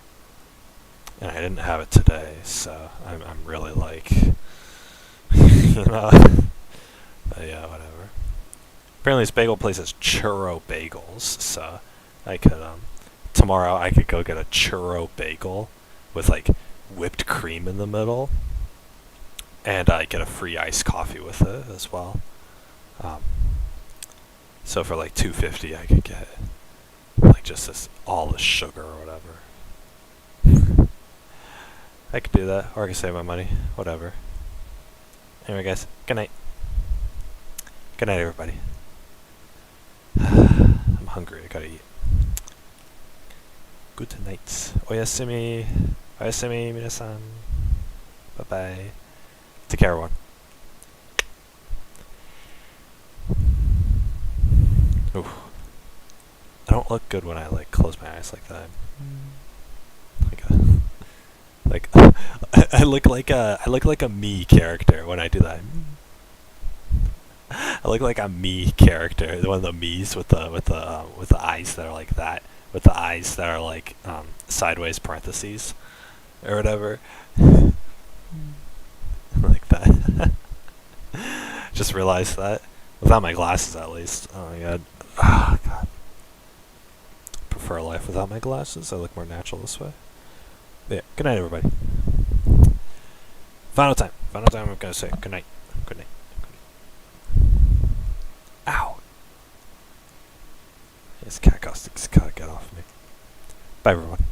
and I didn't have it today, so I'm really like, you know. Yeah, whatever. Apparently this bagel place has churro bagels, so I could tomorrow I could go get a churro bagel with like whipped cream in the middle, and I get a free iced coffee with it as well. So for like $2.50 I could get like just this all the sugar or whatever. I could do that, or I could save my money, whatever. Anyway, guys, good night. Good night, everybody. I'm hungry. I gotta eat. Good night. Oyasumi. Oyasumi, minasan. Bye bye. Take care, everyone. Ooh. I don't look good when I like close my eyes like that. Like I look like a me character when I do that. I look like a me character, one of the me's with the eyes that are like that, with the eyes that are like sideways parentheses or whatever, like that. Just realized that without my glasses, at least. Oh my god. Oh god. Prefer a life without my glasses. I look more natural this way. But yeah. Good night, everybody. Final time. Final time. I'm gonna say good night. Good night. Ow. This cat caustic's gotta get off me. Bye, everyone.